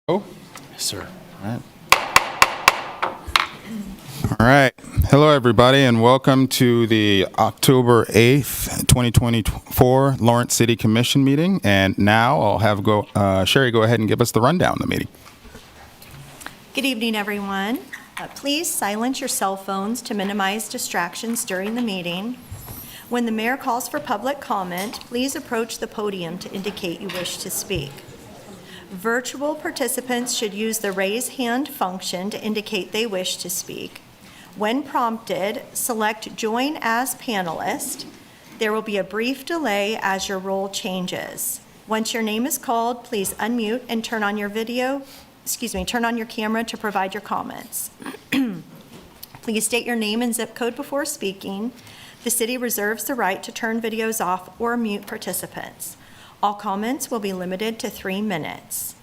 Yes, sir. All right. Hello, everybody, and welcome to the October 8th, 2024 Lawrence City Commission meeting. And now I'll have Sherry go ahead and give us the rundown of the meeting. Good evening, everyone. Please silence your cell phones to minimize distractions during the meeting. When the mayor calls for public comment, please approach the podium to indicate you wish to speak. Virtual participants should use the raise hand function to indicate they wish to speak. When prompted, select Join as Panelist. There will be a brief delay as your role changes. Once your name is called, please unmute and turn on your camera to provide your comments. Please state your name and zip code before speaking. The city reserves the right to turn videos off or mute participants. All comments will be limited to 3 minutes.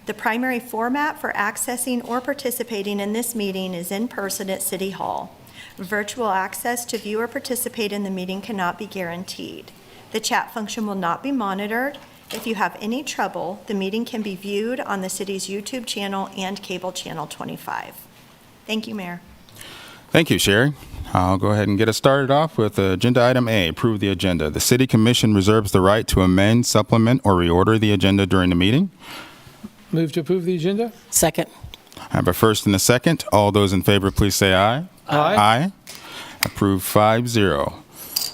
The primary format for accessing or participating in this meeting is in person at City Hall. Virtual access to view or participate in the meeting cannot be guaranteed. The chat function will not be monitored. If you have any trouble, the meeting can be viewed on the city's YouTube channel and cable channel 25. Thank you, Mayor. Thank you, Sherry. I'll go ahead and get us started off with Agenda Item A, approve the agenda. The City Commission reserves the right to amend, supplement, or reorder the agenda during the meeting. Move to approve the agenda. Second. I have a first and a second. All those in favor, please say aye. Aye. Aye. Approved 5-0.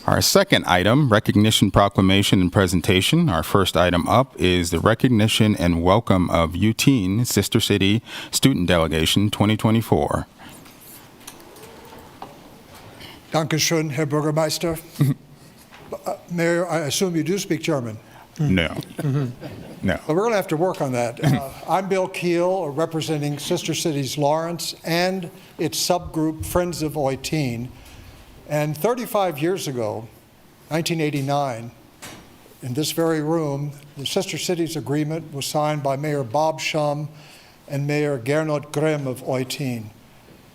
Our second item, recognition, proclamation, and presentation. Our first item up is the recognition and welcome of Eutin, Sister City Student Delegation 2024. Dankeschön, Herr Bürgermeister. Mayor, I assume you do speak German? No. No. Well, we're going to have to work on that. I'm Bill Keel, representing Sister Cities Lawrence and its subgroup Friends of Eutin. And 35 years ago, 1989, in this very room, the Sister Cities Agreement was signed by Mayor Bob Schum and Mayor Gernot Grimm of Eutin.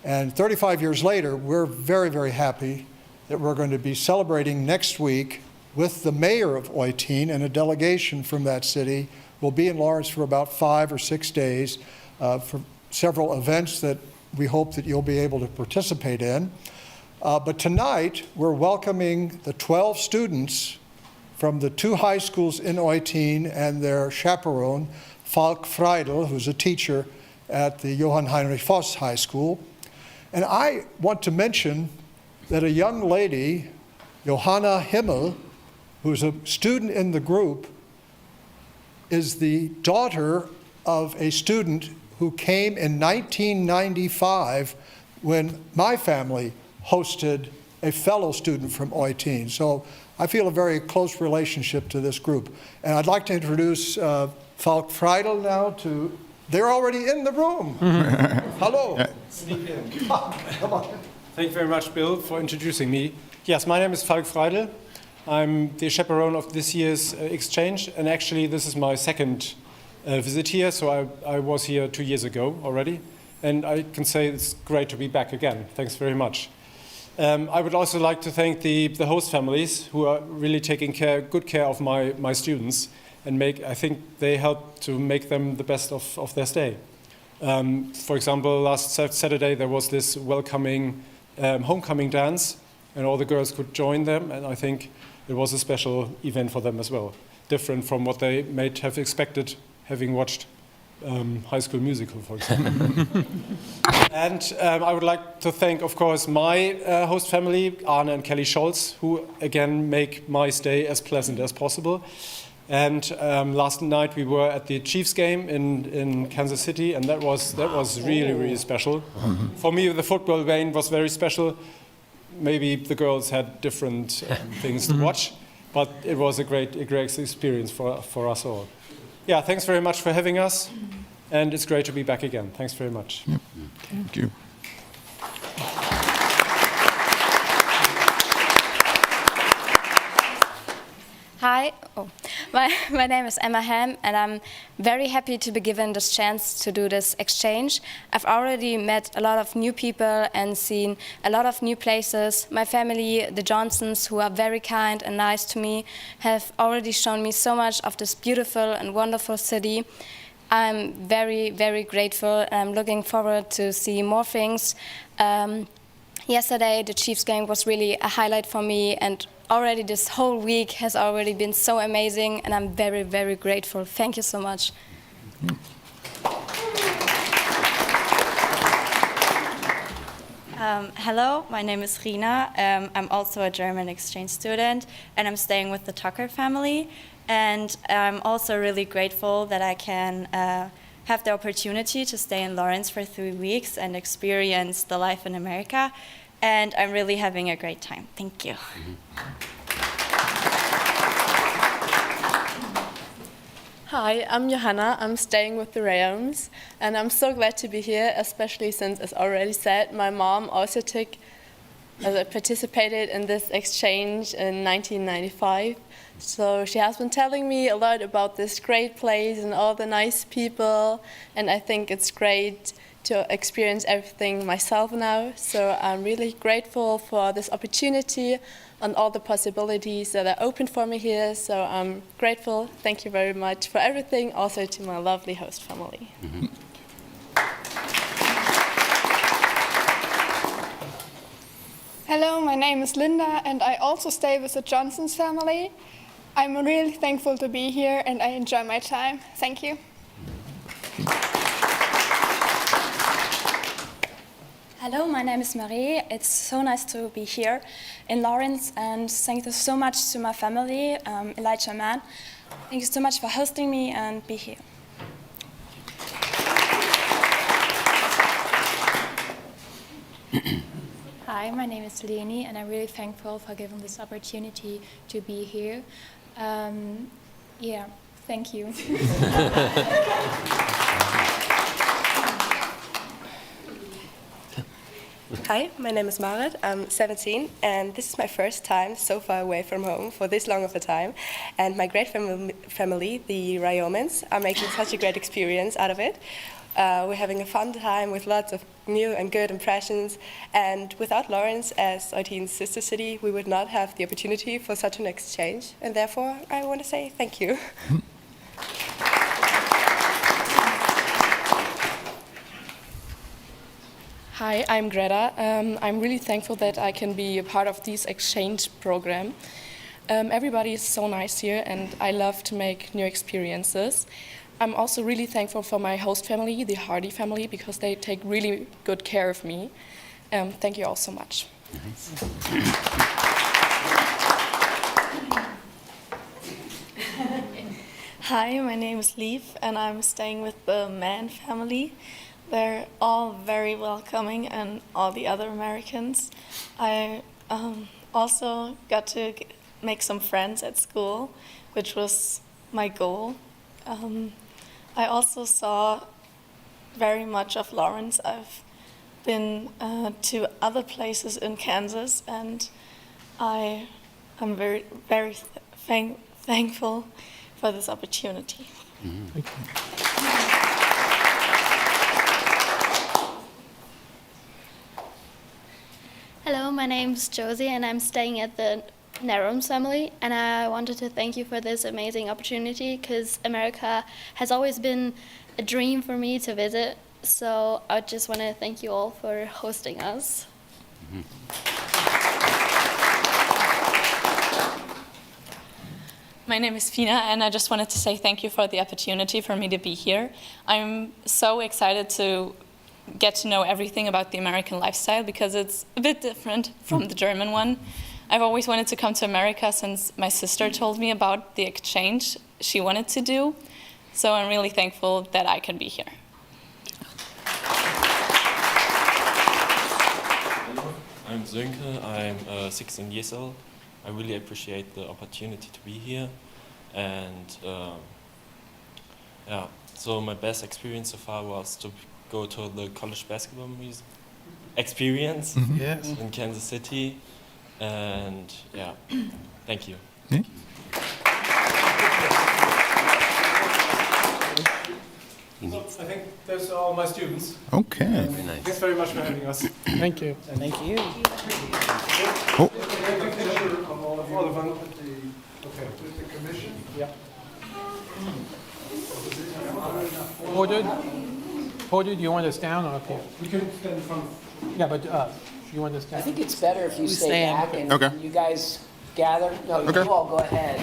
And 35 years later, we're very, very happy that we're going to be celebrating next week with the mayor of Eutin and a delegation from that city. We'll be in Lawrence for about 5 or 6 days for several events that we hope that you'll be able to participate in. But tonight, we're welcoming the 12 students from the 2 high schools in Eutin and their chaperone, Falk Freidel, who's a teacher at the Johann Heinrich Voss High School. And I want to mention that a young lady, Johanna Himmel, who's a student in the group, is the daughter of a student who came in 1995 when my family hosted a fellow student from Eutin. So I feel a very close relationship to this group. And I'd like to introduce Falk Freidel now to... They're already in the room. Hello. Come on. Thank you very much, Bill, for introducing me. Yes, my name is Falk Freidel. I'm the chaperone of this year's exchange, and actually this is my second visit here, so I was here 2 years ago already, and I can say it's great to be back again. Thanks very much. I would also like to thank the host families who are really taking good care of my students, and I think they help to make them the best of their stay. For example, last Saturday there was this welcoming homecoming dance, and all the girls could join them, and I think it was a special event for them as well, different from what they might have expected having watched High School Musical, for example. And I would like to thank, of course, my host family, Arne and Kelly Scholz, who again make my stay as pleasant as possible. And last night we were at the Chiefs game in Kansas City, and that was really, really special. For me, the football game was very special. Maybe the girls had different things to watch, but it was a great experience for us all. Yeah, thanks very much for having us, and it's great to be back again. Thanks very much. Yep. Thank you. Hi, my name is Emma Ham, and I'm very happy to be given this chance to do this exchange. I've already met a lot of new people and seen a lot of new places. My family, the Johnsons, who are very kind and nice to me, have already shown me so much of this beautiful and wonderful city. I'm very, very grateful. I'm looking forward to see more things. Yesterday, the Chiefs game was really a highlight for me, and already this whole week has already been so amazing, and I'm very, very grateful. Thank you so much. Hello, my name is Rina. I'm also a German exchange student, and I'm staying with the Tucker family. And I'm also really grateful that I can have the opportunity to stay in Lawrence for 3 weeks and experience the life in America. And I'm really having a great time. Thank you. Hi, I'm Johanna. I'm staying with the Rayons, and I'm so glad to be here, especially since, as already said, my mom also participated in this exchange in 1995. So she has been telling me a lot about this great place and all the nice people, and I think it's great to experience everything myself now. So I'm really grateful for this opportunity and all the possibilities that are open for me here. So I'm grateful. Thank you very much for everything, also to my lovely host family. Mm-hmm. Hello, my name is Linda, and I also stay with the Johnson's family. I'm really thankful to be here, and I enjoy my time. Thank you. Hello, my name is Marie. It's so nice to be here in Lawrence, and thank you so much to my family, Elijah Mann. Thank you so much for hosting me and be here. Hi, my name is Leni, and I'm really thankful for giving this opportunity to be here. Thank you. Hi, my name is Marit. I'm 17, and this is my first time so far away from home for this long of a time. And my great family, the Ryomans, are making such a great experience out of it. We're having a fun time with lots of new and good impressions. And without Lawrence as Eutin's sister city, we would not have the opportunity for such an exchange. And therefore, I want to say thank you. Hi, I'm Greta. I'm really thankful that I can be a part of this exchange program. Everybody is so nice here, and I love to make new experiences. I'm also really thankful for my host family, the Hardy family, because they take really good care of me. Thank you all so much. Hi, my name is Leaf, and I'm staying with the Mann family. They're all very welcoming, and all the other Americans. I also got to make some friends at school, which was my goal. I also saw very much of Lawrence. I've been to other places in Kansas, and I am very, very thankful for this opportunity. Mm-hmm. Hello, my name is Josie, and I'm staying at the Narums family, and I wanted to thank you for this amazing opportunity, because America has always been a dream for me to visit, so I just want to thank you all for hosting us. Mm-hmm. My name is Fina, and I just wanted to say thank you for the opportunity for me to be here. I'm so excited to get to know everything about the American lifestyle, because it's a bit different from the German one. I've always wanted to come to America since my sister told me about the exchange she wanted to do, so I'm really thankful that I can be here. Hello, I'm Sönke. I'm 16 years old. I really appreciate the opportunity to be here, and so my best experience so far was to go to the college basketball experience in Kansas City, and thank you. Yeah. So I think those are all my students. Okay. Thanks very much for having us. Thank you. Thank you. Oh. Picture of all of them. Okay, with the commission? Yeah. Porter, do you want us down or up here? We can stand in front. Yeah, but you want us down? I think it's better if you stay stand. back and Okay. you guys gather. No, Okay. you all go ahead.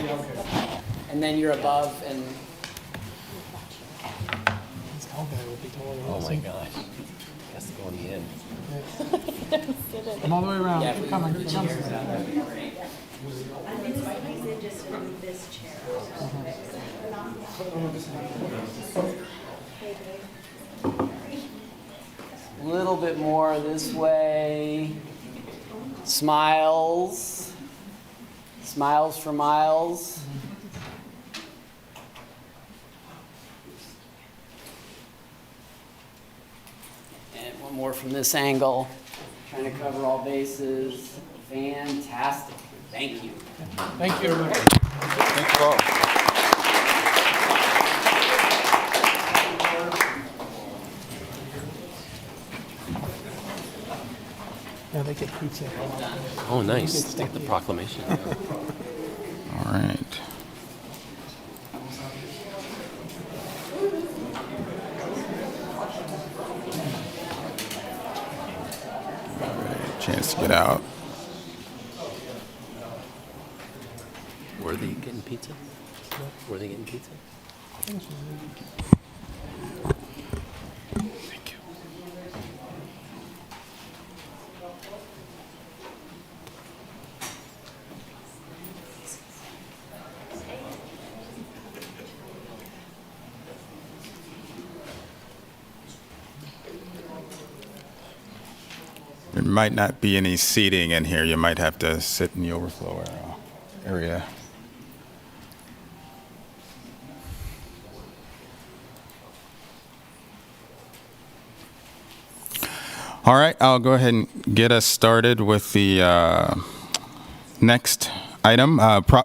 And then you're above and This tall guy will be taller than us. gosh. Has to go in the end. Come all the way around. yeah, Keep we coming. move the Keep coming. chairs out. That'd be great. A little bit more this way. Smiles. Smiles for miles. And one more from this angle. Trying to cover all bases. Fantastic. Thank you. Thank you. Thank you all. Yeah, they get pizza. Oh, nice. Take the proclamation. All right. Chance to get out. Were they getting pizza? Were they getting pizza? Thank you. There might not be any seating in here. You might have to sit in the overflow area. All right, I'll go ahead and get us started with the next item.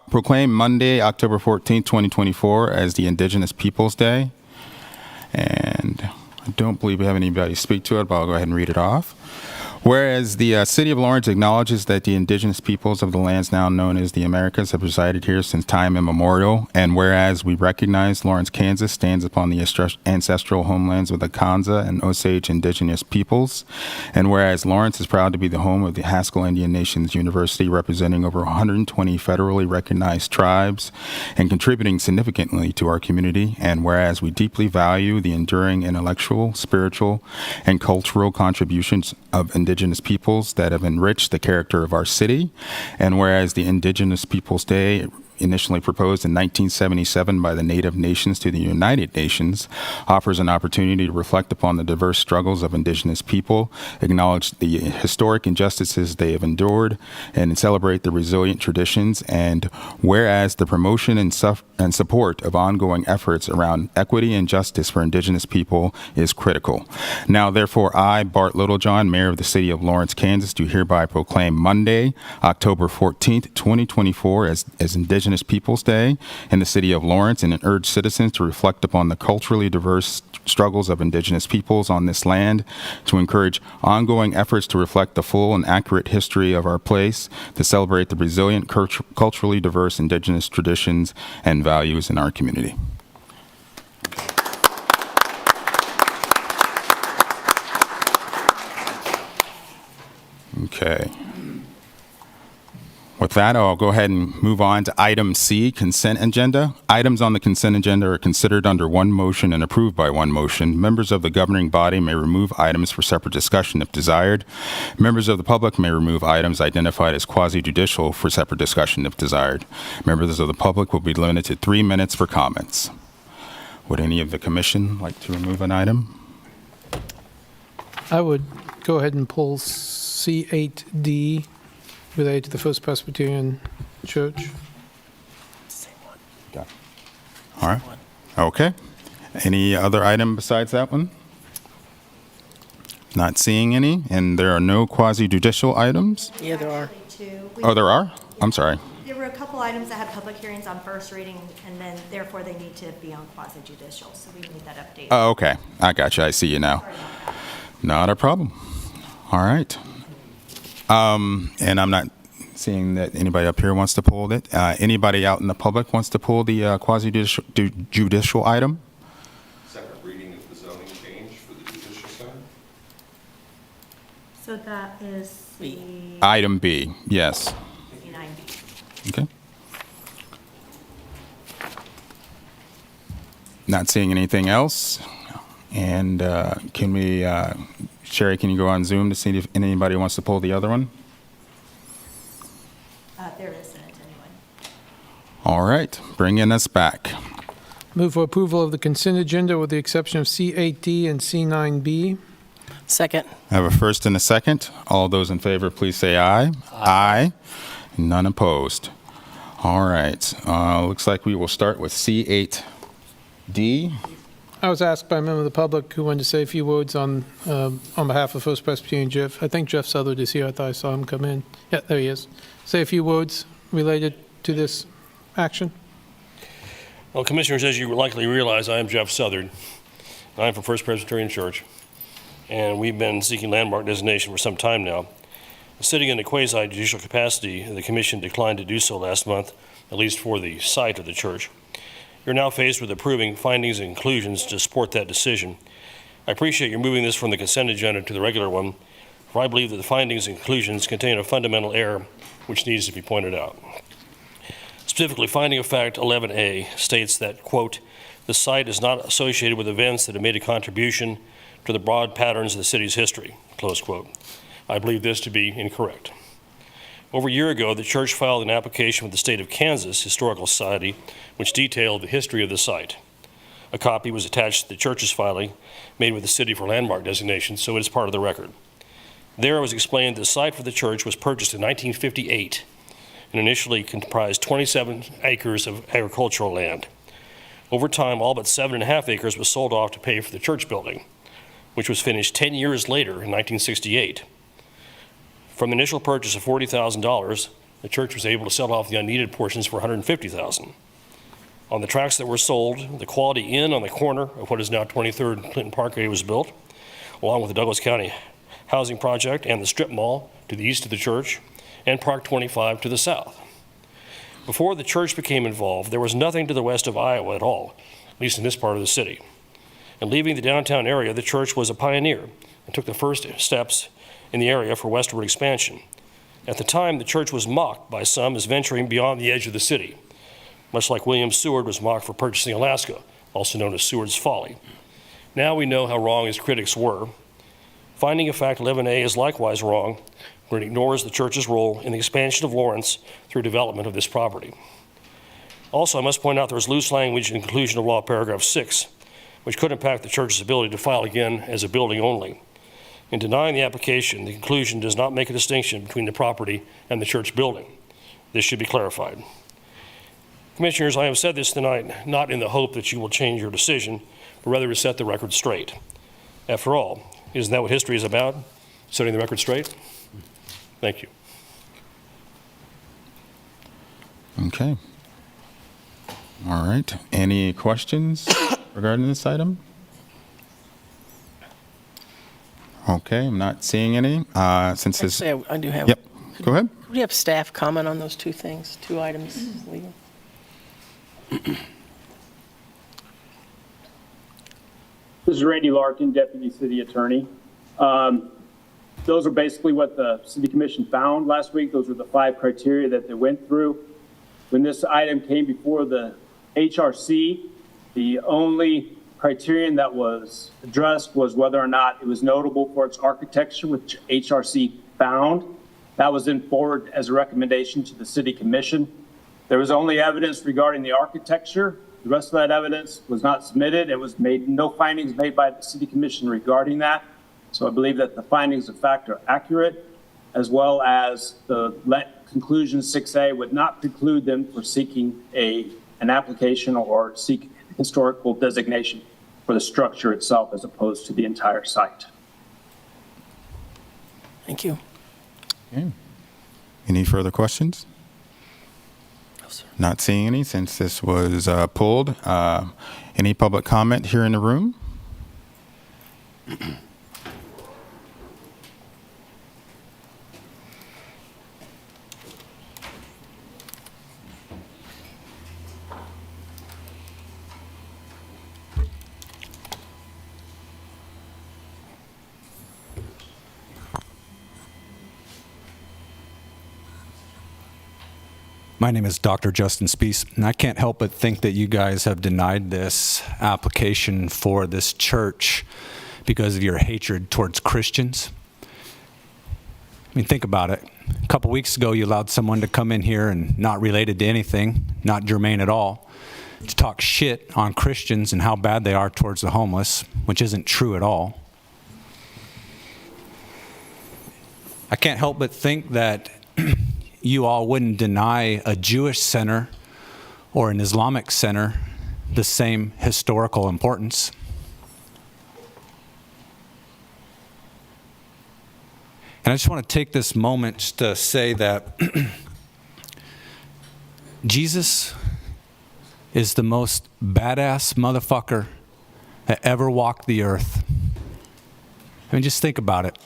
Proclaim Monday, October 14th, 2024 as the Indigenous Peoples Day. And I don't believe we have anybody to speak to it, but I'll go ahead and read it off. Whereas the City of Lawrence acknowledges that the indigenous peoples of the lands now known as the Americas have resided here since time immemorial, and whereas we recognize Lawrence, Kansas stands upon the ancestral homelands of the Kansa and Osage indigenous peoples, and whereas Lawrence is proud to be the home of the Haskell Indian Nations University, representing over 120 federally recognized tribes and contributing significantly to our community, and whereas we deeply value the enduring intellectual, spiritual, and cultural contributions of indigenous peoples that have enriched the character of our city, and whereas the Indigenous Peoples Day, initially proposed in 1977 by the Native Nations to the United Nations, offers an opportunity to reflect upon the diverse struggles of indigenous people, acknowledge the historic injustices they have endured, and celebrate the resilient traditions, and whereas the promotion and support of ongoing efforts around equity and justice for indigenous people is critical. Now, therefore, I, Bart Littlejohn, Mayor of the City of Lawrence, Kansas, do hereby proclaim Monday, October 14th, 2024 as Indigenous Peoples Day in the City of Lawrence, and urge citizens to reflect upon the culturally diverse struggles of indigenous peoples on this land, to encourage ongoing efforts to reflect the full and accurate history of our place, to celebrate the resilient, culturally diverse indigenous traditions and values in our community. Okay. With that, I'll go ahead and move on to item C, consent agenda. Items on the consent agenda are considered under one motion and approved by one motion. Members of the governing body may remove items for separate discussion if desired. Members of the public may remove items identified as quasi-judicial for separate discussion if desired. Members of the public will be limited to 3 minutes for comments. Would any of the commission like to remove an item? I would go ahead and pull C8D related to the First Presbyterian Church. Got it. All right. Okay. Any other item besides that one? Not seeing any, and there are no quasi-judicial items? Yeah, there are. Oh, there are? I'm sorry. There were a couple items that had public hearings on first reading, and then therefore they need to be on quasi-judicial, so we need that updated. Oh, okay. I got you. I see you now. Not a problem. All right. And I'm not seeing that anybody up here wants to pull it. Anybody out in the public wants to pull the quasi-judicial item? Second reading of So that is the Item B, yes. 9B. Okay. Not seeing anything else. And can we, Sherry, can you go on Zoom to see if anybody wants to pull the other one? There isn't anyone. All right, bringing us back. Move for approval of the consent agenda with the exception of C8D and C9B. Second. I have a first and a second. All those in favor, please say aye. Aye. None opposed. All right, looks like we will start with C8D. I was asked by a member of the public who wanted to say a few words on behalf of First Presbyterian Jeff. I think Jeff Southard is here. I thought I saw him come in. Yeah, there he is. Say a few words related to this action. Well, Commissioners, as you likely realize, I am Jeff Southard. I'm from First Presbyterian Church, and we've been seeking landmark designation for some time now. Sitting in a quasi-judicial capacity, the Commission declined to do so last month, at least for the site of the church. You're now faced with approving findings and conclusions to support that decision. I appreciate you're moving this from the consent agenda to the regular one, for I believe that the findings and conclusions contain a fundamental error which needs to be pointed out. Specifically, finding of fact 11A states that, quote, the site is not associated with events that have made a contribution to the broad patterns of the city's history, close quote. I believe this to be incorrect. Over a year ago, the church filed an application with the State of Kansas Historical Society, which detailed the history of the site. A copy was attached to the church's filing made with the city for landmark designation, so it is part of the record. There it was explained the site for the church was purchased in 1958 and initially comprised 27 acres of agricultural land. Over time, all but 7.5 acres was sold off to pay for the church building, which was finished 10 years later in 1968. From the initial purchase of $40,000, the church was able to sell off the unneeded portions for $150,000. On the tracts that were sold, the Quality Inn on the corner of what is now 23rd Clinton Parkway was built, along with the Douglas County Housing Project and the Strip Mall to the east of the church, and Park 25 to the south. Before the church became involved, there was nothing to the west of Iowa at all, at least in this part of the city. And leaving the downtown area, the church was a pioneer and took the first steps in the area for westward expansion. At the time, the church was mocked by some as venturing beyond the edge of the city, much like William Seward was mocked for purchasing Alaska, also known as Seward's Folly. Now we know how wrong his critics were. Finding of fact 11A is likewise wrong when it ignores the church's role in the expansion of Lawrence through development of this property. Also, I must point out there is loose language in conclusion of law paragraph 6, which could impact the church's ability to file again as a building only. In denying the application, the conclusion does not make a distinction between the property and the church building. This should be clarified. Commissioners, I have said this tonight not in the hope that you will change your decision, but rather to set the record straight. After all, isn't that what history is about? Setting the record straight? Thank you. Okay. All right. Any questions regarding this item? Okay, I'm not seeing any. Since this, Actually, I do have. yep. Go ahead. Would you have staff comment on those two things, two items, legal? This is Randy Larkin, Deputy City Attorney. Those are basically what the City Commission found last week. Those were the 5 criteria that they went through. When this item came before the HRC, the only criterion that was addressed was whether or not it was notable for its architecture, which HRC found. That was then forwarded as a recommendation to the City Commission. There was only evidence regarding the architecture. The rest of that evidence was not submitted. It was made, no findings made by the City Commission regarding that. So I believe that the findings of fact are accurate, as well as the conclusion 6A would not preclude them for seeking an application or seek historical designation for the structure itself as opposed to the entire site. Thank you. Okay. Any further questions? No, sir. Not seeing any since this was pulled. Any public comment here in the room? My name is Dr. Justin Spees, and I can't help but think that you guys have denied this application for this church because of your hatred towards Christians. I mean, think about it. A couple weeks ago, you allowed someone to come in here and not related to anything, not germane at all, to talk shit on Christians and how bad they are towards the homeless, which isn't true at all. I can't help but think that you all wouldn't deny a Jewish center or an Islamic center the same historical importance. And I just want to take this moment to say that Jesus is the most badass motherfucker that ever walked the earth. I mean, just think about it.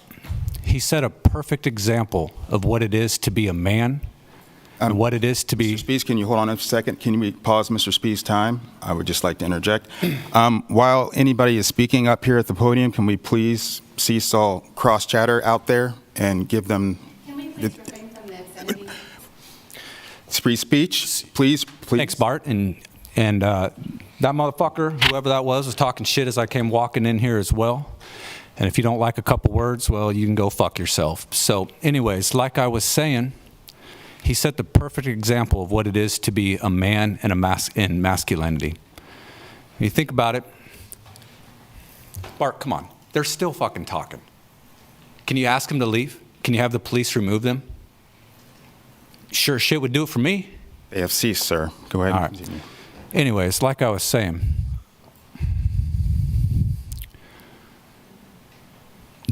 He set a perfect example of what it is to be a man and what it is to be... Mr. Spees, can you hold on a second? Can we pause Mr. Spees' time? I would just like to interject. While anybody is speaking up here at the podium, can we please cease all cross-chatter out there and give them... Can we please refrain from the obscenity? It's free speech. Please. Thanks, Bart. And that motherfucker, whoever that was talking shit as I came walking in here as well. And if you don't like a couple words, well, you can go fuck yourself. So anyways, like I was saying, he set the perfect example of what it is to be a man and in masculinity. When you think about it, Bart, come on. They're still fucking talking. Can you ask them to leave? Can you have the police remove them? Sure shit would do it for me. They have ceased, sir. Go ahead. All right. Anyways, like I was saying,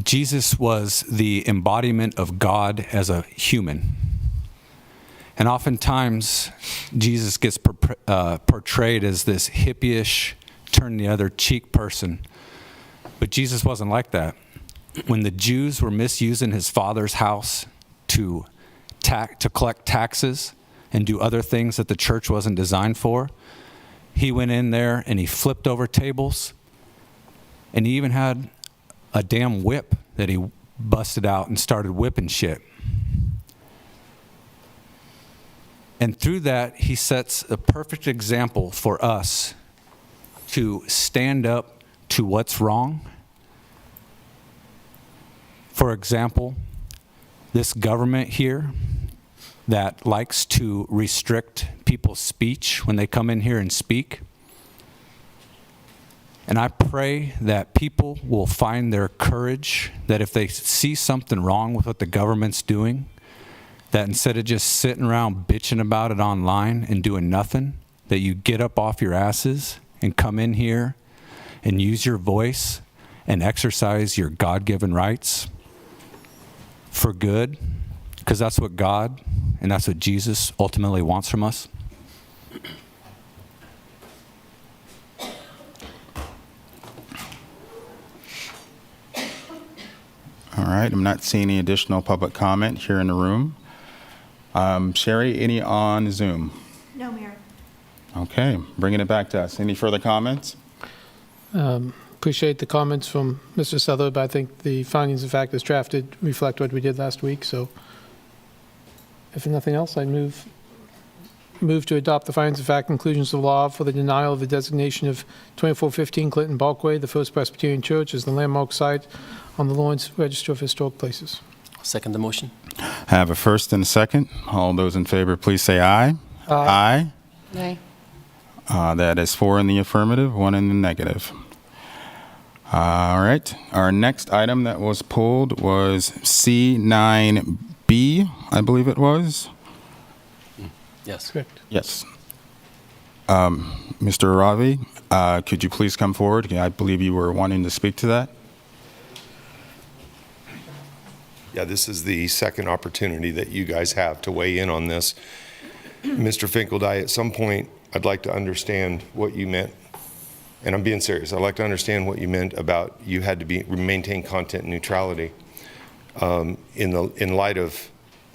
Jesus was the embodiment of God as a human. And oftentimes, Jesus gets portrayed as this hippie-ish, turn the other cheek person. But Jesus wasn't like that. When the Jews were misusing his father's house to collect taxes and do other things that the church wasn't designed for, he went in there and he flipped over tables, and he even had a damn whip that he busted out and started whipping shit. And through that, he sets a perfect example for us to stand up to what's wrong. For example, this government here that likes to restrict people's speech when they come in here and speak. And I pray that people will find their courage, that if they see something wrong with what the government's doing, that instead of just sitting around bitching about it online and doing nothing, that you get up off your asses and come in here and use your voice and exercise your God-given rights for good, because that's what God and that's what Jesus ultimately wants from us. All right, I'm not seeing any additional public comment here in the room. Sherry, any on Zoom? No, Mayor. Okay, bringing it back to us. Any further comments? Appreciate the comments from Mr. Souther, but I think the findings of fact as drafted reflect what we did last week. So if nothing else, I'd move to adopt the findings of fact conclusions of law for the denial of the designation of 2415 Clinton Bulkway, the First Presbyterian Church, as the landmark site on the Lawrence Register of Historic Places. I'll second the motion. I have a first and a second. All those in favor, please say aye. Aye. Aye. That is 4 in the affirmative, 1 in the negative. All right. Our next item that was pulled was C9B, I believe it was. Yes. Correct. Yes. Mr. Ravi, could you please come forward? I believe you were wanting to speak to that. Yeah, this is the second opportunity that you guys have to weigh in on this. Mr. Finkeldye, at some point, I'd like to understand what you meant, and I'm being serious. I'd like to understand what you meant about you had to maintain content neutrality in light of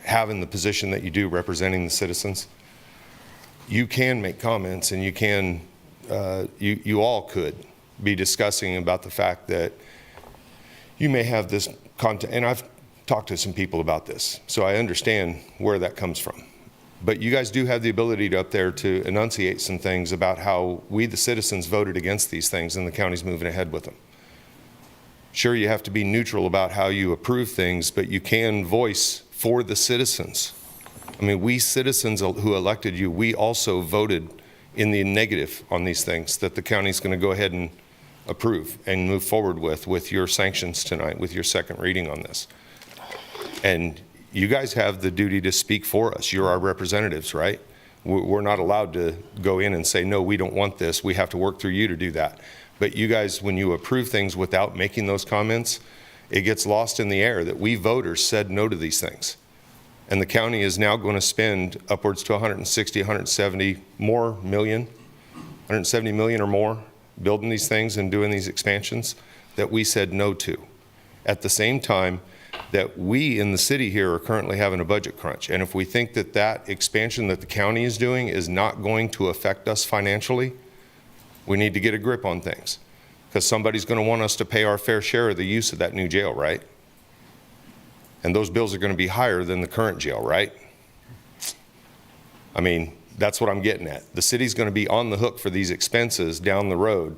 having the position that you do representing the citizens. You can make comments, and you can, you all could be discussing about the fact that you may have this content, and I've talked to some people about this, so I understand where that comes from. But you guys do have the ability to up there to enunciate some things about how we, the citizens, voted against these things and the county's moving ahead with them. Sure, you have to be neutral about how you approve things, but you can voice for the citizens. I mean, we citizens who elected you, we also voted in the negative on these things that the county's going to go ahead and approve and move forward with your sanctions tonight, with your second reading on this. And you guys have the duty to speak for us. You're our representatives, right? We're not allowed to go in and say, no, we don't want this. We have to work through you to do that. But you guys, when you approve things without making those comments, it gets lost in the air that we voters said no to these things. And the county is now going to spend upwards to 170 million or more building these things and doing these expansions that we said no to. At the same time that we in the city here are currently having a budget crunch. And if we think that that expansion that the county is doing is not going to affect us financially, we need to get a grip on things, because somebody's going to want us to pay our fair share of the use of that new jail, right? And those bills are going to be higher than the current jail, right? I mean, that's what I'm getting at. The city's going to be on the hook for these expenses down the road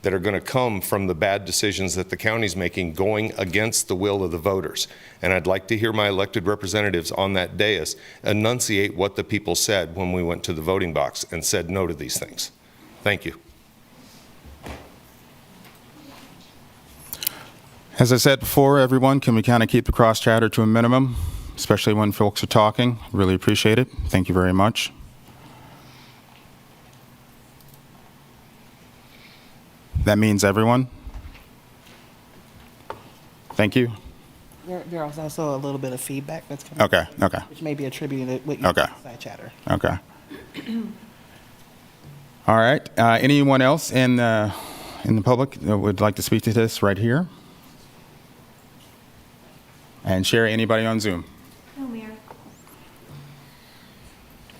that are going to come from the bad decisions that the county's making going against the will of the voters. And I'd like to hear my elected representatives on that dais enunciate what the people said when we went to the voting box and said no to these things. Thank you. As I said before, everyone, can we kind of keep the cross chatter to a minimum, especially when folks are talking? Really appreciate it. Thank you very much. That means everyone. Thank you. There was also a little bit of feedback that's coming. Okay. Which may be attributed to what you side chatter. Okay. All right. Anyone else in the public that would like to speak to this right here? And share anybody on Zoom? No, Mayor.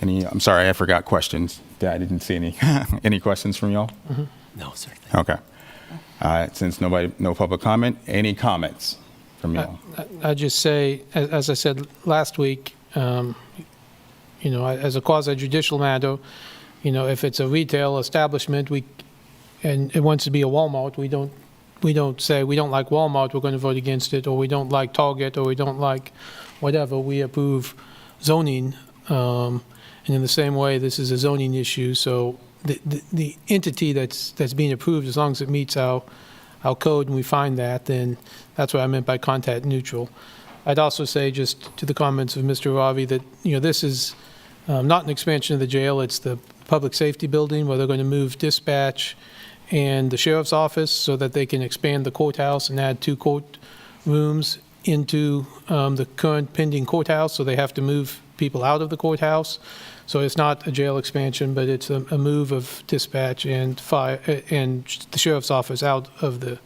I'm sorry, I forgot questions. I didn't see any. Any questions from y'all? Mm-hmm. No, sir. Okay. Since no public comment, any comments from y'all? I just say, as I said last week, as a quasi-judicial matter, if it's a retail establishment, and it wants to be a Walmart, we don't say we don't like Walmart, we're going to vote against it, or we don't like Target, or we don't like whatever. We approve zoning, and in the same way, this is a zoning issue. So the entity that's being approved, as long as it meets our code and we find that, then that's what I meant by content neutral. I'd also say, just to the comments of Mr. Ravi, that this is not an expansion of the jail. It's the public safety building where they're going to move dispatch and the sheriff's office so that they can expand the courthouse and add 2 court rooms into the current pending courthouse. So they have to move people out of the courthouse. So it's not a jail expansion, but it's a move of dispatch and fire and the sheriff's office out of the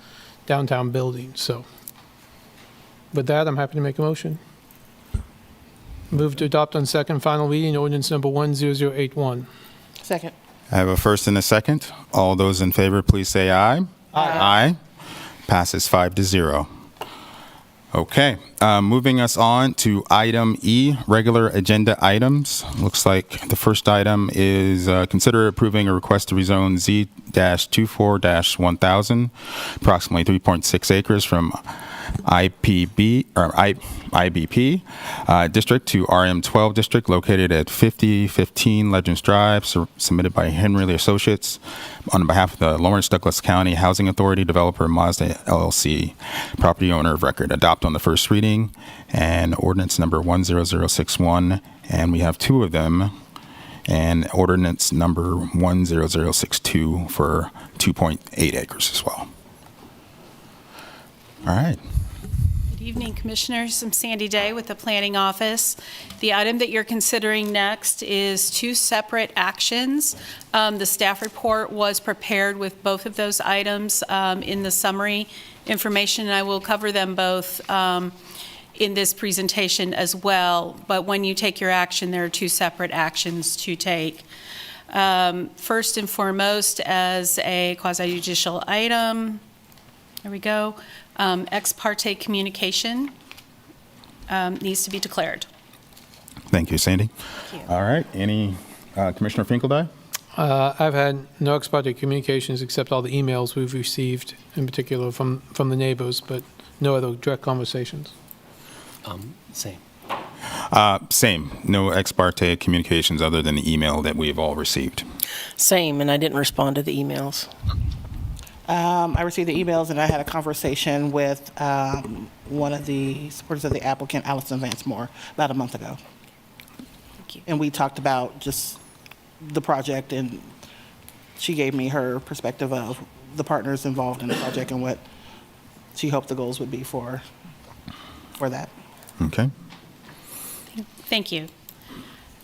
downtown building. So with that, I'm happy to make a motion. Move to adopt on second final reading ordinance number 10081. Second. I have a first and a second. All those in favor, please say aye. Aye. Passes 5-0. Okay, moving us on to item E, regular agenda items. Looks like the first item is consider approving a request to rezone Z-24-1000, approximately 3.6 acres from IBP district to RM12 district, located at 5015 Legends Drive, submitted by Henry Lee Associates on behalf of the Lawrence Douglas County Housing Authority, developer Mazda LLC, property owner of record. Adopt on the first reading, and ordinance number 10061, and we have 2 of them, and ordinance number 10062 for 2.8 acres as well. All right. Good evening, Commissioners. I'm Sandy Day with the Planning Office. The item that you're considering next is 2 separate actions. The staff report was prepared with both of those items in the summary information, and I will cover them both in this presentation as well. But when you take your action, there are 2 separate actions to take. First and foremost, as a quasi-judicial item, there we go. Ex parte communication needs to be declared. Thank you, Sandy. All right, any, Commissioner Finkeldye? I've had no ex parte communications except all the emails we've received, in particular from the neighbors, but no other direct conversations. Same. Same, no ex parte communications other than the email that we've all received. Same, and I didn't respond to the emails. I received the emails, and I had a conversation with one of the supporters of the applicant, Allison Vance Moore, about a month ago. Thank you. And we talked about just the project, and she gave me her perspective of the partners involved in the project and what she hoped the goals would be for that. Okay. Thank you.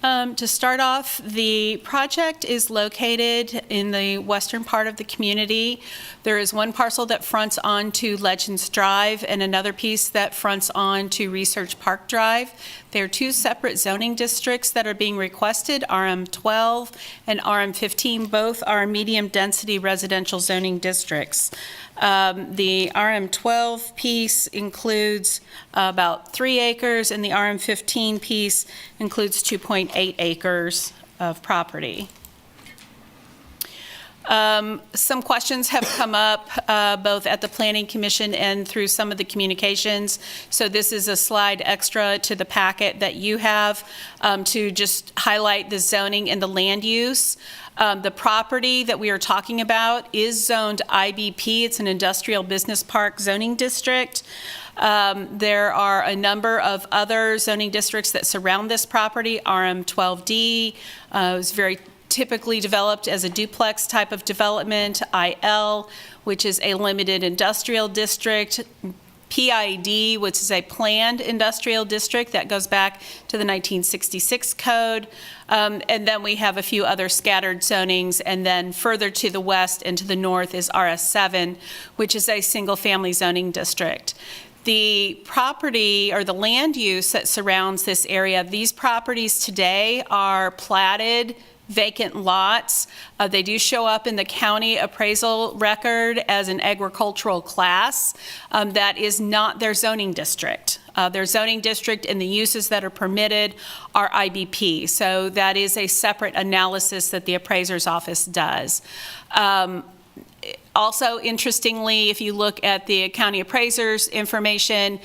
To start off, the project is located in the western part of the community. There is one parcel that fronts onto Legends Drive and another piece that fronts onto Research Park Drive. There are two separate zoning districts that are being requested, RM12 and RM15. Both are medium-density residential zoning districts. The RM12 piece includes about 3 acres, and the RM15 piece includes 2.8 acres of property. Some questions have come up both at the Planning Commission and through some of the communications. So this is a slide extra to the packet that you have to just highlight the zoning and the land use. The property that we are talking about is zoned IBP. It's an industrial business park zoning district. There are a number of other zoning districts that surround this property. RM12D is very typically developed as a duplex type of development. IL, which is a limited industrial district. PID, which is a planned industrial district that goes back to the 1966 code. And then we have a few other scattered zonings. And then further to the west and to the north is RS7, which is a single-family zoning district. The property or the land use that surrounds this area, these properties today are platted vacant lots. They do show up in the county appraisal record as an agricultural class. That is not their zoning district. Their zoning district and the uses that are permitted are IBP. So that is a separate analysis that the appraiser's office does. Also, interestingly, if you look at the county appraiser's information,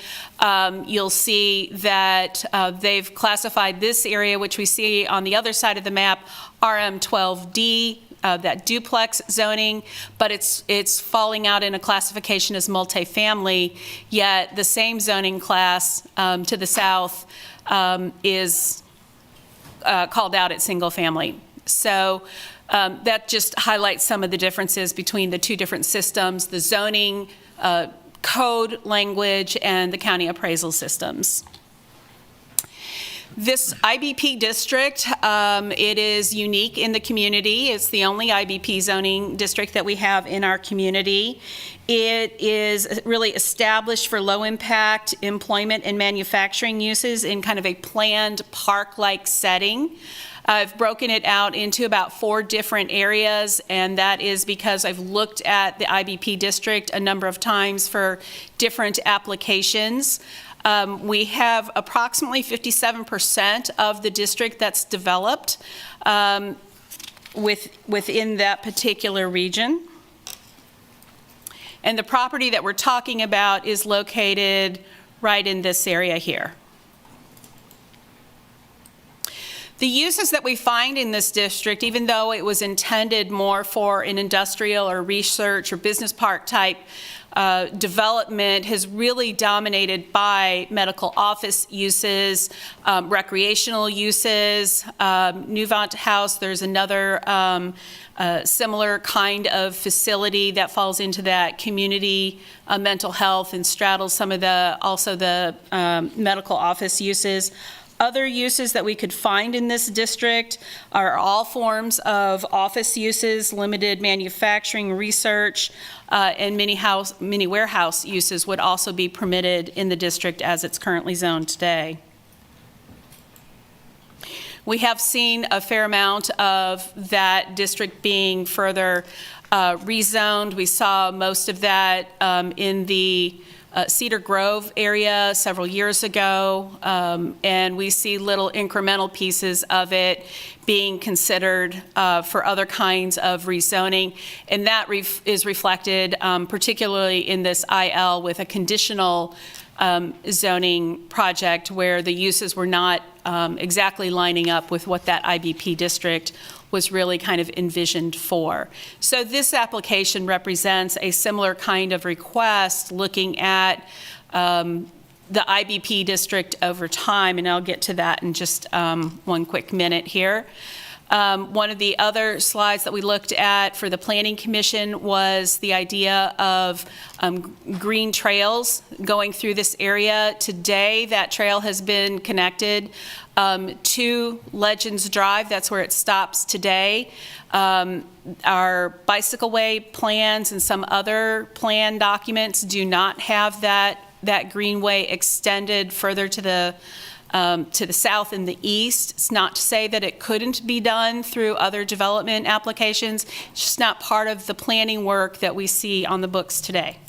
you'll see that they've classified this area, which we see on the other side of the map, RM12D, that duplex zoning, but it's falling out in a classification as multifamily, yet the same zoning class to the south is called out at single family. So that just highlights some of the differences between the two different systems, the zoning code language and the county appraisal systems. This IBP district, it is unique in the community. It's the only IBP zoning district that we have in our community. It is really established for low impact employment and manufacturing uses in kind of a planned park-like setting. I've broken it out into about 4 different areas, and that is because I've looked at the IBP district a number of times for different applications. We have approximately 57% of the district that's developed within that particular region. And the property that we're talking about is located right in this area here. The uses that we find in this district, even though it was intended more for an industrial or research or business park type development, has really dominated by medical office uses, recreational uses. Nuvant House, there's another similar kind of facility that falls into that community mental health and straddles some of the medical office uses. Other uses that we could find in this district are all forms of office uses, limited manufacturing, research, and many warehouse uses would also be permitted in the district as it's currently zoned today. We have seen a fair amount of that district being further rezoned. We saw most of that in the Cedar Grove area several years ago, and we see little incremental pieces of it being considered for other kinds of rezoning, and that is reflected particularly in this IL with a conditional zoning project where the uses were not exactly lining up with what that IBP district was really kind of envisioned for. So this application represents a similar kind of request looking at the IBP district over time, and I'll get to that in just one quick minute here. One of the other slides that we looked at for the Planning Commission was the idea of green trails going through this area. Today, that trail has been connected to Legends Drive. That's where it stops today. Our bicycle way plans and some other plan documents do not have that greenway extended further to the south and the east. It's not to say that it couldn't be done through other development applications. It's just not part of the planning work that we see on the books today.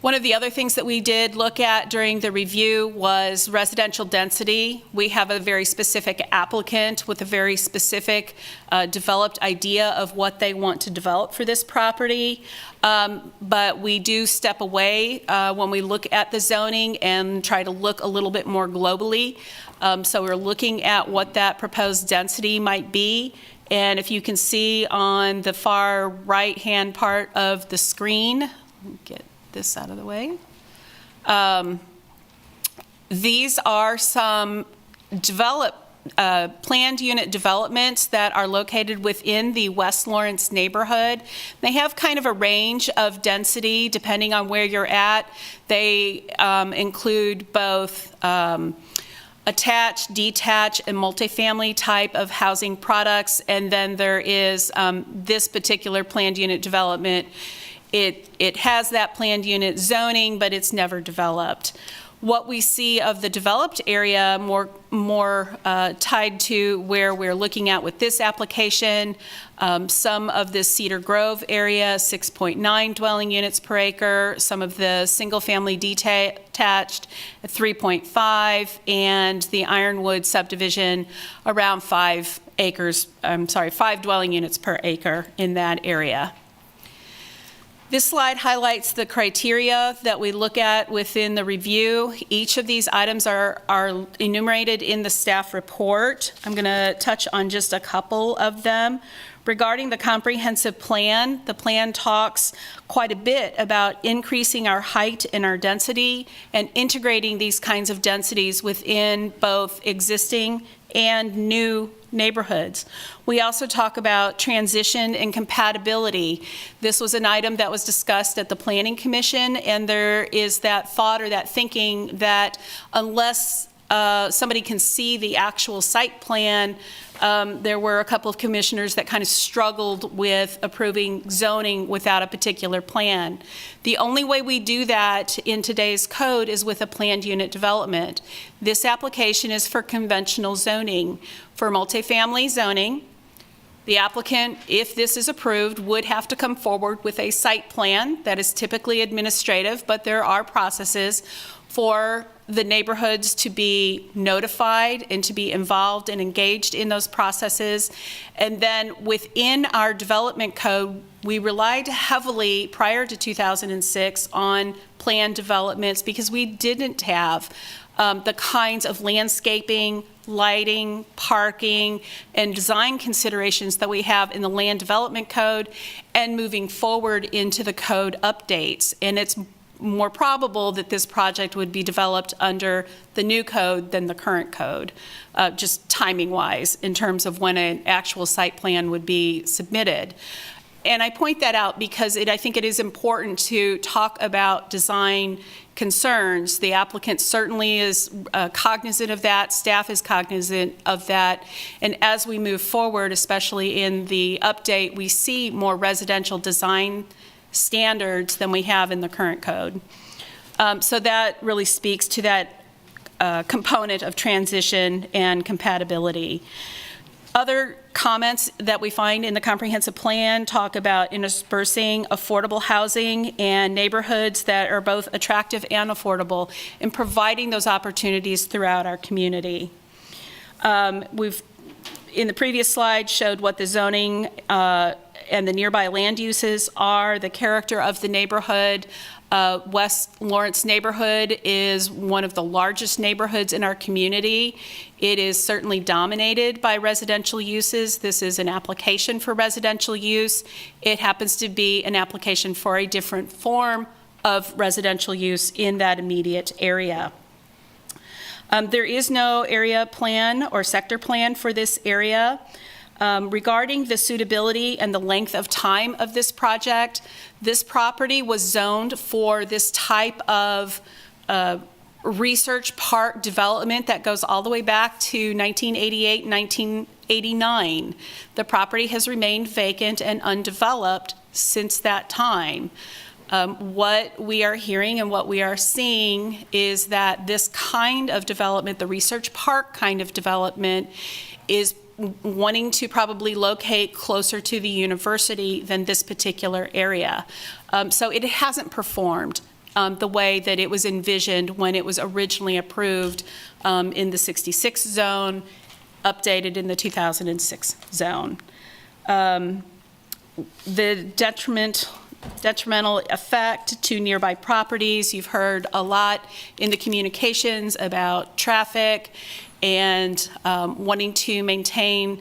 One of the other things that we did look at during the review was residential density. We have a very specific applicant with a very specific developed idea of what they want to develop for this property. But we do step away when we look at the zoning and try to look a little bit more globally. So we're looking at what that proposed density might be. And if you can see on the far right-hand part of the screen, get this out of the way. These are some planned unit developments that are located within the West Lawrence neighborhood. They have kind of a range of density depending on where you're at. They include both attached, detached, and multifamily type of housing products. And then there is this particular planned unit development. It has that planned unit zoning, but it's never developed. What we see of the developed area more tied to where we're looking at with this application, some of the Cedar Grove area, 6.9 dwelling units per acre, some of the single-family detached at 3.5, and the Ironwood subdivision around 5 dwelling units per acre in that area. This slide highlights the criteria that we look at within the review. Each of these items are enumerated in the staff report. I'm going to touch on just a couple of them. Regarding the comprehensive plan, the plan talks quite a bit about increasing our height and our density and integrating these kinds of densities within both existing and new neighborhoods. We also talk about transition and compatibility. This was an item that was discussed at the Planning Commission, and there is that thought or that thinking that unless somebody can see the actual site plan, there were a couple of commissioners that kind of struggled with approving zoning without a particular plan. The only way we do that in today's code is with a planned unit development. This application is for conventional zoning. For multifamily zoning, the applicant, if this is approved, would have to come forward with a site plan that is typically administrative, but there are processes for the neighborhoods to be notified and to be involved and engaged in those processes. And then within our development code, we relied heavily prior to 2006 on planned developments because we didn't have the kinds of landscaping, lighting, parking, and design considerations that we have in the land development code and moving forward into the code updates. And it's more probable that this project would be developed under the new code than the current code, just timing-wise, in terms of when an actual site plan would be submitted. And I point that out because I think it is important to talk about design concerns. The applicant certainly is cognizant of that, staff is cognizant of that, and as we move forward, especially in the update, we see more residential design standards than we have in the current code. So that really speaks to that component of transition and compatibility. Other comments that we find in the comprehensive plan talk about interspersing affordable housing and neighborhoods that are both attractive and affordable, and providing those opportunities throughout our community. We've, in the previous slide, showed what the zoning and the nearby land uses are, the character of the neighborhood. West Lawrence neighborhood is one of the largest neighborhoods in our community. It is certainly dominated by residential uses. This is an application for residential use. It happens to be an application for a different form of residential use in that immediate area. There is no area plan or sector plan for this area. Regarding the suitability and the length of time of this project, this property was zoned for this type of research park development that goes all the way back to 1988, 1989. The property has remained vacant and undeveloped since that time. What we are hearing and what we are seeing is that this kind of development, the research park kind of development, is wanting to probably locate closer to the university than this particular area. So it hasn't performed the way that it was envisioned when it was originally approved in the 66 zone, updated in the 2006 zone. The detrimental effect to nearby properties, you've heard a lot in the communications about traffic and wanting to maintain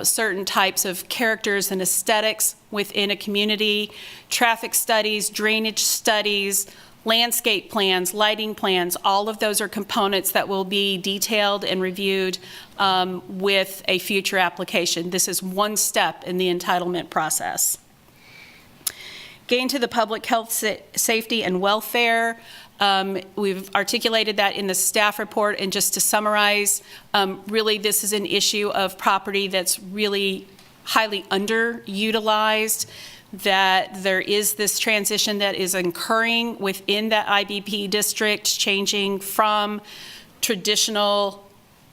certain types of characters and aesthetics within a community. Traffic studies, drainage studies, landscape plans, lighting plans, all of those are components that will be detailed and reviewed with a future application. This is one step in the entitlement process. Getting to the public health, safety, and welfare, we've articulated that in the staff report, and just to summarize, really this is an issue of property that's really highly underutilized, that there is this transition that is occurring within that IBP district, changing from traditional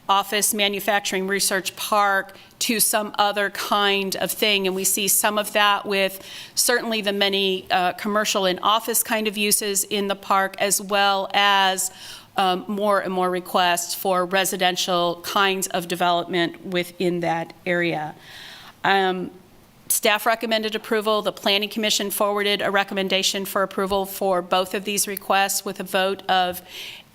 office, manufacturing, research park to some other kind of thing. And we see some of that with certainly the many commercial and office kind of uses in the park, as well as more and more requests for residential kinds of development within that area. Staff recommended approval. The Planning Commission forwarded a recommendation for approval for both of these requests with a vote of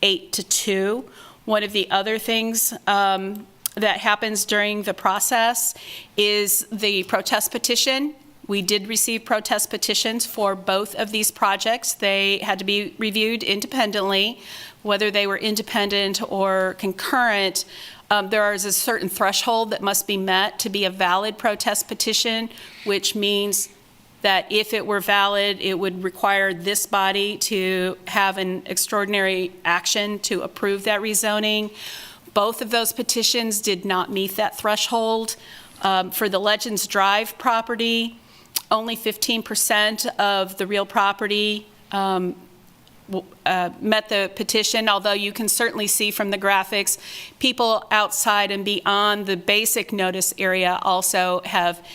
8-2. One of the other things that happens during the process is the protest petition. We did receive protest petitions for both of these projects. They had to be reviewed independently. Whether they were independent or concurrent, there is a certain threshold that must be met to be a valid protest petition, which means that if it were valid, it would require this body to have an extraordinary action to approve that rezoning. Both of those petitions did not meet that threshold. For the Legends Drive property, only 15% of the real property met the petition, although you can certainly see from the graphics, people outside and beyond the basic notice area also have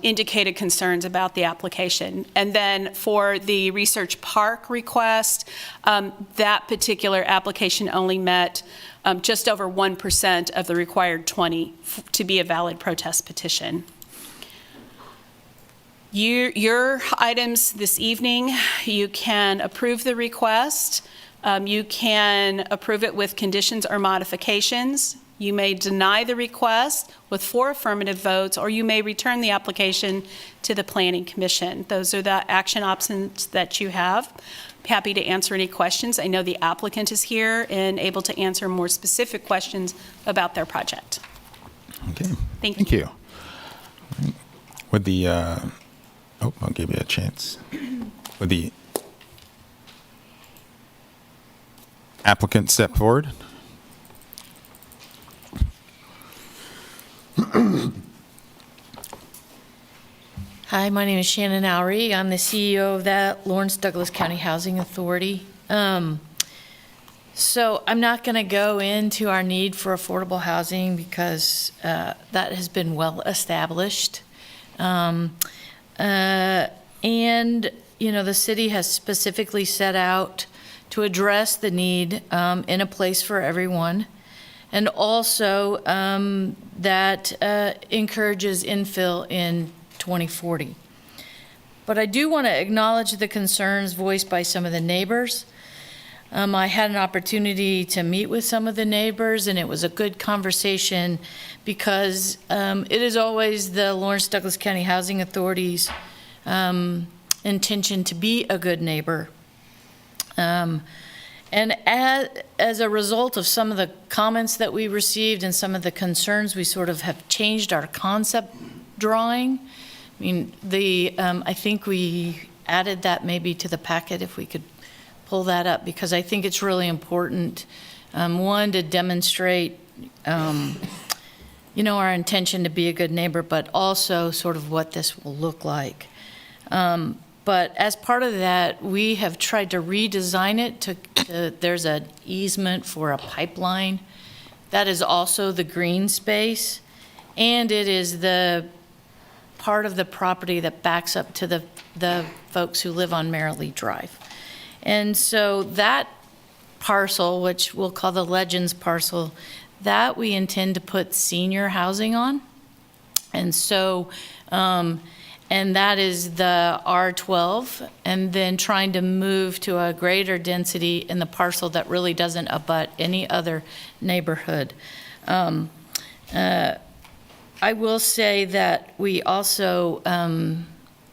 indicated concerns about the application. And then for the research park request, that particular application only met just over 1% of the required 20 to be a valid protest petition. Your items this evening, you can approve the request. You can approve it with conditions or modifications. You may deny the request with 4 affirmative votes, or you may return the application to the Planning Commission. Those are the action options that you have. I'm happy to answer any questions. I know the applicant is here and able to answer more specific questions about their project. Okay. Thank you. With the, I'll give you a chance. With the applicant step forward. Hi, my name is Shannon Lowry. I'm the CEO of that Lawrence Douglas County Housing Authority. So I'm not going to go into our need for affordable housing because that has been well established. And, the city has specifically set out to address the need in a place for everyone, and also that encourages infill in 2040. But I do want to acknowledge the concerns voiced by some of the neighbors. I had an opportunity to meet with some of the neighbors, and it was a good conversation because it is always the Lawrence Douglas County Housing Authority's intention to be a good neighbor. And as a result of some of the comments that we received and some of the concerns, we sort of have changed our concept drawing. I mean, I think we added that maybe to the packet if we could pull that up, because I think it's really important, one, to demonstrate, our intention to be a good neighbor, but also sort of what this will look like. But as part of that, we have tried to redesign it there's an easement for a pipeline. That is also the green space, and it is the part of the property that backs up to the folks who live on Merrily Drive. And so that parcel, which we'll call the Legends parcel, that we intend to put senior housing on. And so, and that is the R12, and then trying to move to a greater density in the parcel that really doesn't abut any other neighborhood. I will say that we also,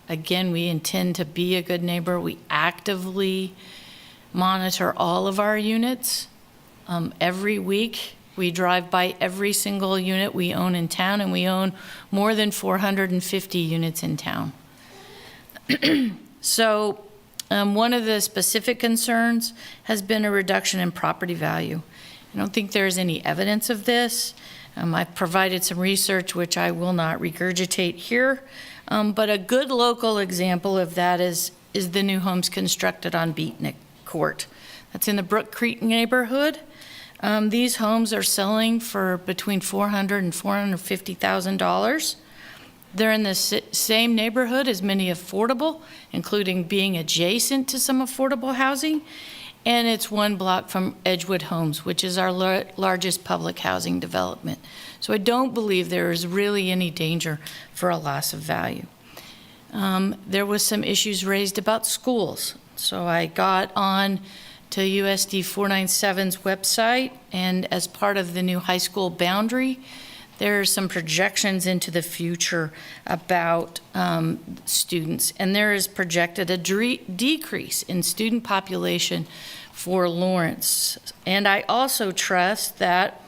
again, we intend to be a good neighbor. We actively monitor all of our units. Every week, we drive by every single unit we own in town, and we own more than 450 units in town. So one of the specific concerns has been a reduction in property value. I don't think there's any evidence of this. I've provided some research, which I will not regurgitate here. But a good local example of that is the new homes constructed on Beatnik Court. That's in the Brook Creek neighborhood. These homes are selling for between $400,000 and $450,000. They're in the same neighborhood as many affordable, including being adjacent to some affordable housing. And it's 1 block from Edgewood Homes, which is our largest public housing development. So I don't believe there is really any danger for a loss of value. There was some issues raised about schools. So I got on to USD 497's website, and as part of the new high school boundary, there are some projections into the future about students, and there is projected a decrease in student population for Lawrence. And I also trust that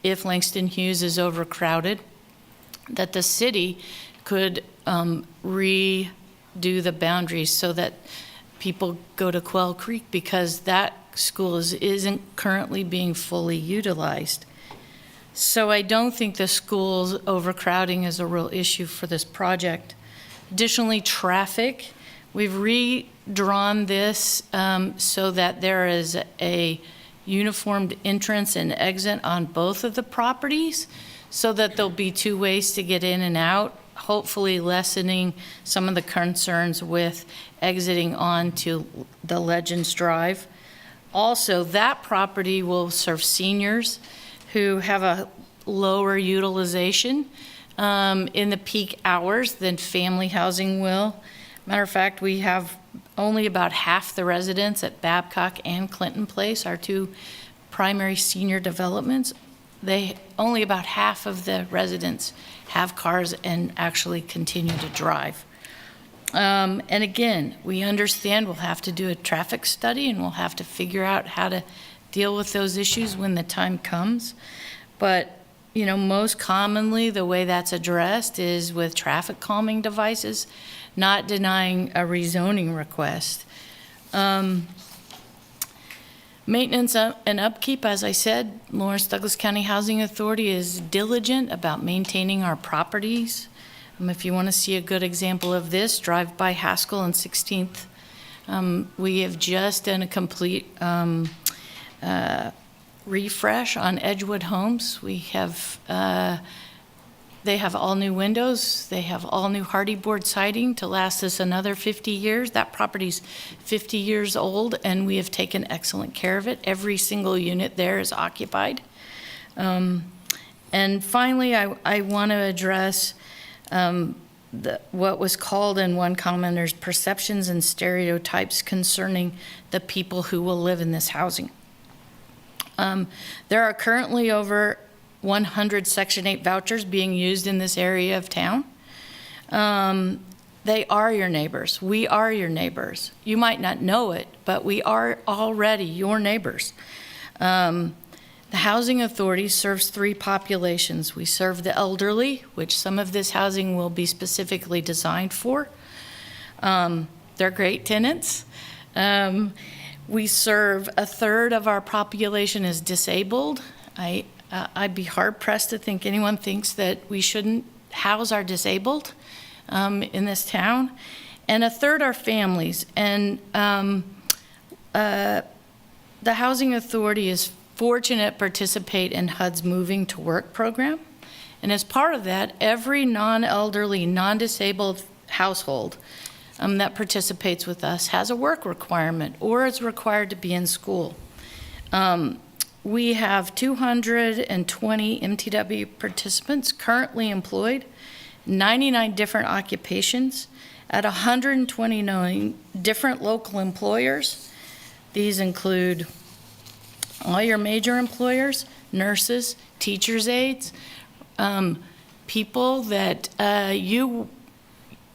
if Langston Hughes is overcrowded, that the city could redo the boundaries so that people go to Quell Creek, because that school isn't currently being fully utilized. So I don't think the school's overcrowding is a real issue for this project. Additionally, traffic, we've redrawn this so that there is a uniformed entrance and exit on both of the properties, so that there'll be 2 ways to get in and out, hopefully lessening some of the concerns with exiting onto the Legends Drive. Also, that property will serve seniors who have a lower utilization in the peak hours than family housing will. Matter of fact, we have only about half the residents at Babcock and Clinton Place, our 2 primary senior developments. Only about half of the residents have cars and actually continue to drive. And again, we understand we'll have to do a traffic study, and we'll have to figure out how to deal with those issues when the time comes. But, most commonly the way that's addressed is with traffic calming devices, not denying a rezoning request. Maintenance and upkeep, as I said, Lawrence Douglas County Housing Authority is diligent about maintaining our properties. If you want to see a good example of this, drive by Haskell and 16th. We have just done a complete refresh on Edgewood Homes. We have, they have all new windows. They have all new hardy board siding to last us another 50 years. That property's 50 years old, and we have taken excellent care of it. Every single unit there is occupied. And finally, I want to address what was called in one commenter's perceptions and stereotypes concerning the people who will live in this housing. There are currently over 100 Section 8 vouchers being used in this area of town. They are your neighbors. We are your neighbors. You might not know it, but we are already your neighbors. The Housing Authority serves 3 populations. We serve the elderly, which some of this housing will be specifically designed for. They're great tenants. We serve a third of our population is disabled. I'd be hard-pressed to think anyone thinks that we shouldn't house our disabled in this town. And a third are families. And the Housing Authority is fortunate to participate in HUD's Moving to Work program. And as part of that, every non-elderly, non-disabled household that participates with us has a work requirement or is required to be in school. We have 220 MTW participants currently employed, 99 different occupations at 129 different local employers. These include all your major employers, nurses, teachers' aides, people that you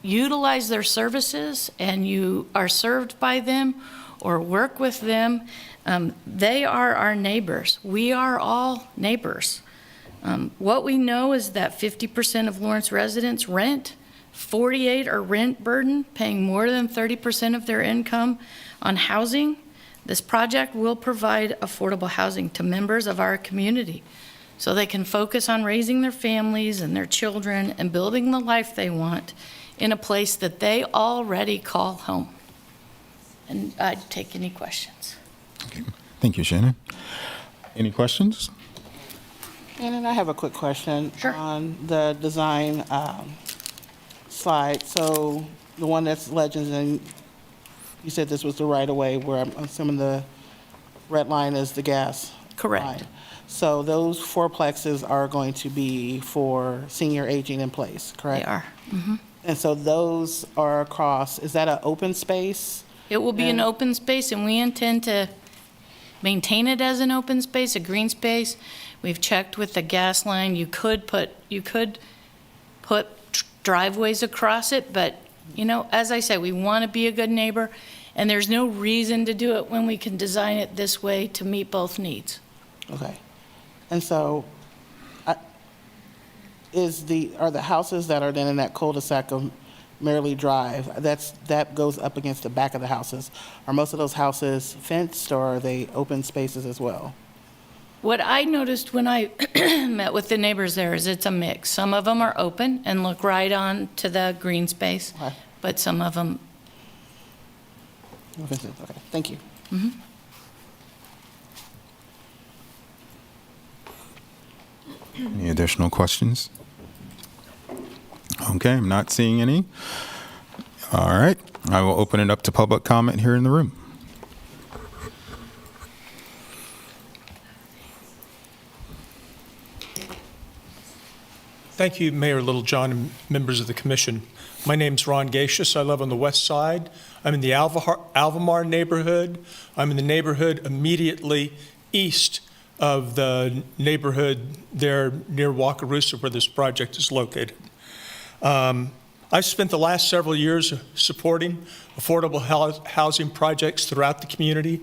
utilize their services and you are served by them or work with them. They are our neighbors. We are all neighbors. What we know is that 50% of Lawrence residents rent, 48 are rent burden, paying more than 30% of their income on housing. This project will provide affordable housing to members of our community so they can focus on raising their families and their children and building the life they want in a place that they already call home. And I'd take any questions. Okay. Thank you, Shannon. Any questions? And I have a quick question. Sure. On the design slide. So the one that's legends, and you said this was the right-of-way where I'm assuming the red line is the gas Correct. line. So those fourplexes are going to be for senior aging in place, correct? They are. Mhm. And so those are across, is that an open space? It will be an And- open space, and we intend to maintain it as an open space, a green space. We've checked with the gas line. You could put driveways across it, but, you know, as I said, we want to be a good neighbor, and there's no reason to do it when we can design it this way to meet both needs. Okay. And so are the houses that are then in that cul-de-sac of Merrily Drive, that goes up against the back of the houses. Are most of those houses fenced, or are they open spaces as well? What I noticed when I met with the neighbors there is it's a mix. Some of them are open and look right on to the green space, Okay. but some of them, Okay, thank you. Any additional questions? Okay, I'm not seeing any. All right, I will open it up to public comment here in the room. Thank you, Mayor Littlejohn and members of the commission. My name's Ron Gacious. I live on the west side. I'm in the Alvamar neighborhood. I'm in the neighborhood immediately east of the neighborhood there near Wakarusa where this project is located. I've spent the last several years supporting affordable housing projects throughout the community.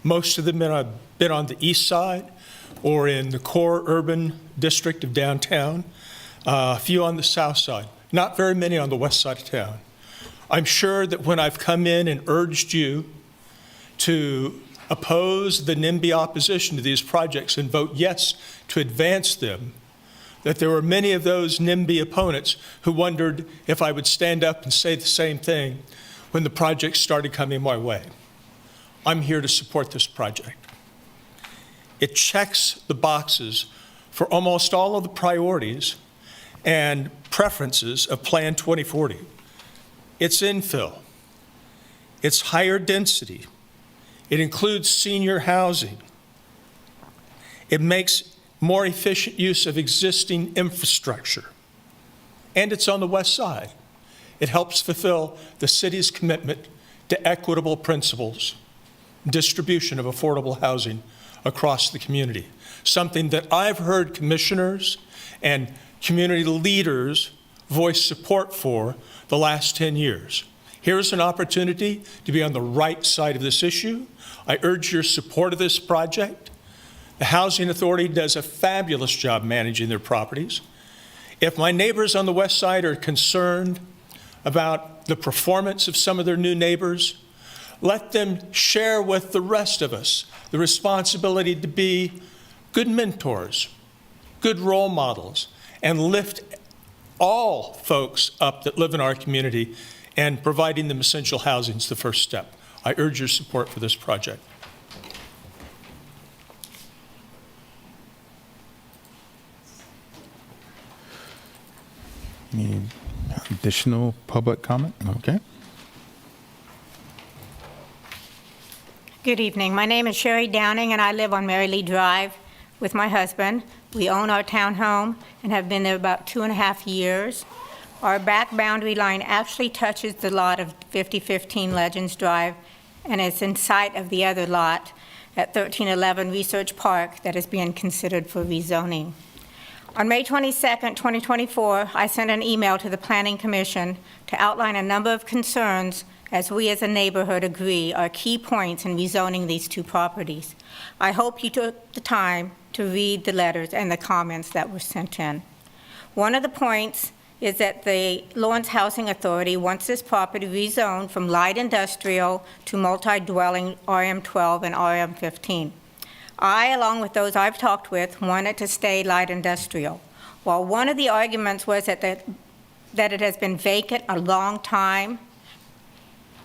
Most of them have been on the east side or in the core urban district of downtown. A few on the south side, not very many on the west side of town. I'm sure that when I've come in and urged you to oppose the NIMBY opposition to these projects and vote yes to advance them, that there were many of those NIMBY opponents who wondered if I would stand up and say the same thing when the projects started coming my way. I'm here to support this project. It checks the boxes for almost all of the priorities and preferences of Plan 2040. It's infill. It's higher density. It includes senior housing. It makes more efficient use of existing infrastructure. And it's on the west side. It helps fulfill the city's commitment to equitable principles, distribution of affordable housing across the community, something that I've heard commissioners and community leaders voice support for the last 10 years. Here's an opportunity to be on the right side of this issue. I urge your support of this project. The Housing Authority does a fabulous job managing their properties. If my neighbors on the west side are concerned about the performance of some of their new neighbors, let them share with the rest of us the responsibility to be good mentors, good role models, and lift all folks up that live in our community, and providing them essential housing is the first step. I urge your support for this project. Any additional public comment? Okay. Good evening. My name is Sherry Downing, and I live on Mary Lee Drive with my husband. We own our townhome and have been there about 2.5 years. Our back boundary line actually touches the lot of 5015 Legends Drive, and it's in sight of the other lot at 1311 Research Park that is being considered for rezoning. On May 22nd, 2024, I sent an email to the Planning Commission to outline a number of concerns as we as a neighborhood agree are key points in rezoning these two properties. I hope you took the time to read the letters and the comments that were sent in. One of the points is that the Lawrence Housing Authority wants this property rezoned from light industrial to multi-dwelling RM12 and RM15. I, along with those I've talked with, wanted to stay light industrial. While one of the arguments was that it has been vacant a long time,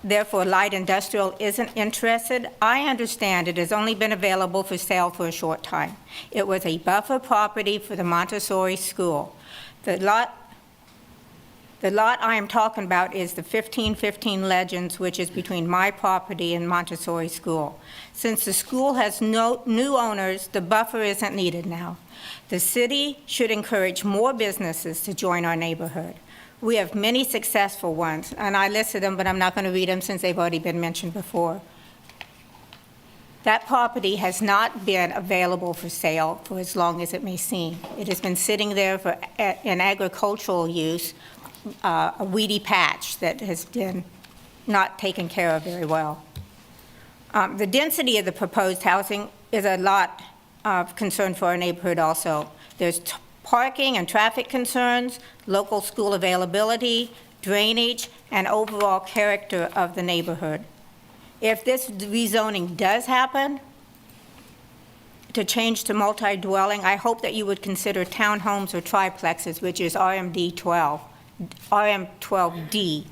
therefore light industrial isn't interested, I understand it has only been available for sale for a short time. It was a buffer property for the Montessori school. The lot I am talking about is the 1515 Legends, which is between my property and Montessori school. Since the school has no new owners, the buffer isn't needed now. The city should encourage more businesses to join our neighborhood. We have many successful ones, and I listed them, but I'm not going to read them since they've already been mentioned before. That property has not been available for sale for as long as it may seem. It has been sitting there for in agricultural use, a weedy patch that has been not taken care of very well. The density of the proposed housing is a lot of concern for our neighborhood also. There's parking and traffic concerns, local school availability, drainage, and overall character of the neighborhood. If this rezoning does happen, to change to multi-dwelling, I hope that you would consider townhomes or triplexes, which is RM12D,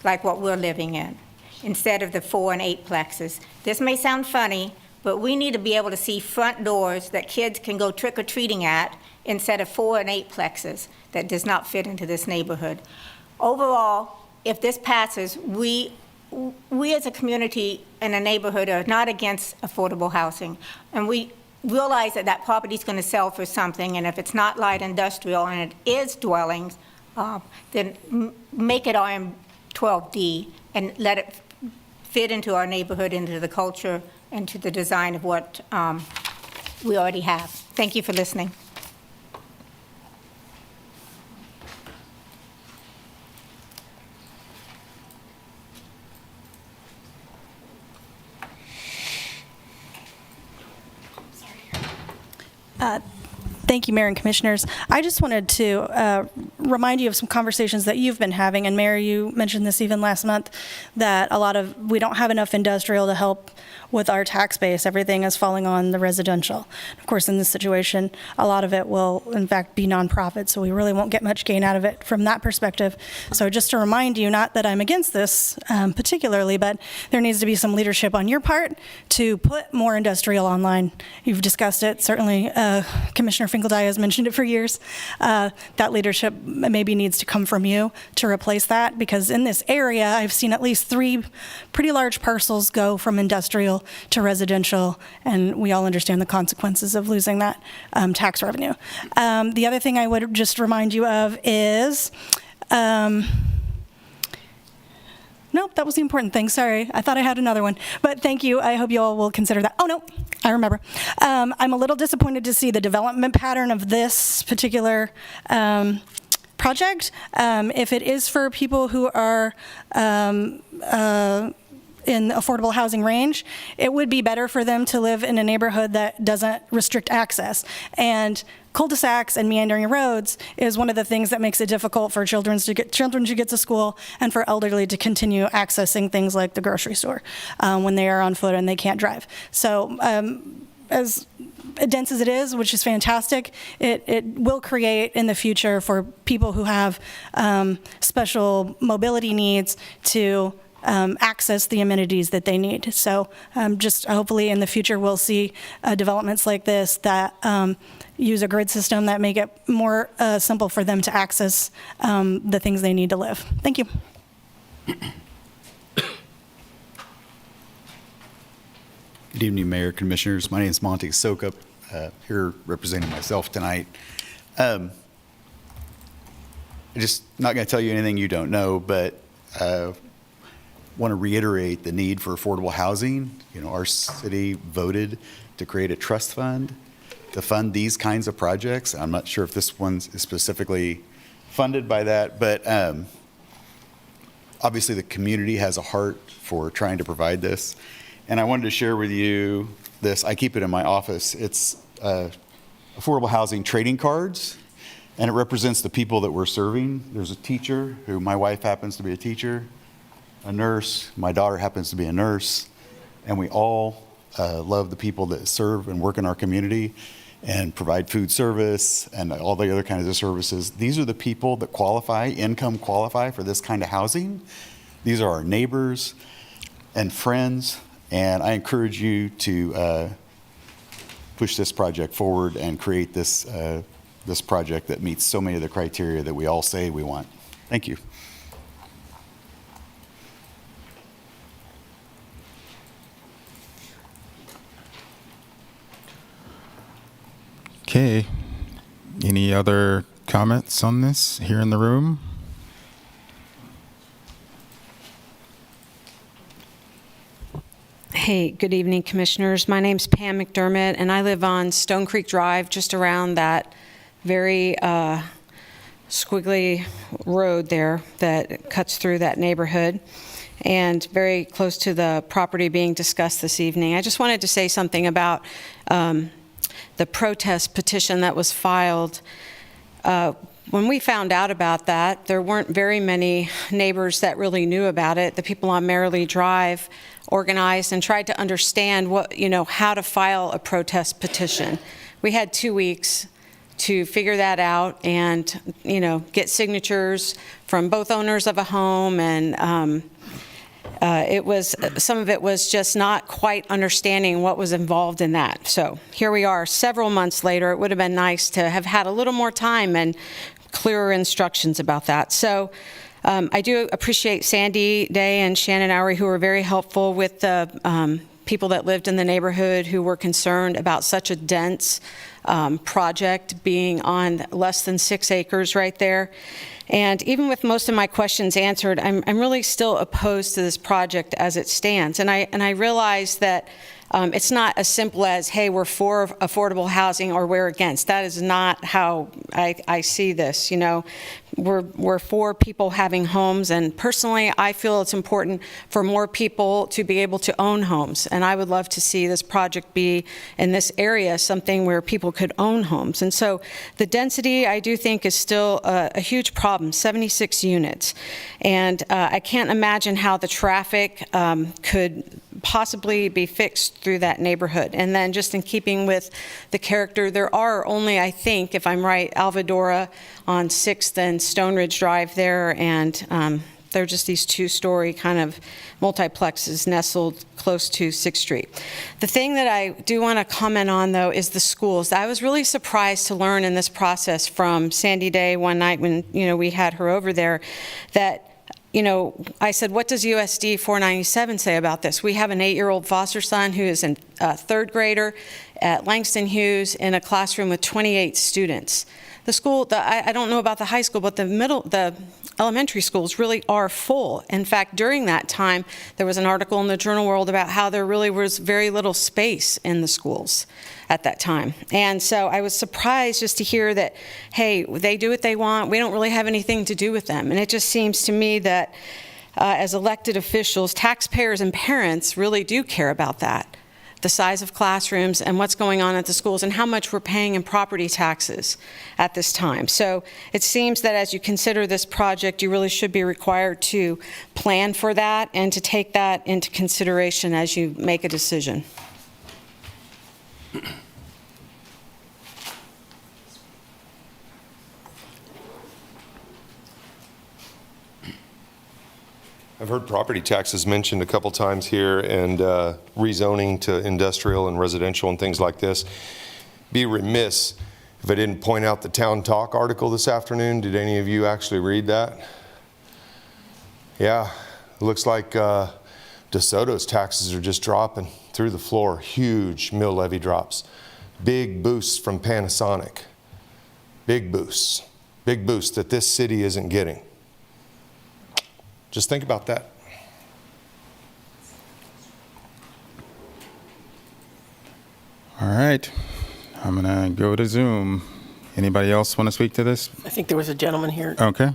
like what we're living in, instead of the 4 and 8 plexes. This may sound funny, but we need to be able to see front doors that kids can go trick-or-treating at instead of 4 and 8 plexes that does not fit into this neighborhood. Overall, if this passes, we as a community and a neighborhood are not against affordable housing, and we realize that that property is going to sell for something, and if it's not light industrial and it is dwellings, then make it RM12D and let it fit into our neighborhood, into the culture, and to the design of what we already have. Thank you for listening. Thank you, Mayor and Commissioners. I just wanted to remind you of some conversations that you've been having, and Mayor, you mentioned this even last month, that we don't have enough industrial to help with our tax base. Everything is falling on the residential. Of course, in this situation, a lot of it will, in fact, be nonprofit, so we really won't get much gain out of it from that perspective. So just to remind you, not that I'm against this particularly, but there needs to be some leadership on your part to put more industrial online. You've discussed it. Certainly, Commissioner Finkeldye has mentioned it for years. That leadership maybe needs to come from you to replace that, because in this area, I've seen at least 3 pretty large parcels go from industrial to residential, and we all understand the consequences of losing that tax revenue. The other thing I would just remind you of is, nope, that was the important thing. Sorry, I thought I had another one, but thank you. I hope you all will consider that. Oh, no, I remember. I'm a little disappointed to see the development pattern of this particular project. If it is for people who are in the affordable housing range, it would be better for them to live in a neighborhood that doesn't restrict access. And cul-de-sacs and meandering roads is one of the things that makes it difficult for children to get to school, and for elderly to continue accessing things like the grocery store when they are on foot and they can't drive. So as dense as it is, which is fantastic, it will create in the future for people who have special mobility needs to access the amenities that they need. So just hopefully in the future we'll see developments like this that use a grid system that make it more simple for them to access the things they need to live. Thank you. Good evening, Mayor, Commissioners. My name is Monty Sokup, here representing myself tonight. I'm just not going to tell you anything you don't know, but want to reiterate the need for affordable housing. You know, our city voted to create a trust fund to fund these kinds of projects. I'm not sure if this one is specifically funded by that, but obviously the community has a heart for trying to provide this. And I wanted to share with you this. I keep it in my office. It's affordable housing trading cards, and it represents the people that we're serving. There's a teacher, who my wife happens to be a teacher, a nurse, my daughter happens to be a nurse, and we all love the people that serve and work in our community and provide food service and all the other kinds of services. These are the people that income qualify for this kind of housing. These are our neighbors and friends, and I encourage you to push this project forward and create this project that meets so many of the criteria that we all say we want. Thank you. Okay. Any other comments on this here in the room? Hey, good evening, Commissioners. My name's Pam McDermott, and I live on Stone Creek Drive, just around that very squiggly road there that cuts through that neighborhood, and very close to the property being discussed this evening. I just wanted to say something about the protest petition that was filed. When we found out about that, there weren't very many neighbors that really knew about it. The people on Merrily Drive organized and tried to understand how to file a protest petition. We had 2 weeks to figure that out and, get signatures from both owners of a home, and some of it was just not quite understanding what was involved in that. So here we are several months later. It would have been nice to have had a little more time and clearer instructions about that. So I do appreciate Sandy Day and Shannon Owery, who were very helpful with the people that lived in the neighborhood who were concerned about such a dense project being on less than 6 acres right there. And even with most of my questions answered, I'm really still opposed to this project as it stands. And I realize that it's not as simple as, hey, we're for affordable housing or we're against. That is not how I see this. You know, we're for people having homes, and personally, I feel it's important for more people to be able to own homes. And I would love to see this project be in this area something where people could own homes. And so the density, I do think, is still a huge problem, 76 units. And I can't imagine how the traffic could possibly be fixed through that neighborhood. And then just in keeping with the character, there are only, I think, if I'm right, Alvadora on 6th and Stone Ridge Drive there, and they're just these two-story kind of multiplexes nestled close to 6th Street. The thing that I do want to comment on, though, is the schools. I was really surprised to learn in this process from Sandy Day one night when, you know, we had her over there, that, you know, I said, what does USD 497 say about this? We have an 8-year-old foster son who is a 3rd grader at Langston Hughes in a classroom with 28 students. The school, I don't know about the high school, but the elementary schools really are full. In fact, during that time, there was an article in the Journal World about how there really was very little space in the schools at that time. And so I was surprised just to hear that, hey, they do what they want. We don't really have anything to do with them. And it just seems to me that as elected officials, taxpayers and parents really do care about that. The size of classrooms and what's going on at the schools and how much we're paying in property taxes at this time. So it seems that as you consider this project, you really should be required to plan for that and to take that into consideration as you make a decision. I've heard property taxes mentioned a couple times here, and rezoning to industrial and residential and things like this. Be remiss if I didn't point out the Town Talk article this afternoon. Did any of you actually read that? Yeah, it looks like DeSoto's taxes are just dropping through the floor. Huge mill levy drops. Big boosts from Panasonic. Big boosts. Big boosts that this city isn't getting. Just think about that. All right. I'm going to go to Zoom. Anybody else want to speak to this? I think there was a gentleman here. Okay.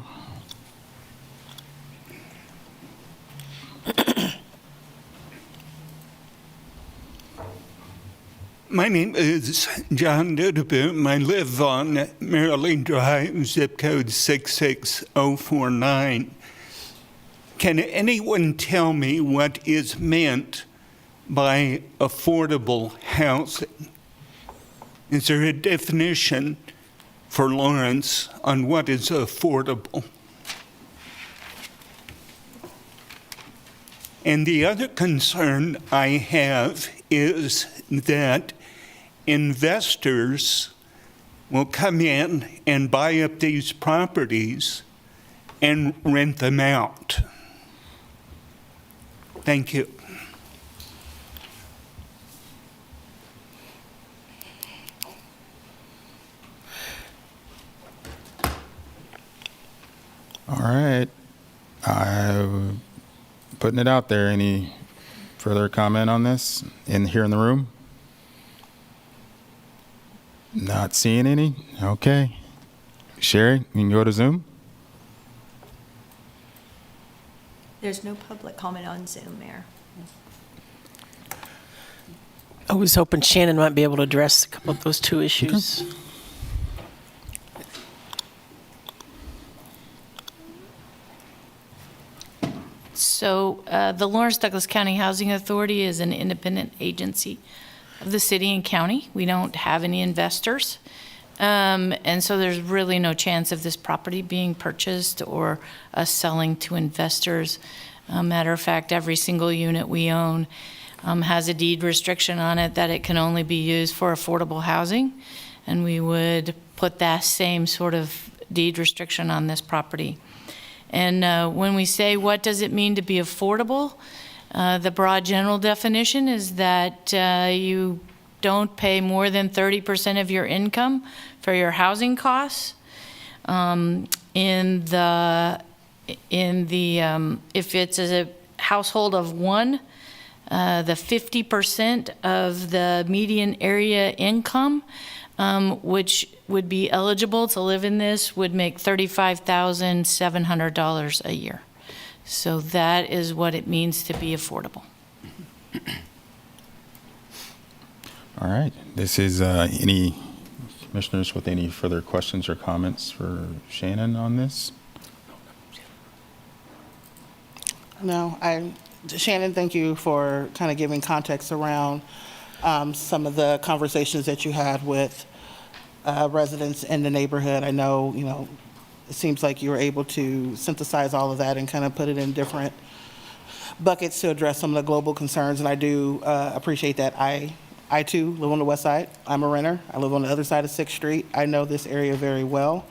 My name is John Dudeboom. I live on Maryland Drive, zip code 66049. Can anyone tell me what is meant by affordable housing? Is there a definition for Lawrence on what is affordable? And the other concern I have is that investors will come in and buy up these properties and rent them out. Thank you. All right. I'm putting it out there. Any further comment on this here in the room? Not seeing any? Okay. Sherry, you can go to Zoom. There's no public comment on Zoom, Mayor. I was hoping Shannon might be able to address a couple of those two issues. Okay. So the Lawrence Douglas County Housing Authority is an independent agency of the city and county. We don't have any investors. And so there's really no chance of this property being purchased or us selling to investors. Matter of fact, every single unit we own has a deed restriction on it that it can only be used for affordable housing. And we would put that same sort of deed restriction on this property. And when we say what does it mean to be affordable, the broad general definition is that you don't pay more than 30% of your income for your housing costs. If it's a household of one, The 50% of the median area income, which would be eligible to live in this, would make $35,700 a year. So that is what it means to be affordable. All right. This is any commissioners with any further questions or comments for Shannon on this? No, Shannon, thank you for kind of giving context around some of the conversations that you had with residents in the neighborhood. I know, it seems like you were able to synthesize all of that and kind of put it in different buckets to address some of the global concerns, and I do appreciate that. I too live on the west side. I'm a renter. I live on the other side of 6th Street. I know this area very well.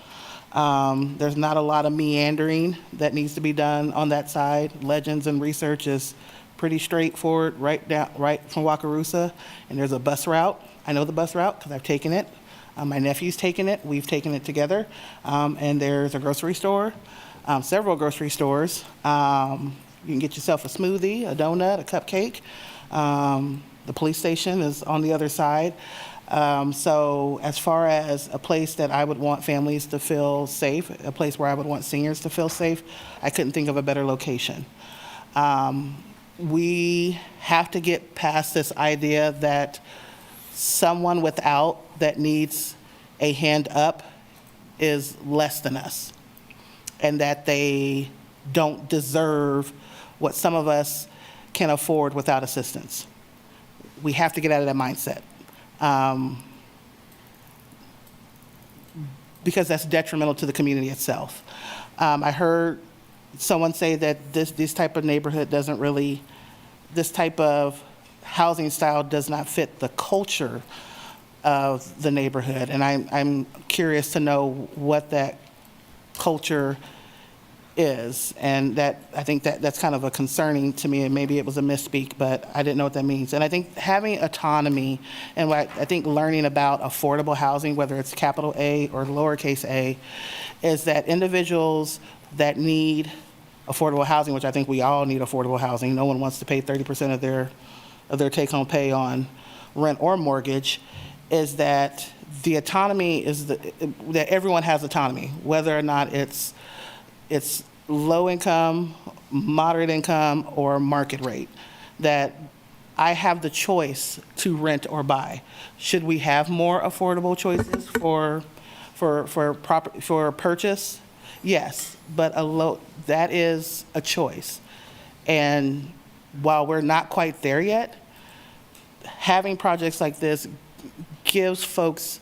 There's not a lot of meandering that needs to be done on that side. Legends and research is pretty straightforward right from Wakarusa, and there's a bus route. I know the bus route because I've taken it. My nephew's taken it. We've taken it together. And there's a grocery store, several grocery stores. You can get yourself a smoothie, a donut, a cupcake. The police station is on the other side. So as far as a place that I would want families to feel safe, a place where I would want seniors to feel safe, I couldn't think of a better location. We have to get past this idea that someone without that needs a hand up is less than us, and that they don't deserve what some of us can afford without assistance. We have to get out of that mindset. Because that's detrimental to the community itself. I heard someone say that this type of neighborhood doesn't really, this type of housing style does not fit the culture of the neighborhood. And I'm curious to know what that culture is, and that I think that's kind of a concerning to me, and maybe it was a misspeak, but I didn't know what that means. And I think having autonomy, and what I think learning about affordable housing, whether it's capital A or lowercase a, is that individuals that need affordable housing, which I think we all need affordable housing. No one wants to pay 30% of their take-home pay on rent or mortgage, is that the autonomy is that everyone has autonomy, whether or not it's low income, moderate income, or market rate, that I have the choice to rent or buy. Should we have more affordable choices for purchase? Yes, but that is a choice. And while we're not quite there yet, having projects like this gives folks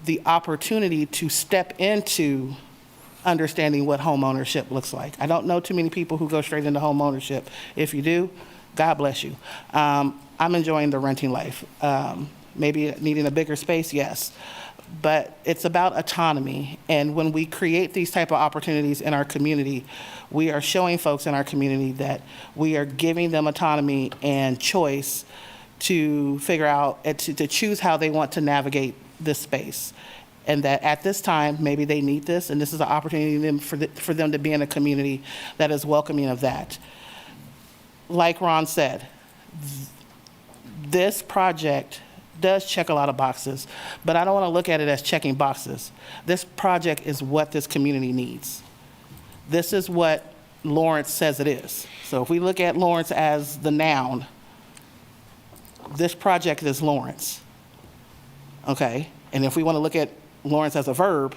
the opportunity to step into understanding what home ownership looks like. I don't know too many people who go straight into home ownership. If you do, God bless you. I'm enjoying the renting life. Maybe needing a bigger space, yes. But it's about autonomy. And when we create these type of opportunities in our community, we are showing folks in our community that we are giving them autonomy and choice to figure out, to choose how they want to navigate this space. And that at this time, maybe they need this, and this is an opportunity for them to be in a community that is welcoming of that. Like Ron said, this project does check a lot of boxes, but I don't want to look at it as checking boxes. This project is what this community needs. This is what Lawrence says it is. So if we look at Lawrence as the noun, this project is Lawrence, okay? And if we want to look at Lawrence as a verb,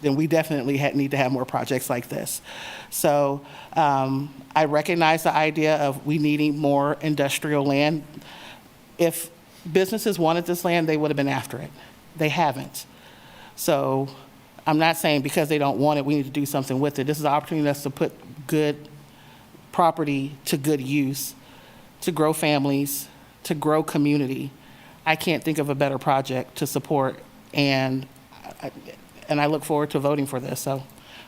then we definitely need to have more projects like this. So I recognize the idea of we needing more industrial land. If businesses wanted this land, they would have been after it. They haven't. So I'm not saying because they don't want it, we need to do something with it. This is an opportunity for us to put good property to good use, to grow families, to grow community. I can't think of a better project to support, and I look forward to voting for this. So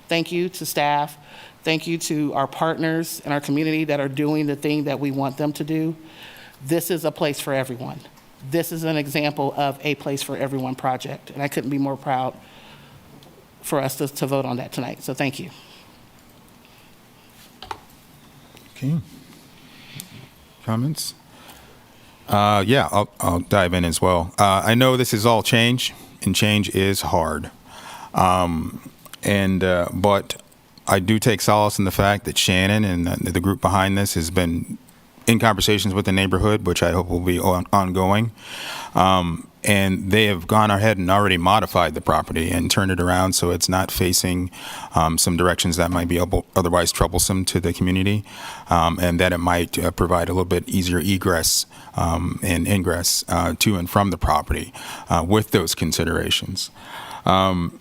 thank you to staff. Thank you to our partners in our community that are doing the thing that we want them to do. This is a place for everyone. This is an example of a place for everyone project, and I couldn't be more proud for us to vote on that tonight. So thank you. Okay. Comments? Yeah, I'll dive in as well. I know this is all change, and change is hard. But I do take solace in the fact that Shannon and the group behind this has been in conversations with the neighborhood, which I hope will be ongoing. And they have gone ahead and already modified the property and turned it around so it's not facing some directions that might be otherwise troublesome to the community, and that it might provide a little bit easier egress and ingress to and from the property with those considerations. And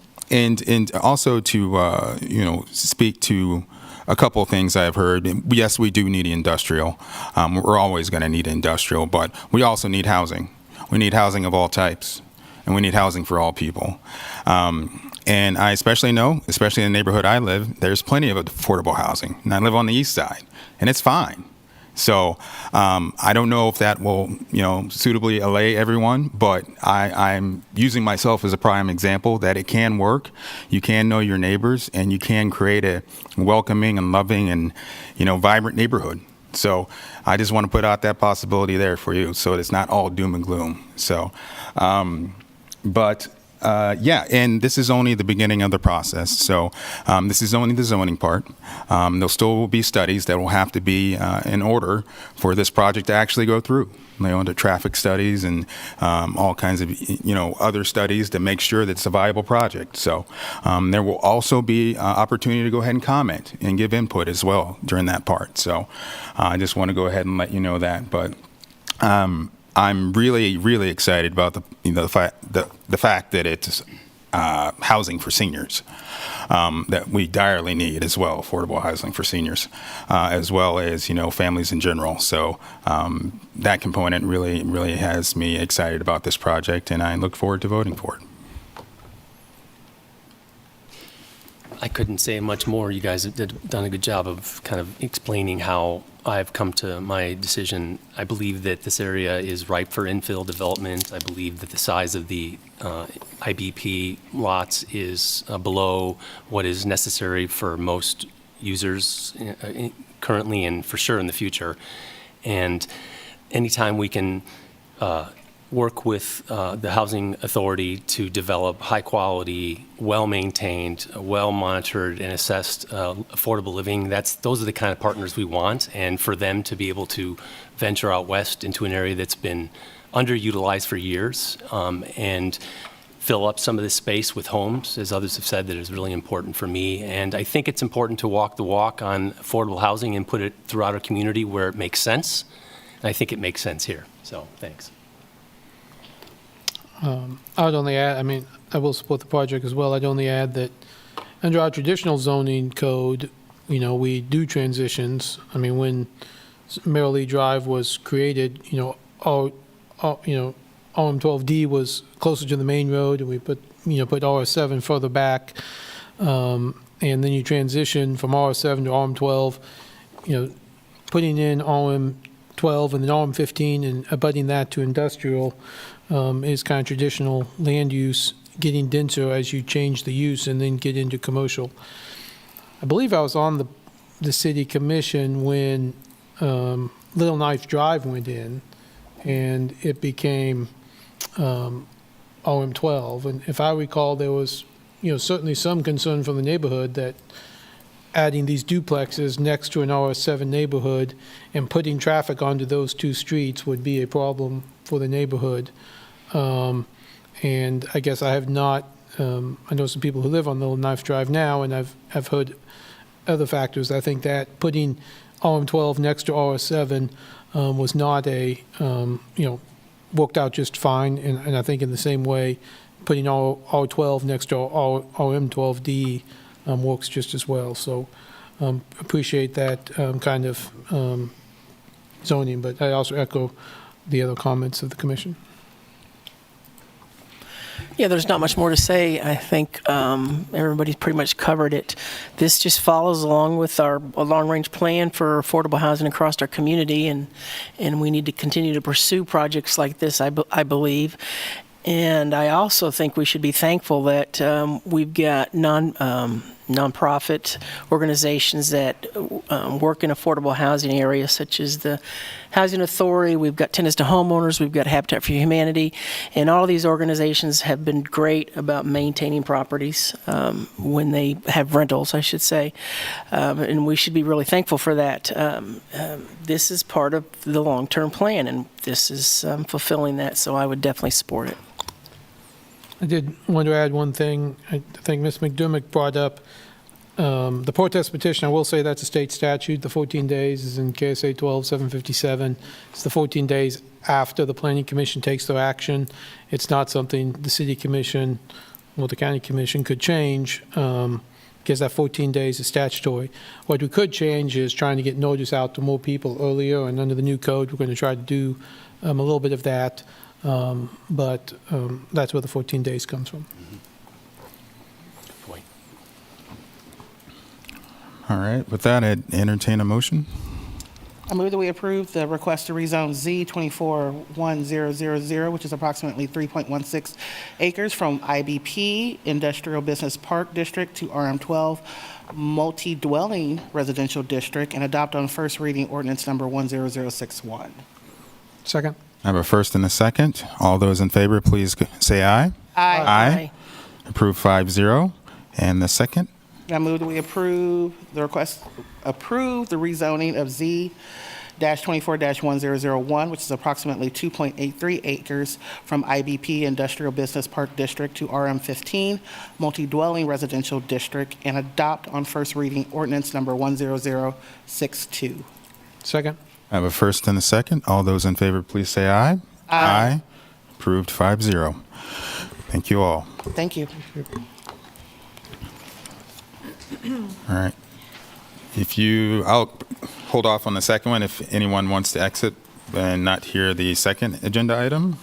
also to speak to a couple of things I've heard. Yes, we do need industrial. We're always going to need industrial, but we also need housing. We need housing of all types, and we need housing for all people. And I especially know, especially in the neighborhood I live, there's plenty of affordable housing. And I live on the east side, and it's fine. So I don't know if that will, suitably allay everyone, but I'm using myself as a prime example that it can work. You can know your neighbors, and you can create a welcoming and loving and, vibrant neighborhood. So I just want to put out that possibility there for you, so it's not all doom and gloom. So, and this is only the beginning of the process. So this is only the zoning part. There still will be studies that will have to be in order for this project to actually go through. The traffic studies and all kinds of other studies to make sure that it's a viable project. So there will also be opportunity to go ahead and comment and give input as well during that part. So I just want to go ahead and let you know that. But I'm really, really excited about the fact that it's housing for seniors that we direly need as well, affordable housing for seniors, as well as families in general. So that component really, really has me excited about this project, and I look forward to voting for it. I couldn't say much more. You guys have done a good job of kind of explaining how I've come to my decision. I believe that this area is ripe for infill development. I believe that the size of the IBP lots is below what is necessary for most users currently and for sure in the future. And anytime we can work with the Housing Authority to develop high-quality, well-maintained, well-monitored and assessed affordable living, those are the kind of partners we want. And for them to be able to venture out west into an area that's been underutilized for years and fill up some of this space with homes, as others have said, that is really important for me. And I think it's important to walk the walk on affordable housing and put it throughout our community where it makes sense. And I think it makes sense here. So thanks. I would only add, I will support the project as well. I'd only add that under our traditional zoning code, we do transitions. When Merrill Drive was created, RM12D was closer to the main road, and we put RS7 further back. And then you transition from RS7 to RM12, putting in RM12 and then RM15 and abutting that to industrial is kind of traditional land use, getting denser as you change the use and then get into commercial. I believe I was on the city commission when Little Knife Drive went in, and it became RM12. And if I recall, there was certainly some concern from the neighborhood that adding these duplexes next to an RS7 neighborhood and putting traffic onto those two streets would be a problem for the neighborhood. And I guess I have not, I know some people who live on Little Knife Drive now, and I've heard other factors. I think that putting RM12 next to RS7 was not worked out just fine. And I think in the same way, putting R12 next to RM12D works just as well. So appreciate that kind of zoning, but I also echo the other comments of the commission. Yeah, there's not much more to say. I think everybody's pretty much covered it. This just follows along with our long-range plan for affordable housing across our community, and we need to continue to pursue projects like this, I believe. And I also think we should be thankful that we've got nonprofit organizations that work in affordable housing areas, such as the Housing Authority. We've got Tenants to Homeowners. We've got Habitat for Humanity. And all of these organizations have been great about maintaining properties when they have rentals, I should say. And we should be really thankful for that. This is part of the long-term plan, and this is fulfilling that, so I would definitely support it. I did want to add one thing. I think Ms. McDermott brought up the protest petition. I will say that's a state statute. The 14 days is in KSA 12757. It's the 14 days after the Planning Commission takes their action. It's not something the City Commission or the County Commission could change because that 14 days is statutory. What we could change is trying to get notice out to more people earlier, and under the new code, we're going to try to do a little bit of that. But that's where the 14 days comes from. Point. All right, with that, I'd entertain a motion. I move that we approve the request to rezone Z241000, which is approximately 3.16 acres from IBP, Industrial Business Park District, to RM12, Multi-Dwelling Residential District, and adopt on first reading ordinance number 10061. Second. I have a first and a second. All those in favor, please say aye. Aye. Approved 5-0. And the second? I move that we approve the rezoning of Z-24-1001, which is approximately 2.83 acres from IBP Industrial Business Park District to RM15 Multi-Dwelling Residential District, and adopt on first reading ordinance number 10062. Second. I have a first and a second. All those in favor, please say aye. Aye. Approved 5-0. Thank you all. Thank you. All right. I'll hold off on the second one if anyone wants to exit and not hear the second agenda item.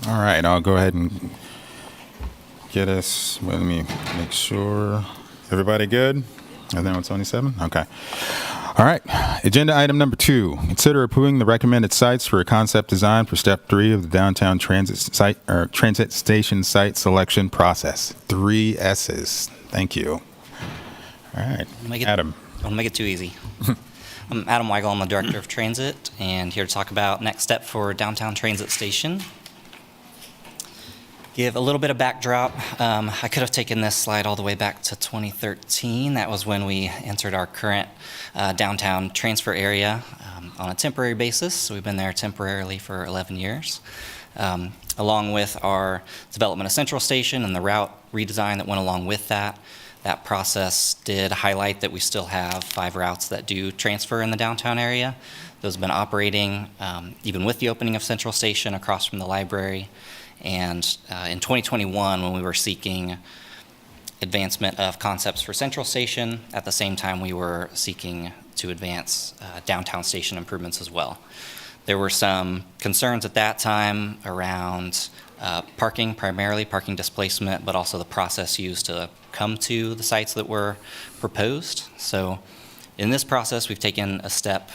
All right, I'll go ahead and get us, let me make sure. Everybody good? Everything on 27? Okay. All right, agenda item number 2. Consider approving the recommended sites for a concept design for step 3 of the downtown transit station site selection process. 3 S's. Thank you. All right, Adam. I'll make it too easy. I'm Adam Weigel. I'm the Director of Transit, and here to talk about next step for downtown transit station. Give a little bit of backdrop. I could have taken this slide all the way back to 2013. That was when we entered our current downtown transfer area on a temporary basis. So we've been there temporarily for 11 years. Along with our development of Central Station and the route redesign that went along with that. That process did highlight that we still have 5 routes that do transfer in the downtown area. Those have been operating even with the opening of Central Station across from the library. And in 2021, when we were seeking advancement of concepts for Central Station, at the same time we were seeking to advance downtown station improvements as well. There were some concerns at that time around parking, primarily parking displacement, but also the process used to come to the sites that were proposed. So in this process, we've taken a step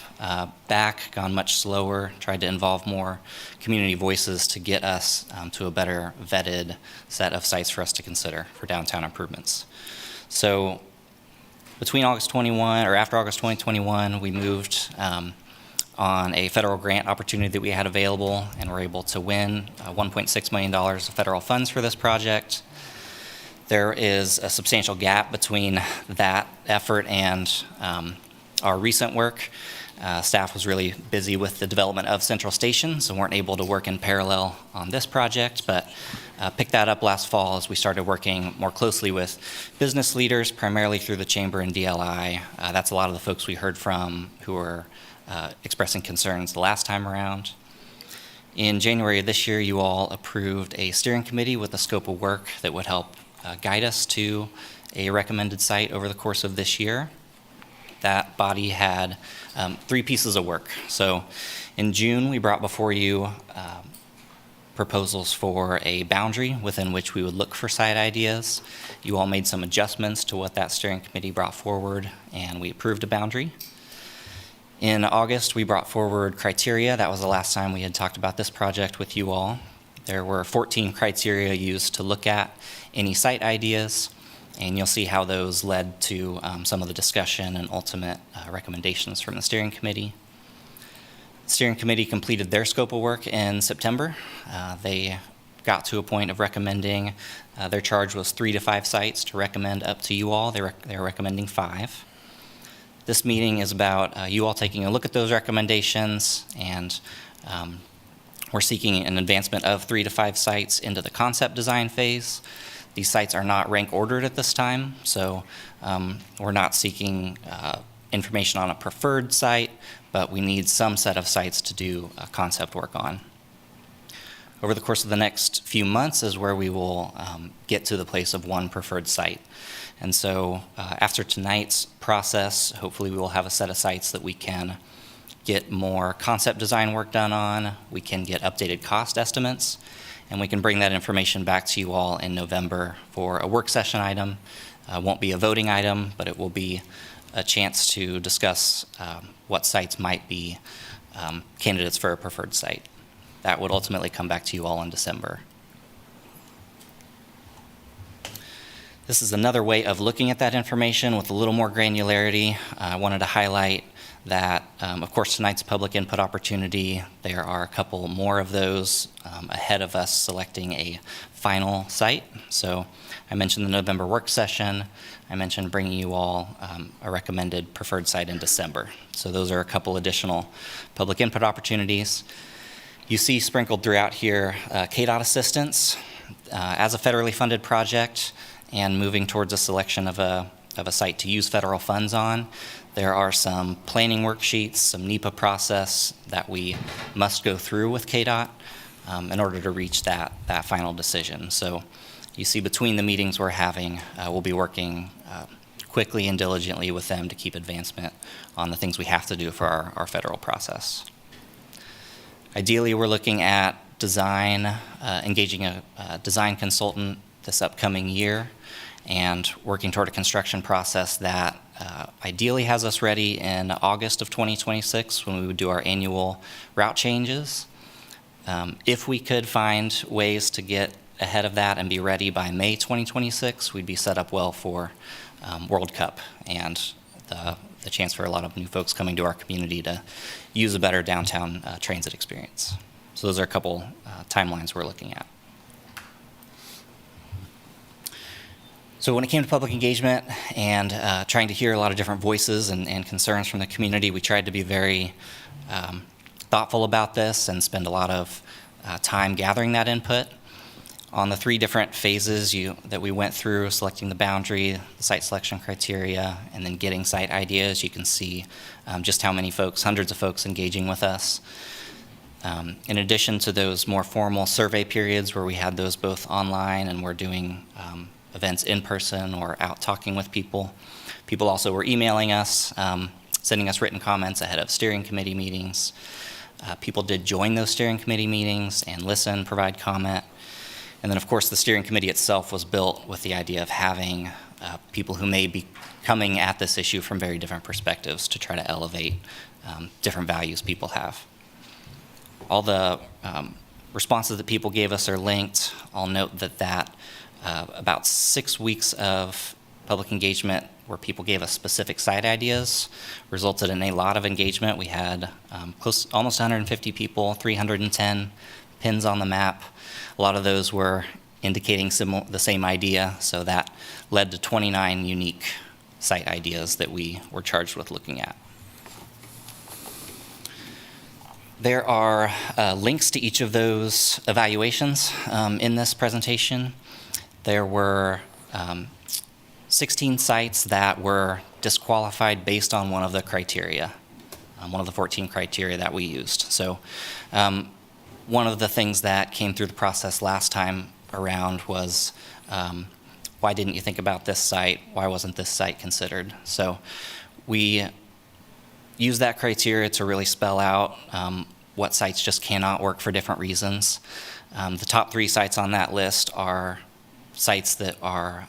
back, gone much slower, tried to involve more community voices to get us to a better vetted set of sites for us to consider for downtown improvements. So between August 21 or after August 2021, we moved on a federal grant opportunity that we had available, and were able to win $1.6 million of federal funds for this project. There is a substantial gap between that effort and our recent work. Staff was really busy with the development of Central Station, so weren't able to work in parallel on this project, but picked that up last fall as we started working more closely with business leaders, primarily through the Chamber and DLI. That's a lot of the folks we heard from who were expressing concerns the last time around. In January of this year, you all approved a steering committee with a scope of work that would help guide us to a recommended site over the course of this year. That body had 3 pieces of work. So in June, we brought before you proposals for a boundary within which we would look for site ideas. You all made some adjustments to what that steering committee brought forward, and we approved a boundary. In August, we brought forward criteria. That was the last time we had talked about this project with you all. There were 14 criteria used to look at any site ideas, and you'll see how those led to some of the discussion and ultimate recommendations from the steering committee. The steering committee completed their scope of work in September. They got to a point of recommending, their charge was 3 to 5 sites to recommend up to you all. They're recommending 5. This meeting is about you all taking a look at those recommendations, and we're seeking an advancement of 3 to 5 sites into the concept design phase. These sites are not rank ordered at this time, so we're not seeking information on a preferred site, but we need some set of sites to do concept work on. Over the course of the next few months is where we will get to the place of one preferred site. And so after tonight's process, hopefully we will have a set of sites that we can get more concept design work done on, we can get updated cost estimates, and we can bring that information back to you all in November for a work session item. Won't be a voting item, but it will be a chance to discuss what sites might be candidates for a preferred site. That would ultimately come back to you all in December. This is another way of looking at that information with a little more granularity. I wanted to highlight that, of course, tonight's public input opportunity, there are a couple more of those ahead of us selecting a final site. So I mentioned the November work session. I mentioned bringing you all a recommended preferred site in December. So those are a couple additional public input opportunities. You see sprinkled throughout here KDOT assistance as a federally funded project and moving towards a selection of a site to use federal funds on. There are some planning worksheets, some NEPA process that we must go through with KDOT in order to reach that final decision. So you see between the meetings we're having, we'll be working quickly and diligently with them to keep advancement on the things we have to do for our federal process. Ideally, we're looking at design, engaging a design consultant this upcoming year, and working toward a construction process that ideally has us ready in August of 2026 when we would do our annual route changes. If we could find ways to get ahead of that and be ready by May 2026, we'd be set up well for World Cup and the chance for a lot of new folks coming to our community to use a better downtown transit experience. So those are a couple timelines we're looking at. So when it came to public engagement and trying to hear a lot of different voices and concerns from the community, we tried to be very thoughtful about this and spend a lot of time gathering that input. On the 3 different phases that we went through, selecting the boundary, the site selection criteria, and then getting site ideas, you can see just how many folks, hundreds of folks engaging with us. In addition to those more formal survey periods where we had those both online and we're doing events in person or out talking with people. People also were emailing us, sending us written comments ahead of steering committee meetings. People did join those steering committee meetings and listen, provide comment. And then, of course, the steering committee itself was built with the idea of having people who may be coming at this issue from very different perspectives to try to elevate different values people have. All the responses that people gave us are linked. I'll note that about 6 weeks of public engagement where people gave us specific site ideas, resulted in a lot of engagement. We had almost 150 people, 310 pins on the map. A lot of those were indicating the same idea, so that led to 29 unique site ideas that we were charged with looking at. There are links to each of those evaluations in this presentation. There were 16 sites that were disqualified based on one of the criteria, one of the 14 criteria that we used. So one of the things that came through the process last time around was, why didn't you think about this site? Why wasn't this site considered? So we use that criteria to really spell out what sites just cannot work for different reasons. The top 3 sites on that list are sites that are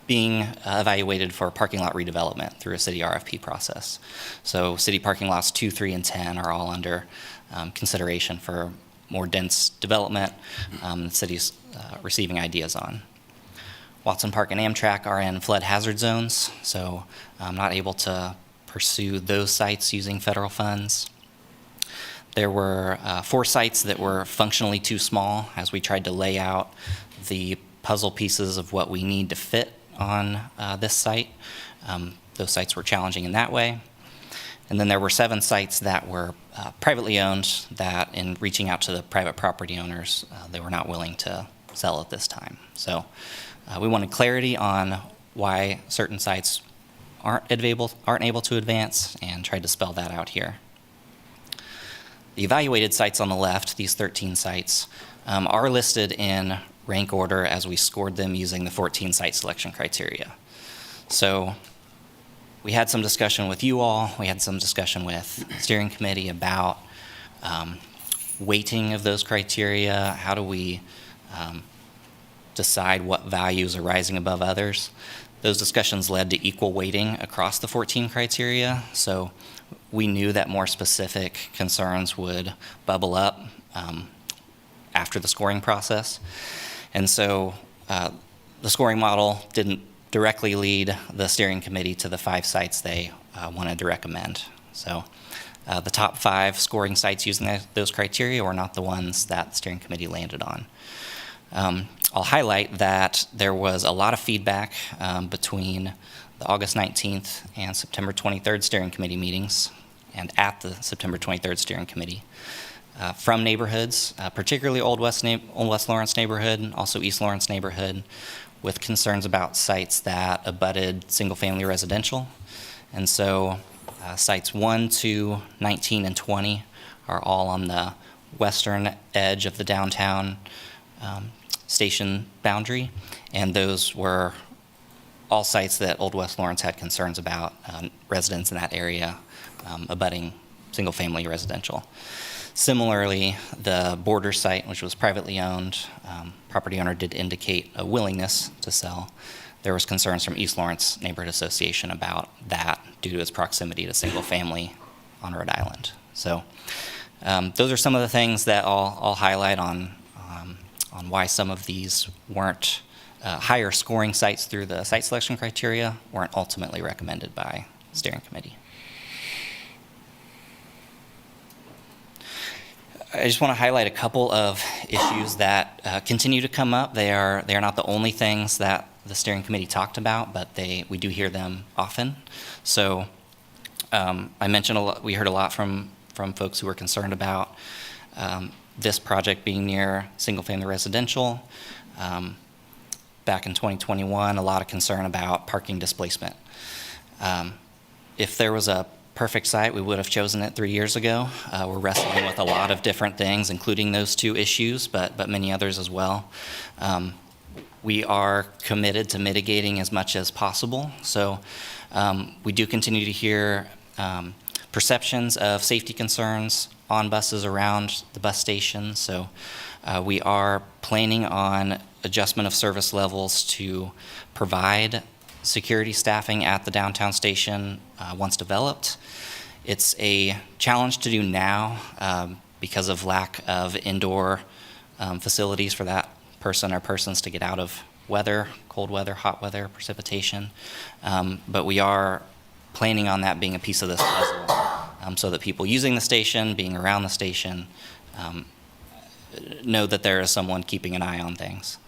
being evaluated for parking lot redevelopment through a city RFP process. So city parking lots 2, 3, and 10 are all under consideration for more dense development the city's receiving ideas on. Watson Park and Amtrak are in flood hazard zones, so I'm not able to pursue those sites using federal funds. There were 4 sites that were functionally too small as we tried to lay out the puzzle pieces of what we need to fit on this site. Those sites were challenging in that way. And then there were 7 sites that were privately owned that in reaching out to the private property owners, they were not willing to sell at this time. So we wanted clarity on why certain sites aren't able to advance and tried to spell that out here. The evaluated sites on the left, these 13 sites, are listed in rank order as we scored them using the 14 site selection criteria. So we had some discussion with you all, we had some discussion with the steering committee about weighting of those criteria. How do we decide what values are rising above others? Those discussions led to equal weighting across the 14 criteria, so we knew that more specific concerns would bubble up after the scoring process. And so the scoring model didn't directly lead the steering committee to the 5 sites they wanted to recommend. So the top 5 scoring sites using those criteria were not the ones that the steering committee landed on. I'll highlight that there was a lot of feedback between the August 19th and September 23rd steering committee meetings and at the September 23rd steering committee from neighborhoods, particularly Old West Lawrence neighborhood, and also East Lawrence neighborhood, with concerns about sites that abutted single-family residential. And so sites 1, 2, 19, and 20 are all on the western edge of the downtown station boundary, and those were all sites that Old West Lawrence had concerns about residents in that area abutting single-family residential. Similarly, the border site, which was privately owned, property owner did indicate a willingness to sell. There was concerns from East Lawrence Neighborhood Association about that due to its proximity to single-family on Rhode Island. So those are some of the things that I'll highlight on why some of these weren't higher scoring sites through the site selection criteria weren't ultimately recommended by the steering committee. I just want to highlight a couple of issues that continue to come up. They are not the only things that the steering committee talked about, but we do hear them often. So I mentioned we heard a lot from folks who were concerned about this project being near single-family residential. Back in 2021, a lot of concern about parking displacement. If there was a perfect site, we would have chosen it 3 years ago. We're wrestling with a lot of different things, including those 2 issues, but many others as well. We are committed to mitigating as much as possible. So we do continue to hear perceptions of safety concerns on buses around the bus station. So we are planning on adjustment of service levels to provide security staffing at the downtown station once developed. It's a challenge to do now because of lack of indoor facilities for that person or persons to get out of weather, cold weather, hot weather, precipitation. But we are planning on that being a piece of this puzzle, so that people using the station, being around the station, know that there is someone keeping an eye on things.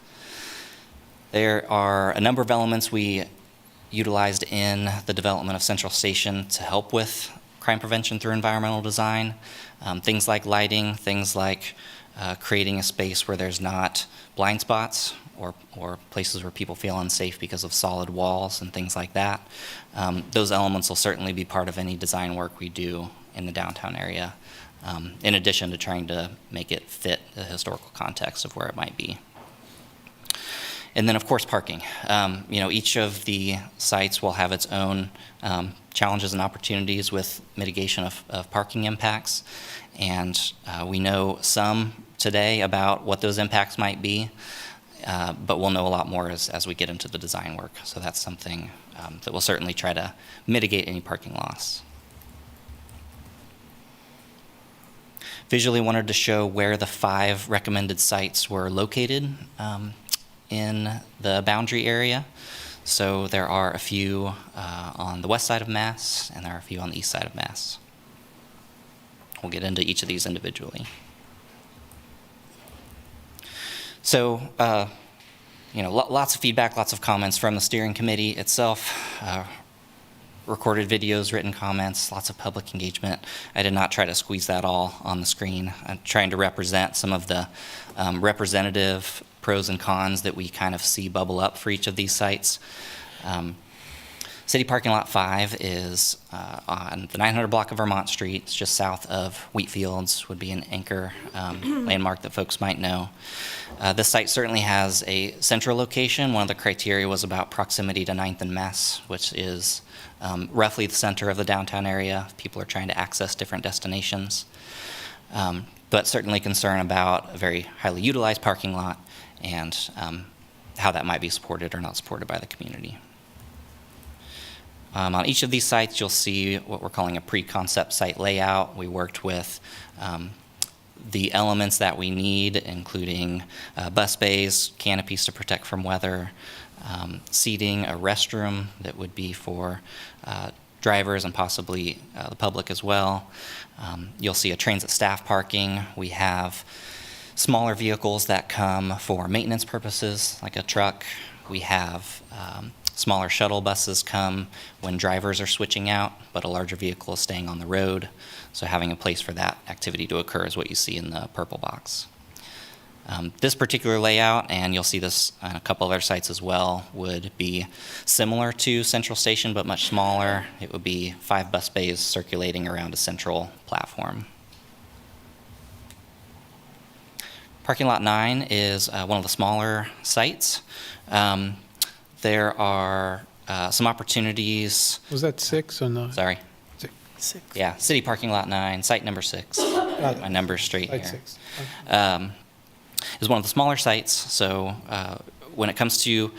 There are a number of elements we utilized in the development of Central Station to help with crime prevention through environmental design. Things like lighting, things like creating a space where there's not blind spots or places where people feel unsafe because of solid walls and things like that. Those elements will certainly be part of any design work we do in the downtown area, in addition to trying to make it fit the historical context of where it might be. And then, of course, parking. Each of the sites will have its own challenges and opportunities with mitigation of parking impacts. And we know some today about what those impacts might be, but we'll know a lot more as we get into the design work. So that's something that we'll certainly try to mitigate any parking loss. Visually wanted to show where the 5 recommended sites were located in the boundary area. So there are a few on the west side of Mass, and there are a few on the east side of Mass. We'll get into each of these individually. So, lots of feedback, lots of comments from the steering committee itself, recorded videos, written comments, lots of public engagement. I did not try to squeeze that all on the screen. I'm trying to represent some of the representative pros and cons that we kind of see bubble up for each of these sites. City Parking Lot 5 is on the 900 block of Vermont Street. It's just south of Wheatfields, would be an anchor landmark that folks might know. This site certainly has a central location. One of the criteria was about proximity to 9th and Mass, which is roughly the center of the downtown area. People are trying to access different destinations. But certainly concern about a very highly utilized parking lot and how that might be supported or not supported by the community. On each of these sites, you'll see what we're calling a pre-concept site layout. We worked with the elements that we need, including bus bays, canopies to protect from weather, seating, a restroom that would be for drivers and possibly the public as well. You'll see a transit staff parking. We have smaller vehicles that come for maintenance purposes, like a truck. We have smaller shuttle buses come when drivers are switching out, but a larger vehicle is staying on the road. So having a place for that activity to occur is what you see in the purple box. This particular layout, and you'll see this on a couple other sites as well, would be similar to Central Station, but much smaller. It would be 5 bus bays circulating around a central platform. Parking Lot 9 is one of the smaller sites. There are some opportunities. Was that 6 or 9? Sorry. 6. Yeah, City Parking Lot 9, site number 6. My number's straight Site here. 6. Is one of the smaller sites, so when it comes to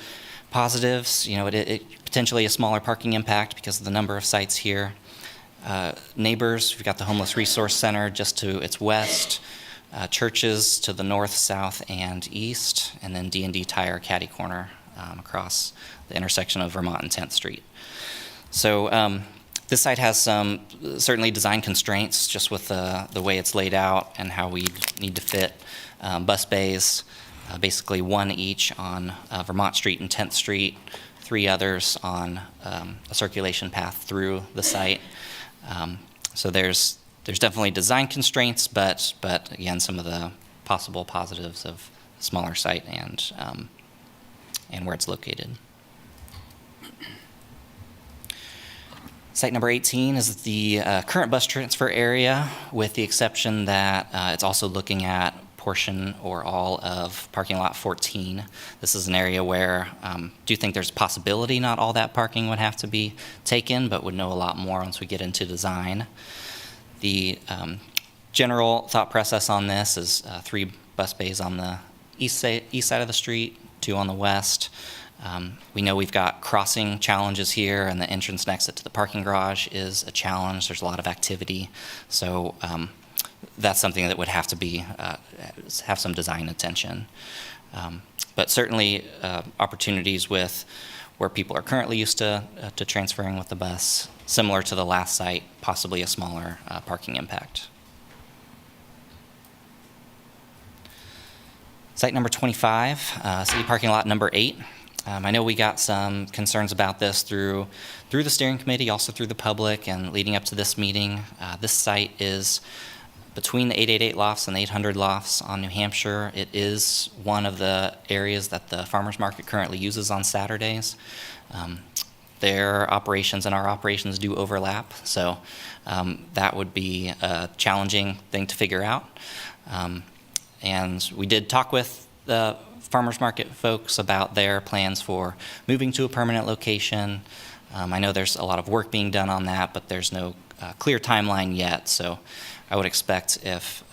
positives, it potentially a smaller parking impact because of the number of sites here. Neighbors, we've got the Homeless Resource Center just to its west, churches to the north, south, and east, and then D&D Tire Caddy Corner across the intersection of Vermont and 10th Street. So this site has some certainly design constraints just with the way it's laid out and how we need to fit bus bays, basically 1 each on Vermont Street and 10th Street, 3 others on a circulation path through the site. So there's definitely design constraints, but again, some of the possible positives of a smaller site and where it's located. Site number 18 is the current bus transfer area, with the exception that it's also looking at portion or all of parking lot 14. This is an area where I do think there's a possibility not all that parking would have to be taken, but would know a lot more once we get into design. The general thought process on this is 3 bus bays on the east side of the street, 2 on the west. We know we've got crossing challenges here, and the entrance and exit to the parking garage is a challenge. There's a lot of activity. So that's something that would have to be have some design attention. But certainly opportunities with where people are currently used to transferring with the bus, similar to the last site, possibly a smaller parking impact. Site number 25, city parking lot number 8. I know we got some concerns about this through the steering committee, also through the public, and leading up to this meeting. This site is between the 888 lofts and the 800 lofts on New Hampshire. It is one of the areas that the farmers market currently uses on Saturdays. Their operations and our operations do overlap, so that would be a challenging thing to figure out. And we did talk with the farmers market folks about their plans for moving to a permanent location. I know there's a lot of work being done on that, but there's no clear timeline yet, so I would expect if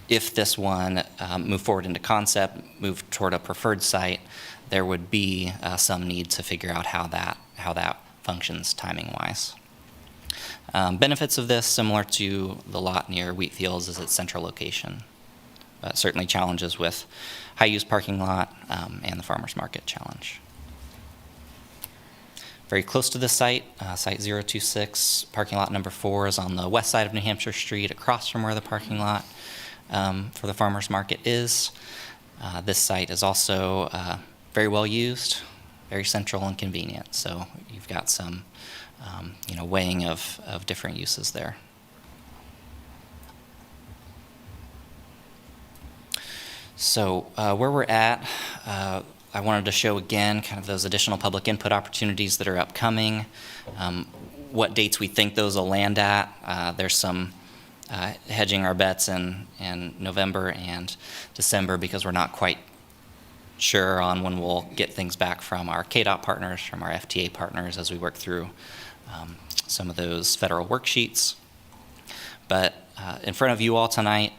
this one moved forward into concept, moved toward a preferred site, there would be some need to figure out how that functions timing-wise. Benefits of this, similar to the lot near Wheatfields, is its central location. Certainly challenges with high-use parking lot and the farmers market challenge. Very close to this site, site 026, parking lot number 4 is on the west side of New Hampshire Street, across from where the parking lot for the farmers market is. This site is also very well used, very central and convenient. So you've got some weighing of different uses there. So where we're at, I wanted to show again kind of those additional public input opportunities that are upcoming, what dates we think those will land at. There's some hedging our bets in November and December because we're not quite sure on when we'll get things back from our KDOT partners, from our FTA partners as we work through some of those federal worksheets. But in front of you all tonight,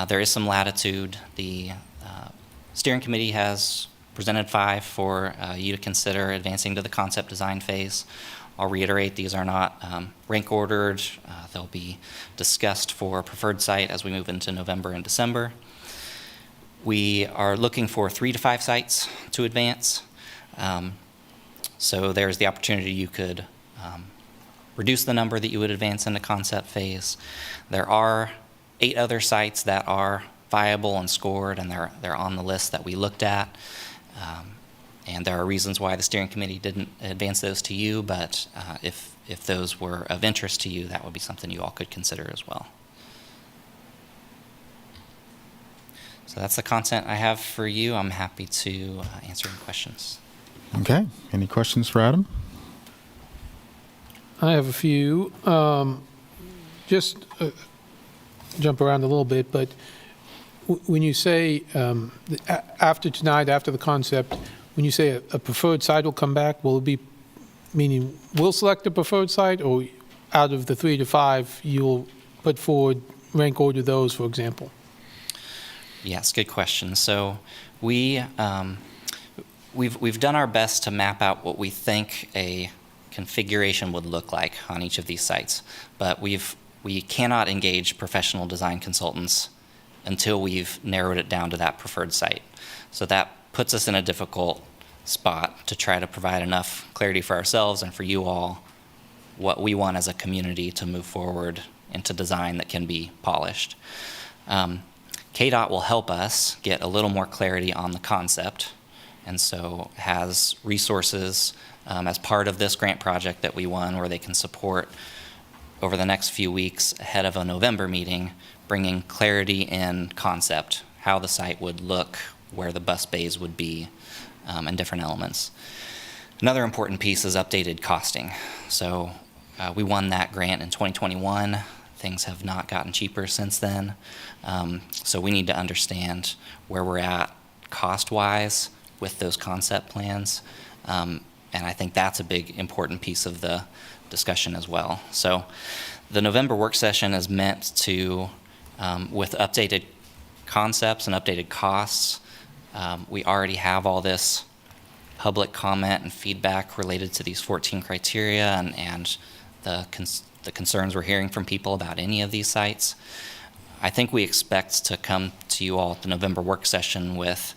there is some latitude. The steering committee has presented 5 for you to consider advancing to the concept design phase. I'll reiterate, these are not rank ordered. They'll be discussed for preferred site as we move into November and December. We are looking for 3 to 5 sites to advance. So there's the opportunity you could reduce the number that you would advance into concept phase. There are 8 other sites that are viable and scored, and they're on the list that we looked at. And there are reasons why the steering committee didn't advance those to you, but if those were of interest to you, that would be something you all could consider as well. So that's the content I have for you. I'm happy to answer any questions. Okay. Any questions for Adam? I have a few. Just jump around a little bit, but when you say after tonight, after the concept, when you say a preferred site will come back, will it be meaning we'll select a preferred site, or out of the 3 to 5 you'll put forward, rank order those, for example? Yes, good question. So we've done our best to map out what we think a configuration would look like on each of these sites, but we cannot engage professional design consultants until we've narrowed it down to that preferred site. So that puts us in a difficult spot to try to provide enough clarity for ourselves and for you all what we want as a community to move forward into design that can be polished. KDOT will help us get a little more clarity on the concept, and so has resources as part of this grant project that we won, where they can support over the next few weeks ahead of a November meeting, bringing clarity in concept, how the site would look, where the bus bays would be, and different elements. Another important piece is updated costing. So we won that grant in 2021. Things have not gotten cheaper since then. So we need to understand where we're at cost-wise with those concept plans. And I think that's a big, important piece of the discussion as well. So the November work session is meant to, with updated concepts and updated costs, we already have all this public comment and feedback related to these 14 criteria and the concerns we're hearing from people about any of these sites. I think we expect to come to you all at the November work session with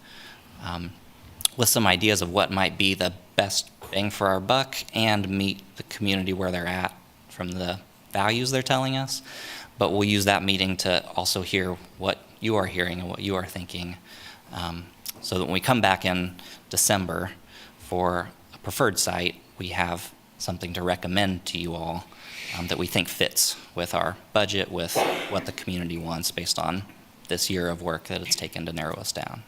some ideas of what might be the best bang for our buck and meet the community where they're at from the values they're telling us. But we'll use that meeting to also hear what you are hearing and what you are thinking, so that when we come back in December for a preferred site, we have something to recommend to you all that we think fits with our budget, with what the community wants based on this year of work that it's taken to narrow us down.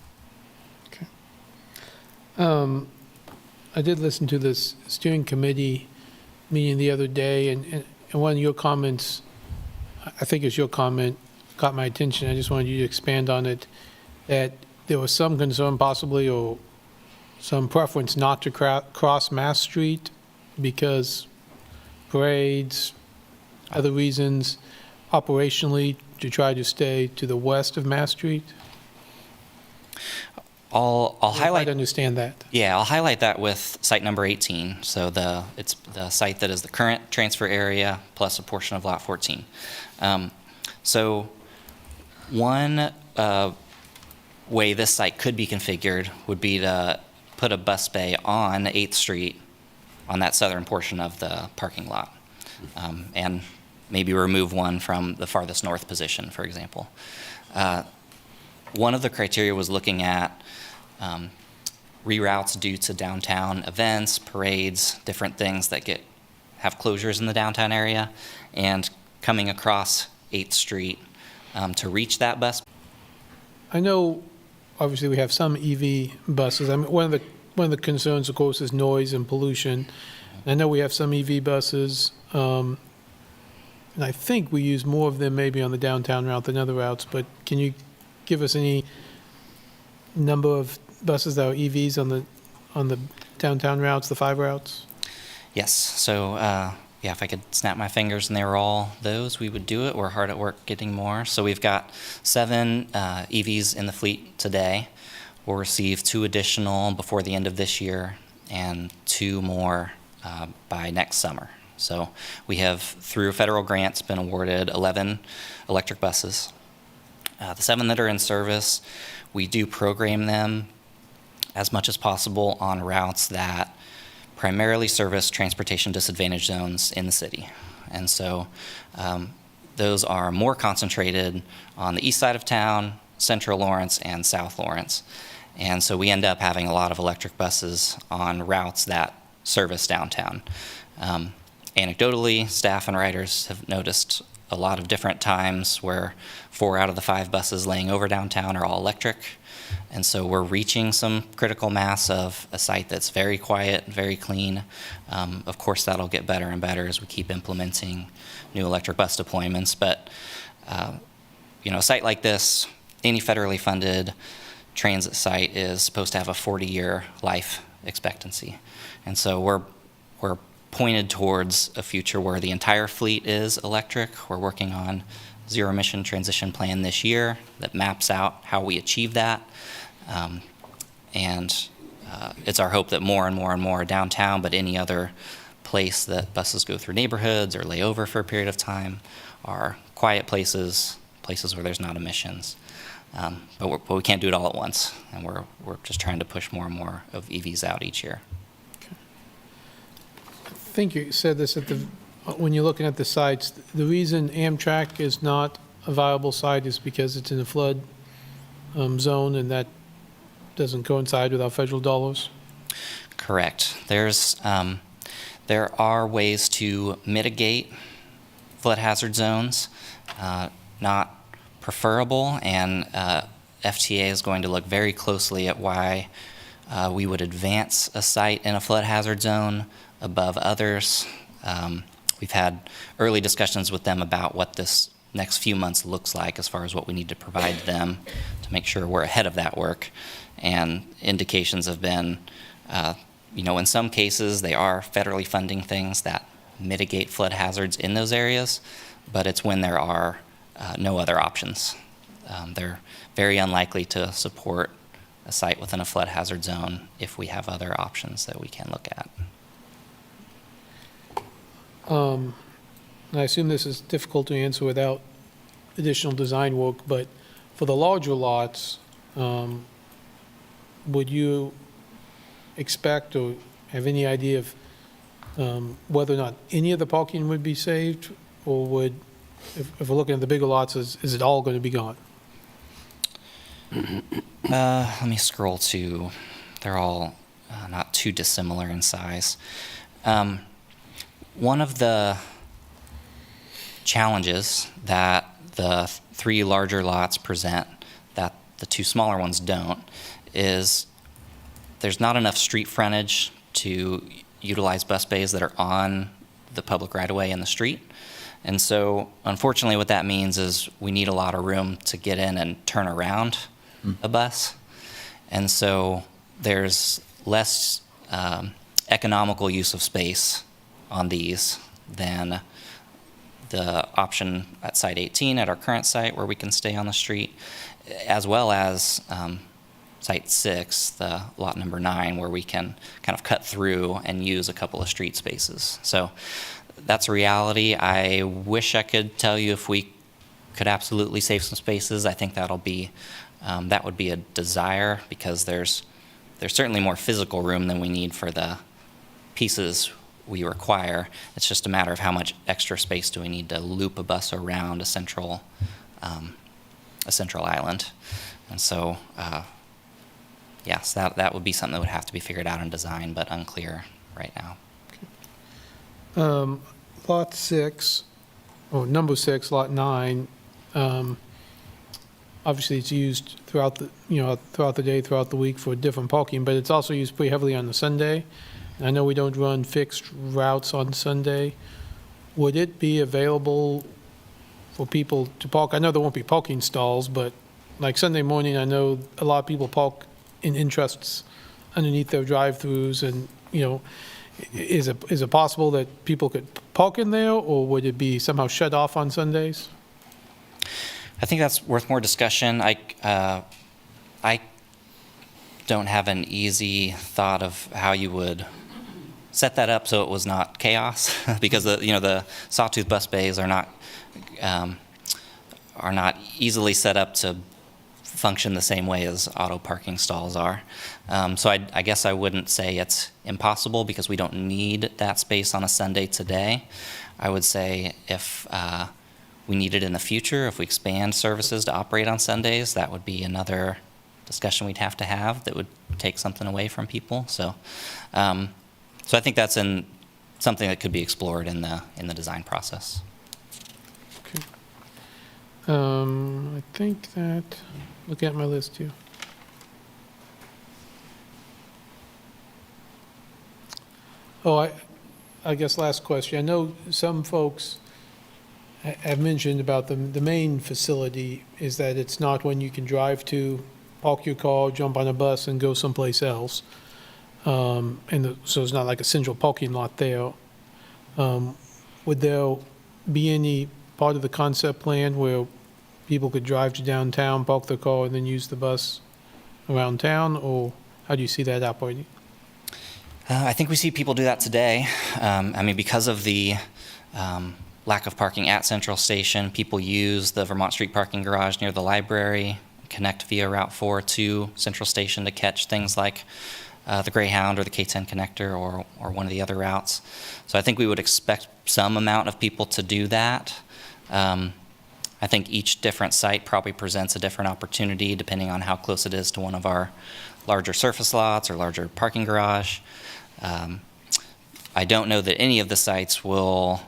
I did listen to this steering committee meeting the other day, and one of your comments, I think it's your comment, caught my attention. I just wanted you to expand on it, that there was some concern possibly, or some preference not to cross Mass Street because parades, other reasons, operationally to try to stay to the west of Mass Street? I'll highlight. I understand that. Yeah, I'll highlight that with site number 18. So it's the site that is the current transfer area plus a portion of lot 14. So one way this site could be configured would be to put a bus bay on 8th Street on that southern portion of the parking lot, and maybe remove one from the farthest north position, for example. One of the criteria was looking at reroutes due to downtown events, parades, different things that have closures in the downtown area, and coming across 8th Street to reach that bus. I know, obviously, we have some EV buses. I mean, one of the concerns, of course, is noise and pollution. I know we have some EV buses, and I think we use more of them maybe on the downtown route than other routes, but can you give us any number of buses that are EVs on the downtown routes, the 5 routes? Yes. So, yeah, if I could snap my fingers and they were all those, we would do it. We're hard at work getting more. So we've got 7 EVs in the fleet today. We'll receive 2 additional before the end of this year and 2 more by next summer. So we have, through federal grants, been awarded 11 electric buses. The 7 that are in service, we do program them as much as possible on routes that primarily service transportation disadvantaged zones in the city. And so those are more concentrated on the east side of town, Central Lawrence, and South Lawrence. And so we end up having a lot of electric buses on routes that service downtown. Anecdotally, staff and riders have noticed a lot of different times where 4 out of the 5 buses laying over downtown are all electric. And so we're reaching some critical mass of a site that's very quiet, very clean. Of course, that'll get better and better as we keep implementing new electric bus deployments. But, a site like this, any federally funded transit site is supposed to have a 40-year life expectancy. And so we're pointed towards a future where the entire fleet is electric. We're working on zero emission transition plan this year that maps out how we achieve that. It's our hope that more and more and more downtown, but any other place that buses go through neighborhoods or lay over for a period of time, are quiet places where there's not emissions. But we can't do it all at once, and we're just trying to push more and more of EVs out each year. I think you said this when you're looking at the sites, the reason Amtrak is not a viable site is because it's in a flood zone, and that doesn't coincide with our federal dollars? Correct. There are ways to mitigate flood hazard zones, not preferable, and FTA is going to look very closely at why we would advance a site in a flood hazard zone above others. We've had early discussions with them about what this next few months looks like as far as what we need to provide them to make sure we're ahead of that work. And indications have been, in some cases they are federally funding things that mitigate flood hazards in those areas, but it's when there are no other options. They're very unlikely to support a site within a flood hazard zone if we have other options that we can look at. I assume this is difficult to answer without additional design work, but for the larger lots, would you expect or have any idea of whether or not any of the parking would be saved, or would, if we're looking at the bigger lots, is it all going to be gone? Let me scroll to, they're all not too dissimilar in size. One of the challenges that the 3 larger lots present that the 2 smaller ones don't is there's not enough street frontage to utilize bus bays that are on the public right-of-way in the street. And so, unfortunately, what that means is we need a lot of room to get in and turn around a bus. And so there's less economical use of space on these than the option at Site 18 at our current site where we can stay on the street, as well as Site 6, the lot number 9, where we can kind of cut through and use a couple of street spaces. So that's a reality. I wish I could tell you if we could absolutely save some spaces. I think that'll be that would be a desire, because there's certainly more physical room than we need for the pieces we require. It's just a matter of how much extra space do we need to loop a bus around a central island. And so, yes, that would be something that would have to be figured out in design, but unclear right now. Lot 6, or number 6, lot 9, obviously it's used throughout the day, throughout the week for different parking, but it's also used pretty heavily on the Sunday. And I know we don't run fixed routes on Sunday. Would it be available for people to park? I know there won't be parking stalls, but like Sunday morning, I know a lot of people park in interests underneath their drive-throughs, and, is it possible that people could park in there, or would it be somehow shut off on Sundays? I think that's worth more discussion. I don't have an easy thought of how you would set that up so it was not chaos, because the sawtooth bus bays are not easily set up to function the same way as auto parking stalls are. So I guess I wouldn't say it's impossible, because we don't need that space on a Sunday today. I would say if we need it in the future, if we expand services to operate on Sundays, that would be another discussion we'd have to have that would take something away from people. So I think that's something that could be explored in the design process. Okay. I think that, look at my list here. Oh, I guess last question. I know some folks have mentioned about the main facility is that it's not when you can drive to, park your car, jump on a bus, and go someplace else. So it's not like a central parking lot there. Would there be any part of the concept plan where people could drive to downtown, park their car, and then use the bus around town, or how do you see that operating? I think we see people do that today. Because of the lack of parking at Central Station, people use the Vermont Street parking garage near the library, connect via Route 4 to Central Station to catch things like the Greyhound or the K10 connector or one of the other routes. So I think we would expect some amount of people to do that. I think each different site probably presents a different opportunity depending on how close it is to one of our larger surface lots or larger parking garage. I don't know that any of the sites will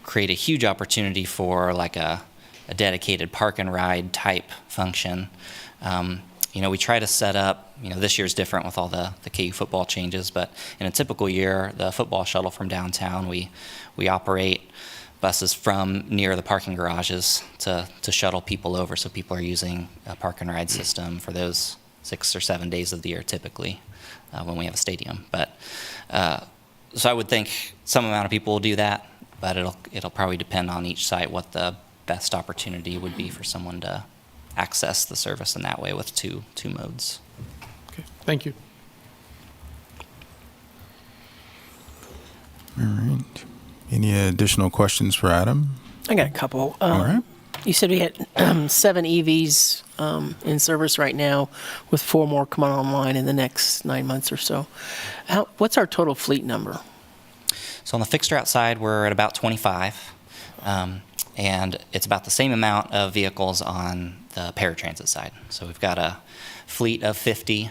create a huge opportunity for like a dedicated park and ride type function. We try to set up, this year's different with all the KU football changes, but in a typical year, the football shuttle from downtown, we operate buses from near the parking garages to shuttle people over, so people are using a park and ride system for those 6 or 7 days of the year typically when we have a stadium. But so I would think some amount of people will do that, but it'll probably depend on each site what the best opportunity would be for someone to access the service in that way with two modes. Okay, thank you. All right. Any additional questions for Adam? I got a couple. All right. You said we had 7 EVs in service right now, with 4 more coming online in the next 9 months or so. What's our total fleet number? So on the fixed route side, we're at about 25, and it's about the same amount of vehicles on the paratransit side. So we've got a fleet of 50.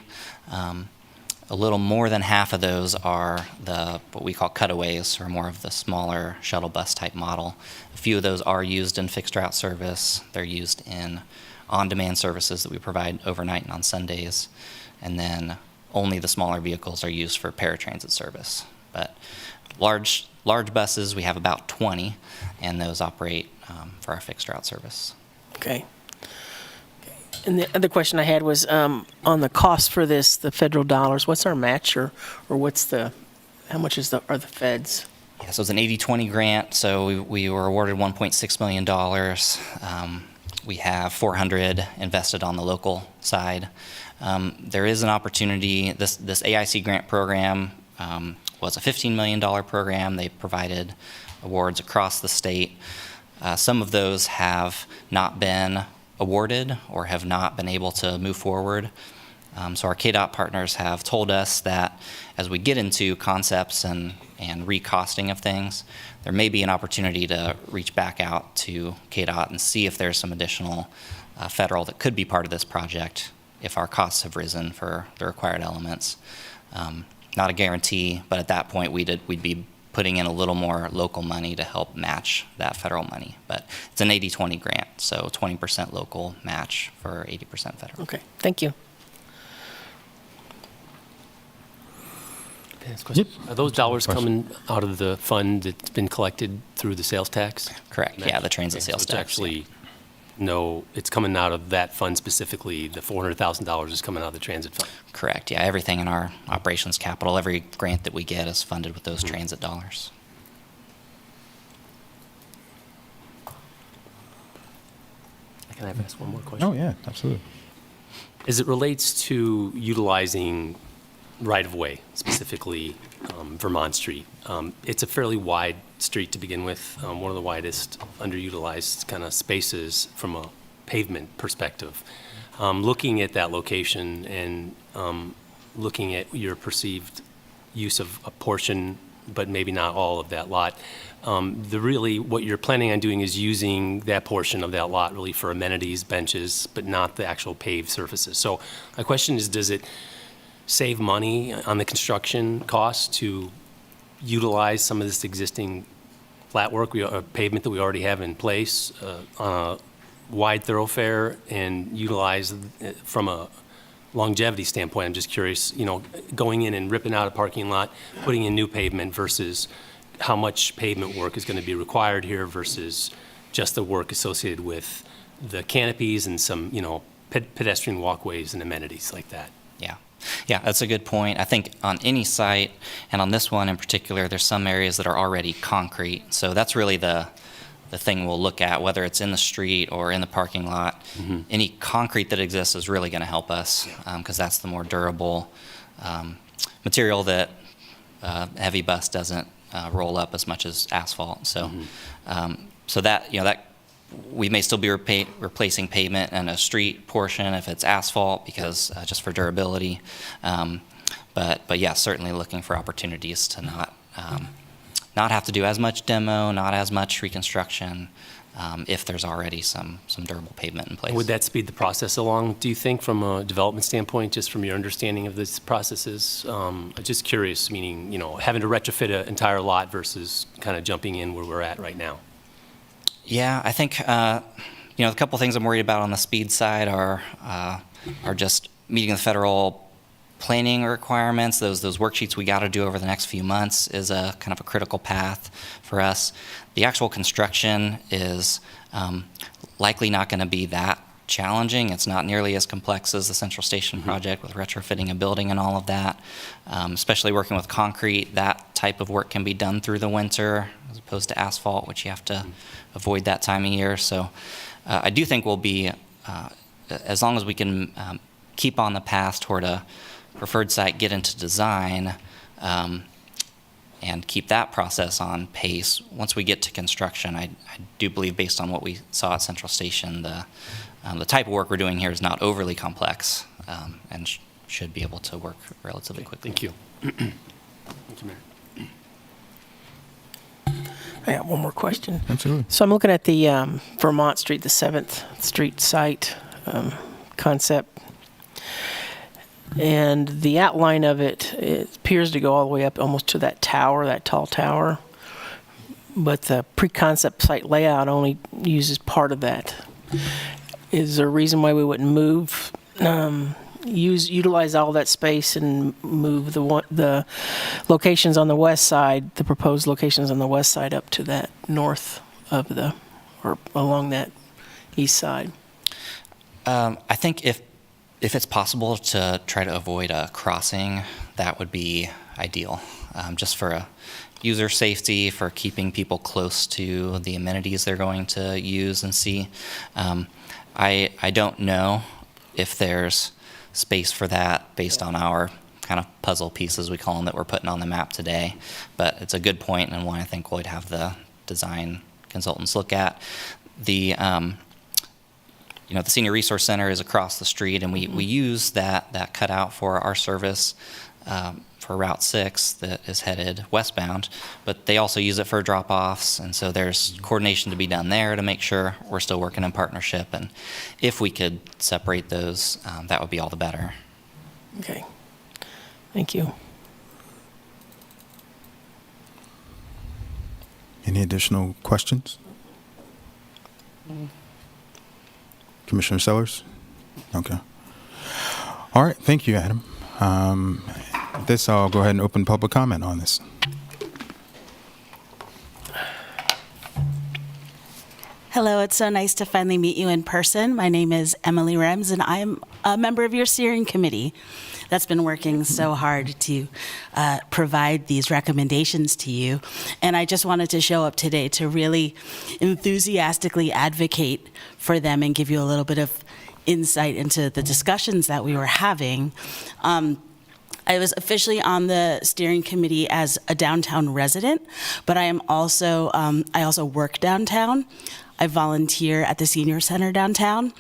A little more than half of those are what we call cutaways, or more of the smaller shuttle bus type model. A few of those are used in fixed route service. They're used in on-demand services that we provide overnight and on Sundays. And then only the smaller vehicles are used for paratransit service. But large buses, we have about 20, and those operate for our fixed route service. Okay. And the other question I had was on the cost for this, the federal dollars. What's our match, or how much are the feds? Yeah, so it's an 80-20 grant. So we were awarded $1.6 million. We have 400 invested on the local side. There is an opportunity. This AIC grant program was a $15 million program. They provided awards across the state. Some of those have not been awarded or have not been able to move forward. So our KDOT partners have told us that as we get into concepts and recosting of things, there may be an opportunity to reach back out to KDOT and see if there's some additional federal that could be part of this project if our costs have risen for the required elements. Not a guarantee, but at that point we'd be putting in a little more local money to help match that federal money. But it's an 80-20 grant, so 20% local match for 80% federal. Okay, thank you. Yep. Are those dollars coming out of the fund that's been collected through the sales tax? Correct, yeah, the transit sales so tax. Actually, no, it's coming out of that fund specifically. The $400,000 is coming out of the transit fund. Correct, yeah, everything in our operations capital, every grant that we get is funded with those transit dollars. Can I ask one more question? Oh, yeah, absolutely. As it relates to utilizing right-of-way, specifically Vermont Street, it's a fairly wide street to begin with, one of the widest underutilized kind of spaces from a pavement perspective. Looking at that location and looking at your perceived use of a portion, but maybe not all of that lot, what you're planning on doing is using that portion of that lot really for amenities, benches, but not the actual paved surfaces. So my question is, does it save money on the construction costs to utilize some of this existing flat work, pavement that we already have in place on a wide thoroughfare, and utilize it from a longevity standpoint? I'm just curious, going in and ripping out a parking lot, putting in new pavement versus how much pavement work is going to be required here versus just the work associated with the canopies and some, pedestrian walkways and amenities like that. Yeah, that's a good point. I think on any site, and on this one in particular, there's some areas that are already concrete. So that's really the thing we'll look at, whether it's in the street or in the parking lot. Mm-hmm. Any concrete that exists is really going to help us because that's the more durable material that heavy bus doesn't roll up as much as asphalt. So, so that we may still be replacing pavement in a street portion if it's asphalt because just for durability. But yeah, certainly looking for opportunities to not have to do as much demo, not as much reconstruction, if there's already some durable pavement in place. Would that speed the process along, do you think, from a development standpoint, just from your understanding of these processes? Just curious, meaning, having to retrofit an entire lot versus kind of jumping in where we're at right now. Yeah, I think a couple things I'm worried about on the speed side are just meeting the federal planning requirements. Those worksheets we got to do over the next few months is a kind of a critical path for us. The actual construction is likely not going to be that challenging. It's not nearly as complex as the Central Station project with retrofitting a building and all of that. Especially working with concrete, that type of work can be done through the winter as opposed to asphalt, which you have to avoid that time of year. So I do think we'll be, as long as we can keep on the path toward a preferred site, get into design, and keep that process on pace. Once we get to construction, I do believe, based on what we saw at Central Station, the type of work we're doing here is not overly complex, and should be able to work relatively quickly. Thank you. Thank you, Mayor. I have one more question. Absolutely. So I'm looking at the Vermont Street, the 7th Street site concept. And the outline of it, it appears to go all the way up almost to that tower, that tall tower. But the pre-concept site layout only uses part of that. Is there a reason why we wouldn't move, utilize all that space and move the locations on the west side, the proposed locations on the west side up to that north of or along that east side? I think if it's possible to try to avoid a crossing, that would be ideal, just for a user safety, for keeping people close to the amenities they're going to use and see. I don't know if there's space for that based on our kind of puzzle pieces, we call them, that we're putting on the map today. But it's a good point, and one I think we'd have the design consultants look at. The the Senior Resource Center is across the street, and we use that cutout for our service for Route 6 that is headed westbound, but they also use it for drop-offs, and so there's coordination to be done there to make sure we're still working in partnership, and if we could separate those, that would be all the better. Okay. Thank you. Any additional questions? Commissioner Sellers? Okay. All right. Thank you, Adam. With this, I'll go ahead and open public comment on this. Hello, it's so nice to finally meet you in person. My name is Emily Rems, and I'm a member of your steering committee that's been working so hard to provide these recommendations to you. And I just wanted to show up today to really enthusiastically advocate for them and give you a little bit of insight into the discussions that we were having. I was officially on the steering committee as a downtown resident, but I also work downtown. I volunteer at the Senior Center downtown.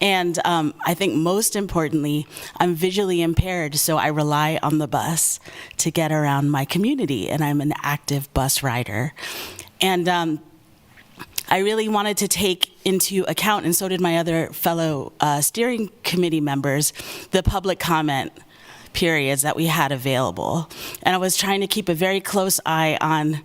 And I think most importantly, I'm visually impaired, so I rely on the bus to get around my community, and I'm an active bus rider. And I really wanted to take into account, and so did my other fellow steering committee members, the public comment periods that we had available. And I was trying to keep a very close eye on,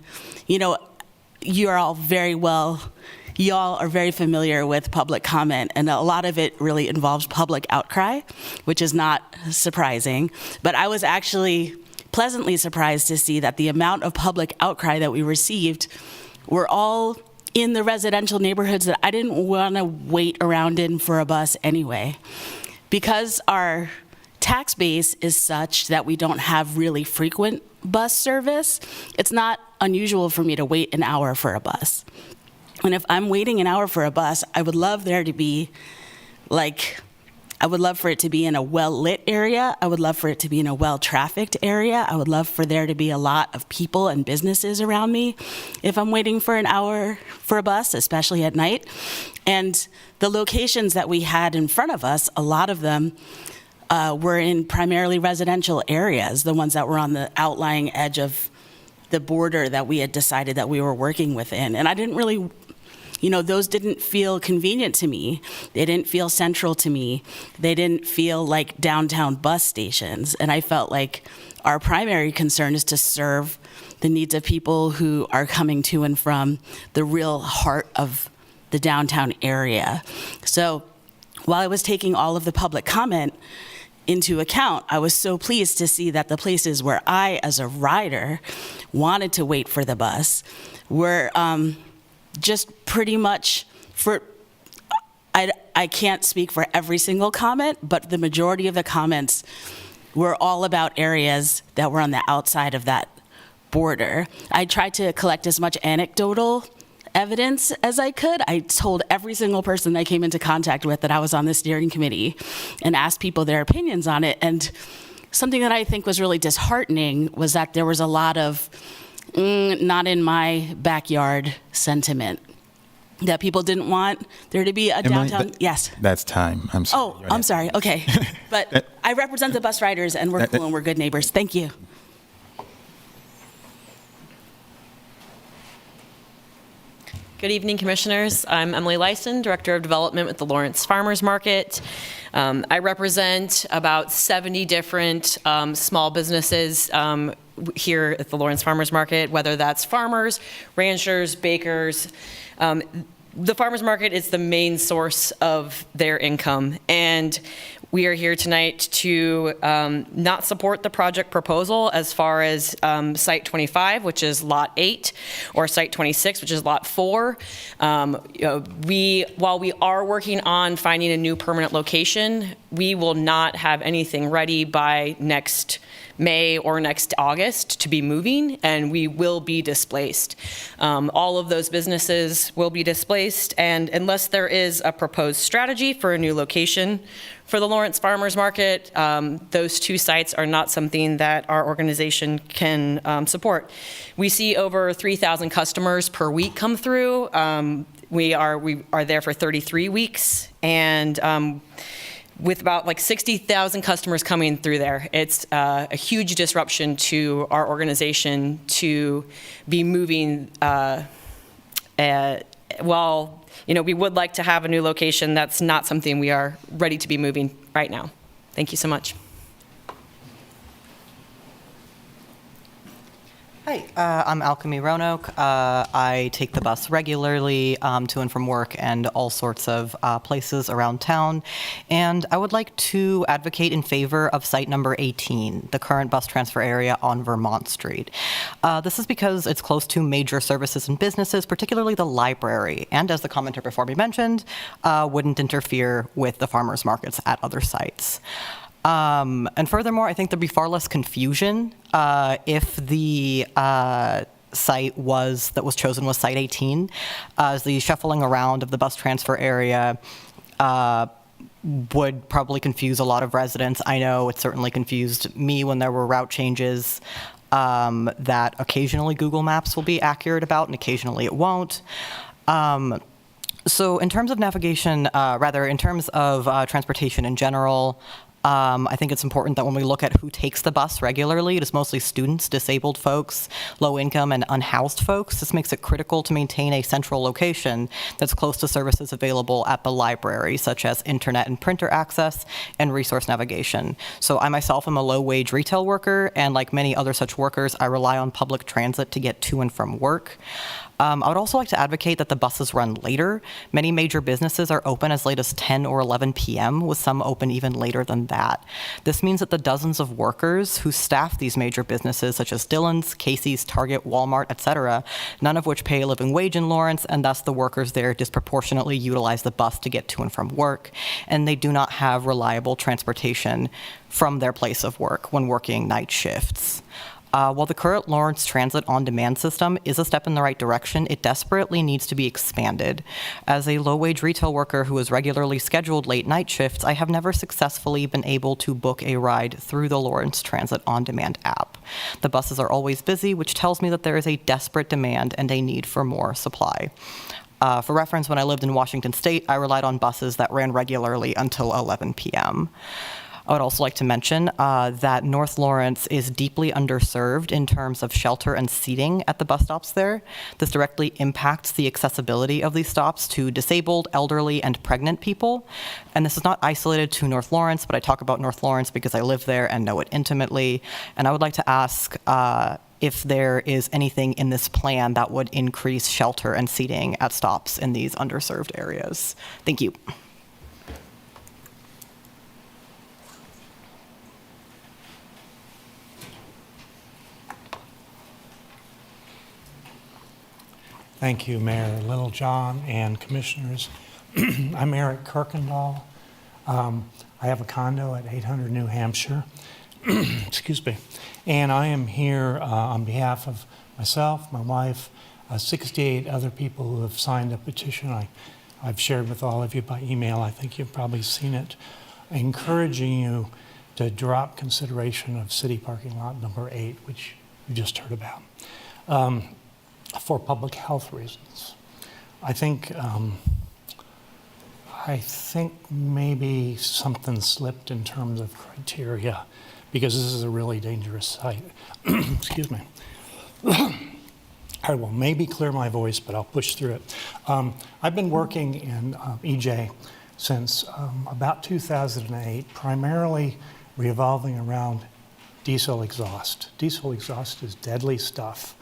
y'all are very familiar with public comment, and a lot of it really involves public outcry, which is not surprising. But I was actually pleasantly surprised to see that the amount of public outcry that we received were all in the residential neighborhoods that I didn't want to wait around in for a bus anyway. Because our tax base is such that we don't have really frequent bus service, it's not unusual for me to wait an hour for a bus. And if I'm waiting an hour for a bus, I would love for it to be in a well-lit area. I would love for it to be in a well-trafficked area. I would love for there to be a lot of people and businesses around me if I'm waiting for an hour for a bus, especially at night. And the locations that we had in front of us, a lot of them were in primarily residential areas, the ones that were on the outlying edge of the border that we had decided that we were working within. And I didn't really, those didn't feel convenient to me. They didn't feel central to me. They didn't feel like downtown bus stations. And I felt like our primary concern is to serve the needs of people who are coming to and from the real heart of the downtown area. So while I was taking all of the public comment into account, I was so pleased to see that the places where I, as a rider, wanted to wait for the bus were just pretty much I can't speak for every single comment, but the majority of the comments were all about areas that were on the outside of that border. I tried to collect as much anecdotal evidence as I could. I told every single person I came into contact with that I was on the steering committee and asked people their opinions on it. And something that I think was really disheartening was that there was a lot of Not in my backyard sentiment. That people didn't want there to be a Emily, downtown. Yes. That's time. I'm sorry. Oh, I'm sorry. Okay. But I represent the bus riders, and we're cool and we're good neighbors. Thank you. Good evening, Commissioners. I'm Emily Lyson, Director of Development with the Lawrence Farmers Market. I represent about 70 different small businesses here at the Lawrence Farmers Market, whether that's farmers, ranchers, bakers. The farmers market is the main source of their income, and we are here tonight to not support the project proposal as far as Site 25, which is Lot 8, or Site 26, which is Lot 4. While we are working on finding a new permanent location, we will not have anything ready by next May or next August to be moving, and we will be displaced. All of those businesses will be displaced, and unless there is a proposed strategy for a new location for the Lawrence Farmers Market, those two sites are not something that our organization can support. We see over 3,000 customers per week come through. We are there for 33 weeks, and with about like 60,000 customers coming through there, it's a huge disruption to our organization to be moving. While we would like to have a new location, that's not something we are ready to be moving right now. Thank you so much. Hi, I'm Alchemy Roanoke. I take the bus regularly to and from work and all sorts of places around town. And I would like to advocate in favor of site number 18, the current bus transfer area on Vermont Street. This is because it's close to major services and businesses, particularly the library, and as the commenter before me mentioned, wouldn't interfere with the farmers markets at other sites. And furthermore, I think there'd be far less confusion if the site that was chosen was Site 18, as the shuffling around of the bus transfer area would probably confuse a lot of residents. I know it certainly confused me when there were route changes that occasionally Google Maps will be accurate about and occasionally it won't. So in terms of navigation, in terms of transportation in general, I think it's important that when we look at who takes the bus regularly, it is mostly students, disabled folks, low income, and unhoused folks. This makes it critical to maintain a central location that's close to services available at the library, such as internet and printer access and resource navigation. So I myself am a low-wage retail worker, and like many other such workers, I rely on public transit to get to and from work. I would also like to advocate that the buses run later. Many major businesses are open as late as 10 or 11 p.m., with some open even later than that. This means that the dozens of workers who staff these major businesses, such as Dillon's, Casey's, Target, Walmart, etc., none of which pay a living wage in Lawrence, and thus the workers there disproportionately utilize the bus to get to and from work, and they do not have reliable transportation from their place of work when working night shifts. While the current Lawrence Transit on-demand system is a step in the right direction, it desperately needs to be expanded. As a low-wage retail worker who has regularly scheduled late-night shifts, I have never successfully been able to book a ride through the Lawrence Transit on-demand app. The buses are always busy, which tells me that there is a desperate demand and a need for more supply. For reference, when I lived in Washington State, I relied on buses that ran regularly until 11 p.m. I would also like to mention that North Lawrence is deeply underserved in terms of shelter and seating at the bus stops there. This directly impacts the accessibility of these stops to disabled, elderly, and pregnant people. And this is not isolated to North Lawrence, but I talk about North Lawrence because I live there and know it intimately. And I would like to ask if there is anything in this plan that would increase shelter and seating at stops in these underserved areas. Thank you. Thank you, Mayor Littlejohn and Commissioners. I'm Eric Kirkendall. I have a condo at 800 New Hampshire. Excuse me. And I am here on behalf of myself, my wife, 68 other people who have signed a petition I've shared with all of you by email. I think you've probably seen it, encouraging you to drop consideration of city parking lot number 8, which you just heard about. for public health reasons. I think maybe something slipped in terms of criteria, because this is a really dangerous site. Excuse me. I will maybe clear my voice, but I'll push through it. I've been working in EJ since about 2008, primarily revolving around diesel exhaust. Diesel exhaust is deadly stuff.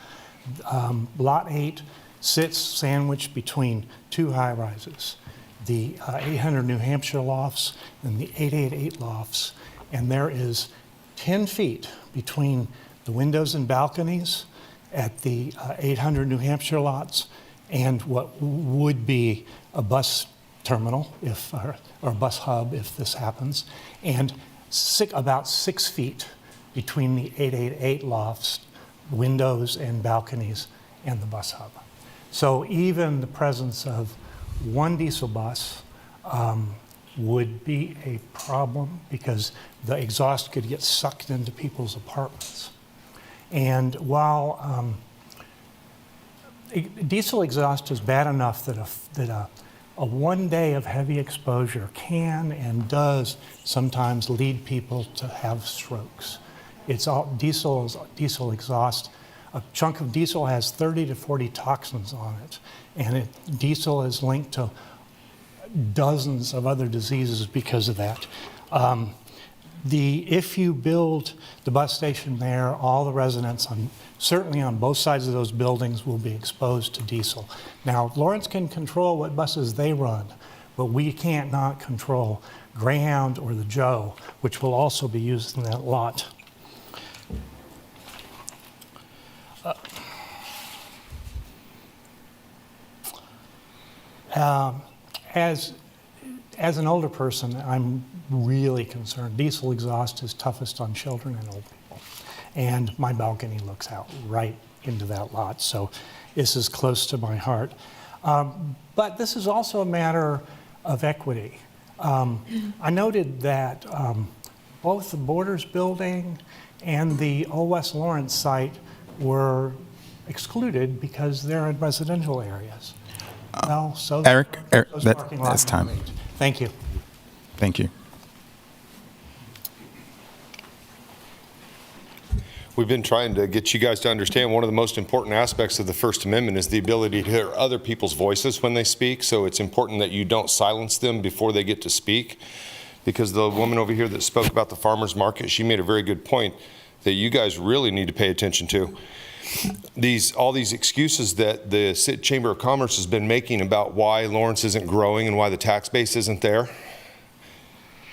Lot 8 sits sandwiched between two high-rises, the 800 New Hampshire lofts and the 888 lofts, and there is 10 feet between the windows and balconies at the 800 New Hampshire lots and what would be a bus terminal or a bus hub if this happens, and about 6 feet between the 888 lofts, windows and balconies, and the bus hub. So even the presence of one diesel bus would be a problem, because the exhaust could get sucked into people's apartments. And while diesel exhaust is bad enough that a 1 day of heavy exposure can and does sometimes lead people to have strokes. It's all diesel exhaust. A chunk of diesel has 30 to 40 toxins on it, and diesel is linked to dozens of other diseases because of that. If you build the bus station there, all the residents, certainly on both sides of those buildings, will be exposed to diesel. Now, Lawrence can control what buses they run, but we can't not control Greyhound or the Joe, which will also be used in that lot. As an older person, I'm really concerned. Diesel exhaust is toughest on children and old people. And my balcony looks out right into that lot, so this is close to my heart. But this is also a matter of equity. I noted that both the Borders building and the Old West Lawrence site were excluded because they're in residential areas. Well, so Eric, that's time. Thank you. Thank you. We've been trying to get you guys to understand one of the most important aspects of the First Amendment is the ability to hear other people's voices when they speak. So it's important that you don't silence them before they get to speak. Because the woman over here that spoke about the farmer's market, she made a very good point that you guys really need to pay attention to. All these excuses that the Chamber of Commerce has been making about why Lawrence isn't growing and why the tax base isn't there.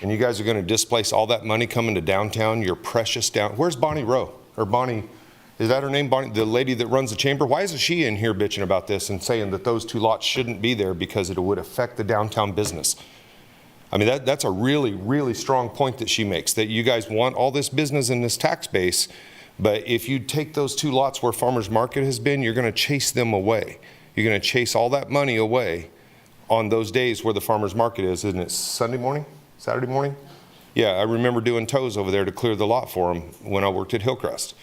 And you guys are going to displace all that money coming to downtown, your precious Where's Bonnie Rowe? Or Bonnie, is that her name? Bonnie, the lady that runs the chamber? Why isn't she in here bitching about this and saying that those two lots shouldn't be there because it would affect the downtown business? I mean, that's a really, really strong point that she makes, that you guys want all this business in this tax base, but if you take those two lots where Farmers Market has been, you're going to chase them away. You're going to chase all that money away on those days where the Farmers Market is. Isn't it Sunday morning? Saturday morning? Yeah, I remember doing tows over there to clear the lot for them when I worked at Hillcrest.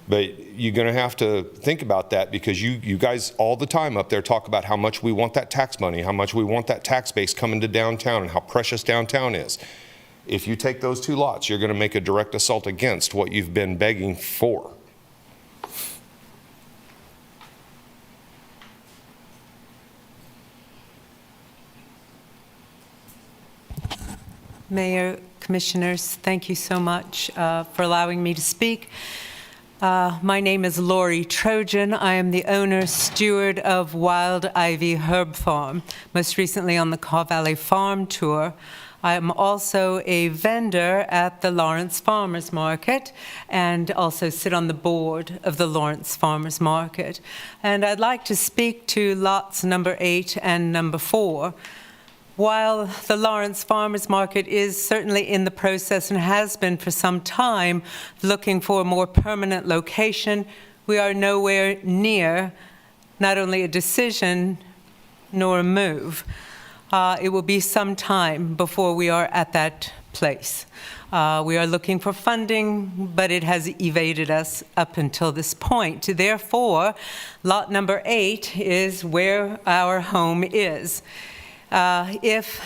But you're going to have to think about that, because you guys all the time up there talk about how much we want that tax money, how much we want that tax base coming to downtown, and how precious downtown is. If you take those two lots, you're going to make a direct assault against what you've been begging for. Mayor, Commissioners, thank you so much for allowing me to speak. My name is Lori Trojan. I am the owner, steward of Wild Ivy Herb Farm, most recently on the Caw Valley Farm Tour. I am also a vendor at the Lawrence Farmers Market and also sit on the board of the Lawrence Farmers Market. And I'd like to speak to lots number 8 and number 4. While the Lawrence Farmers Market is certainly in the process and has been for some time looking for a more permanent location, we are nowhere near not only a decision nor a move. It will be some time before we are at that place. We are looking for funding, but it has evaded us up until this point. Therefore, lot number 8 is where our home is. If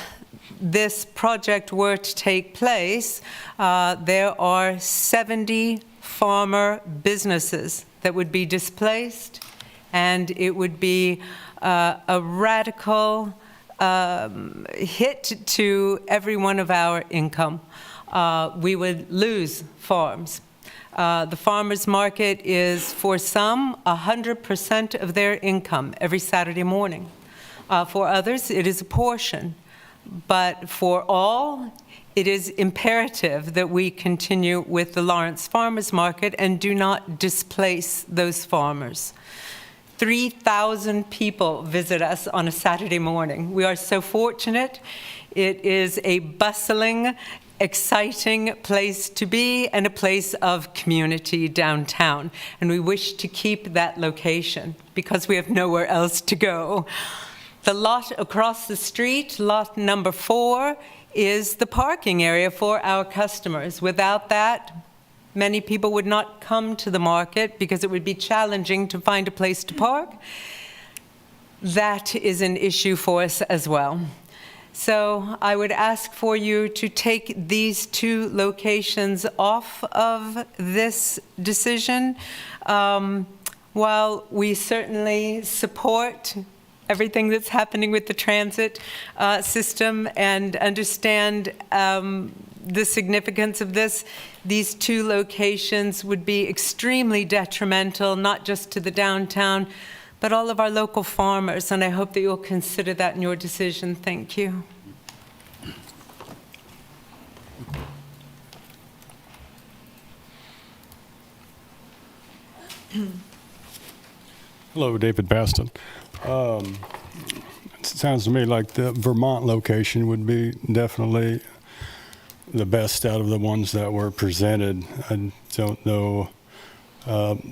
this project were to take place, there are 70 farmer businesses that would be displaced, and it would be a radical hit to every one of our income. We would lose farms. The farmers market is, for some, 100% of their income every Saturday morning. For others, it is a portion. But for all, it is imperative that we continue with the Lawrence Farmers Market and do not displace those farmers. 3,000 people visit us on a Saturday morning. We are so fortunate. It is a bustling, exciting place to be and a place of community downtown. And we wish to keep that location because we have nowhere else to go. The lot across the street, lot number 4, is the parking area for our customers. Without that, many people would not come to the market because it would be challenging to find a place to park. That is an issue for us as well. So I would ask for you to take these 2 locations off of this decision. While we certainly support everything that's happening with the transit system and understand the significance of this, these 2 locations would be extremely detrimental, not just to the downtown, but all of our local farmers, and I hope that you'll consider that in your decision. Thank you. Hello, David Baston. It sounds to me like the Vermont location would be definitely the best out of the ones that were presented. I don't know.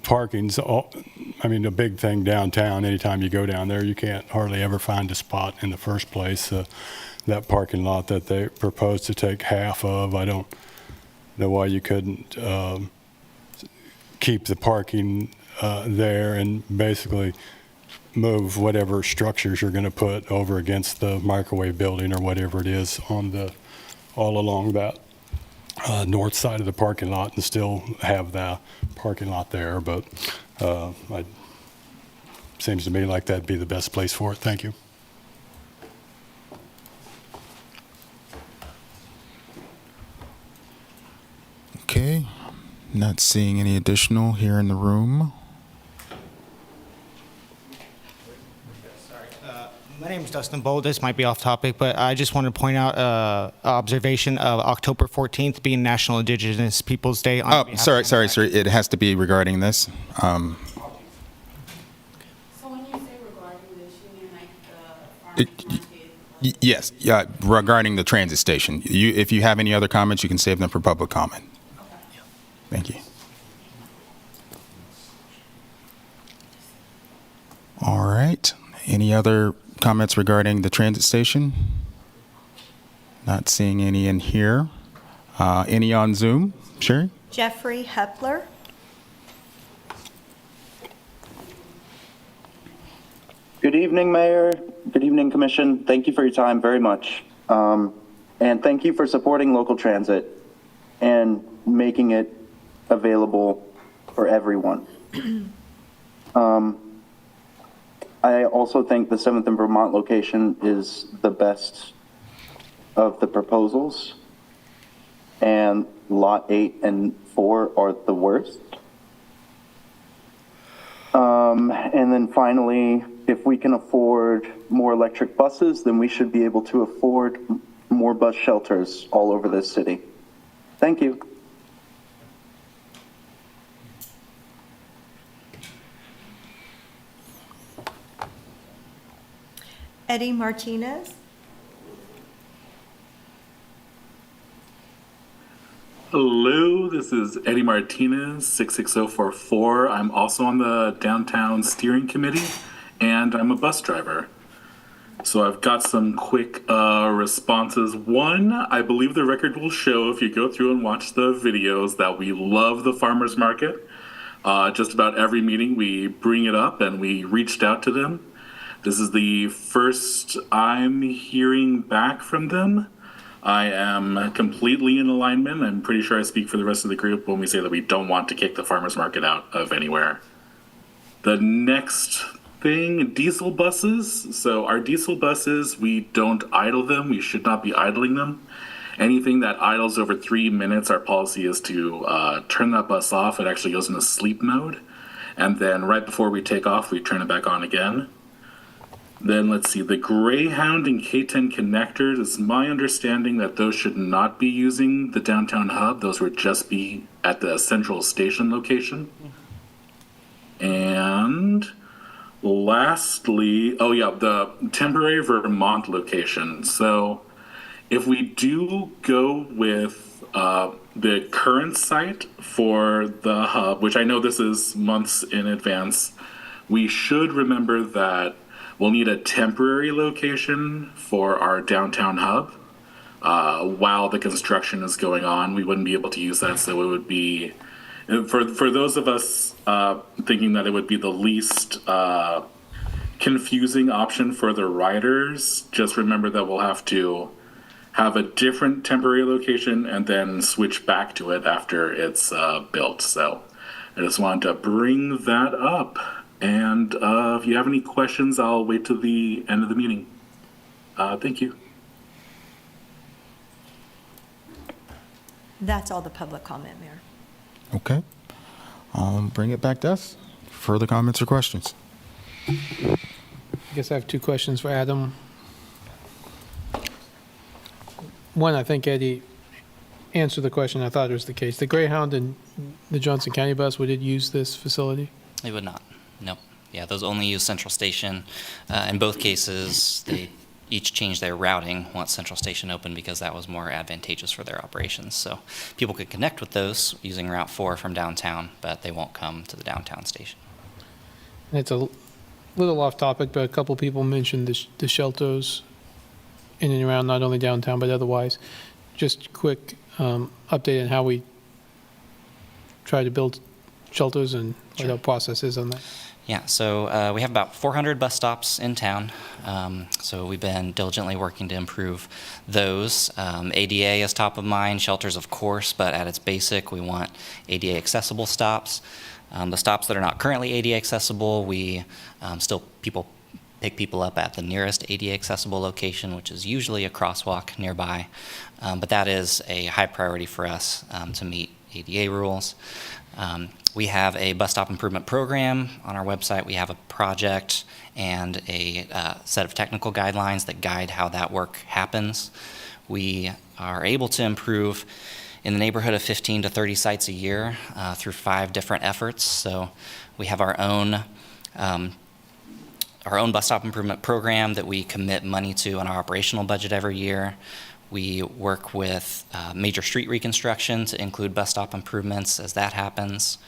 Parking's, I mean, a big thing downtown. Anytime you go down there, you can't hardly ever find a spot in the first place. That parking lot that they proposed to take half of, I don't know why you couldn't keep the parking there and basically move whatever structures you're going to put over against the microwave building or whatever it is on the all along that north side of the parking lot and still have the parking lot there. But seems to me like that'd be the best place for it. Thank you. Okay, not seeing any additional here in the room. My name is Dustin Bold. This might be off topic, but I just want to point out observation of October 14th being National Indigenous Peoples Day. Sorry. It has to be regarding this. So when you say regarding this, you mean like the Yes, regarding the transit station. If you have any other comments, you can save them for public comment. Okay. Thank you. All right. Any other comments regarding the transit station? Not seeing any in here. Any on Zoom? Sherry? Jeffrey Hepler. Good evening, Mayor. Good evening, Commission. Thank you for your time very much. And thank you for supporting local transit and making it available for everyone. I also think the 7th and Vermont location is the best of the proposals, and Lot 8 and 4 are the worst. And then finally, if we can afford more electric buses, then we should be able to afford more bus shelters all over this city. Thank you. Eddie Martinez. Hello, this is Eddie Martinez, 66044. I'm also on the Downtown Steering Committee, and I'm a bus driver. So I've got some quick responses. One, I believe the record will show if you go through and watch the videos that we love the farmers market. Just about every meeting we bring it up and we reached out to them. This is the first I'm hearing back from them. I am completely in alignment. I'm pretty sure I speak for the rest of the group when we say that we don't want to kick the farmers market out of anywhere. The next thing, diesel buses. So our diesel buses, we don't idle them. We should not be idling them. Anything that idles over 3 minutes, our policy is to turn that bus off. It actually goes into sleep mode. And then right before we take off, we turn it back on again. Then let's see, the Greyhound and K10 connectors, it's my understanding that those should not be using the downtown hub. Those would just be at the central station location. And lastly, the temporary Vermont location. So if we do go with the current site for the hub, which I know this is months in advance, we should remember that we'll need a temporary location for our downtown hub. While the construction is going on, we wouldn't be able to use that, so it would be, for those of us thinking that it would be the least confusing option for the riders, just remember that we'll have to have a different temporary location and then switch back to it after it's built. So I just wanted to bring that up. And if you have any questions, I'll wait till the end of the meeting. Thank you. That's all the public comment, Mayor. Okay. Bring it back to us. Further comments or questions? I guess I have two questions for Adam. One, I think Eddie answered the question. I thought it was the case. The Greyhound and the Johnson County bus, would it use this facility? They would not. Nope. Yeah, those only use Central Station. In both cases, they each changed their routing once Central Station opened because that was more advantageous for their operations. So people could connect with those using Route 4 from downtown, but they won't come to the downtown station. It's a little off topic, but a couple people mentioned the shelters in and around not only downtown but otherwise. Just quick update on how we try to build shelters and what our process is on that. Yeah, so we have about 400 bus stops in town. So we've been diligently working to improve those. ADA is top of mind, shelters of course, but at its basic, we want ADA accessible stops. The stops that are not currently ADA accessible, we people pick people up at the nearest ADA accessible location, which is usually a crosswalk nearby. But that is a high priority for us to meet ADA rules. We have a bus stop improvement program on our website. We have a project and a set of technical guidelines that guide how that work happens. We are able to improve in the neighborhood of 15 to 30 sites a year through 5 different efforts. So we have our own bus stop improvement program that we commit money to in our operational budget every year. We work with major street reconstruction to include bus stop improvements as that happens.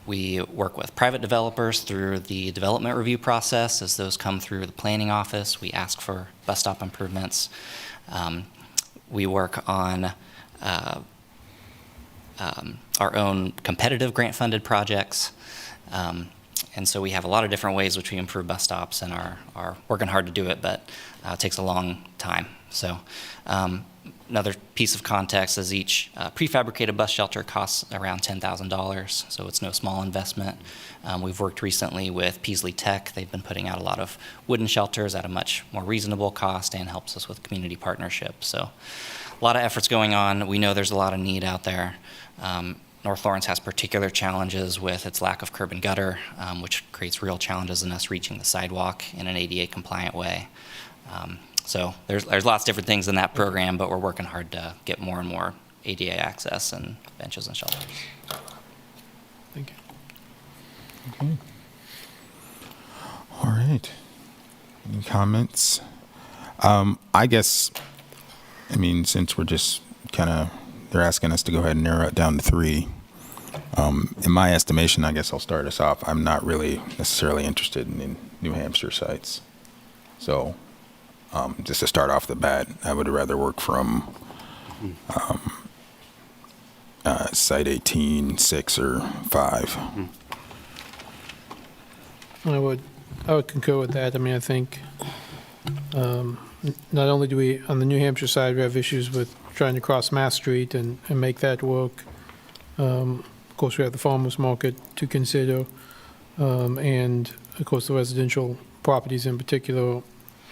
We work with private developers through the development review process. As those come through the planning office, we ask for bus stop improvements. We work on our own competitive grant-funded projects. And so we have a lot of different ways which we improve bus stops and are working hard to do it, but it takes a long time. So another piece of context is each prefabricated bus shelter costs around $10,000, so it's no small investment. We've worked recently with Peaslee Tech. They've been putting out a lot of wooden shelters at a much more reasonable cost and helps us with community partnerships. So a lot of efforts going on. We know there's a lot of need out there. North Lawrence has particular challenges with its lack of curb and gutter, which creates real challenges in us reaching the sidewalk in an ADA compliant way. So there's lots of different things in that program, but we're working hard to get more and more ADA access and benches and shelters. Thank you. Okay. All right. Any comments? Since we're just they're asking us to go ahead and narrow it down to 3. In my estimation, I guess I'll start us off. I'm not really necessarily interested in New Hampshire sites. So just to start off the bat, I would rather work from site 18, 6, or 5. I would concur with that. I mean, I think not only do we, on the New Hampshire side, we have issues with trying to cross Mass Street and make that work. Of course, we have the farmers market to consider, and of course, the residential properties in particular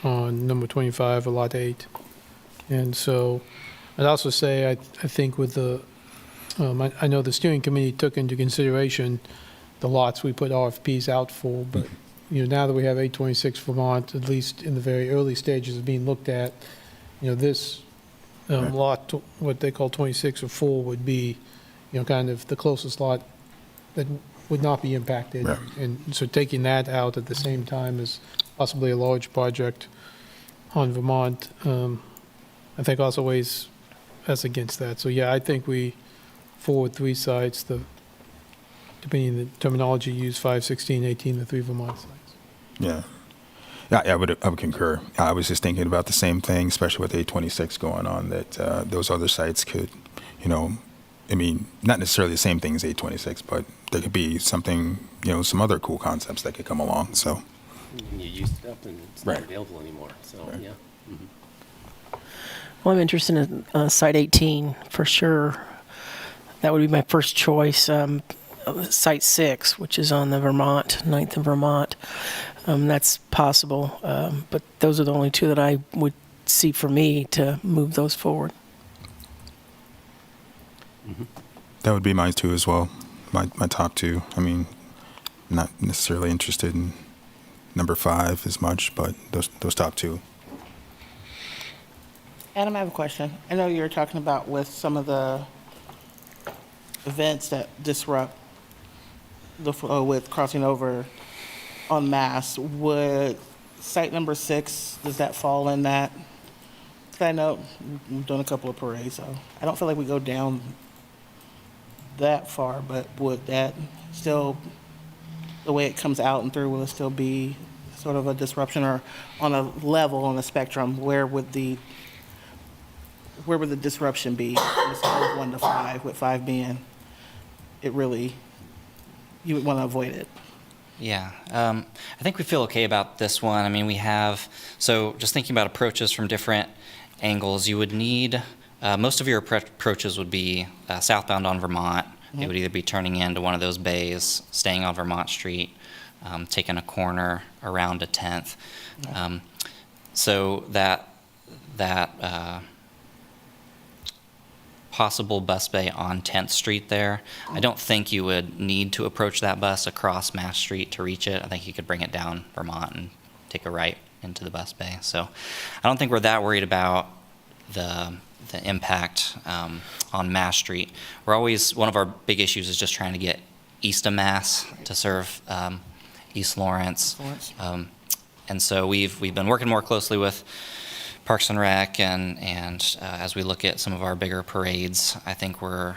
on number 25 or lot 8. And so I'd also say, I think with the, I know the steering committee took into consideration the lots we put RFPs out for, but now that we have 826 Vermont, at least in the very early stages of being looked at, this lot, what they call 26 or 4, would be, kind of the closest lot that would not be impacted. Right. And so taking that out at the same time as possibly a large project on Vermont, I think also weighs us against that. So yeah, I think we forward 3 sites, depending on the terminology used, 5, 16, 18, the 3 Vermont sites. Yeah. Yeah, I would concur. I was just thinking about the same thing, especially with 826 going on, that those other sites could, I mean, not necessarily the same thing as 826, but there could be something, some other cool concepts that could come along. So You used it up and it's Right. not available anymore, so, Right. yeah. Well, I'm interested in site 18 for sure. That would be my first choice. Site 6, which is on the 9th and Vermont. That's possible, but those are the only 2 that I would see for me to move those forward. that would be mine too as well. My top 2. I mean, not necessarily interested in number 5 as much, but those top 2. Adam, I have a question. I know you were talking about with some of the events that disrupt the flow with crossing over en masse. Would site number 6, does that fall in that? 'Cause I know we've done a couple of parades, so I don't feel like we go down that far, but would that still, the way it comes out and through, will it still be sort of a disruption, or on a level, on the spectrum, where would the disruption be on a scale of 1 to 5, with 5 being it really, you would want to avoid it? Yeah, I think we feel okay about this one. I mean, we have, so just thinking about approaches from different angles, you would need, most of your approaches would be southbound on Vermont. It would either be turning into one of those bays, staying on Vermont Street, taking a corner around a 10th. So that possible bus bay on 10th Street there, I don't think you would need to approach that bus across Mass Street to reach it. I think you could bring it down Vermont and take a right into the bus bay. So I don't think we're that worried about the impact on Mass Street. We're always, one of our big issues is just trying to get east of Mass to serve East Lawrence. And so we've been working more closely with Parks and Rec, and as we look at some of our bigger parades, I think we're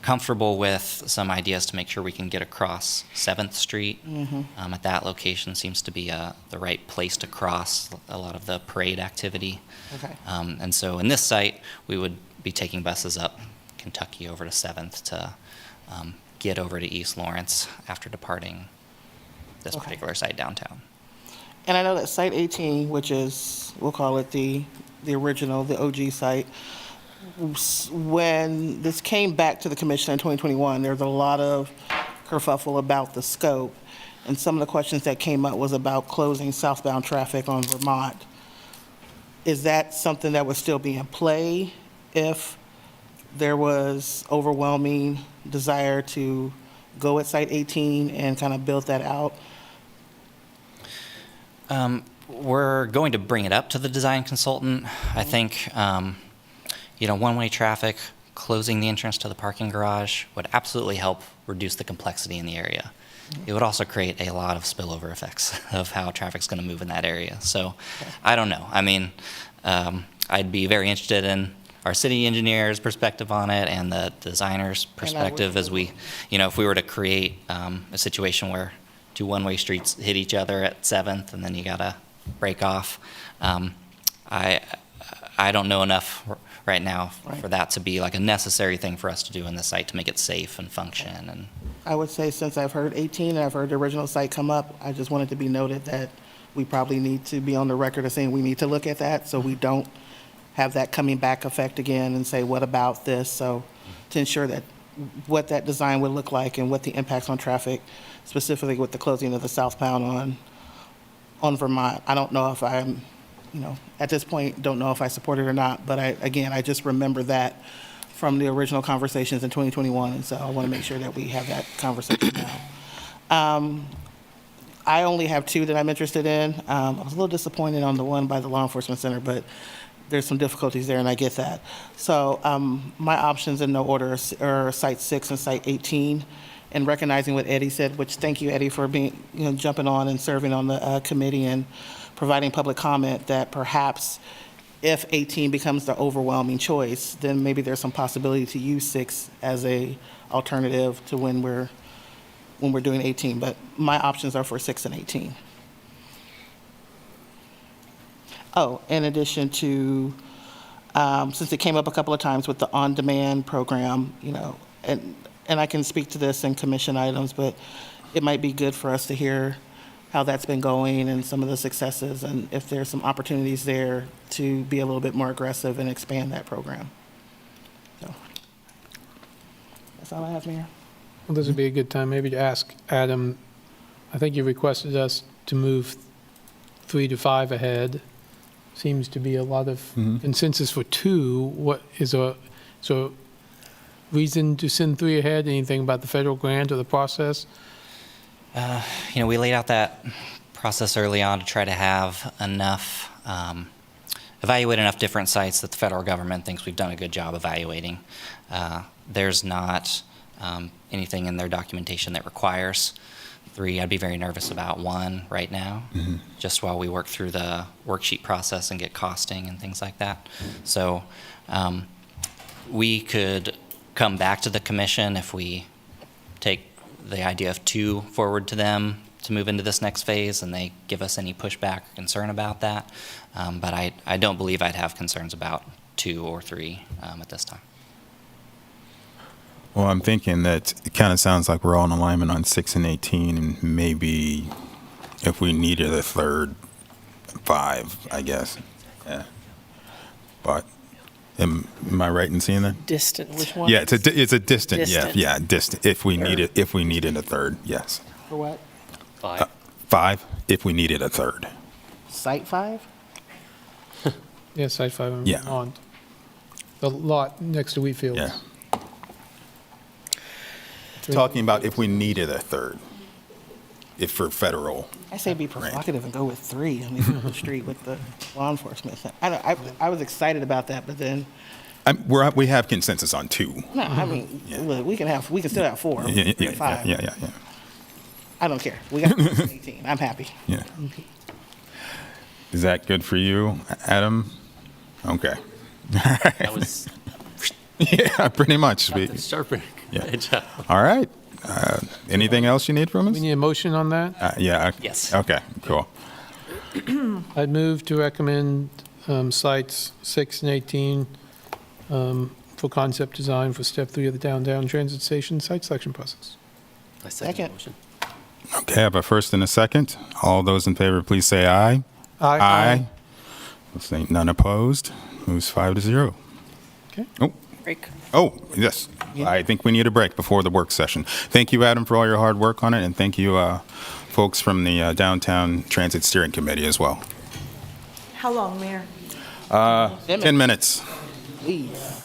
comfortable with some ideas to make sure we can get across 7th Street. At that location seems to be the right place to cross a lot of the parade activity. Okay. And so in this site, we would be taking buses up Kentucky over to 7th to get over to East Lawrence after departing this particular site downtown. And I know that site 18, which is, we'll call it the original, the OG site, when this came back to the commission in 2021, there was a lot of kerfuffle about the scope. And some of the questions that came up was about closing southbound traffic on Vermont. Is that something that would still be in play if there was overwhelming desire to go at site 18 and kind of build that out? We're going to bring it up to the design consultant. I think, one-way traffic, closing the entrance to the parking garage would absolutely help reduce the complexity in the area. It would also create a lot of spillover effects of how traffic's going to move in that area. So I don't know. I mean, I'd be very interested in our city engineer's perspective on it and the designer's perspective as we, if we were to create a situation where 2 one-way streets hit each other at 7th, and then you got a break off. I don't know enough right now for that to be like a necessary thing for us to do in the site to make it safe and function. And I would say since I've heard 18 and I've heard the original site come up, I just wanted to be noted that we probably need to be on the record of saying we need to look at that so we don't have that coming back effect again and say, what about this? So to ensure that what that design would look like and what the impacts on traffic, specifically with the closing of the southbound on Vermont. I don't know if I'm, at this point, don't know if I support it or not, but I just remember that from the original conversations in 2021, and so I want to make sure that we have that conversation now. I only have two that I'm interested in. I was a little disappointed on the one by the Law Enforcement Center, but there's some difficulties there, and I get that. So my options in no order are Site 6 and Site 18, and recognizing what Eddie said, which thank you, Eddie, for being, jumping on and serving on the committee and providing public comment, that perhaps if 18 becomes the overwhelming choice, then maybe there's some possibility to use 6 as a alternative to when we're doing 18, but my options are for 6 and 18. Oh, in addition to, since it came up a couple of times with the on-demand program, and I can speak to this in commission items, but it might be good for us to hear how that's been going and some of the successes, and if there's some opportunities there to be a little bit more aggressive and expand that program. So that's all I have, Mayor. Well, this would be a good time maybe to ask Adam. I think you requested us to move 3 to 5 ahead. Seems to be a lot of consensus for 2. What is so reason to send 3 ahead? Anything about the federal grant or the process? we laid out that process early on to try to have enough, evaluate enough different sites that the federal government thinks we've done a good job evaluating. There's not anything in their documentation that requires 3. I'd be very nervous about 1 right now, just while we work through the worksheet process and get costing and things like that. So we could come back to the commission if we take the idea of 2 forward to them to move into this next phase and they give us any pushback or concern about that. But I don't believe I'd have concerns about 2 or 3 at this time. Well, I'm thinking that it kind of sounds like we're all in alignment on 6 and 18, and maybe if we needed a third, 5, I guess. Yeah. But am I right in seeing that? Distant. Which one? Yeah, it's a distant. Distant. Yeah, distant. If we needed a third, yes. For what? 5. 5. If we needed a third. Site 5? Yeah, Site 5 and Yeah. beyond. The lot next to Wheatfields. Yeah. Talking about if we needed a third, if for federal. I say be provocative and go with 3. I mean, the street with the law enforcement. I was excited about that, but then We have consensus on 2. no. I mean, look, we can still have 4. Yeah. 5. Yeah. I don't care. We got 18. I'm happy. Yeah. Is that good for you, Adam? Okay. That was Yeah, pretty much. sharpening. Yeah. Good job. All right. Anything else you need from us? We need a motion on that? Yeah. Yes. Okay, cool. I'd move to recommend sites 6 and 18 for concept design for step 3 of the downtown transit station site selection process. I second the Second. motion. Okay, I have a first and a second. All those in favor, please say aye. Aye. Say none opposed. Moves 5-0. Okay. Break. Oh, yes. I think we need a break before the work session. Thank you, Adam, for all your hard work on it, and thank you, folks from the Downtown Transit Steering Committee as well. How long, Mayor? 10 minutes. Please.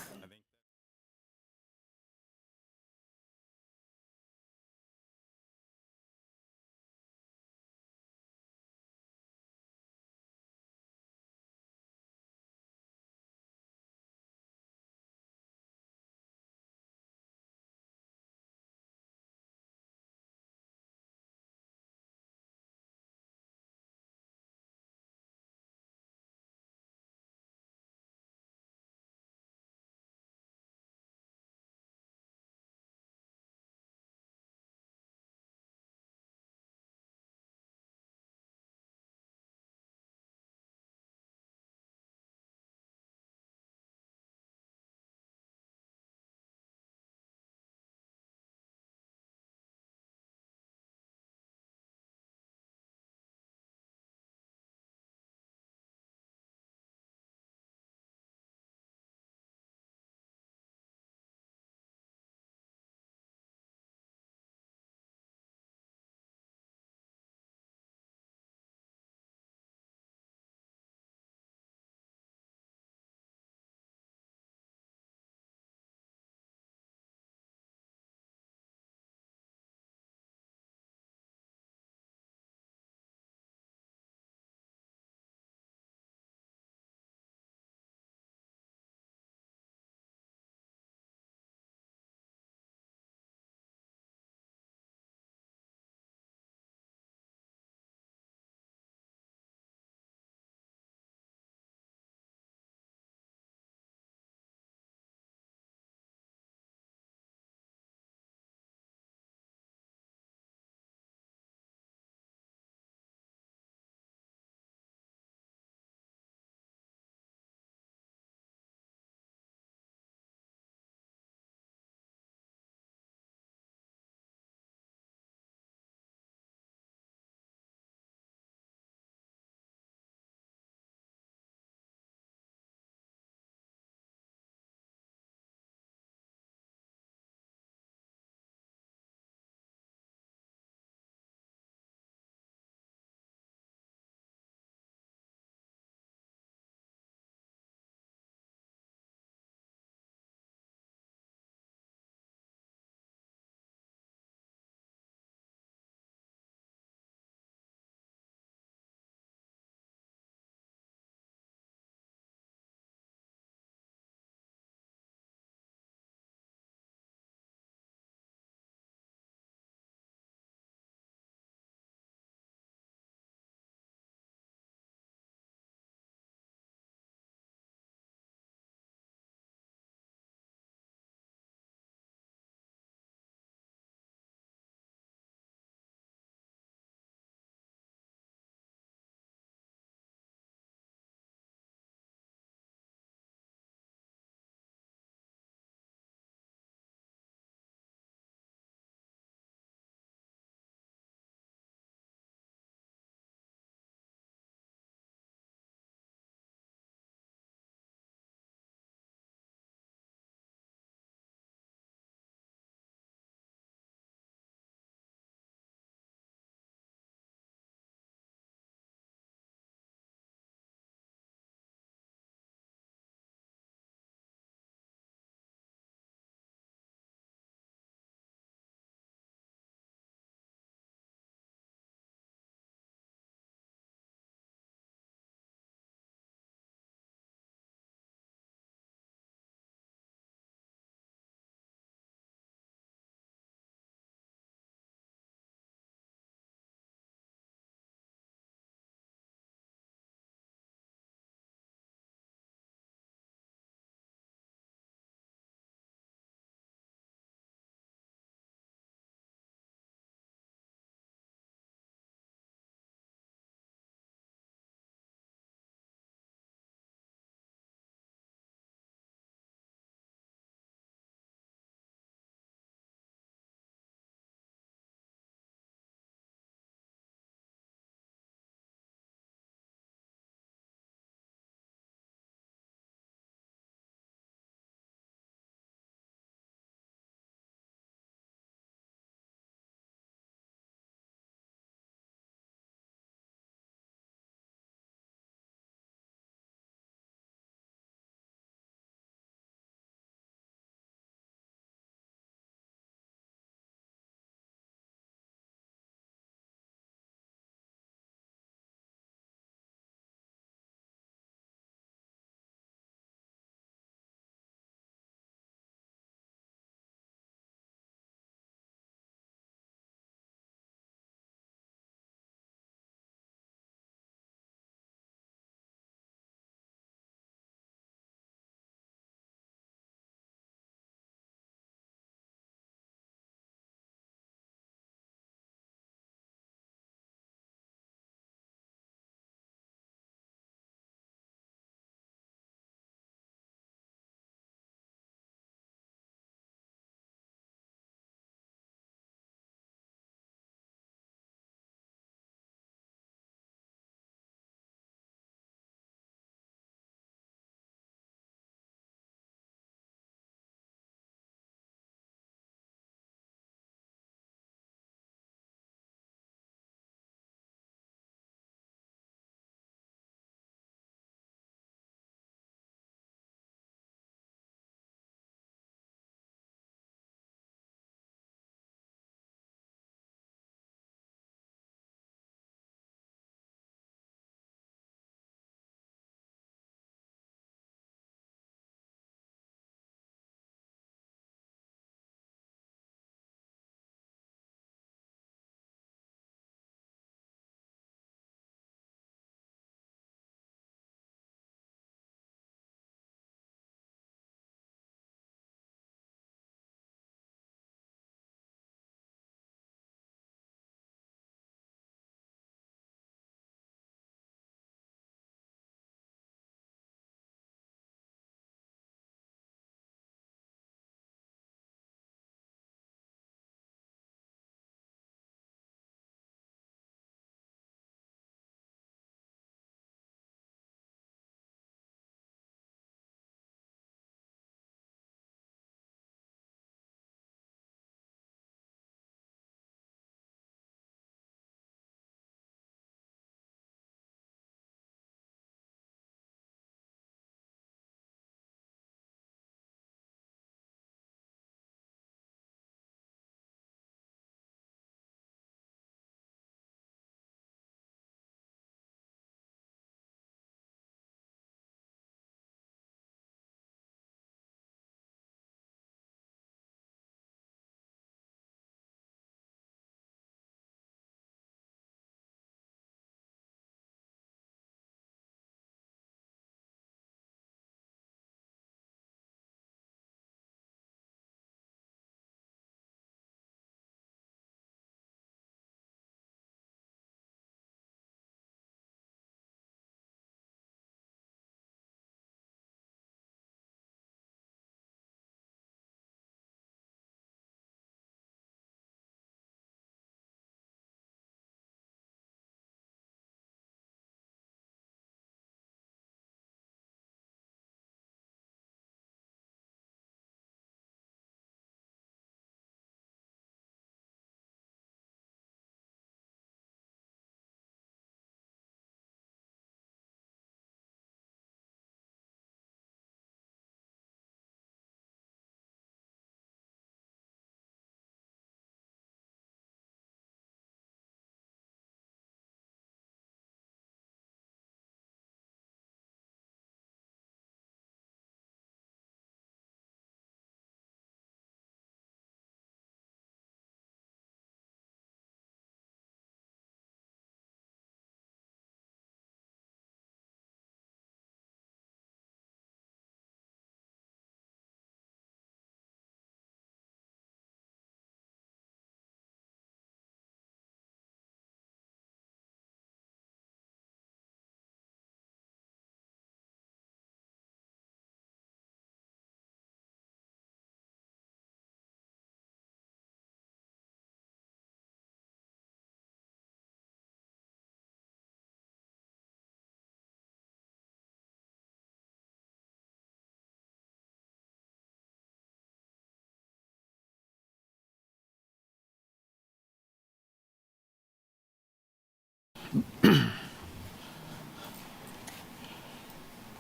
You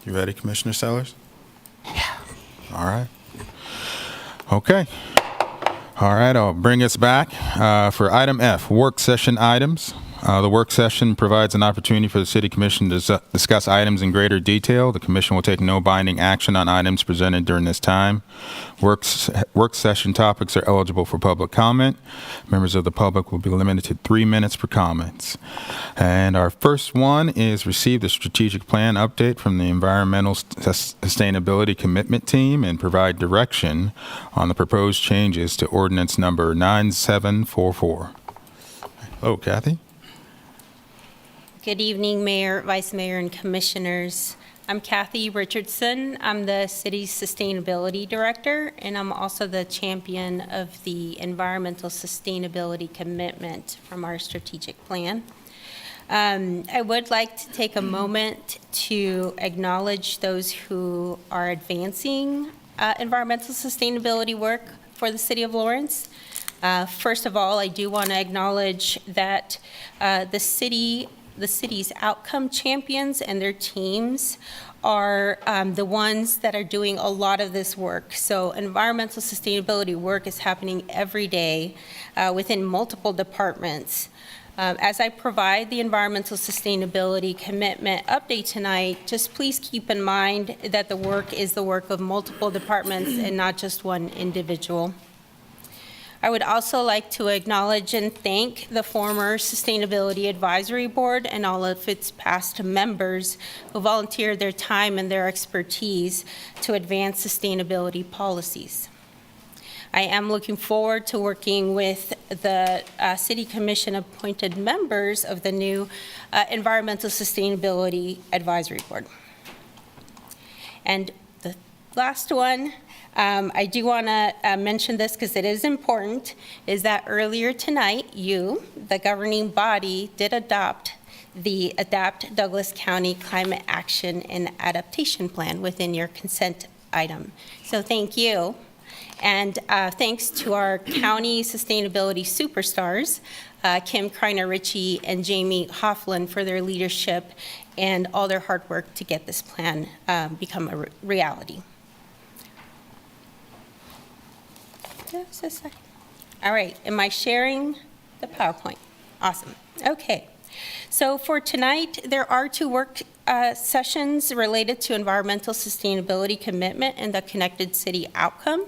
ready, Commissioner Sellers? Yeah. All right. Okay. All right, I'll bring us back for item F, work session items. The work session provides an opportunity for the City Commission to discuss items in greater detail. The Commission will take no binding action on items presented during this time. Work session topics are eligible for public comment. Members of the public will be limited to 3 minutes per comments. And our first one is receive the strategic plan update from the Environmental Sustainability Commitment Team and provide direction on the proposed changes to ordinance number 9744. Hello, Kathy. Good evening, Mayor, Vice Mayor, and Commissioners. I'm Kathy Richardson. I'm the city's sustainability director, and I'm also the champion of the environmental sustainability commitment from our strategic plan. I would like to take a moment to acknowledge those who are advancing environmental sustainability work for the City of Lawrence. First of all, I do want to acknowledge that the city's outcome champions and their teams are the ones that are doing a lot of this work. So environmental sustainability work is happening every day within multiple departments. As I provide the environmental sustainability commitment update tonight, just please keep in mind that the work is the work of multiple departments and not just one individual. I would also like to acknowledge and thank the former Sustainability Advisory Board and all of its past members who volunteered their time and their expertise to advance sustainability policies. I am looking forward to working with the City Commission appointed members of the new Environmental Sustainability Advisory Board. And the last one, I do want to mention this because it is important, is that earlier tonight, you, the governing body, did adopt the Adapt Douglas County Climate Action and Adaptation Plan within your consent item. So thank you. And thanks to our county sustainability superstars, Kim Kreiner-Ritchie and Jamie Hoffland, for their leadership and all their hard work to get this plan become a reality. Just a second. All right, am I sharing the PowerPoint? Awesome. Okay. So for tonight, there are 2 work sessions related to environmental sustainability commitment and the connected city outcome.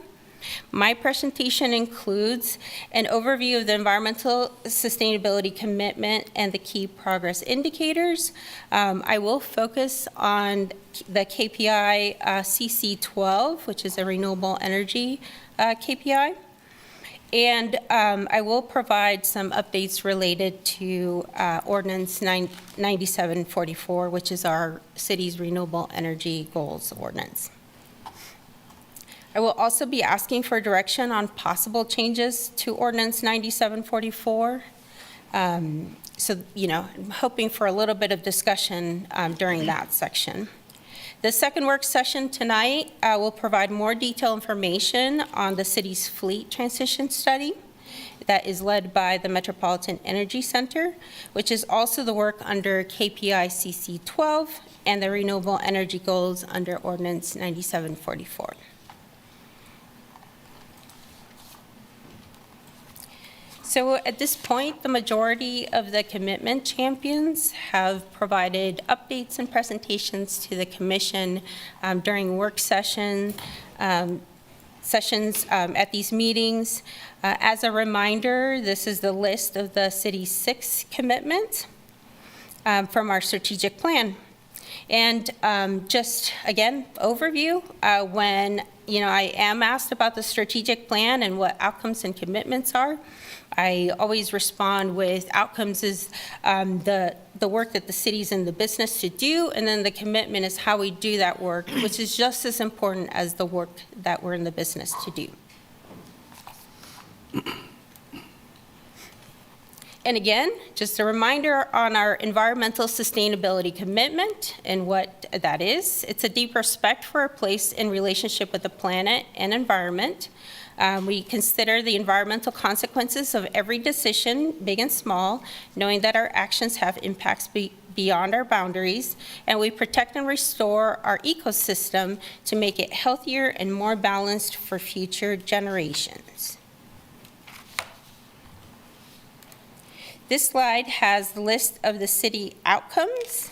My presentation includes an overview of the environmental sustainability commitment and the key progress indicators. I will focus on the KPI CC12, which is a renewable energy KPI. And I will provide some updates related to Ordinance 9744, which is our city's renewable energy goals ordinance. I will also be asking for direction on possible changes to Ordinance 9744. So, I'm hoping for a little bit of discussion during that section. The second work session tonight will provide more detailed information on the city's fleet transition study that is led by the Metropolitan Energy Center, which is also the work under KPI CC12 and the renewable energy goals under Ordinance 9744. So at this point, the majority of the commitment champions have provided updates and presentations to the commission during work sessions at these meetings. As a reminder, this is the list of the city's 6 commitments from our strategic plan. And just, again, overview, when I am asked about the strategic plan and what outcomes and commitments are, I always respond with outcomes is the work that the city's in the business to do, and then the commitment is how we do that work, which is just as important as the work that we're in the business to do. And again, just a reminder on our environmental sustainability commitment and what that is. It's a deep respect for our place in relationship with the planet and environment. We consider the environmental consequences of every decision, big and small, knowing that our actions have impacts beyond our boundaries, and we protect and restore our ecosystem to make it healthier and more balanced for future generations. This slide has the list of the city outcomes.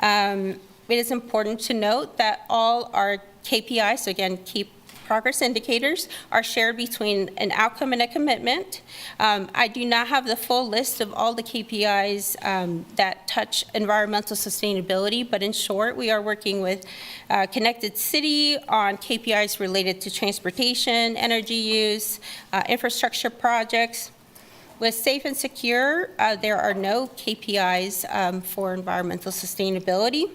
It is important to note that all our KPIs, so again, key progress indicators, are shared between an outcome and a commitment. I do not have the full list of all the KPIs that touch environmental sustainability, but in short, we are working with Connected City on KPIs related to transportation, energy use, infrastructure projects. With Safe and Secure, there are no KPIs for environmental sustainability.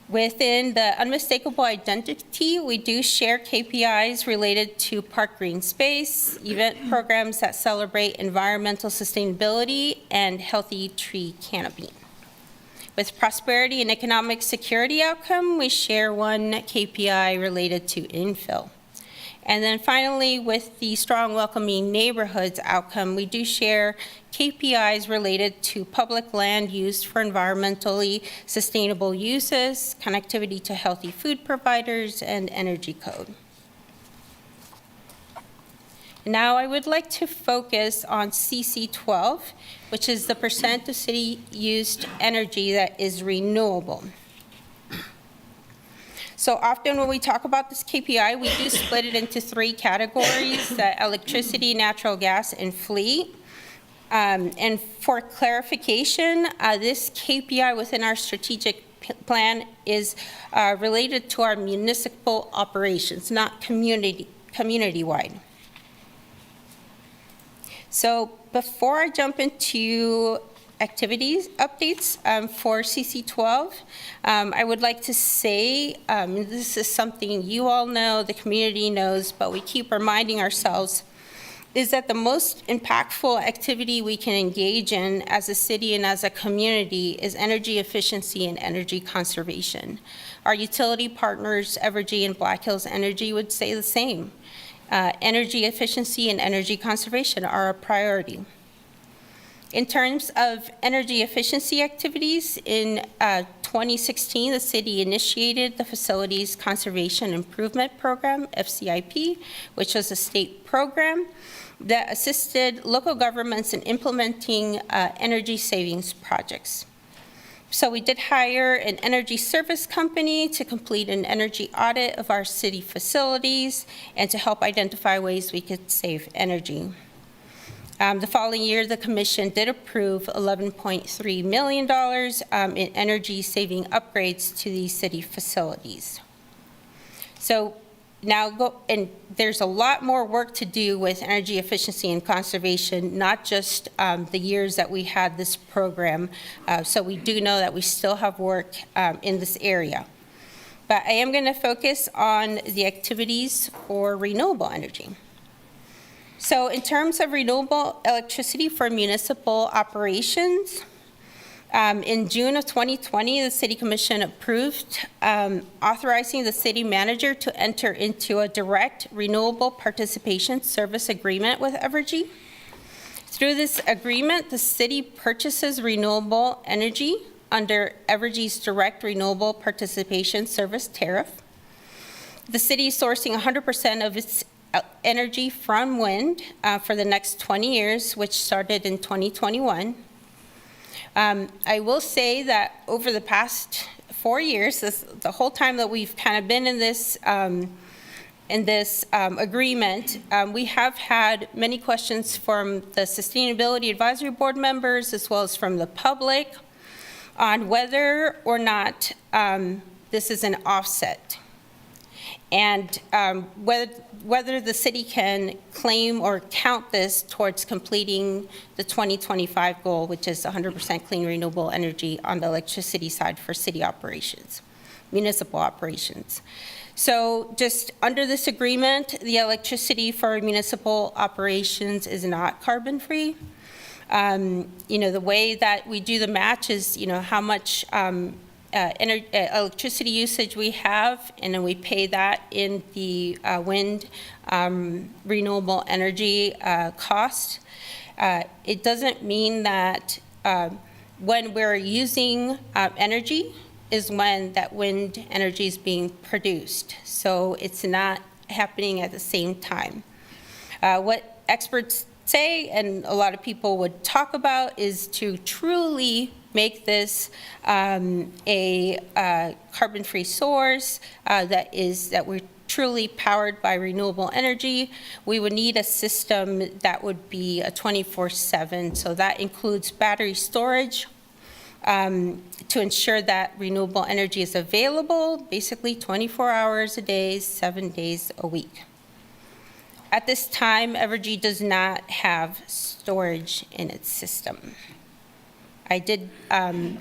Within the Unmistakable Identity, we do share KPIs related to park green space, event programs that celebrate environmental sustainability, and healthy tree canopy. With Prosperity and Economic Security outcome, we share one KPI related to infill. And then finally, with the Strong Welcoming Neighborhoods outcome, we do share KPIs related to public land used for environmentally sustainable uses, connectivity to healthy food providers, and energy code. Now I would like to focus on CC12, which is the percent of city used energy that is renewable. So often when we talk about this KPI, we do split it into three categories, electricity, natural gas, and fleet. And for clarification, this KPI within our strategic plan is related to our municipal operations, not community-wide. So before I jump into activities updates for CC12, I would like to say this is something you all know, the community knows, but we keep reminding ourselves, is that the most impactful activity we can engage in as a city and as a community is energy efficiency and energy conservation. Our utility partners, Evergy and Black Hills Energy, would say the same. Energy efficiency and energy conservation are a priority. In terms of energy efficiency activities, in 2016, the city initiated the Facilities Conservation Improvement Program, FCIP, which was a state program that assisted local governments in implementing energy savings projects. So we did hire an energy service company to complete an energy audit of our city facilities and to help identify ways we could save energy. The following year, the commission did approve $11.3 million in energy-saving upgrades to these city facilities. So now there's a lot more work to do with energy efficiency and conservation, not just the years that we had this program. So we do know that we still have work in this area. But I am going to focus on the activities for renewable energy. So in terms of renewable electricity for municipal operations, in June of 2020, the City Commission approved authorizing the city manager to enter into a direct renewable participation service agreement with Evergy. Through this agreement, the city purchases renewable energy under Evergy's direct renewable participation service tariff. The city is sourcing 100% of its energy from wind for the next 20 years, which started in 2021. I will say that over the past 4 years, the whole time that we've kind of been in this agreement, we have had many questions from the Sustainability Advisory Board members as well as from the public on whether or not this is an offset. And whether the city can claim or count this towards completing the 2025 goal, which is 100% clean renewable energy on the electricity side for city operations, municipal operations. So just under this agreement, the electricity for municipal operations is not carbon-free. The way that we do the match is, how much electricity usage we have, and then we pay that in the wind renewable energy cost. It doesn't mean that when we're using energy is when that wind energy is being produced. So it's not happening at the same time. What experts say, and a lot of people would talk about, is to truly make this a carbon-free source that we're truly powered by renewable energy. We would need a system that would be a 24/7. So that includes battery storage to ensure that renewable energy is available, basically 24 hours a day, 7 days a week. At this time, Evergy does not have storage in its system. I did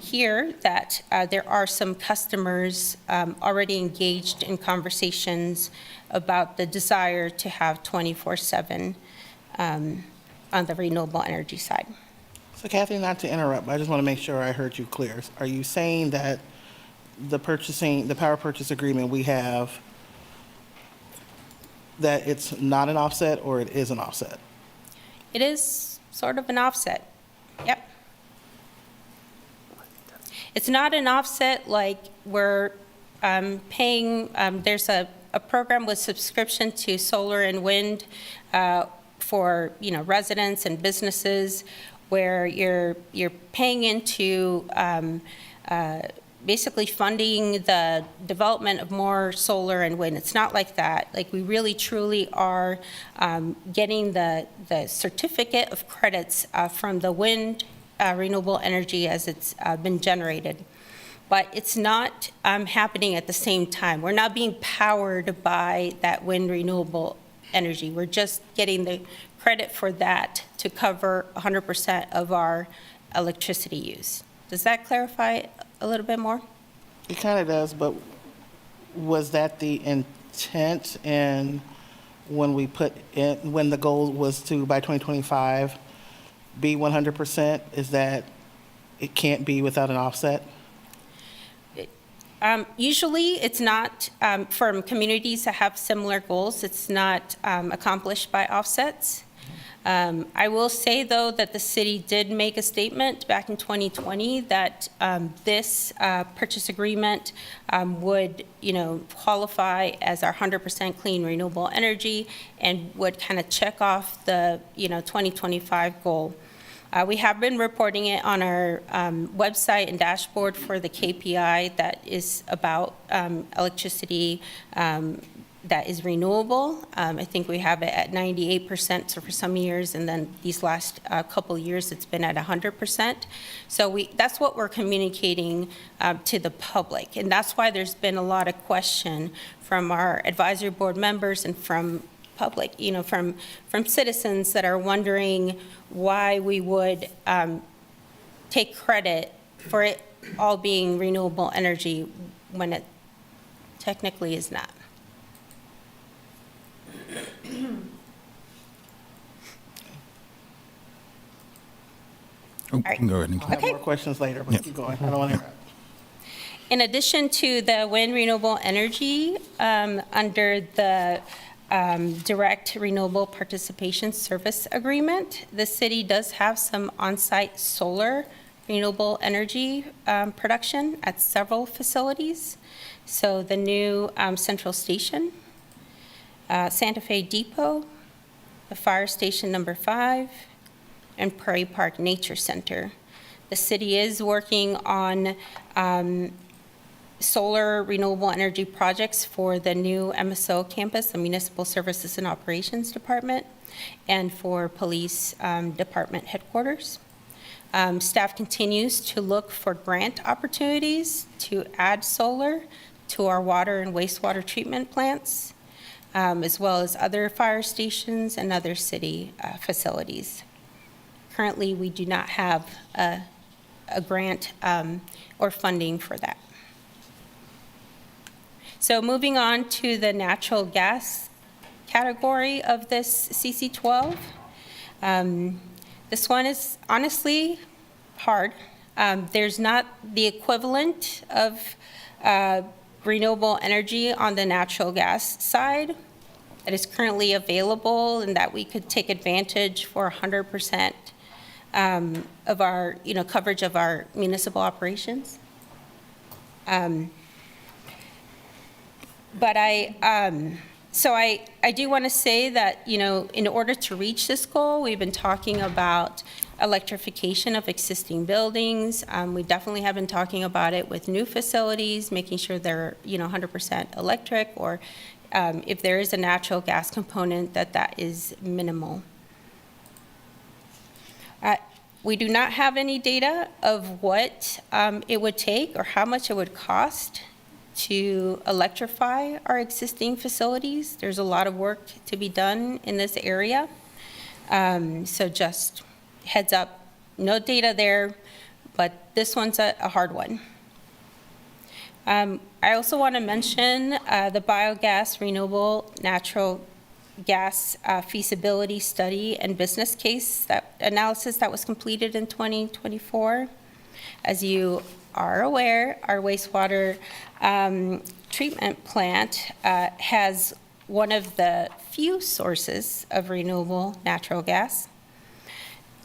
hear that there are some customers already engaged in conversations about the desire to have 24/7 on the renewable energy side. So Kathy, not to interrupt, but I just want to make sure I heard you clear. Are you saying that the power purchase agreement we have, that it's not an offset or it is an offset? It is sort of an offset, yep. It's not an offset like we're paying, there's a program with subscription to solar and wind for residents and businesses, where you're paying into basically funding the development of more solar and wind. It's not like that. Like, we really truly are getting the certificate of credits from the wind renewable energy as it's been generated. But it's not happening at the same time. We're not being powered by that wind renewable energy. We're just getting the credit for that to cover 100% of our electricity use. Does that clarify a little bit more? It kind of does, but was that the intent? And when the goal was to, by 2025, be 100%, is that it can't be without an offset? Usually it's not, from communities that have similar goals, it's not accomplished by offsets. I will say, though, that the city did make a statement back in 2020 that this purchase agreement would, qualify as our 100% clean renewable energy and would kind of check off the, 2025 goal. We have been reporting it on our website and dashboard for the KPI that is about electricity that is renewable. I think we have it at 98% for some years, and then these last couple years it's been at 100%. So that's what we're communicating to the public, and that's why there's been a lot of question from our advisory board members and from public, from citizens that are wondering why we would take credit for it all being renewable energy when it technically is not. Oh, right. Go ahead. I'll have more questions later, but keep going. I don't want to interrupt. In addition to the wind renewable energy, under the direct renewable participation service agreement, the city does have some on-site solar renewable energy production at several facilities. So the new Central Station, Santa Fe Depot, the Fire Station number 5, and Prairie Park Nature Center. The city is working on solar renewable energy projects for the new MSO campus, the Municipal Services and Operations Department, and for Police Department headquarters. Staff continues to look for grant opportunities to add solar to our water and wastewater treatment plants, as well as other fire stations and other city facilities. Currently, we do not have a grant or funding for that. So moving on to the natural gas category of this CC12, the This one is honestly hard. There's not the equivalent of renewable energy on the natural gas side that is currently available and that we could take advantage for 100% of our, coverage of our municipal operations. But I do want to say that, in order to reach this goal, we've been talking about electrification of existing buildings. We definitely have been talking about it with new facilities, making sure they're, 100% electric, or if there is a natural gas component, that is minimal. We do not have any data of what it would take or how much it would cost to electrify our existing facilities. There's a lot of work to be done in this area. So just heads up, no data there, but this one's a hard one. I also want to mention the biogas renewable natural gas feasibility study and business case analysis that was completed in 2024. As you are aware, our wastewater treatment plant has one of the few sources of renewable natural gas.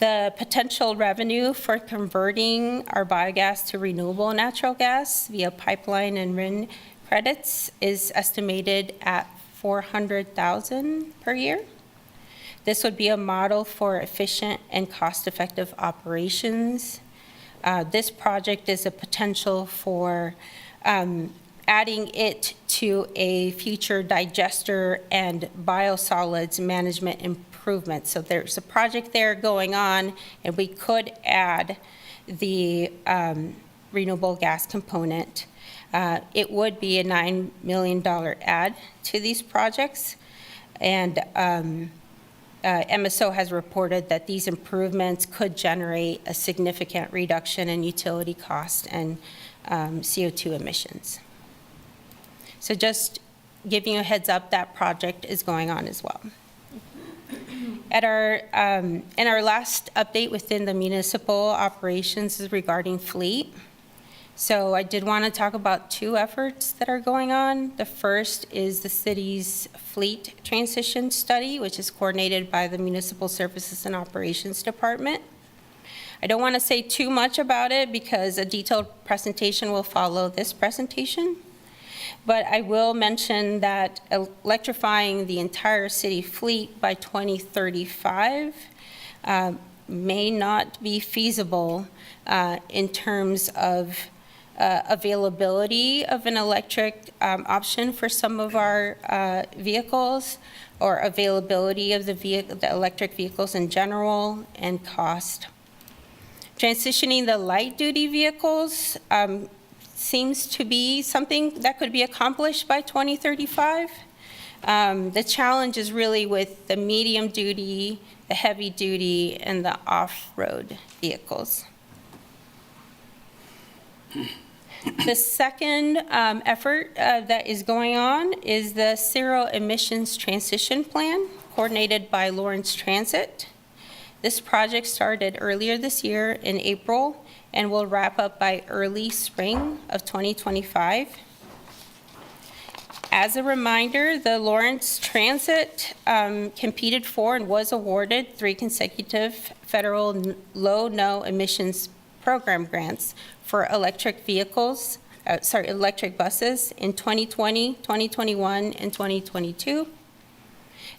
The potential revenue for converting our biogas to renewable natural gas via pipeline and RIN credits is estimated at $400,000 per year. This would be a model for efficient and cost-effective operations. This project is a potential for adding it to a future digester and biosolids management improvement. So there's a project there going on, and we could add the renewable gas component. It would be a $9 million add to these projects, and MSO has reported that these improvements could generate a significant reduction in utility costs and CO2 emissions. So just giving you a heads up, that project is going on as well. At in our last update within the municipal operations is regarding fleet. So I did want to talk about two efforts that are going on. The first is the city's fleet transition study, which is coordinated by the Municipal Services and Operations Department. I don't want to say too much about it because a detailed presentation will follow this presentation. But I will mention that electrifying the entire city fleet by 2035 may not be feasible in terms of availability of an electric option for some of our vehicles, or availability of the electric vehicles in general, and cost. Transitioning the light-duty vehicles seems to be something that could be accomplished by 2035. The challenge is really with the medium-duty, the heavy-duty, and the off-road vehicles. The second effort that is going on is the Zero Emissions Transition Plan, coordinated by Lawrence Transit. This project started earlier this year in April and will wrap up by early spring of 2025. As a reminder, the Lawrence Transit competed for and was awarded 3 consecutive federal low-no emissions program grants for electric vehicles, electric buses in 2020, 2021, and 2022.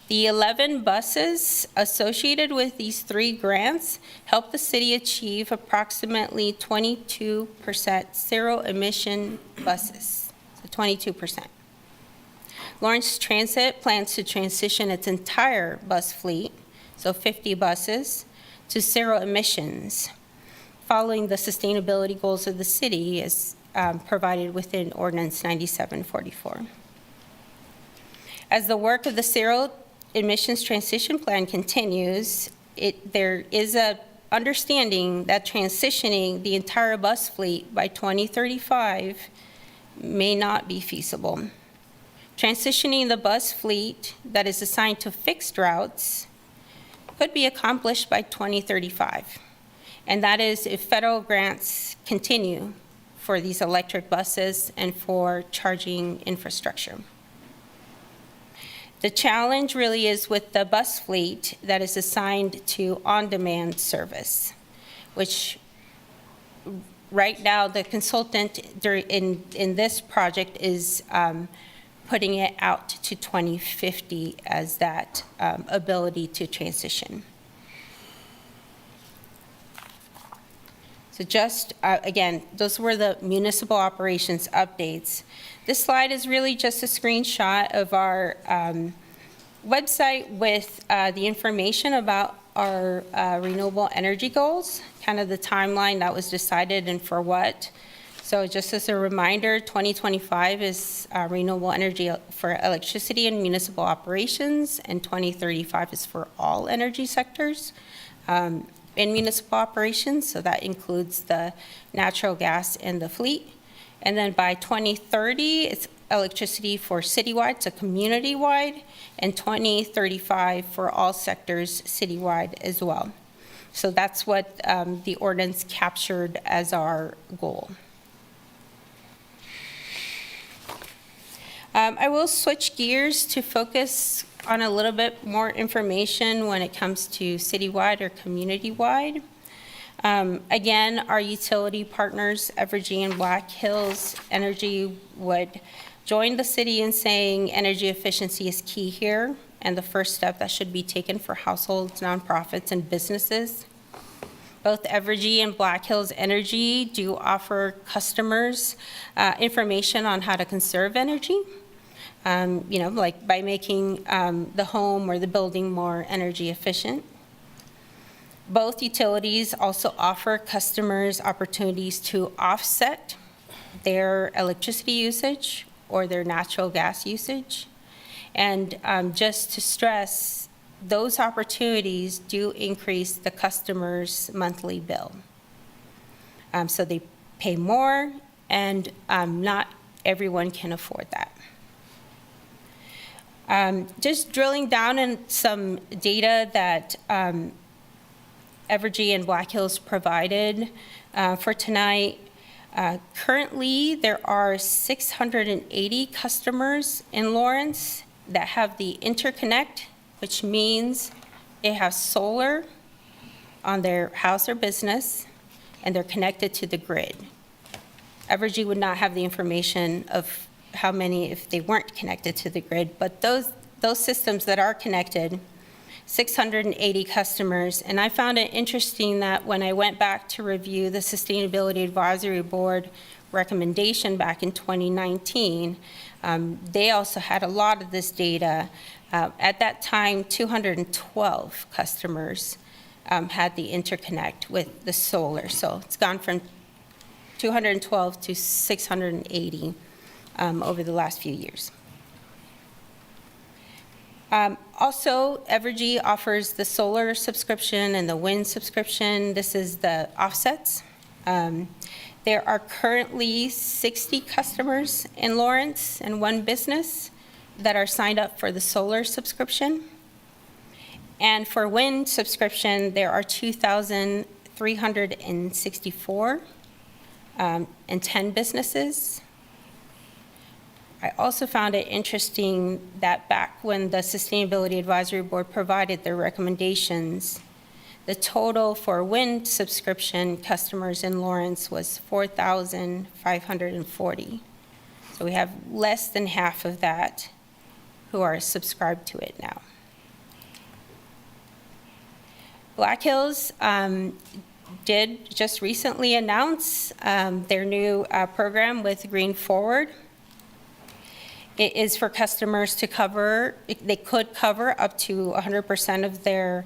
The 11 buses associated with these 3 grants helped the city achieve approximately 22% zero-emission buses, so 22%. Lawrence Transit plans to transition its entire bus fleet, so 50 buses, to zero emissions, following the sustainability goals of the city as provided within Ordinance 9744. As the work of the Zero Emissions Transition Plan continues, there is a understanding that transitioning the entire bus fleet by 2035 may not be feasible. Transitioning the bus fleet that is assigned to fixed routes could be accomplished by 2035. And that is if federal grants continue for these electric buses and for charging infrastructure. The challenge really is with the bus fleet that is assigned to on-demand service, which right now the consultant in this project is putting it out to 2050 as that ability to transition. So just, again, those were the municipal operations updates. This slide is really just a screenshot of our website with the information about our renewable energy goals, kind of the timeline that was decided and for what. So just as a reminder, 2025 is renewable energy for electricity and municipal operations, and 2035 is for all energy sectors in municipal operations, so that includes the natural gas and the fleet. And then by 2030, it's electricity for citywide, so community-wide, and 2035 for all sectors citywide as well. So that's what the ordinance captured as our goal. I will switch gears to focus on a little bit more information when it comes to citywide or community-wide. Again, our utility partners, Evergy and Black Hills Energy, would join the city in saying energy efficiency is key here, and the first step that should be taken for households, nonprofits, and businesses. Both Evergy and Black Hills Energy do offer customers information on how to conserve energy, like by making the home or the building more energy efficient. Both utilities also offer customers opportunities to offset their electricity usage or their natural gas usage. And just to stress, those opportunities do increase the customer's monthly bill. So they pay more, and not everyone can afford that. Just drilling down in some data that Evergy and Black Hills provided for tonight. Currently, there are 680 customers in Lawrence that have the interconnect, which means they have solar on their house or business, and they're connected to the grid. Evergy would not have the information of how many if they weren't connected to the grid, but those systems that are connected, 680 customers. And I found it interesting that when I went back to review the Sustainability Advisory Board recommendation back in 2019, they also had a lot of this data. At that time, 212 customers had the interconnect with the solar. So it's gone from 212 to 680 over the last few years. Also, Evergy offers the solar subscription and the wind subscription. This is the offsets. There are currently 60 customers in Lawrence and one business that are signed up for the solar subscription. And for wind subscription, there are 2,364 and 10 businesses. I also found it interesting that back when the Sustainability Advisory Board provided their recommendations, the total for wind subscription customers in Lawrence was 4,540. So we have less than half of that who are subscribed to it now. Black Hills did just recently announce their new program with Green Forward. It is for customers to cover, they could cover up to 100% of their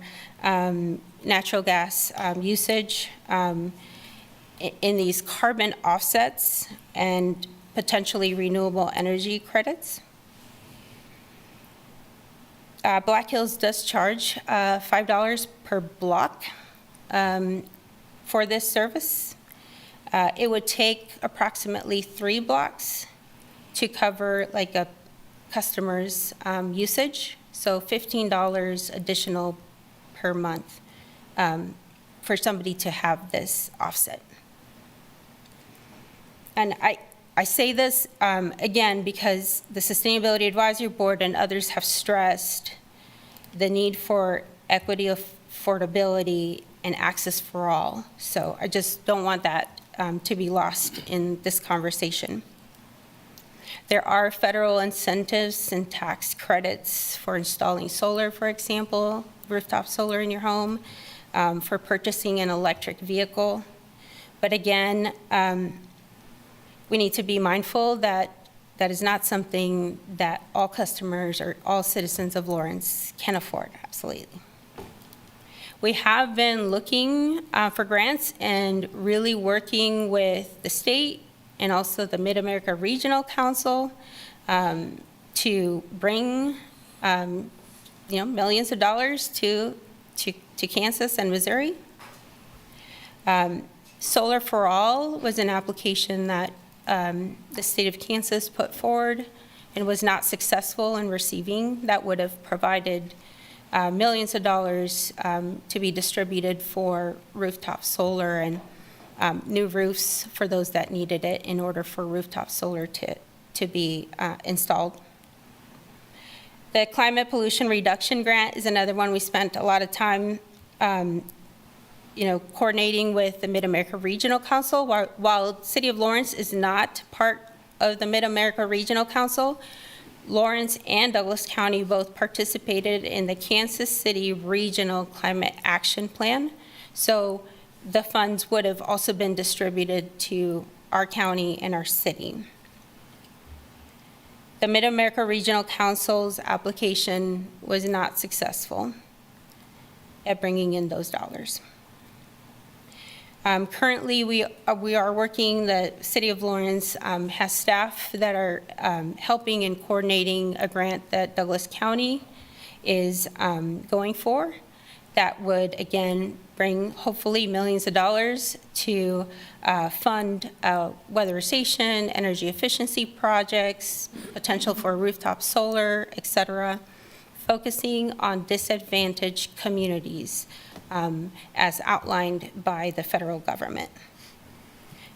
natural gas usage in these carbon offsets and potentially renewable energy credits. Black Hills does charge $5 per block for this service. It would take approximately 3 blocks to cover like a customer's usage, so $15 additional per month for somebody to have this offset. And I say this, again, because the Sustainability Advisory Board and others have stressed the need for equity, affordability, and access for all. So I just don't want that to be lost in this conversation. There are federal incentives and tax credits for installing solar, for example, rooftop solar in your home, for purchasing an electric vehicle. But again, we need to be mindful that that is not something that all customers or all citizens of Lawrence can afford, absolutely. We have been looking for grants and really working with the state and also the Mid-America Regional Council to bring millions of dollars to Kansas and Missouri. Solar for All was an application that the state of Kansas put forward and was not successful in receiving. That would have provided millions of dollars to be distributed for rooftop solar and new roofs for those that needed it in order for rooftop solar to be installed. The Climate Pollution Reduction Grant is another one we spent a lot of time coordinating with the Mid-America Regional Council. While City of Lawrence is not part of the Mid-America Regional Council, Lawrence and Douglas County both participated in the Kansas City Regional Climate Action Plan. So the funds would have also been distributed to our county and our city. The Mid-America Regional Council's application was not successful at bringing in those dollars. Currently, we are working, the City of Lawrence has staff that are helping and coordinating a grant that Douglas County is going for that would, again, bring hopefully millions of dollars to fund weatherization, energy efficiency projects, potential for rooftop solar, et cetera, focusing on disadvantaged communities as outlined by the federal government.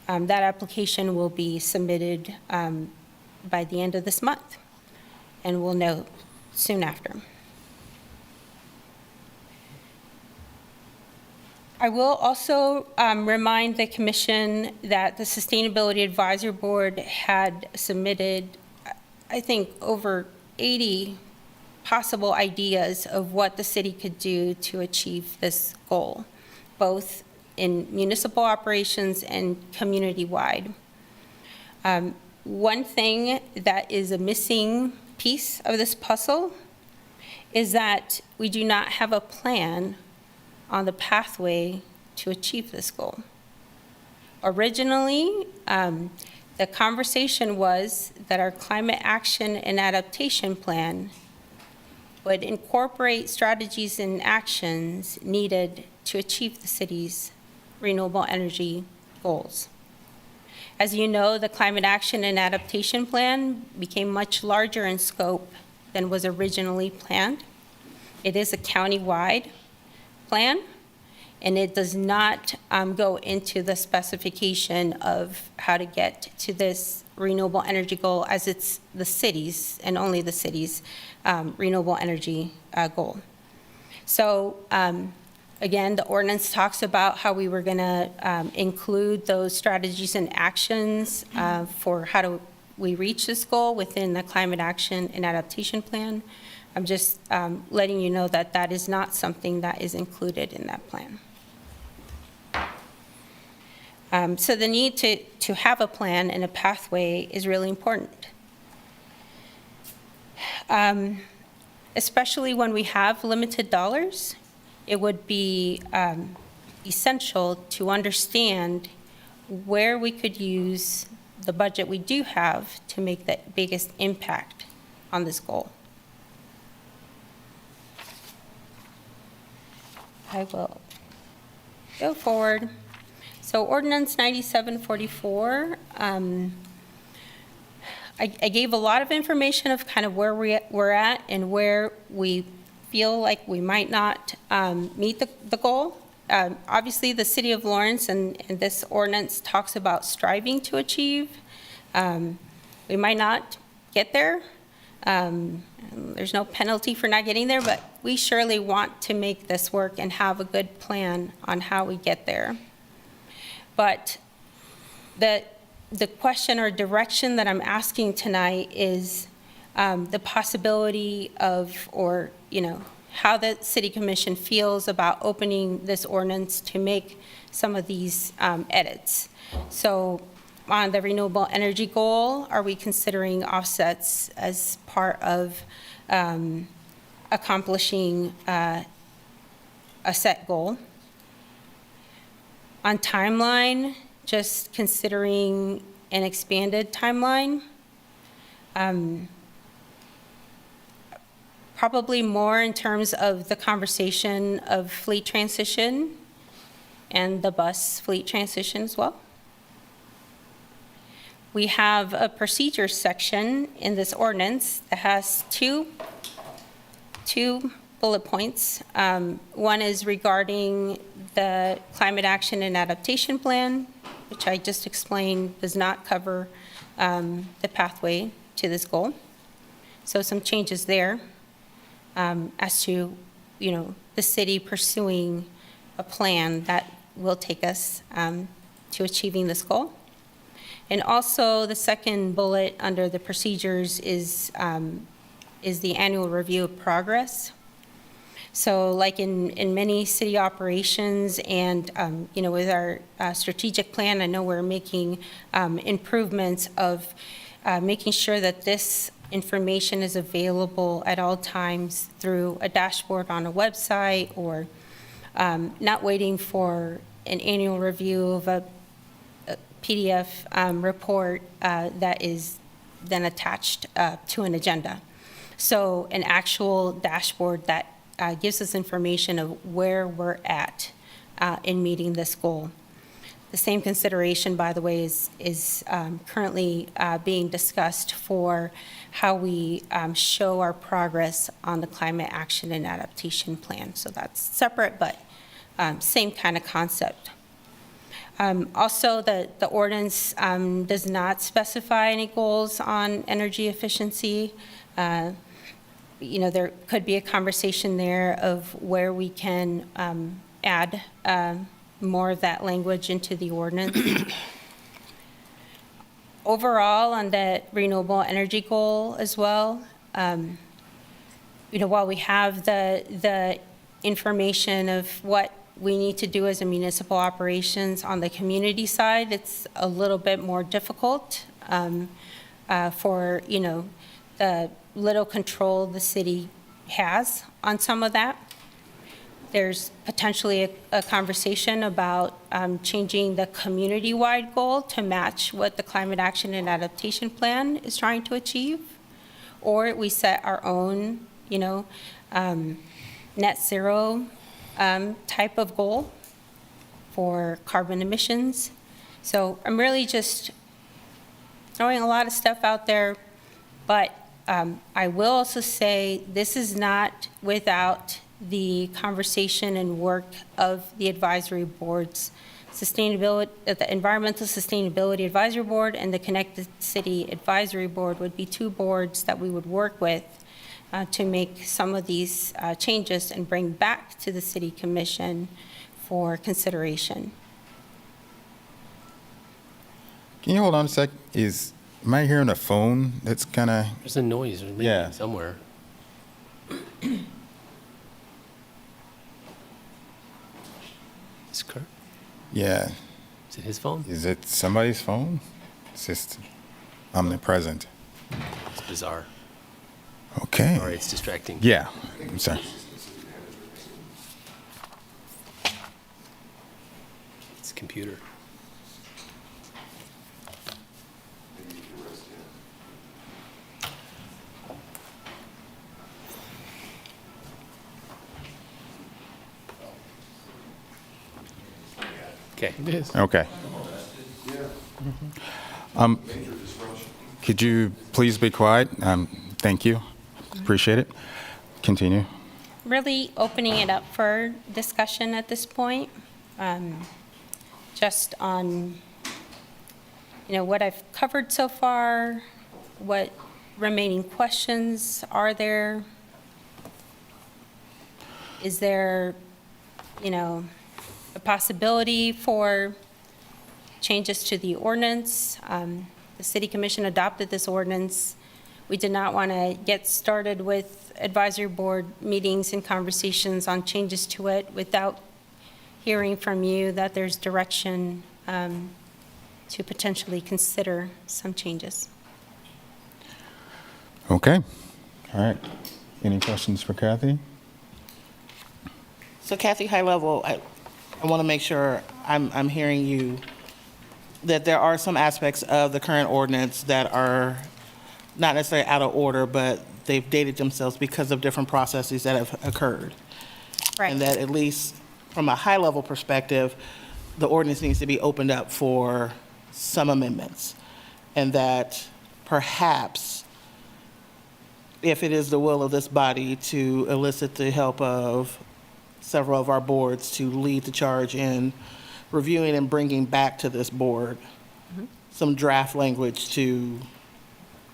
That application will be submitted by the end of this month, and we'll know soon after. I will also remind the Commission that the Sustainability Advisory Board had submitted, I think, over 80 possible ideas of what the city could do to achieve this goal, both in municipal operations and community-wide. One thing that is a missing piece of this puzzle is that we do not have a plan on the pathway to achieve this goal. Originally, the conversation was that our climate action and adaptation plan would incorporate strategies and actions needed to achieve the city's renewable energy goals. As you know, the Climate Action and Adaptation Plan became much larger in scope than was originally planned. It is a county-wide plan, and it does not go into the specification of how to get to this renewable energy goal, as it's the city's and only the city's renewable energy goal. So again, the ordinance talks about how we were going to include those strategies and actions for how do we reach this goal within the Climate Action and Adaptation Plan. I'm just letting you know that that is not something that is included in that plan. So the need to have a plan and a pathway is really important. Especially when we have limited dollars, it would be essential to understand where we could use the budget we do have to make the biggest impact on this goal. I will go forward. So Ordinance 9744, I gave a lot of information of kind of where we're at and where we feel like we might not meet the goal. Obviously, the City of Lawrence and this ordinance talks about striving to achieve. We might not get there. There's no penalty for not getting there, but we surely want to make this work and have a good plan on how we get there. But the question or direction that I'm asking tonight is the possibility of, or, how the City Commission feels about opening this ordinance to make some of these edits. So on the renewable energy goal, are we considering offsets as part of accomplishing a set goal? On timeline, just considering an expanded timeline. Probably more in terms of the conversation of fleet transition and the bus fleet transition as well. We have a procedures section in this ordinance that has two bullet points. One is regarding the climate action and adaptation plan, which I just explained does not cover the pathway to this goal. So some changes there as to, the city pursuing a plan that will take us to achieving this goal. And also the second bullet under the procedures is the annual review of progress. So like in many city operations and, with our strategic plan, I know we're making improvements of making sure that this information is available at all times through a dashboard on a website, or not waiting for an annual review of a PDF report that is then attached to an agenda. So an actual dashboard that gives us information of where we're at in meeting this goal. The same consideration, by the way, is currently being discussed for how we show our progress on the climate action and adaptation plan. So that's separate, but same kind of concept. Also, the ordinance does not specify any goals on energy efficiency. There could be a conversation there of where we can add more of that language into the ordinance. Overall, on the renewable energy goal as well, while we have the information of what we need to do as a municipal operations on the community side, it's a little bit more difficult for, the little control the city has on some of that. There's potentially a conversation about changing the community-wide goal to match what the climate action and adaptation plan is trying to achieve, or we set our own, net zero type of goal for carbon emissions. So I'm really just throwing a lot of stuff out there, but I will also say this is not without the conversation and work of the advisory boards, the Environmental Sustainability Advisory Board and the Connected City Advisory Board would be two boards that we would work with to make some of these changes and bring back to the City Commission for consideration. Can you hold on a sec? Am I hearing a phone that's kind of... There's a noise somewhere. Is Kurt? Yeah. Is it his phone? Is it somebody's phone? It's just omnipresent. It's bizarre. Okay. Sorry, it's distracting. Yeah. I'm sorry. It's a computer. Okay. It is. Okay. Could you please be quiet? Thank you. Appreciate it. Continue. really opening it up for discussion at this point, just on, what I've covered so far, what remaining questions are there? Is there, a possibility for changes to the ordinance? The City Commission adopted this ordinance. We did not want to get started with advisory board meetings and conversations on changes to it without hearing from you that there's direction to potentially consider some changes. Okay. All right. Any questions for Kathy? So Kathy, high level, I want to make sure I'm hearing you, that there are some aspects of the current ordinance that are not necessarily out of order, but they've dated themselves because of different processes that have occurred. Right. And that at least from a high level perspective, the ordinance needs to be opened up for some amendments. And that perhaps, if it is the will of this body to elicit the help of several of our boards to lead the charge in reviewing and bringing back to this board some draft language to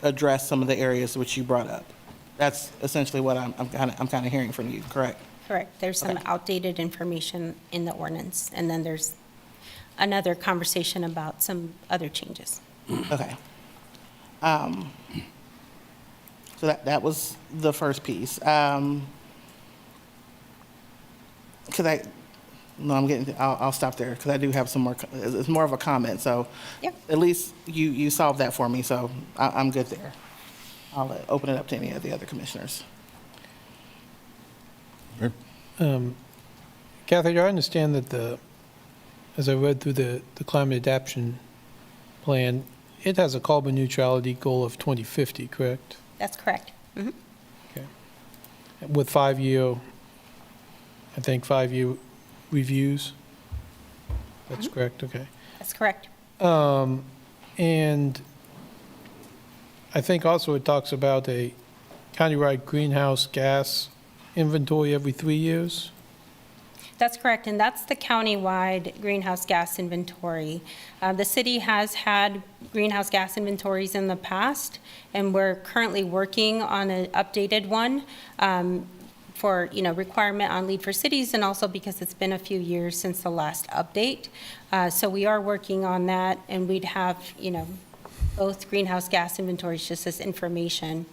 address some of the areas which you brought up. That's essentially what I'm kind of hearing from you, correct? Correct. There's some outdated information in the ordinance, and then there's another conversation about some other changes. Okay. So that was the first piece. I'll stop there because I do have some more, it's more of a comment. So Yep. at least you solved that for me, so I'm good there. I'll open it up to any of the other commissioners. Kathy, I understand that as I read through the climate adaptation plan, it has a carbon neutrality goal of 2050, correct? That's correct. Mhm. Okay. With 5-year reviews? That's correct, okay. That's correct. And I think also it talks about a countywide greenhouse gas inventory every 3 years? That's correct, and that's the countywide greenhouse gas inventory. The city has had greenhouse gas inventories in the past, and we're currently working on an updated one for, requirement on Lead for Cities, and also because it's been a few years since the last update. So we are working on that, and we'd have, both greenhouse gas inventories just as information.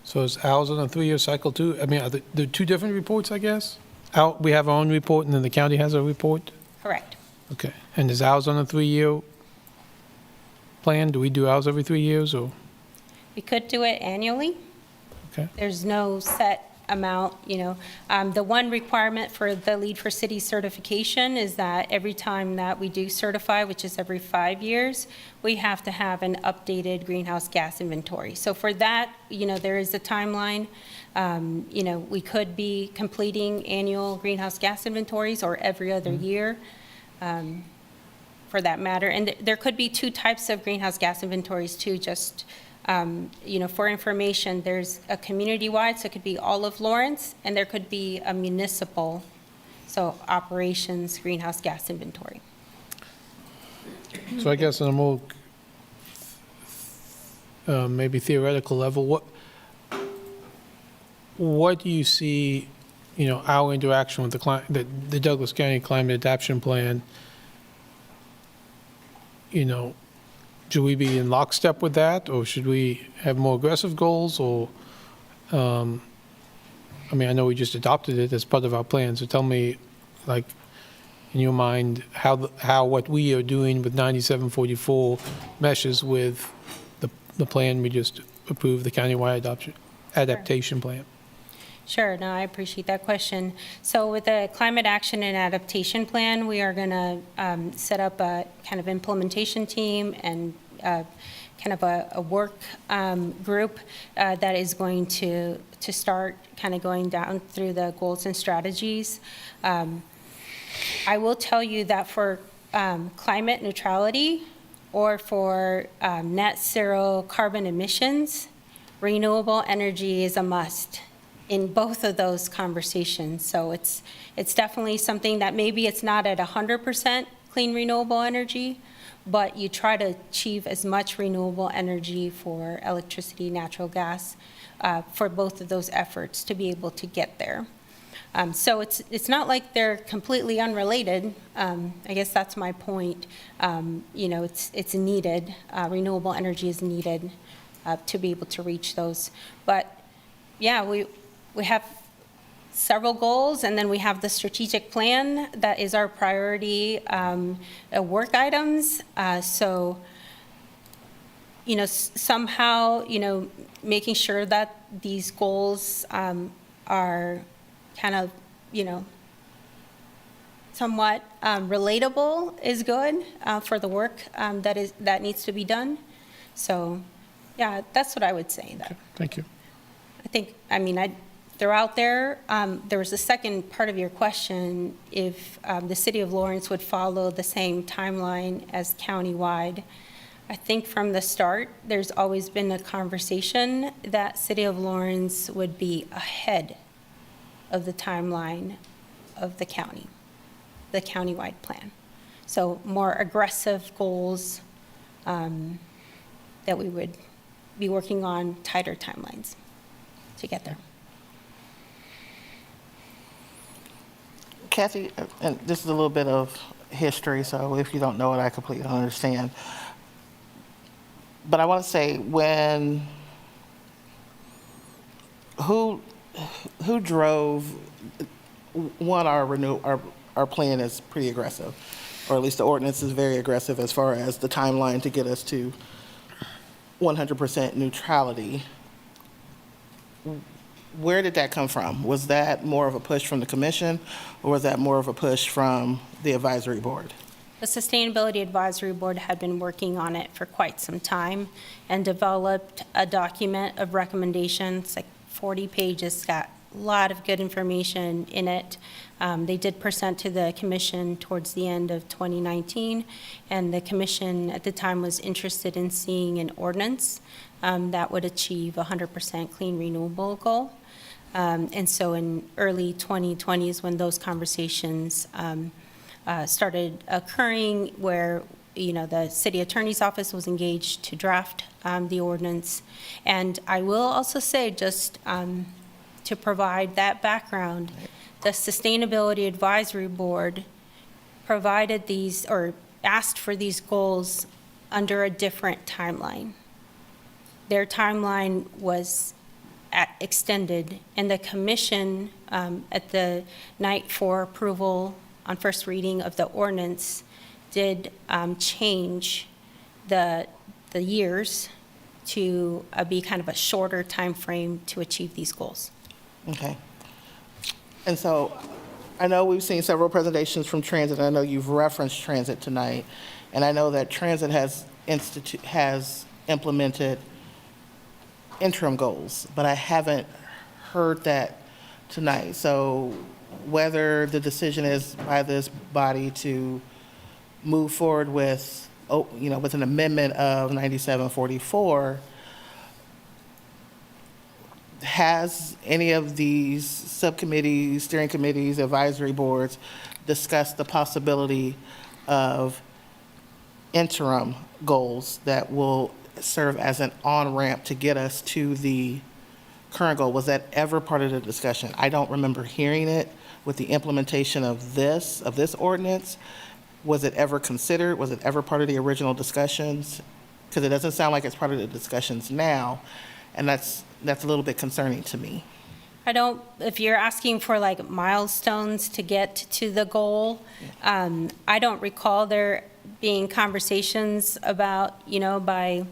So is ours on a 3-year cycle too? I mean, are there two different reports, I guess? We have our own report and then the county has a report? Correct. Okay. And is ours on a 3-year plan? Do we do ours every 3 years or? We could do it annually. Okay. There's no set amount, The one requirement for the Lead for City certification is that every time that we do certify, which is every 5 years, we have to have an updated greenhouse gas inventory. So for that, there is a timeline. We could be completing annual greenhouse gas inventories or every other year, for that matter. And there could be two types of greenhouse gas inventories too, just for information. There's a community-wide, so it could be all of Lawrence, and there could be a municipal, so operations greenhouse gas inventory. So I guess on a more maybe theoretical level, what do you see, our interaction with the Douglas County Climate Adaptation Plan, should we be in lockstep with that, or should we have more aggressive goals, or, I know we just adopted it as part of our plan, so tell me, like, in your mind, how what we are doing with 9744 meshes with the plan we just approved, the countywide adaptation plan. Sure, no, I appreciate that question. So with the Climate Action and Adaptation Plan, we are going to set up a kind of implementation team and kind of a work group that is going to start kind of going down through the goals and strategies. I will tell you that for climate neutrality or for net zero carbon emissions, renewable energy is a must. in both of those conversations. So it's definitely something that maybe it's not at 100% clean renewable energy, but you try to achieve as much renewable energy for electricity, natural gas, for both of those efforts to be able to get there. So it's not like they're completely unrelated. I guess that's my point. It's needed. Renewable energy is needed to be able to reach those. But yeah, we have several goals, and then we have the strategic plan that is our priority work items. So, somehow, making sure that these goals are kind of, somewhat relatable is good for the work that needs to be done. So, yeah, that's what I would say. That. Thank you. They're out there. There was a second part of your question, if the city of Lawrence would follow the same timeline as countywide. I think from the start, there's always been a conversation that city of Lawrence would be ahead of the timeline of the county, the countywide plan. So more aggressive goals that we would be working on tighter timelines to get there. Kathy, and this is a little bit of history, so if you don't know it, I completely understand. But I want to say, who drove, our plan is pretty aggressive, or at least the ordinance is very aggressive as far as the timeline to get us to 100% neutrality. Where did that come from? Was that more of a push from the commission, or was that more of a push from the advisory board? The Sustainability Advisory Board had been working on it for quite some time and developed a document of recommendations, like 40 pages, got a lot of good information in it. They did present to the commission towards the end of 2019, and the commission at the time was interested in seeing an ordinance that would achieve 100% clean renewable goal. And so in early 2020 is when those conversations started occurring, where the city attorney's office was engaged to draft the ordinance. And I will also say, just to provide that background, the Sustainability Advisory Board provided these, or asked for these goals under a different timeline. Their timeline was extended, and the commission at the night for approval on first reading of the ordinance did change the years to be kind of a shorter time frame to achieve these goals. Okay. And so I know we've seen several presentations from Transit. I know you've referenced Transit tonight, and I know that Transit has implemented interim goals, but I haven't heard that tonight. So whether the decision is by this body to move forward with, with an amendment of 9744, has any of these subcommittees, steering committees, advisory boards discussed the possibility of interim goals that will serve as an on-ramp to get us to the current goal? Was that ever part of the discussion? I don't remember hearing it with the implementation of this ordinance. Was it ever considered? Was it ever part of the original discussions? Because it doesn't sound like it's part of the discussions now, and that's a little bit concerning to me. If you're asking for like milestones to get to the goal, I don't recall there being conversations about, by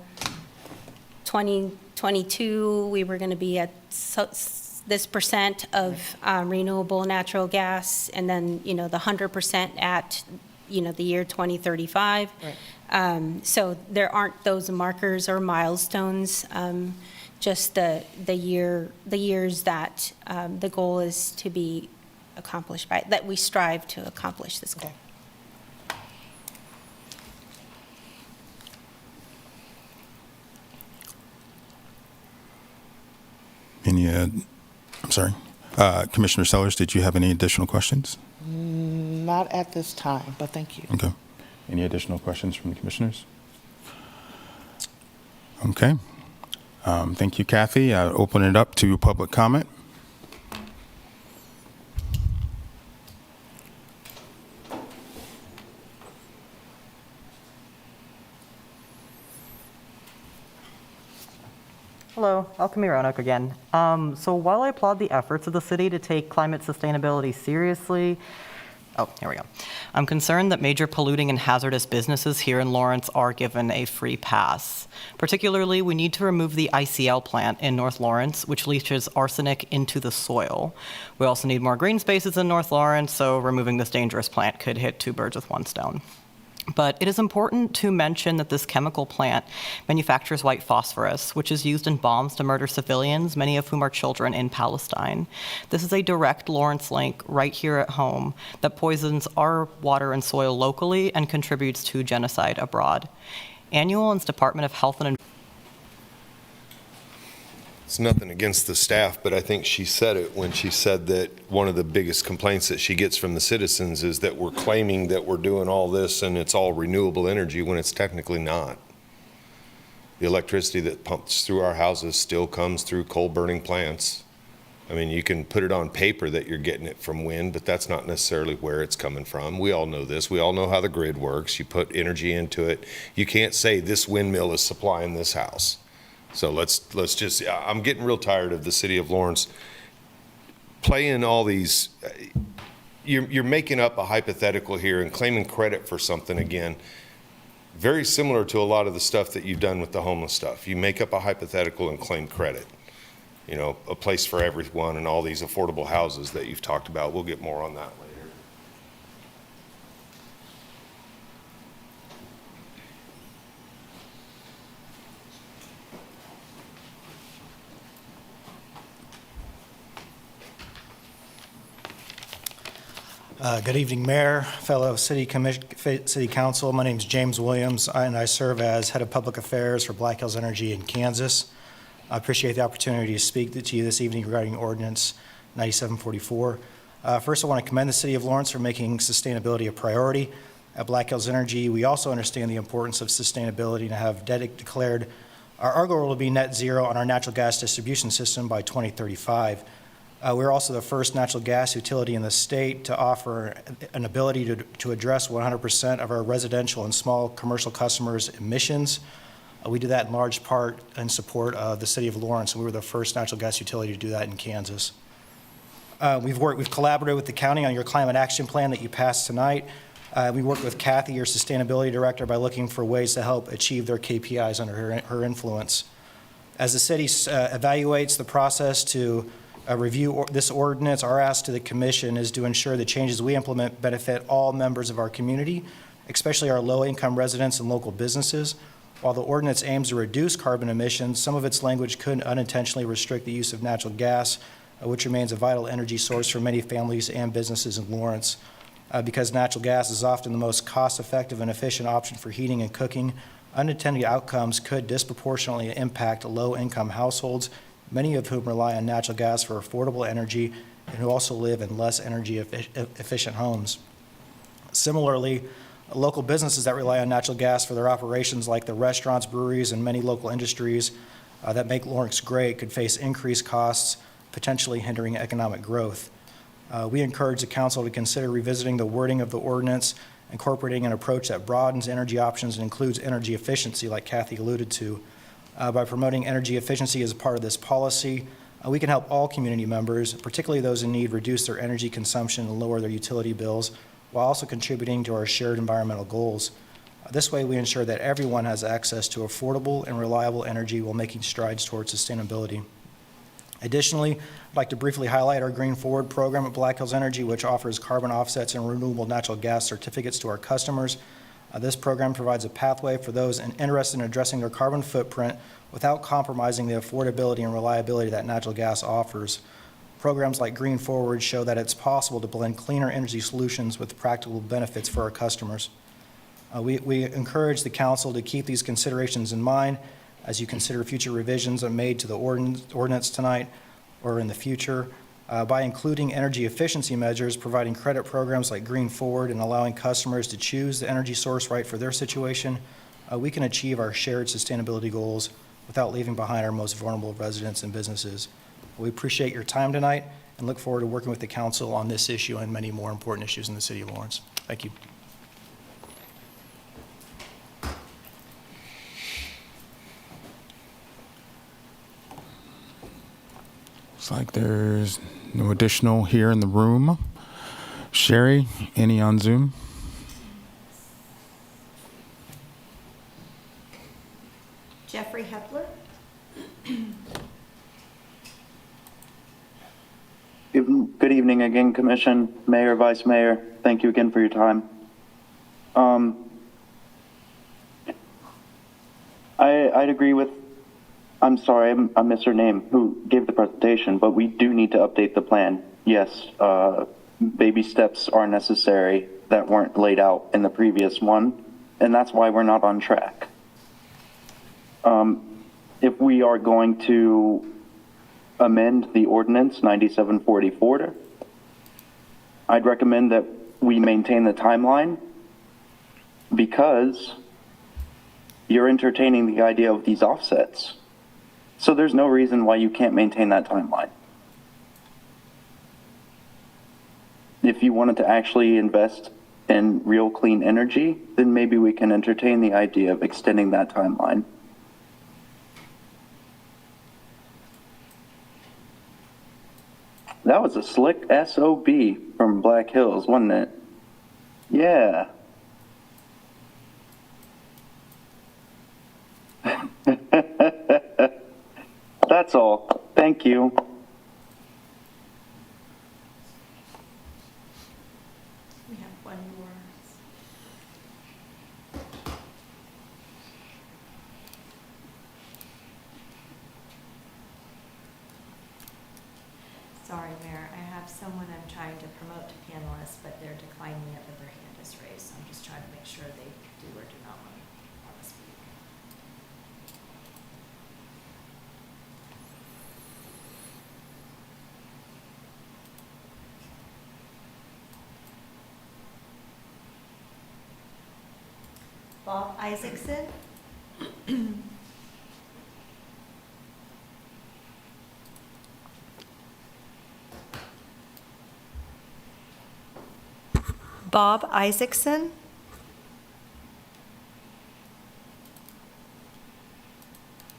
2022, we were going to be at this percent of renewable natural gas, and then, the 100% at, the year 2035. Right. So there aren't those markers or milestones, just the years that the goal is to be accomplished by, that we strive to accomplish this goal. Okay. Any I'm sorry. Commissioner Sellers, did you have any additional questions? Not at this time, but thank you. Okay. Any additional questions from the commissioners? Okay. Thank you, Kathy. I'll open it up to public comment. Hello, Alchemy Roanoke again. So while I applaud the efforts of the city to take climate sustainability seriously, here we go. I'm concerned that major polluting and hazardous businesses here in Lawrence are given a free pass. Particularly, we need to remove the ICL plant in North Lawrence, which leaches arsenic into the soil. We also need more green spaces in North Lawrence, so removing this dangerous plant could hit two birds with one stone. But it is important to mention that this chemical plant manufactures white phosphorus, which is used in bombs to murder civilians, many of whom are children in Palestine. This is a direct Lawrence link right here at home that poisons our water and soil locally and contributes to genocide abroad. Annual's Department of Health and It's nothing against the staff, but I think she said it when she said that one of the biggest complaints that she gets from the citizens is that we're claiming that we're doing all this and it's all renewable energy when it's technically not. The electricity that pumps through our houses still comes through coal-burning plants. I mean, you can put it on paper that you're getting it from wind, but that's not necessarily where it's coming from. We all know this. We all know how the grid works. You put energy into it. You can't say this windmill is supplying this house. So let's just, I'm getting real tired of the city of Lawrence playing all these, you're making up a hypothetical here and claiming credit for something again. Very similar to a lot of the stuff that you've done with the homeless stuff. You make up a hypothetical and claim credit. You know, a place for everyone and all these affordable houses that you've talked about. We'll get more on that later. Good evening, Mayor, fellow City Council. My name is James Williams, and I serve as Head of Public Affairs for Black Hills Energy in Kansas. I appreciate the opportunity to speak to you this evening regarding Ordinance 9744. First, I want to commend the City of Lawrence for making sustainability a priority. At Black Hills Energy, we also understand the importance of sustainability and have declared our goal will be net zero on our natural gas distribution system by 2035. We're also the first natural gas utility in the state to offer an ability to address 100% of our residential and small commercial customers' emissions. We do that in large part in support of the City of Lawrence, and we were the first natural gas utility to do that in Kansas. We've collaborated with the county on your climate action plan that you passed tonight. We worked with Kathy, your sustainability director, by looking for ways to help achieve their KPIs under her influence. As the city evaluates the process to review this ordinance, our ask to the commission is to ensure the changes we implement benefit all members of our community, especially our low-income residents and local businesses. While the ordinance aims to reduce carbon emissions, some of its language could unintentionally restrict the use of natural gas, which remains a vital energy source for many families and businesses in Lawrence. Because natural gas is often the most cost-effective and efficient option for heating and cooking, unintended outcomes could disproportionately impact low-income households, many of whom rely on natural gas for affordable energy and who also live in less energy efficient homes. Similarly, local businesses that rely on natural gas for their operations, like the restaurants, breweries, and many local industries that make Lawrence great, could face increased costs, potentially hindering economic growth. We encourage the council to consider revisiting the wording of the ordinance, incorporating an approach that broadens energy options and includes energy efficiency, like Kathy alluded to. By promoting energy efficiency as a part of this policy, we can help all community members, particularly those in need, reduce their energy consumption and lower their utility bills, while also contributing to our shared environmental goals. This way, we ensure that everyone has access to affordable and reliable energy while making strides towards sustainability. Additionally, I'd like to briefly highlight our Green Forward program at Black Hills Energy, which offers carbon offsets and renewable natural gas certificates to our customers. This program provides a pathway for those interested in addressing their carbon footprint without compromising the affordability and reliability that natural gas offers. Programs like Green Forward show that it's possible to blend cleaner energy solutions with practical benefits for our customers. We encourage the council to keep these considerations in mind as you consider future revisions made to the ordinance tonight. or in the future. By including energy efficiency measures, providing credit programs like Green Forward, and allowing customers to choose the energy source right for their situation, we can achieve our shared sustainability goals without leaving behind our most vulnerable residents and businesses. We appreciate your time tonight and look forward to working with the council on this issue and many more important issues in the city of Lawrence. Thank you. Looks like there's no additional here in the room. Sherry, any on Zoom? Jeffrey Hepler? Good evening again, Commission, Mayor, Vice Mayor. Thank you again for your time. I'd agree with, I'm sorry, I missed her name, who gave the presentation, but we do need to update the plan. Yes, baby steps are necessary that weren't laid out in the previous one, and that's why we're not on track. If we are going to amend the ordinance 9744, I'd recommend that we maintain the timeline, because you're entertaining the idea of these offsets. So there's no reason why you can't maintain that timeline. If you wanted to actually invest in real clean energy, then maybe we can entertain the idea of extending that timeline. That was a slick SOB from Black Hills, wasn't it? Yeah. That's all. Thank you. We have one more. Sorry, Mayor, I have someone I'm trying to promote to panelists, but they're declining it, but their hand is raised. So I'm just trying to make sure they do or do not want to speak. Bob Isaacson? Bob Isaacson?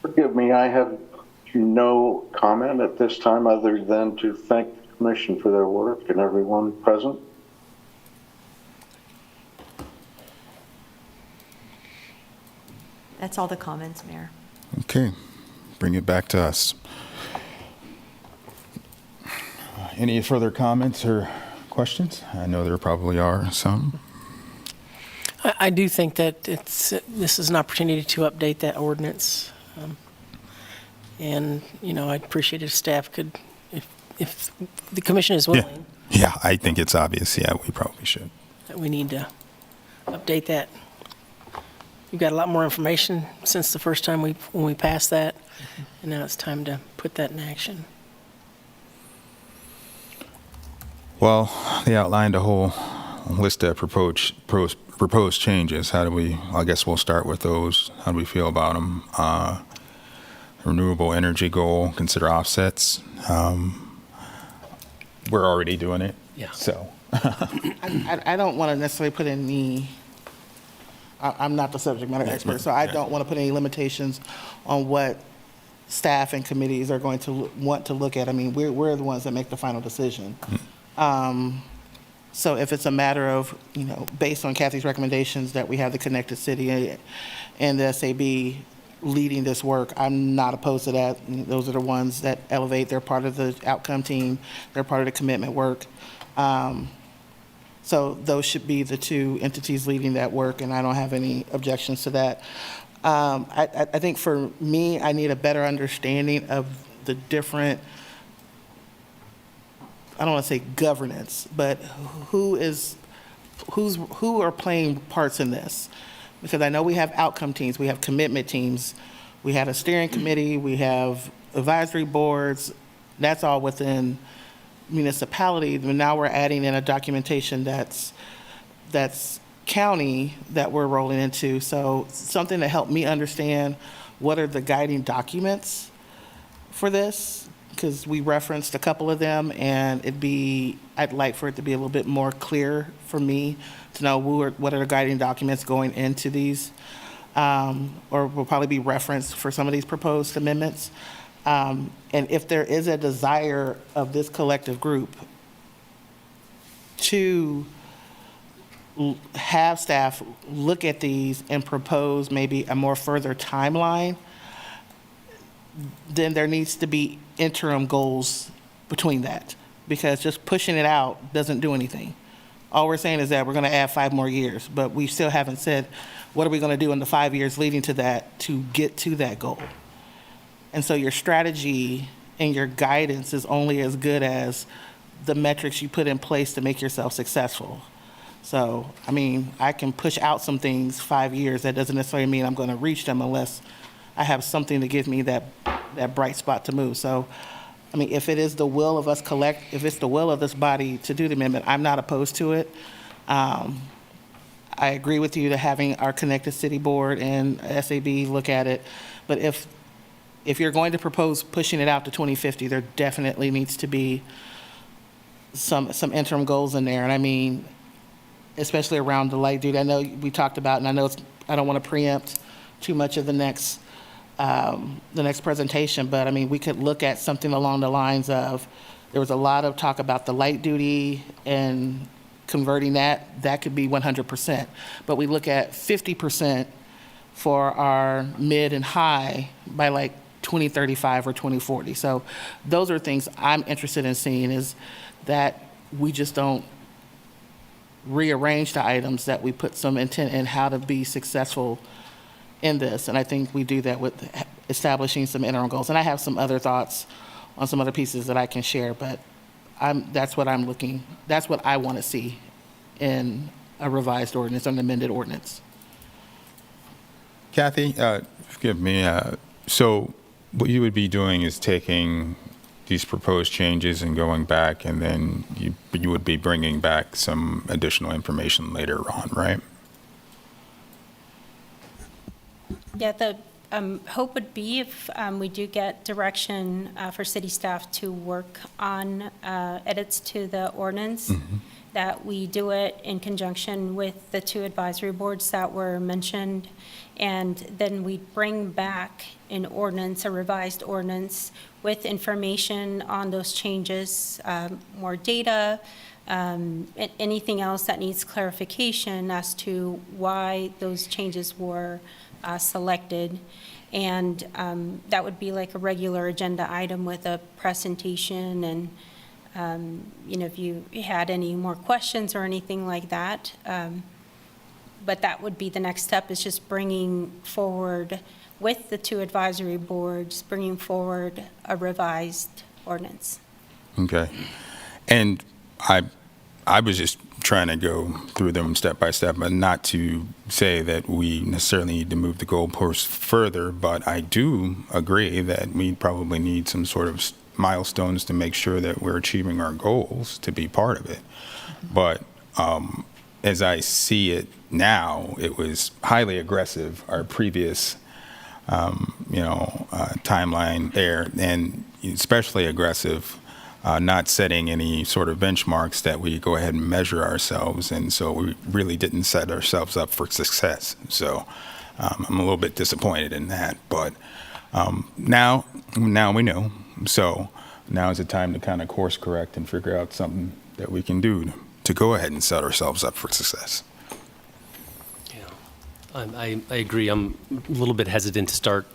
Forgive me, I have no comment at this time other than to thank the Commission for their work and everyone present. That's all the comments, Mayor. Okay, bring it back to us. Any further comments or questions? I know there probably are some. I do think that this is an opportunity to update that ordinance. And, I'd appreciate if staff could, if the Commission is willing. Yeah, I think it's obvious. Yeah, we probably should. That we need to update that. We've got a lot more information since the first time when we passed that, and now it's time to put that in action. Well, they outlined a whole list of proposed changes. How do we, I guess we'll start with those. How do we feel about them? Renewable energy goal, consider offsets. We're already doing it. Yeah. So. I don't want to necessarily put any, I'm not the subject matter expert, so I don't want to put any limitations on what staff and committees are going to want to look at. I mean, we're the ones that make the final decision. So if it's a matter of, based on Kathy's recommendations that we have the Connected City and the SAB leading this work, I'm not opposed to that. Those are the ones that elevate. They're part of the outcome team. They're part of the commitment work. So those should be the two entities leading that work, and I don't have any objections to that. I think for me, I need a better understanding of the different, I don't want to say governance, but who are playing parts in this? Because I know we have outcome teams, we have commitment teams, we have a steering committee, we have advisory boards, That's all within municipality, but now we're adding in a documentation that's county that we're rolling into. So something to help me understand what are the guiding documents for this, because we referenced a couple of them, and I'd like for it to be a little bit more clear for me to know what are the guiding documents going into these, or will probably be referenced for some of these proposed amendments. And if there is a desire of this collective group to have staff look at these and propose maybe a more further timeline, then there needs to be interim goals between that, because just pushing it out doesn't do anything. All we're saying is that we're going to add 5 more years, but we still haven't said what are we going to do in the 5 years leading to that to get to that goal. And so your strategy and your guidance is only as good as the metrics you put in place to make yourself successful. So, I mean, I can push out some things 5 years. That doesn't necessarily mean I'm going to reach them unless I have something to give me that bright spot to move. So, I mean, if it is the will of us if it's the will of this body to do the amendment, I'm not opposed to it. I agree with you to having our Connected City Board and SAB look at it. But if you're going to propose pushing it out to 2050, there definitely needs to be some interim goals in there. And I mean, especially around the light duty. I know we talked about, and I know I don't want to preempt too much of the next presentation, but I mean, we could look at something along the lines of, there was a lot of talk about the light duty and converting that could be 100%. But we look at 50% for our mid and high by like 2035 or 2040. So those are things I'm interested in seeing, is that we just don't rearrange the items, that we put some intent in how to be successful in this. And I think we do that with establishing some interim goals. And I have some other thoughts on some other pieces that I can share, but that's what I want to see in a revised ordinance or an amended ordinance. Kathy, forgive me. So what you would be doing is taking these proposed changes and going back, and then you would be bringing back some additional information later on, right? Yeah, the hope would be if we do get direction for city staff to work on edits to the ordinance, that we do it in conjunction with the 2 advisory boards that were mentioned, and then we bring back an ordinance, a revised ordinance, with information on those changes, more data, anything else that needs clarification as to why those changes were selected. And that would be like a regular agenda item with a presentation, and if you had any more questions or anything like that. But that would be the next step, is just bringing forward with the 2 advisory boards, bringing forward a revised ordinance. Okay. And I was just trying to go through them step by step, but not to say that we necessarily need to move the goalposts further, but I do agree that we probably need some sort of milestones to make sure that we're achieving our goals to be part of it. But as I see it now, it was highly aggressive, our previous timeline there, and especially aggressive, not setting any sort of benchmarks that we go ahead and measure ourselves, and so we really didn't set ourselves up for success. So I'm a little bit disappointed in that, but now we know. So now is the time to kind of course correct and figure out something that we can do to go ahead and set ourselves up for success. I agree. I'm a little bit hesitant to start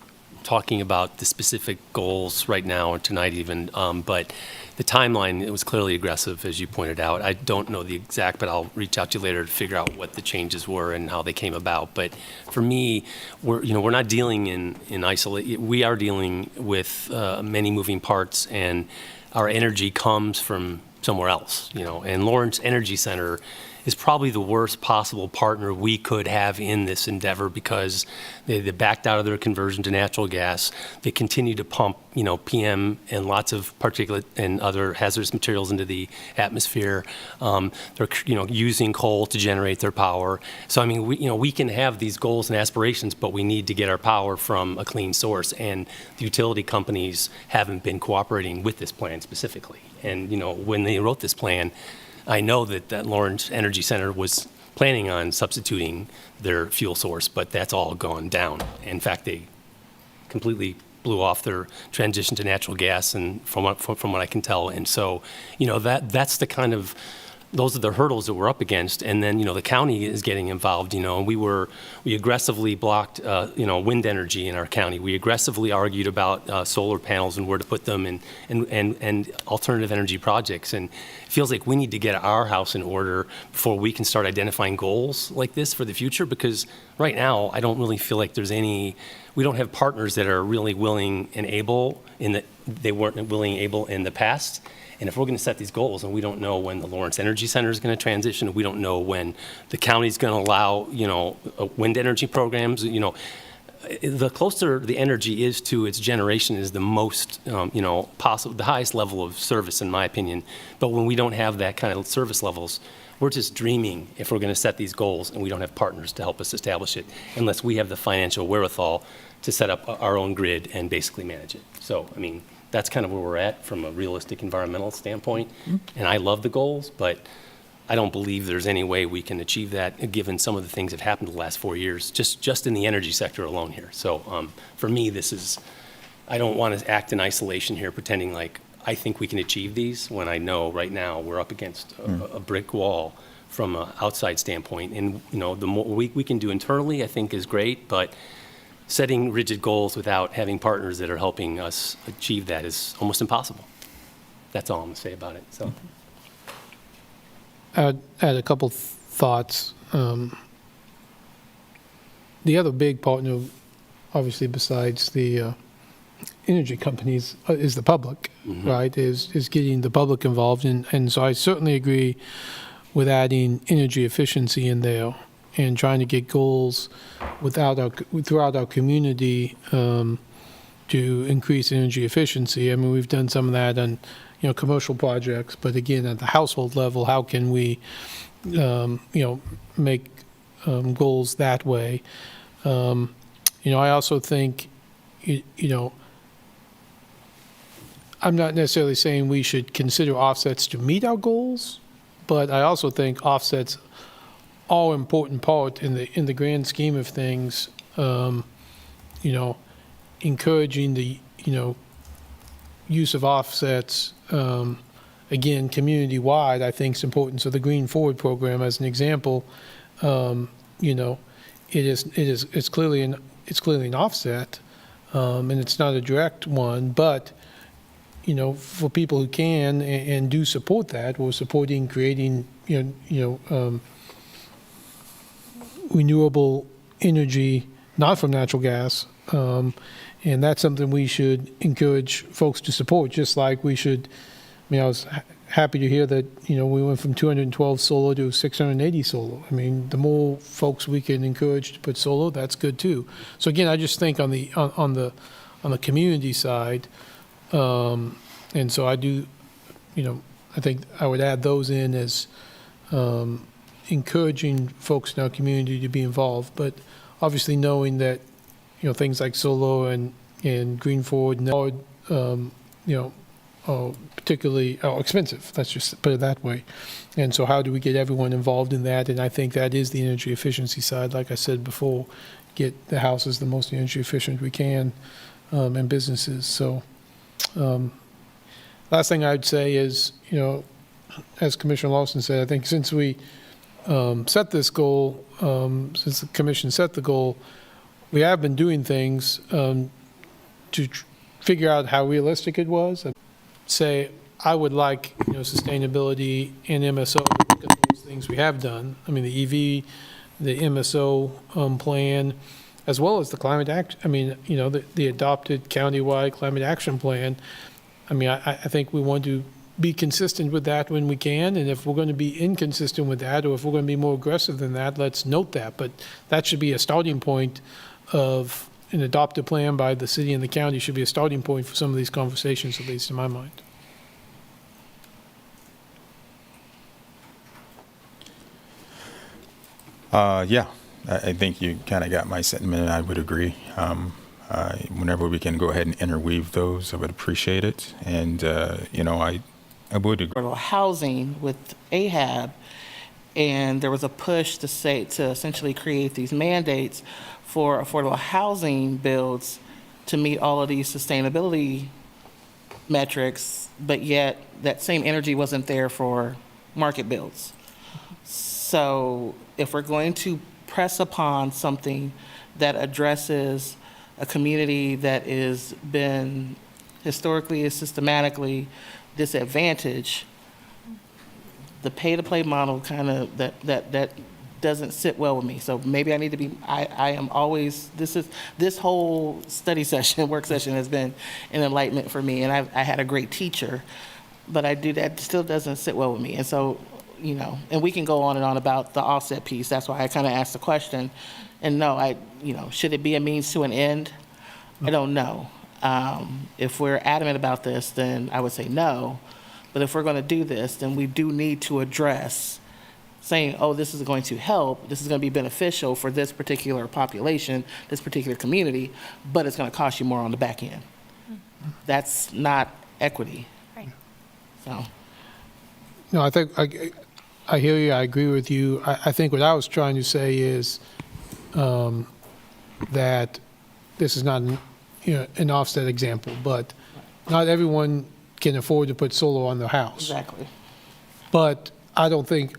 talking about the specific goals right now or tonight even, but the timeline, it was clearly aggressive, as you pointed out. I don't know the exact, but I'll reach out to you later to figure out what the changes were and how they came about. But for me, we're not dealing in isolation. We are dealing with many moving parts, and our energy comes from somewhere else, and Lawrence Energy Center is probably the worst possible partner we could have in this endeavor, because they backed out of their conversion to natural gas. They continue to pump, PM and lots of particulate and other hazardous materials into the atmosphere. They're, using coal to generate their power. So, I mean, we can have these goals and aspirations, but we need to get our power from a clean source. And the utility companies haven't been cooperating with this plan specifically. And, when they wrote this plan, I know that Lawrence Energy Center was planning on substituting their fuel source, but that's all gone down. In fact, they completely blew off their transition to natural gas, and from what I can tell. And so, that's the kind of, those are the hurdles that we're up against. And then, the county is getting involved, and we aggressively blocked, wind energy in our county. We aggressively argued about solar panels and where to put them, and alternative energy projects. And it feels like we need to get our house in order before we can start identifying goals like this for the future, because right now, I don't really feel like we don't have partners that are really willing and able they weren't willing and able in the past. And if we're going to set these goals, and we don't know when the Lawrence Energy Center is going to transition, and we don't know when the county's going to allow, wind energy programs, the closer the energy is to its generation is the most, possible, the highest level of service, in my opinion. But when we don't have that kind of service levels, we're just dreaming if we're going to set these goals, and we don't have partners to help us establish it, unless we have the financial wherewithal to set up our own grid and basically manage it. So, I mean, that's kind of where we're at from a realistic environmental standpoint. And I love the goals, but I don't believe there's any way we can achieve that, given some of the things that happened the last 4 years, just in the energy sector alone here. So for me, I don't want to act in isolation here, pretending like I think we can achieve these, when I know right now we're up against a brick wall from an outside standpoint. And, the more we can do internally, I think, is great, but setting rigid goals without having partners that are helping us achieve that is almost impossible. That's all I'm going to say about it. So, I'd add a couple thoughts. The other big partner, obviously, besides the energy companies, is the public, right? Is getting the public involved, and so I certainly agree with adding energy efficiency in there, and trying to get goals throughout our community to increase energy efficiency. I mean, we've done some of that on, commercial projects, but again, at the household level, how can we, make goals that way? I also think, I'm not necessarily saying we should consider offsets to meet our goals, but I also think offsets are an important part in the grand scheme of things. Encouraging the use of offsets, again, community-wide, I think is important. So the Green Forward program, as an example, it's clearly an offset, and it's not a direct one, but for people who can and do support that, we're supporting creating renewable energy, not from natural gas, and that's something we should encourage folks to support, just like we should. I was happy to hear that, we went from 212 solar to 680 solar. I mean, the more folks we can encourage to put solar, that's good too. So again, I just think on the community side, and so I do, I think I would add those in as encouraging folks in our community to be involved, but obviously knowing that, things like solar and Green Forward are particularly expensive. Let's just put it that way. And so how do we get everyone involved in that? And I think that is the energy efficiency side. Like I said before, get the houses the most energy efficient we can, and businesses. So last thing I'd say is, as Commissioner Lawson said, I think since we set this goal, since the commission set the goal, we have been doing things to figure out how realistic it was. Say, I would like, sustainability and MSO to look at those things we have done. I mean, the EV, the MSO plan, as well as the climate action. I mean, the adopted countywide climate action plan. I mean, I think we want to be consistent with that when we can, and if we're going to be inconsistent with that, or if we're going to be more aggressive than that, let's note that. But that should be a starting point of an adopted plan by the city and the county should be a starting point for some of these conversations, at least in my mind. Yeah, I think you kind of got my sentiment, and I would agree. Whenever we can go ahead and interweave those, I would appreciate it. And, I would agree. Affordable housing with AHAB, and there was a push to essentially create these mandates for affordable housing builds to meet all of these sustainability metrics, but yet that same energy wasn't there for market builds. So if we're going to press upon something that addresses a community that has been historically and systematically disadvantaged, the pay-to-play model kind of that doesn't sit well with me. So maybe I need to be, I am always, this whole study session, work session has been an enlightenment for me, and I had a great teacher, but that still doesn't sit well with me. And so, and we can go on and on about the offset piece. That's why I kind of asked the question. And no, should it be a means to an end? I don't know. If we're adamant about this, then I would say no. But if we're going to do this, then we do need to address saying, oh, this is going to help, this is going to be beneficial for this particular population, this particular community, but it's going to cost you more on the back end. That's not equity. Right. So. No, I think I hear you. I agree with you. I think what I was trying to say is that this is not an offset example, but not everyone can afford to put solar on their house. Exactly. But I think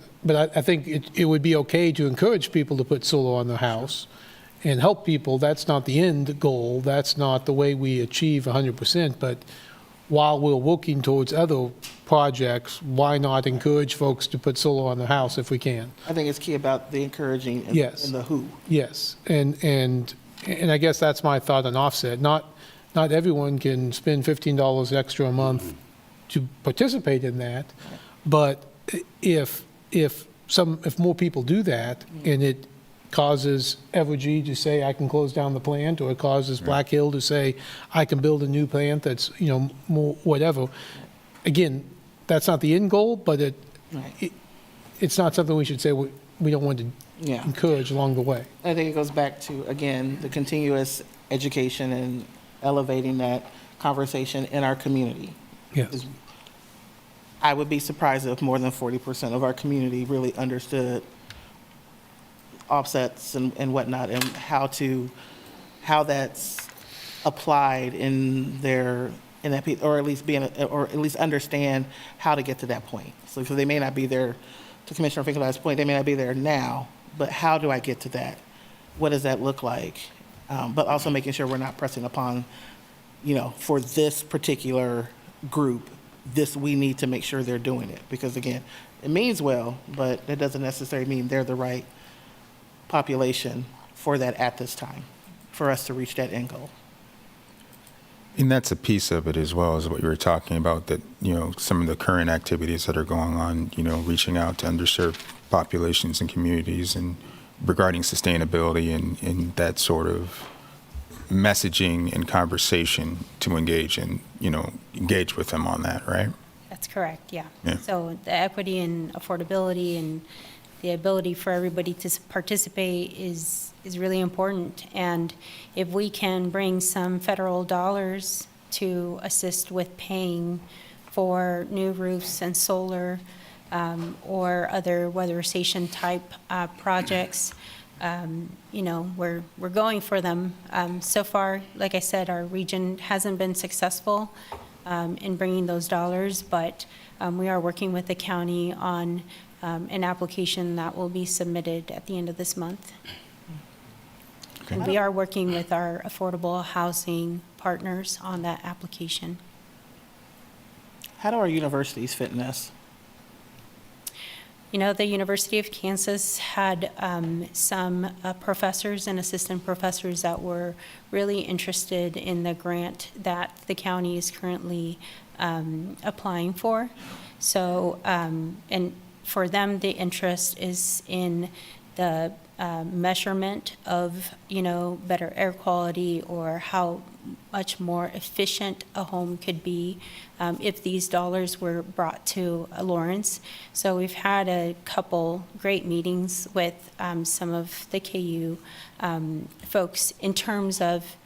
it would be okay to encourage people to put solar on their house and help people. That's not the end goal. That's not the way we achieve 100%. But while we're working towards other projects, why not encourage folks to put solar on their house if we can? I think it's key about the encouraging and, Yes. and the who. Yes, and I guess that's my thought on offset. Not everyone can spend $15 extra a month to participate in that, but if more people do that, and it causes Evergy to say I can close down the plant, or it causes Black Hill to say I can build a new plant that's more whatever. Again, that's not the end goal, but it's not something we should say we don't want to encourage along the way. I think it goes back to, again, the continuous education and elevating that conversation in our community. Yes. I would be surprised if more than 40% of our community really understood offsets and whatnot, and how that's applied in that piece, or at least understand how to get to that point. So they may not be there, to Commissioner Finkelstein's point, they may not be there now, but how do I get to that? What does that look like? But also making sure we're not pressing upon, for this particular group, we need to make sure they're doing it. Because again, it means well, but it doesn't necessarily mean they're the right population for that at this time, for us to reach that end goal. And that's a piece of it as well, as what you were talking about, that, some of the current activities that are going on, reaching out to underserved populations and communities, and regarding sustainability and that sort of messaging and conversation to engage with them on that, right? That's correct, yeah. So the equity and affordability and the ability for everybody to participate is really important. And if we can bring some federal dollars to assist with paying for new roofs and solar or other weatherization type projects, we're going for them. So far, like I said, our region hasn't been successful in bringing those dollars, but we are working with the county on an application that will be submitted at the end of this month. Okay. And we are working with our affordable housing partners on that application. How do our universities fit in this? The University of Kansas had some professors and assistant professors that were really interested in the grant that the county is currently applying for. So, and for them, the interest is in the measurement of, better air quality, or how much more efficient a home could be if these dollars were brought to Lawrence. So we've had a couple great meetings with some of the KU folks in terms of,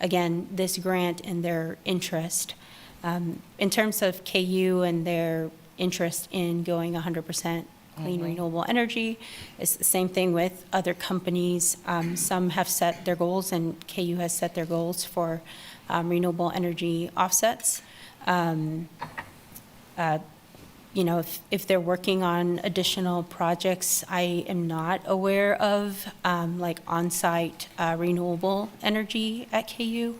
again, this grant and their interest. In terms of KU and their interest in going 100% clean renewable energy, it's the same thing with other companies. Some have set their goals, and KU has set their goals for renewable energy offsets. If they're working on additional projects, I am not aware of like on-site renewable energy at KU.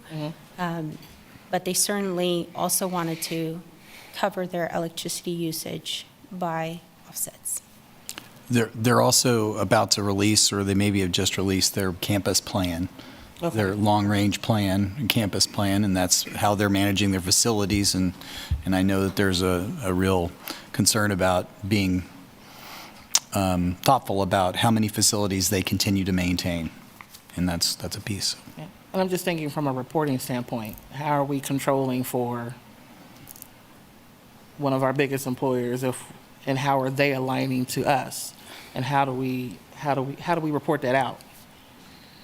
But they certainly also wanted to cover their electricity usage by offsets. They're also about to release, or they maybe have just released, their campus plan, their long-range plan and campus plan, and that's how they're managing their facilities. And I know that there's a real concern about being thoughtful about how many facilities they continue to maintain, and that's a piece. Yeah. And I'm just thinking from a reporting standpoint, how are we controlling for one of our biggest employers, and how are they aligning to us, and how do we report that out?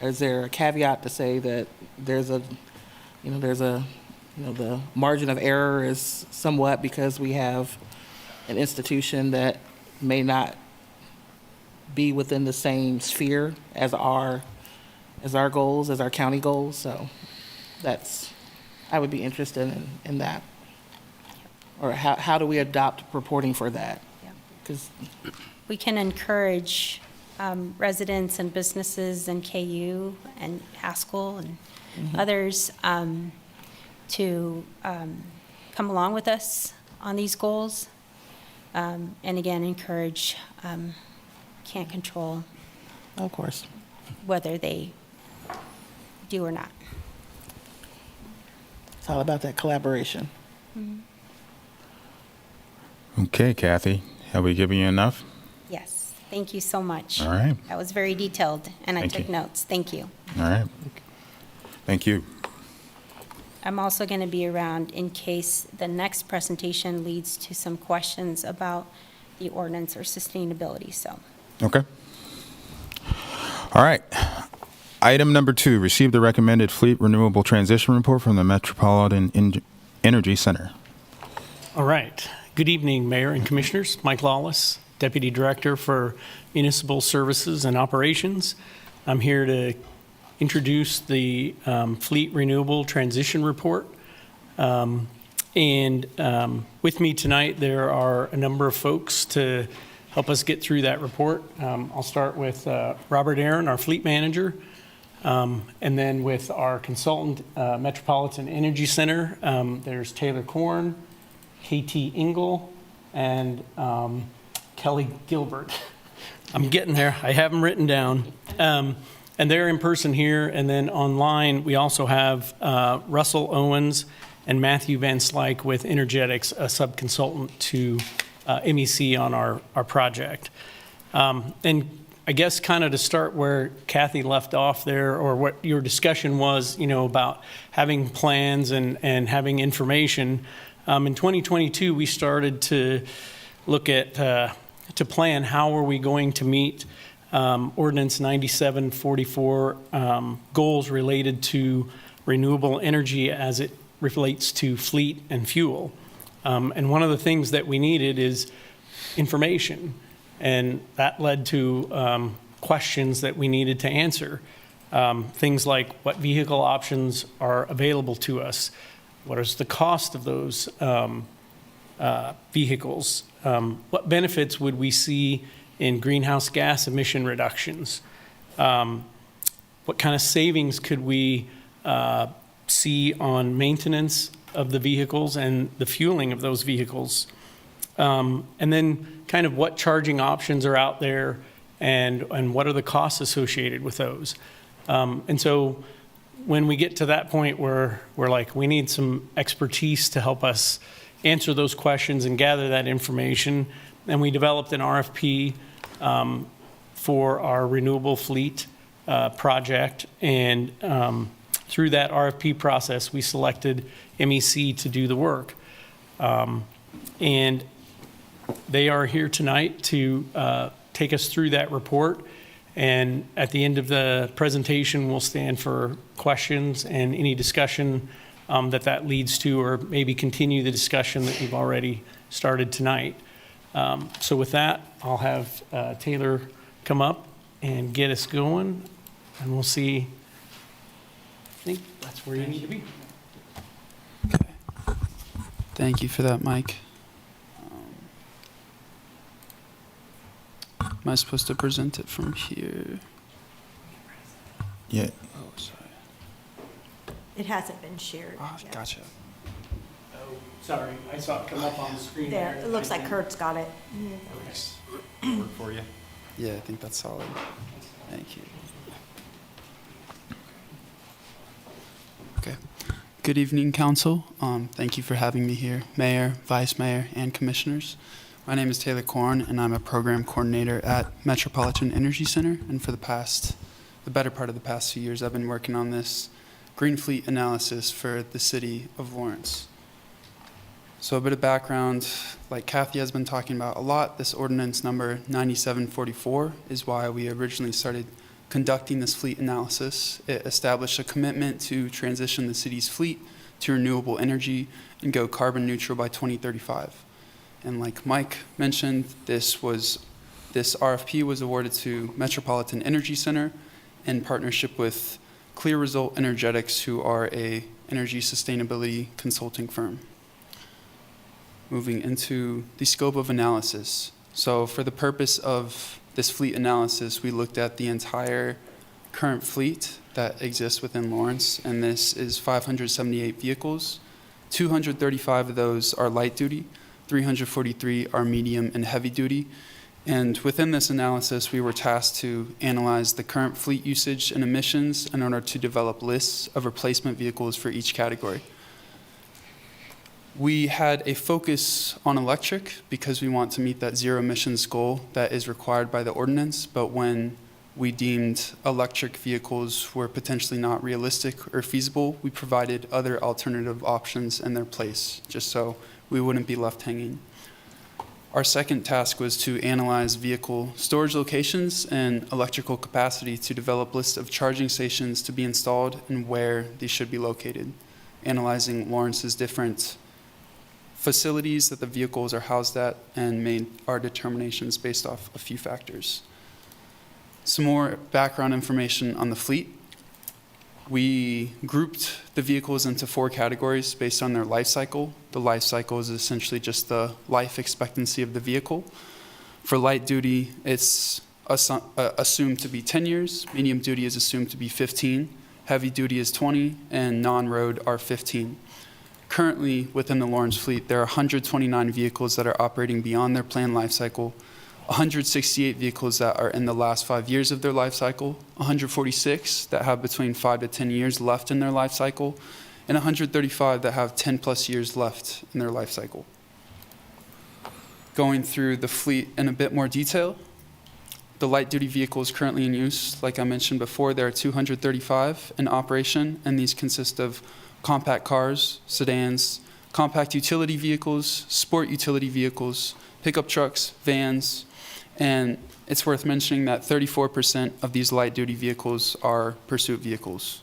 Is there a caveat to say that the margin of error is somewhat because we have an institution that may not be within the same sphere as our goals, as our county goals? So I would be interested in that. Or how do we adopt reporting for that? Because we can encourage residents and businesses and KU and Haskell and others to come along with us on these goals. And again, encourage, can't control, of course, whether they do or not. It's all about that collaboration. Okay, Kathy, have we given you enough? Yes, thank you so much. All right. That was very detailed, and I Thank took you. notes. Thank you. All right. Thank you. I'm also going to be around in case the next presentation leads to some questions about the ordinance or sustainability, so. Okay. All right. Item number 2, receive the recommended fleet renewable transition report from the Metropolitan Energy Center. All right. Good evening, Mayor and Commissioners. Mike Lawless, Deputy Director for Municipal Services and Operations. I'm here to introduce the Fleet Renewable Transition Report. And with me tonight, there are a number of folks to help us get through that report. I'll start with Robert Aaron, our Fleet Manager, and then with our consultant, Metropolitan Energy Center. There's Taylor Korn, KT Engel, and Kelly Gilbert. I'm getting there. I have them written down. And they're in person here. And then online, we also have Russell Owens and Matthew Van Slyke with Energetics, a subconsultant to MEC on our project. And I guess kind of to start where Kathy left off there, or what your discussion was, about having plans and having information. In 2022, we started to look at, to plan how are we going to meet Ordinance 9744 goals related to renewable energy as it relates to fleet and fuel. And one of the things that we needed is information. And that led to questions that we needed to answer. Things like what vehicle options are available to us? What is the cost of those vehicles? What benefits would we see in greenhouse gas emission reductions? What kind of savings could we see on maintenance of the vehicles and the fueling of those vehicles? and then kind of what charging options are out there and what are the costs associated with those. And so when we get to that point where we're like, we need some expertise to help us answer those questions and gather that information, and we developed an RFP for our renewable fleet project. And through that RFP process, we selected MEC to do the work. And they are here tonight to take us through that report. And at the end of the presentation, we'll stand for questions and any discussion that leads to, or maybe continue the discussion that we've already started tonight. So with that, I'll have Taylor come up and get us going, and we'll see. I think that's where you need to be. Okay. Thank you for that, Mike. Am I supposed to present it from here? Yeah. Oh, sorry. It hasn't been shared Oh, yet. gotcha. Oh, sorry, I saw it come up on the screen There, there. it looks like Kurt's got it. Work for you? Yeah, I think that's solid. Thank you. Okay. Good evening, Council. Thank you for having me here, Mayor, Vice Mayor, and Commissioners. My name is Taylor Korn, and I'm a program coordinator at Metropolitan Energy Center. And for the better part of the past few years, I've been working on this green fleet analysis for the city of Lawrence. So a bit of background, like Kathy has been talking about a lot, this ordinance number 9744 is why we originally started conducting this fleet analysis. It established a commitment to transition the city's fleet to renewable energy and go carbon neutral by 2035. And like Mike mentioned, this RFP was awarded to Metropolitan Energy Center in partnership with Clear Result Energetics, who are a energy sustainability consulting firm. Moving into the scope of analysis. So for the purpose of this fleet analysis, we looked at the entire current fleet that exists within Lawrence, and this is 578 vehicles. 235 of those are light duty, 343 are medium and heavy duty. And within this analysis, we were tasked to analyze the current fleet usage and emissions in order to develop lists of replacement vehicles for each category. We had a focus on electric because we want to meet that zero emissions goal that is required by the ordinance, but when we deemed electric vehicles were potentially not realistic or feasible, we provided other alternative options in their place, just so we wouldn't be left hanging. Our second task was to analyze vehicle storage locations and electrical capacity to develop lists of charging stations to be installed and where these should be located, analyzing Lawrence's different facilities that the vehicles are housed at, and made our determinations based off a few factors. Some more background information on the fleet. We grouped the vehicles into 4 categories based on their life cycle. The life cycle is essentially just the life expectancy of the vehicle. For light duty, it's assumed to be 10 years, medium duty is assumed to be 15, heavy duty is 20, and non-road are 15. Currently, within the Lawrence fleet, there are 129 vehicles that are operating beyond their planned life cycle, 168 vehicles that are in the last 5 years of their life cycle, 146 that have between 5 to 10 years left in their life cycle, and 135 that have 10 plus years left in their life cycle. Going through the fleet in a bit more detail, the light duty vehicles currently in use, like I mentioned before, there are 235 in operation, and these consist of compact cars, sedans, compact utility vehicles, sport utility vehicles, pickup trucks, vans, and it's worth mentioning that 34% of these light-duty vehicles are pursuit vehicles.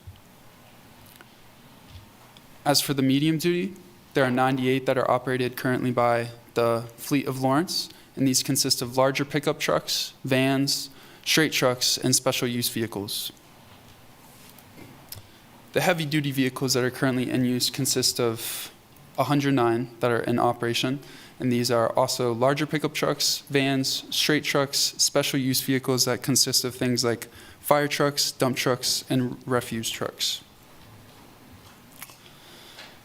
As for the medium duty, there are 98 that are operated currently by the fleet of Lawrence, and these consist of larger pickup trucks, vans, straight trucks, and special use vehicles. The heavy-duty vehicles that are currently in use consist of 109 that are in operation, and these are also larger pickup trucks, vans, straight trucks, special use vehicles that consist of things like fire trucks, dump trucks, and refuse trucks.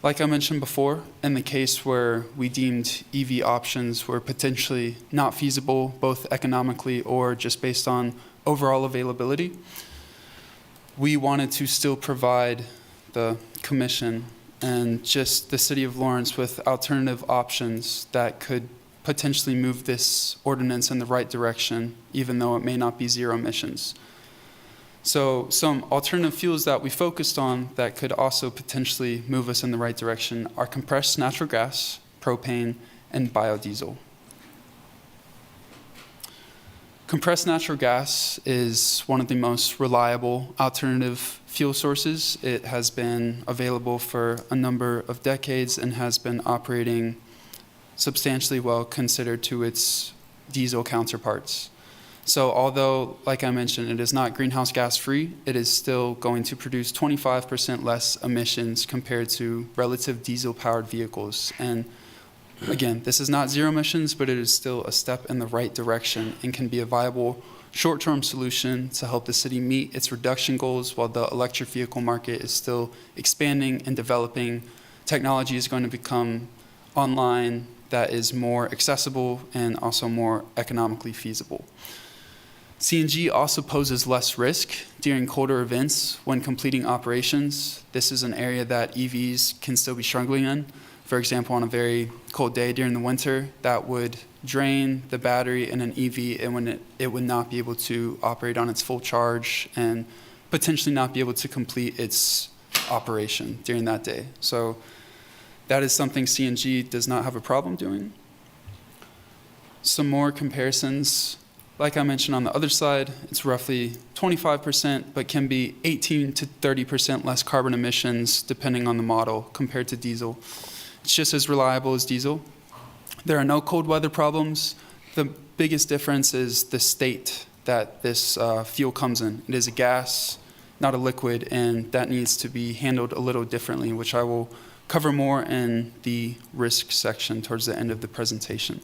Like I mentioned before, in the case where we deemed EV options were potentially not feasible, both economically or just based on overall availability, we wanted to still provide the commission and just the city of Lawrence with alternative options that could potentially move this ordinance in the right direction, even though it may not be zero emissions. So some alternative fuels that we focused on that could also potentially move us in the right direction are compressed natural gas, propane, and biodiesel. Compressed natural gas is one of the most reliable alternative fuel sources. It has been available for a number of decades and has been operating substantially well considered to its diesel counterparts. So although, like I mentioned, it is not greenhouse gas free, it is still going to produce 25% less emissions compared to relative diesel powered vehicles. And again, this is not zero emissions, but it is still a step in the right direction and can be a viable short-term solution to help the city meet its reduction goals while the electric vehicle market is still expanding and developing. Technology is going to become online that is more accessible and also more economically feasible. CNG also poses less risk during colder events when completing operations. This is an area that EVs can still be struggling in. For example, on a very cold day during the winter, that would drain the battery in an EV and when it would not be able to operate on its full charge and potentially not be able to complete its operation during that day. So that is something CNG does not have a problem doing. Some more comparisons. Like I mentioned on the other side, it's roughly 25%, but can be 18 to 30% less carbon emissions depending on the model compared to diesel. It's just as reliable as diesel. There are no cold weather problems. The biggest difference is the state that this fuel comes in. It is a gas, not a liquid, and that needs to be handled a little differently, which I will cover more in the risk section towards the end of the presentation.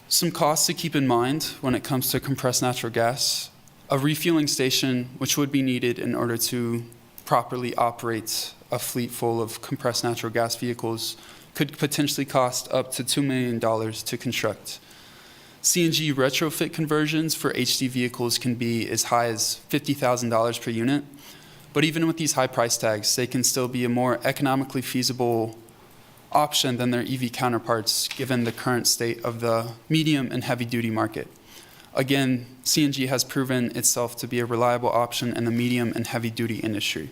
Some costs to keep in mind when it comes to compressed natural gas. A refueling station, which would be needed in order to properly operate a fleet full of compressed natural gas vehicles, could potentially cost up to $2 million to construct. CNG retrofit conversions for HD vehicles can be as high as $50,000 per unit, but even with these high price tags, they can still be a more economically feasible option than their EV counterparts given the current state of the medium and heavy duty market. Again, CNG has proven itself to be a reliable option in the medium and heavy duty industry.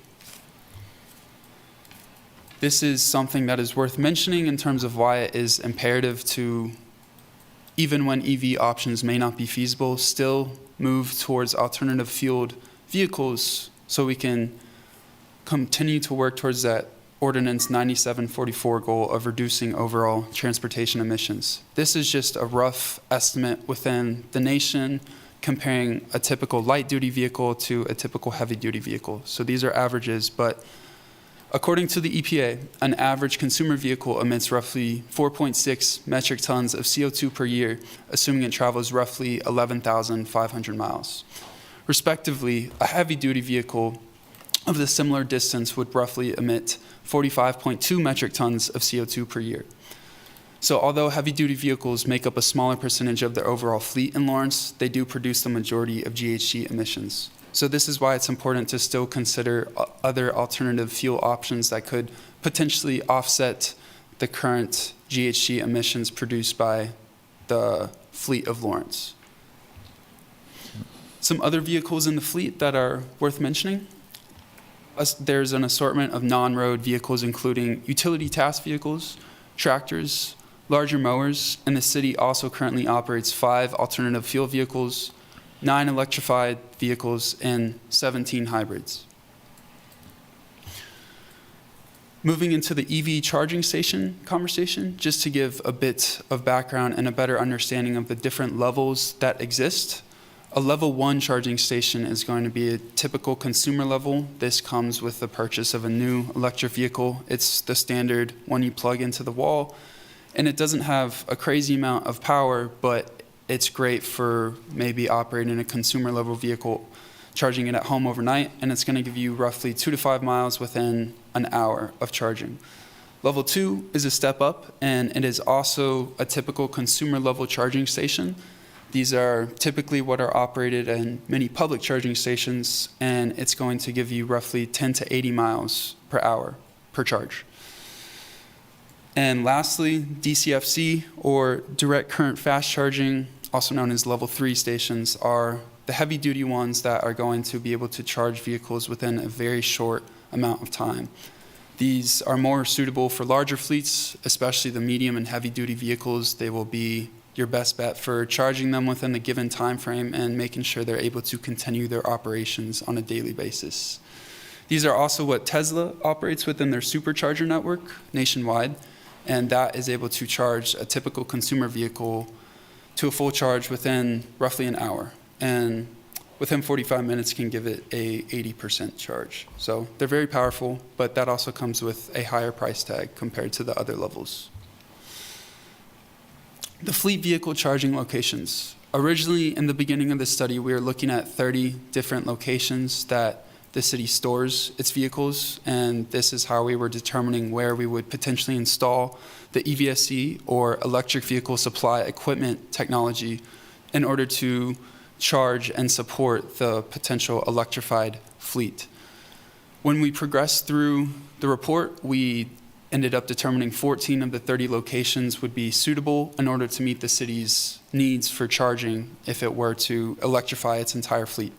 This is something that is worth mentioning in terms of why it is imperative to, even when EV options may not be feasible, still move towards alternative fueled vehicles so we can continue to work towards that Ordinance 9744 goal of reducing overall transportation emissions. This is just a rough estimate within the nation comparing a typical light duty vehicle to a typical heavy duty vehicle. So these are averages, but according to the EPA, an average consumer vehicle emits roughly 4.6 metric tons of CO2 per year, assuming it travels roughly 11,500 miles. Respectively, a heavy duty vehicle of the similar distance would roughly emit 45.2 metric tons of CO2 per year. So although heavy-duty vehicles make up a smaller percentage of the overall fleet in Lawrence, they do produce the majority of GHG emissions. So this is why it's important to still consider other alternative fuel options that could potentially offset the current GHG emissions produced by the fleet of Lawrence. Some other vehicles in the fleet that are worth mentioning. There's an assortment of non-road vehicles, including utility task vehicles, tractors, larger mowers, and the city also currently operates 5 alternative fuel vehicles, 9 electrified vehicles, and 17 hybrids. Moving into the EV charging station conversation, just to give a bit of background and a better understanding of the different levels that exist. A level 1 charging station is going to be a typical consumer level. This comes with the purchase of a new electric vehicle. It's the standard one you plug into the wall, and it doesn't have a crazy amount of power, but it's great for maybe operating a consumer level vehicle, charging it at home overnight, and it's going to give you roughly 2 to 5 miles within an hour of charging. Level 2 is a step up, and it is also a typical consumer level charging station. These are typically what are operated in many public charging stations, and it's going to give you roughly 10 to 80 miles per hour per charge. And lastly, DCFC, or direct current fast charging, also known as level 3 stations, are the heavy duty ones that are going to be able to charge vehicles within a very short amount of time. These are more suitable for larger fleets, especially the medium and heavy duty vehicles. They will be your best bet for charging them within the given time frame and making sure they're able to continue their operations on a daily basis. These are also what Tesla operates within their supercharger network nationwide, and that is able to charge a typical consumer vehicle to a full charge within roughly an hour, and within 45 minutes can give it a 80% charge. So they're very powerful, but that also comes with a higher price tag compared to the other levels. The fleet vehicle charging locations. Originally, in the beginning of the study, we were looking at 30 different locations that the city stores its vehicles, and this is how we were determining where we would potentially install the EVSE, or electric vehicle supply equipment technology, in order to charge and support the potential electrified fleet. When we progressed through the report, we ended up determining 14 of the 30 locations would be suitable in order to meet the city's needs for charging if it were to electrify its entire fleet.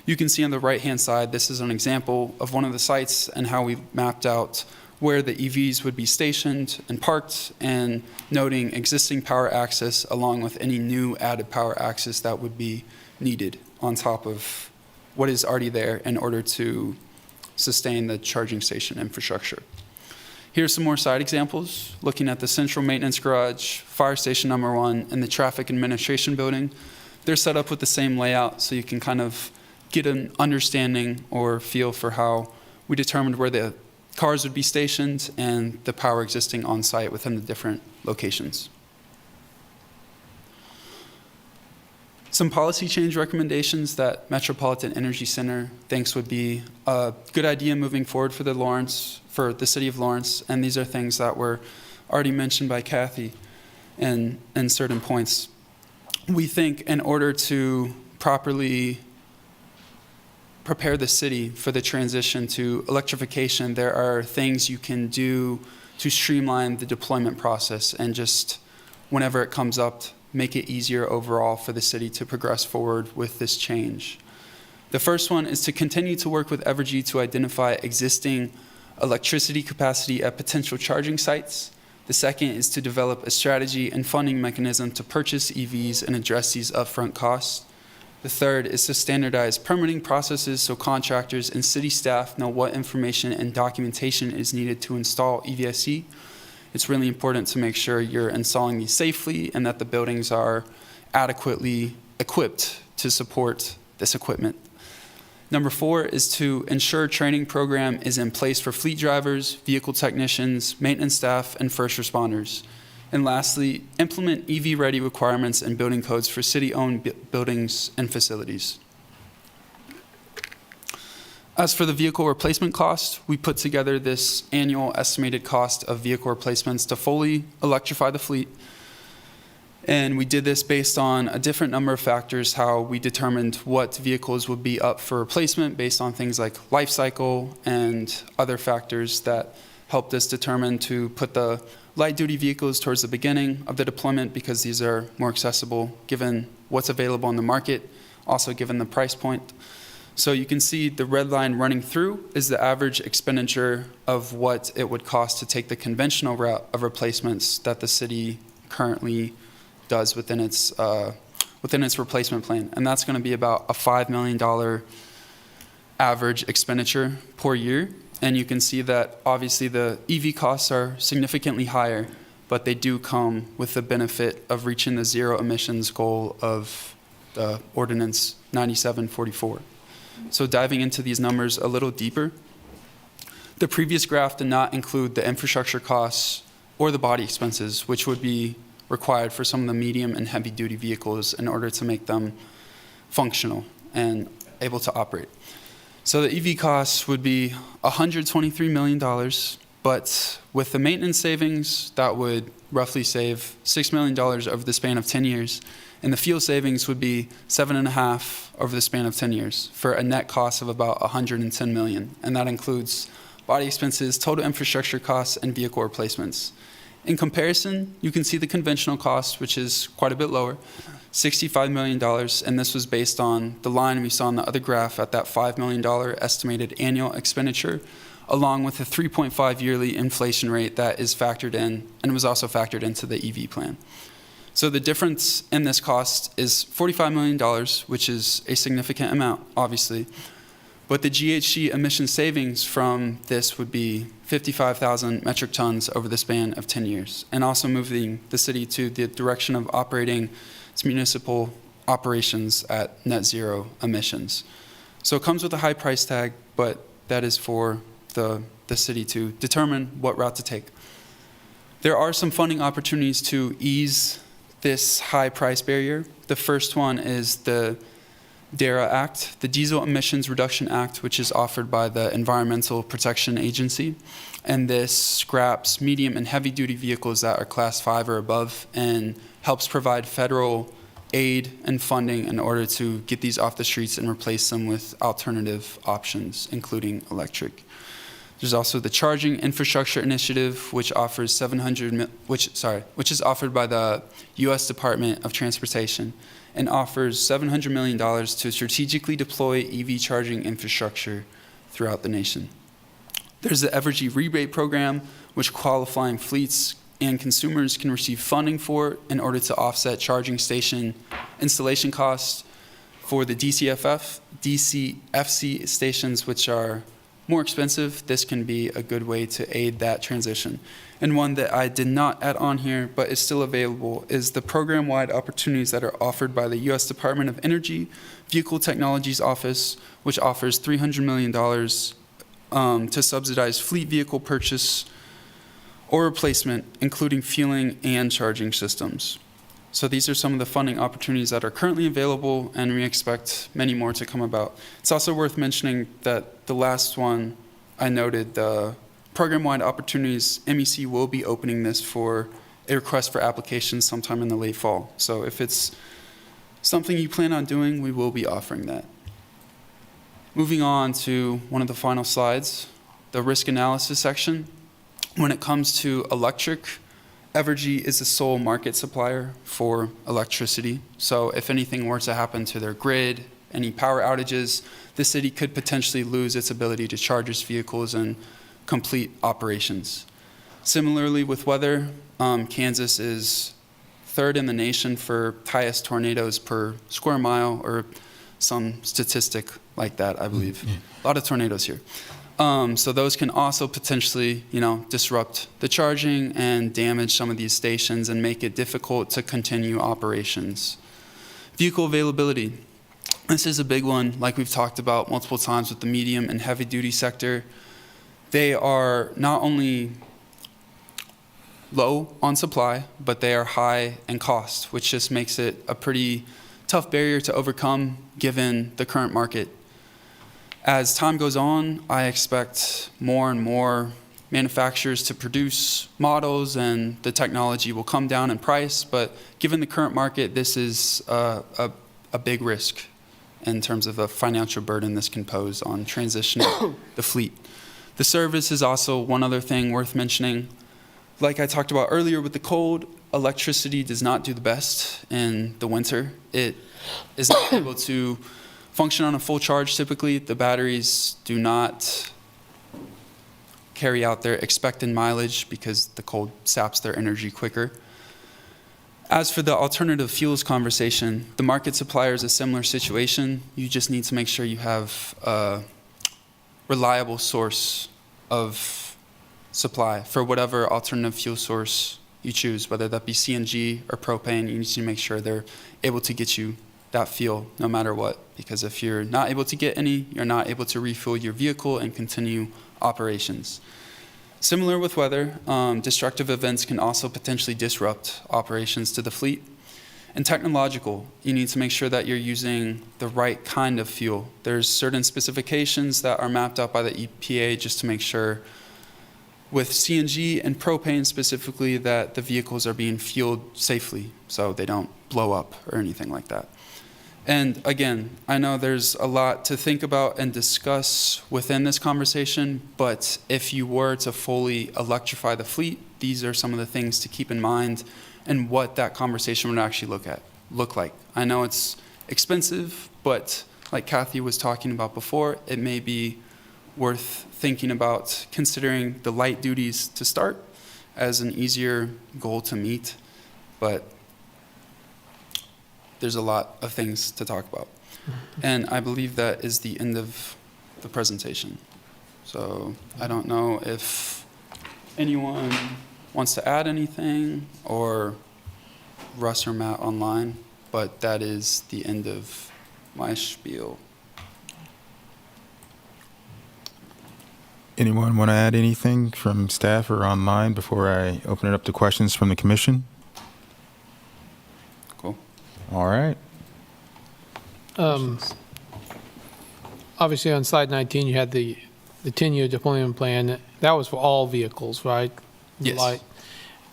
You can see on the right-hand side, this is an example of one of the sites and how we mapped out where the EVs would be stationed and parked, and noting existing power access along with any new added power access that would be needed on top of what is already there in order to sustain the charging station infrastructure. Here's some more site examples, looking at the central maintenance garage, fire station number 1, and the traffic administration building. They're set up with the same layout, so you can kind of get an understanding or feel for how we determined where the cars would be stationed and the power existing on site within the different locations. Some policy change recommendations that Metropolitan Energy Center thinks would be a good idea moving forward for the city of Lawrence, and these are things that were already mentioned by Kathy in certain points. We think in order to properly prepare the city for the transition to electrification, there are things you can do to streamline the deployment process and just, whenever it comes up, make it easier overall for the city to progress forward with this change. The first one is to continue to work with Evergy to identify existing electricity capacity at potential charging sites. The second is to develop a strategy and funding mechanism to purchase EVs and address these upfront costs. The third is to standardize permitting processes so contractors and city staff know what information and documentation is needed to install EVSE. It's really important to make sure you're installing these safely and that the buildings are adequately equipped to support this equipment. Number 4 is to ensure training program is in place for fleet drivers, vehicle technicians, maintenance staff, and first responders. And lastly, implement EV-ready requirements and building codes for city-owned buildings and facilities. As for the vehicle replacement cost, we put together this annual estimated cost of vehicle replacements to fully electrify the fleet. And we did this based on a different number of factors, how we determined what vehicles would be up for replacement based on things like life cycle and other factors that helped us determine to put the light-duty vehicles towards the beginning of the deployment because these are more accessible given what's available on the market, also given the price point. So you can see the red line running through is the average expenditure of what it would cost to take the conventional route of replacements that the city currently does within its replacement plan. And that's going to be about a $5 million average expenditure per year. And you can see that obviously the EV costs are significantly higher, but they do come with the benefit of reaching the zero emissions goal of the Ordinance 9744. So diving into these numbers a little deeper, the previous graph did not include the infrastructure costs or the body expenses, which would be required for some of the medium and heavy duty vehicles in order to make them functional and able to operate. So the EV costs would be $123 million, but with the maintenance savings, that would roughly save $6 million over the span of 10 years. And the fuel savings would be 7.5 over the span of 10 years for a net cost of about $110 million. And that includes body expenses, total infrastructure costs, and vehicle replacements. In comparison, you can see the conventional cost, which is quite a bit lower, $65 million, and this was based on the line we saw on the other graph at that $5 million estimated annual expenditure, along with a 3.5 yearly inflation rate that is factored in and was also factored into the EV plan. So the difference in this cost is $45 million, which is a significant amount, obviously. But the GHG emission savings from this would be 55,000 metric tons over the span of 10 years, and also moving the city to the direction of operating its municipal operations at net zero emissions. So it comes with a high price tag, but that is for the city to determine what route to take. There are some funding opportunities to ease this high price barrier. The first one is the DARA Act, the Diesel Emissions Reduction Act, which is offered by the Environmental Protection Agency. And this scraps medium and heavy duty vehicles that are class 5 or above and helps provide federal aid and funding in order to get these off the streets and replace them with alternative options, including electric. There's also the Charging Infrastructure Initiative, which offers which is offered by the U.S. Department of Transportation, and offers $700 million to strategically deploy EV charging infrastructure throughout the nation. There's the Evergy Rebate Program, which qualifying fleets and consumers can receive funding for in order to offset charging station installation costs for the DCFC stations, which are more expensive. This can be a good way to aid that transition. And one that I did not add on here, but is still available, is the program-wide opportunities that are offered by the U.S. Department of Energy Vehicle Technologies Office, which offers $300 million to subsidize fleet vehicle purchase or replacement, including fueling and charging systems. So these are some of the funding opportunities that are currently available, and we expect many more to come about. It's also worth mentioning that the last one I noted, the program-wide opportunities, MEC will be opening this for a request for applications sometime in the late fall. So if it's something you plan on doing, we will be offering that. Moving on to one of the final slides, the risk analysis section. When it comes to electric, Evergy is the sole market supplier for electricity. So if anything were to happen to their grid, any power outages, the city could potentially lose its ability to charge its vehicles and complete operations. Similarly with weather, Kansas is third in the nation for highest tornadoes per square mile, or some statistic like that, I believe. A lot of tornadoes here. So those can also potentially, disrupt the charging and damage some of these stations and make it difficult to continue operations. Vehicle availability. This is a big one, like we've talked about multiple times with the medium and heavy duty sector. They are not only low on supply, but they are high in cost, which just makes it a pretty tough barrier to overcome given the current market. As time goes on, I expect more and more manufacturers to produce models, and the technology will come down in price, but given the current market, this is a big risk in terms of the financial burden this can pose on transitioning the fleet. The service is also one other thing worth mentioning. Like I talked about earlier with the cold, electricity does not do the best in the winter. It is not able to function on a full charge typically. The batteries do not carry out their expected mileage because the cold saps their energy quicker. As for the alternative fuels conversation, the market supplier is a similar situation. You just need to make sure you have a reliable source of supply for whatever alternative fuel source you choose, whether that be CNG or propane. You need to make sure they're able to get you that fuel no matter what, because if you're not able to get any, you're not able to refuel your vehicle and continue operations. Similar with weather, destructive events can also potentially disrupt operations to the fleet. And technological, you need to make sure that you're using the right kind of fuel. There's certain specifications that are mapped out by the EPA just to make sure with CNG and propane specifically that the vehicles are being fueled safely so they don't blow up or anything like that. And again, I know there's a lot to think about and discuss within this conversation, but if you were to fully electrify the fleet, these are some of the things to keep in mind and what that conversation would actually look like. I know it's expensive, but like Kathy was talking about before, it may be worth thinking about considering the light duties to start as an easier goal to meet, but there's a lot of things to talk about. And I believe that is the end of the presentation. So I don't know if anyone wants to add anything, or Russ or Matt online, but that is the end of my spiel. Anyone want to add anything from staff or online before I open it up to questions from the commission? Cool. All right. Obviously, on slide 19, you had the 10-year deployment plan. That was for all vehicles, right? The Yes. light.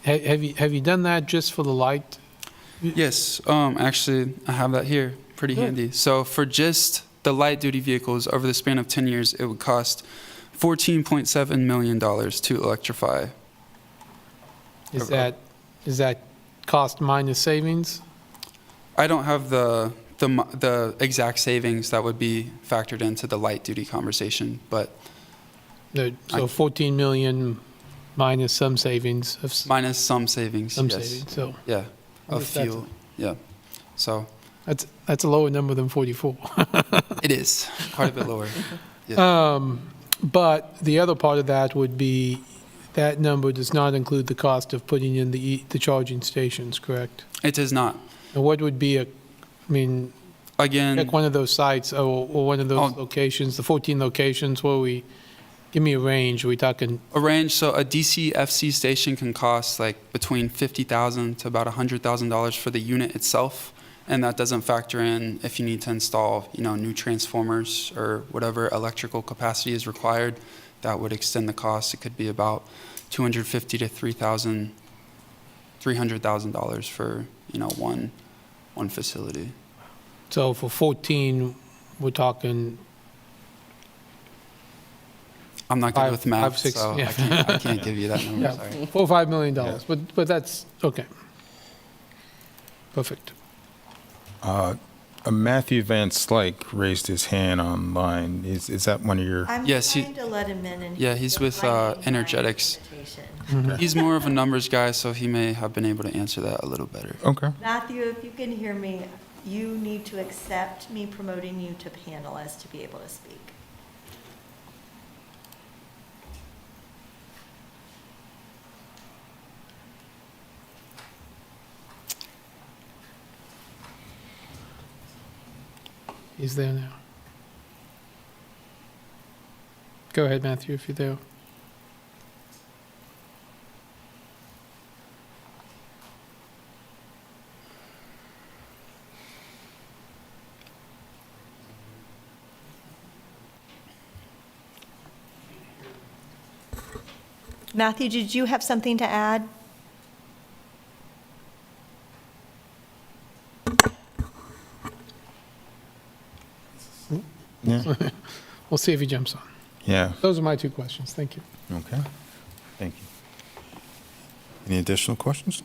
Have you done that just for the light? Yes, actually, I have that here, pretty handy. So for just the light duty vehicles over the span of 10 years, it would cost $14.7 million to electrify. Is that cost minus savings? I don't have the exact savings that would be factored into the light duty conversation, but So 14 million minus some savings of minus some savings. some yes. savings. So Yeah, of guess that's fuel. Yeah, so that's a lower number than 44. it is quite a bit lower. Yeah. But the other part of that would be that number does not include the cost of putting in the charging stations, correct? It does not. And what would be Again, pick one of those sites or one of those locations, the 14 locations where give me a range. Are we talking? a range, so a DCFC station can cost like between $50,000 to about $100,000 for the unit itself, and that doesn't factor in if you need to install, new transformers or whatever electrical capacity is required. That would extend the cost. It could be about $250,000 to $300,000 for one facility. So for 14, we're talking. I'm not good with math, 5, 6, so yeah. I can't give you that number. Yeah, Sorry. $4 or $5 million. But that's okay. Perfect. Matthew Van Slyke raised his hand online. Is that one of your? I'm Yes, trying to let him in. And Yeah, he's with Energetics. invitation. He's more of a numbers guy, so he may have been able to answer that a little better. Okay. Matthew, if you can hear me, you need to accept me promoting you to panelist to be able to speak. He's there now. Go ahead, Matthew, if you're there. Matthew, did you have something to add? Yeah. We'll see if he jumps on. Yeah. Those are my two questions. Thank you. Okay. Thank you. Any additional questions?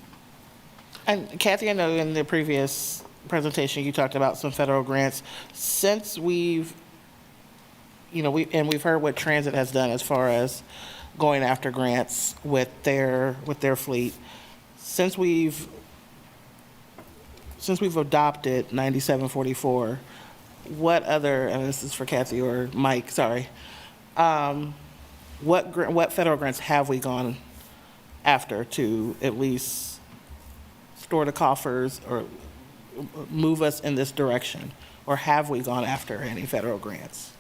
And Kathy, I know in the previous presentation you talked about some federal grants. Since we've heard what transit has done as far as going after grants with their fleet. Since we've adopted 9744, what other, and this is for Kathy or Mike, sorry, what federal grants have we gone after to at least store the coffers or move us in this direction? Or have we gone after any federal grants?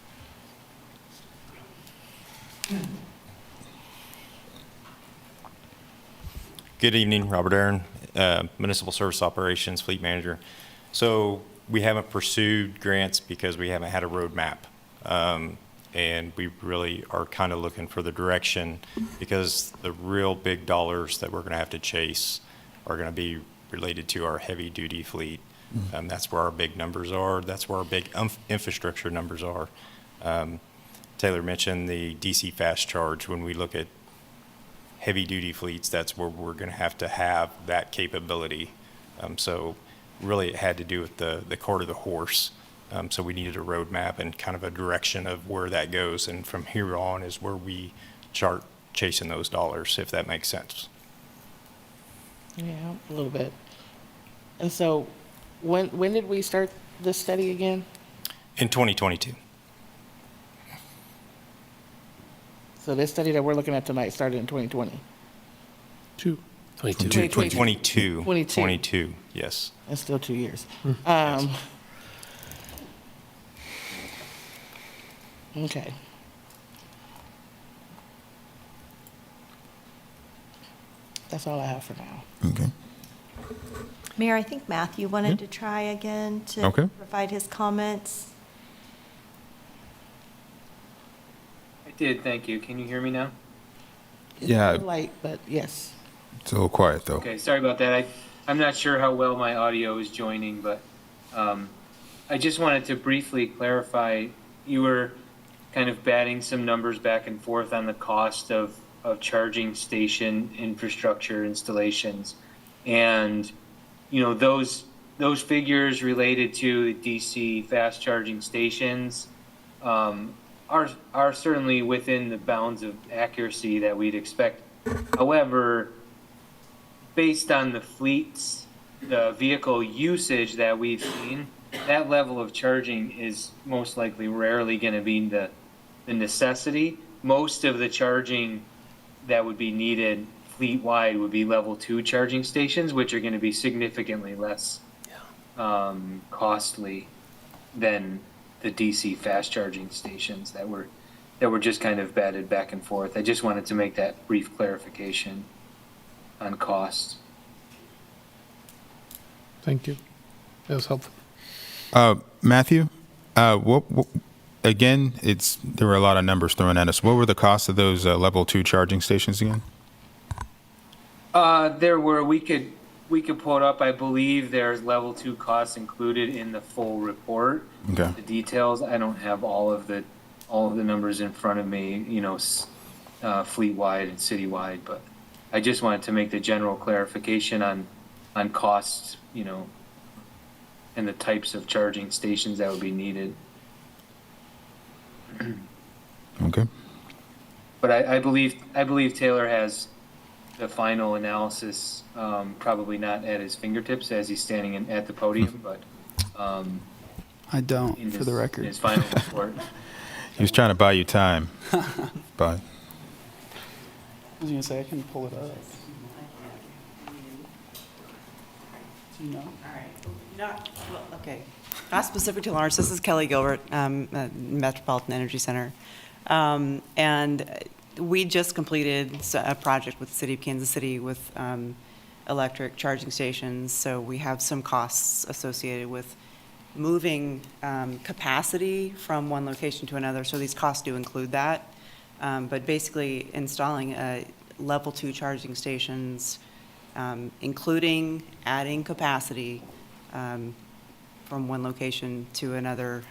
Good evening, Robert Aaron, Municipal Service Operations Fleet Manager. So we haven't pursued grants because we haven't had a roadmap. And we really are kind of looking for the direction because the real big dollars that we're going to have to chase are going to be related to our heavy duty fleet. That's where our big numbers are. That's where our big infrastructure numbers are. Taylor mentioned the DC fast charge. When we look at heavy duty fleets, that's where we're going to have that capability. So really it had to do with the cart of the horse. So we needed a roadmap and kind of a direction of where that goes. And from here on is where we chart chasing those dollars, if that makes sense. Yeah, a little bit. And so when did we start this study again? In 2022. So this study that we're looking at tonight started in 2020. 22, yes. That's still 2 years. Yes. Okay. That's all I have for now. Okay. Mayor, I think Matthew wanted to try again to Okay. provide his comments. I did, thank you. Can you hear me now? Yeah, Light, but yes. it's a little quiet though. Okay, sorry about that. I'm not sure how well my audio is joining, but I just wanted to briefly clarify. You were kind of batting some numbers back and forth on the cost of charging station infrastructure installations. And, you know, those figures related to the DC fast charging stations are certainly within the bounds of accuracy that we'd expect. However, based on the fleets, the vehicle usage that we've seen, that level of charging is most likely rarely going to be the necessity. Most of the charging that would be needed fleet-wide would be level 2 charging stations, which are going to be significantly less costly than the DC fast charging stations that were just kind of batted back and forth. I just wanted to make that brief clarification on costs. Thank you. That was helpful. Matthew, what again, there were a lot of numbers thrown at us. What were the costs of those level 2 charging stations again? There were, we could pull it up. I believe there's level 2 costs included in the full report. Okay. The details, I don't have all of the numbers in front of me, you know, fleet-wide and city-wide, but I just wanted to make the general clarification on costs, you know, and the types of charging stations that would be needed. Okay. But I believe Taylor has the final analysis, probably not at his fingertips as he's standing at the podium, but I don't, for the record. In his final report. He was trying to buy you time. But I was going to say, I can pull it up. Do you know? Okay. Not specific to Lawrence. This is Kelly Gilbert, at Metropolitan Energy Center. And we just completed a project with the City of Kansas City with electric charging stations. So we have some costs associated with moving capacity from one location to another. So these costs do include that. But basically installing level 2 charging stations, including adding capacity from one location to another,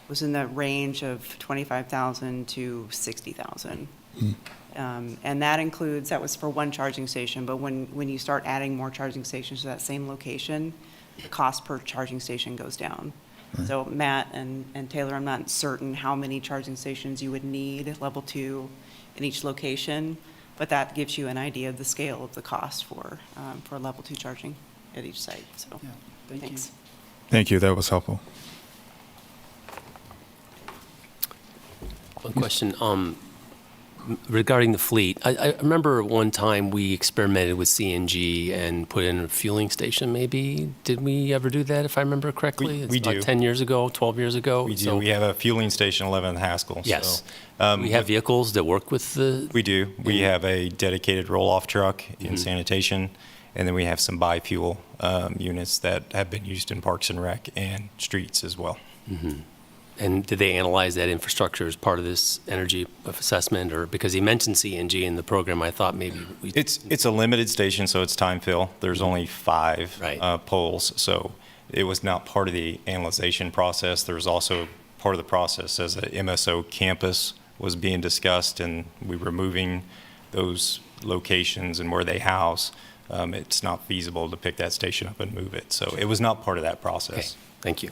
was in the range of $25,000 to $60,000. And that was for one charging station, but when you start adding more charging stations to that same location, the cost per charging station goes down. Right. So Matt and Taylor, I'm not certain how many charging stations you would need, level 2, in each location, but that gives you an idea of the scale of the cost for level 2 charging at each site. So, Yeah, thanks. thank you. That was helpful. One question. regarding the fleet, I remember one time we experimented with CNG and put in a fueling station, maybe. Did we ever do that, if I remember correctly? We It's about do. 10 years ago, 12 years ago? We do. We have a fueling station, 11th Haskell. Yes. So, We have vehicles that work with the... we do. We have a dedicated roll-off truck in sanitation, and then we have some biofuel units that have been used in Parks and Rec and streets as well. And did they analyze that infrastructure as part of this energy assessment? Or because he mentioned CNG in the program, I thought maybe we... It's a limited station, so it's time fill. There's only 5 poles, so it was not part of the analyzation process. There was also part of the process as a MSO campus was being discussed, and we were moving those locations and where they house. It's not feasible to pick that station up and move it. So it was not part of that process. Okay. Thank you.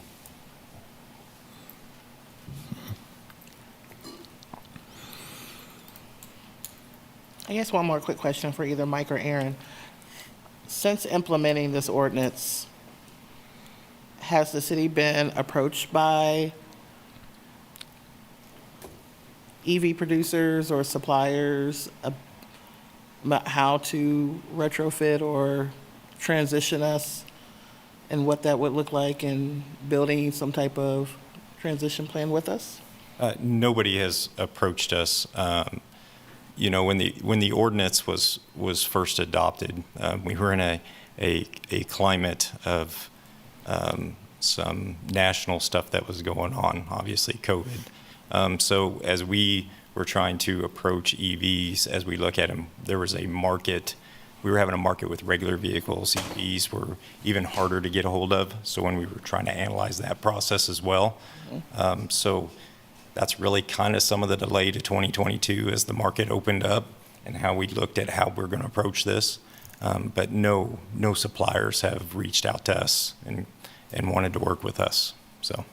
I guess one more quick question for either Mike or Aaron. Since implementing this ordinance, has the city been approached by EV producers or suppliers about how to retrofit or transition us and what that would look like in building some type of transition plan with us? Nobody has approached us. You know, when the ordinance was first adopted, we were in a climate of some national stuff that was going on, obviously COVID. So as we were trying to approach EVs, as we look at them, there was a market. We were having a market with regular vehicles. EVs were even harder to get a hold of. So when we were trying to analyze that process as well, so that's really kind of some of the delay to 2022 as the market opened up and how we looked at how we're going to approach this. But no suppliers have reached out to us and wanted to work with us. So.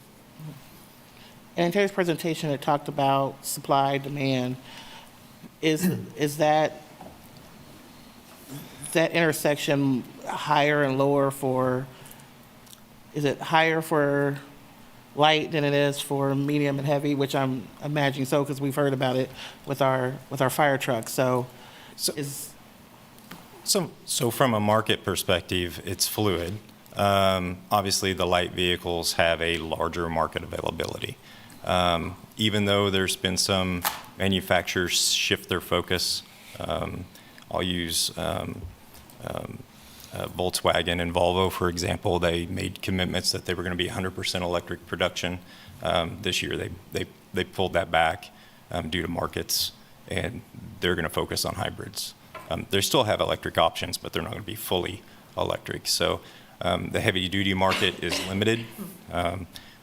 And in today's presentation, it talked about supply, demand. Is that intersection higher and lower for, is it higher for light than it is for medium and heavy, which I'm imagining so, because we've heard about it with our fire trucks. So from a market perspective, it's fluid. Obviously, the light vehicles have a larger market availability. Even though there's been some manufacturers shift their focus, I'll use Volkswagen and Volvo, for example. They made commitments that they were going to be 100% electric production. This year, they pulled that back due to markets, and they're going to focus on hybrids. They still have electric options, but they're not going to be fully electric. So the heavy-duty market is limited.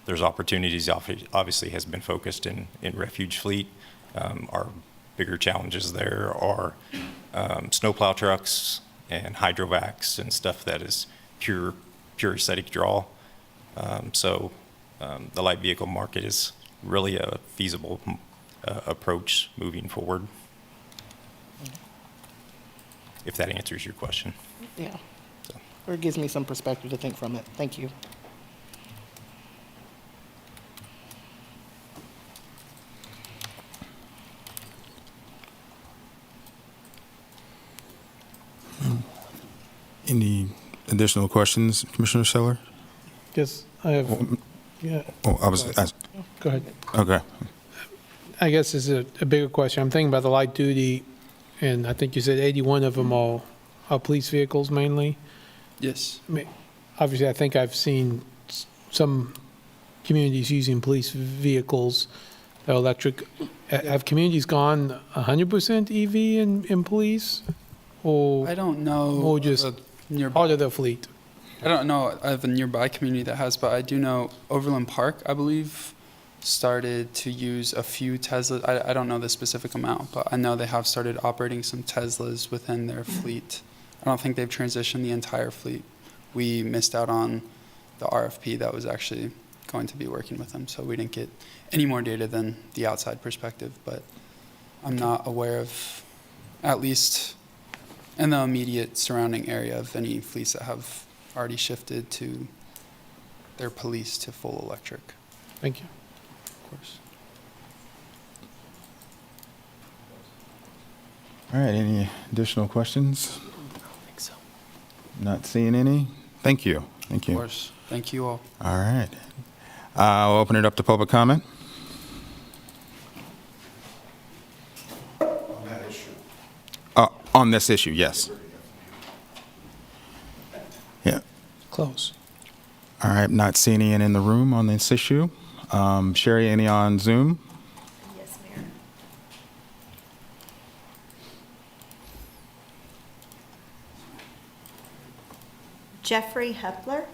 There's opportunities, obviously, has been focused in refuge fleet. Our bigger challenges there are snowplow trucks and hydrovacs and stuff that is pure aesthetic draw. So the light vehicle market is really a feasible approach moving forward, if that answers your question. Yeah, or it gives me some perspective to think from it. Thank you. Any additional questions, Commissioner Seller? Yes, I have, yeah, Oh, I was asking. go ahead. Okay. I guess it's a bigger question. I'm thinking about the light duty, and I think you said 81 of them are police vehicles mainly. Yes. I mean, obviously, I think I've seen some communities using police vehicles that are electric. Have communities gone 100% EV in police? Or, I don't know. or just part of their fleet? I don't know of a nearby community that has, but I do know Overland Park, I believe, started to use a few Teslas. I don't know the specific amount, but I know they have started operating some Teslas within their fleet. I don't think they've transitioned the entire fleet. We missed out on the RFP that was actually going to be working with them, so we didn't get any more data than the outside perspective, but I'm not aware of, at least in the immediate surrounding area, of any fleets that have already shifted to their police to full electric. Thank you. Of course. All right, any additional questions? I don't think so. Not seeing any? Thank you. Thank Of you. course. Thank you all. All right. I'll open it up to public comment. On this issue, yes. Yeah. Close. All right, not seeing any in the room on this issue. Sherry, any on Zoom? Yes, Mayor. Jeffrey Hepler.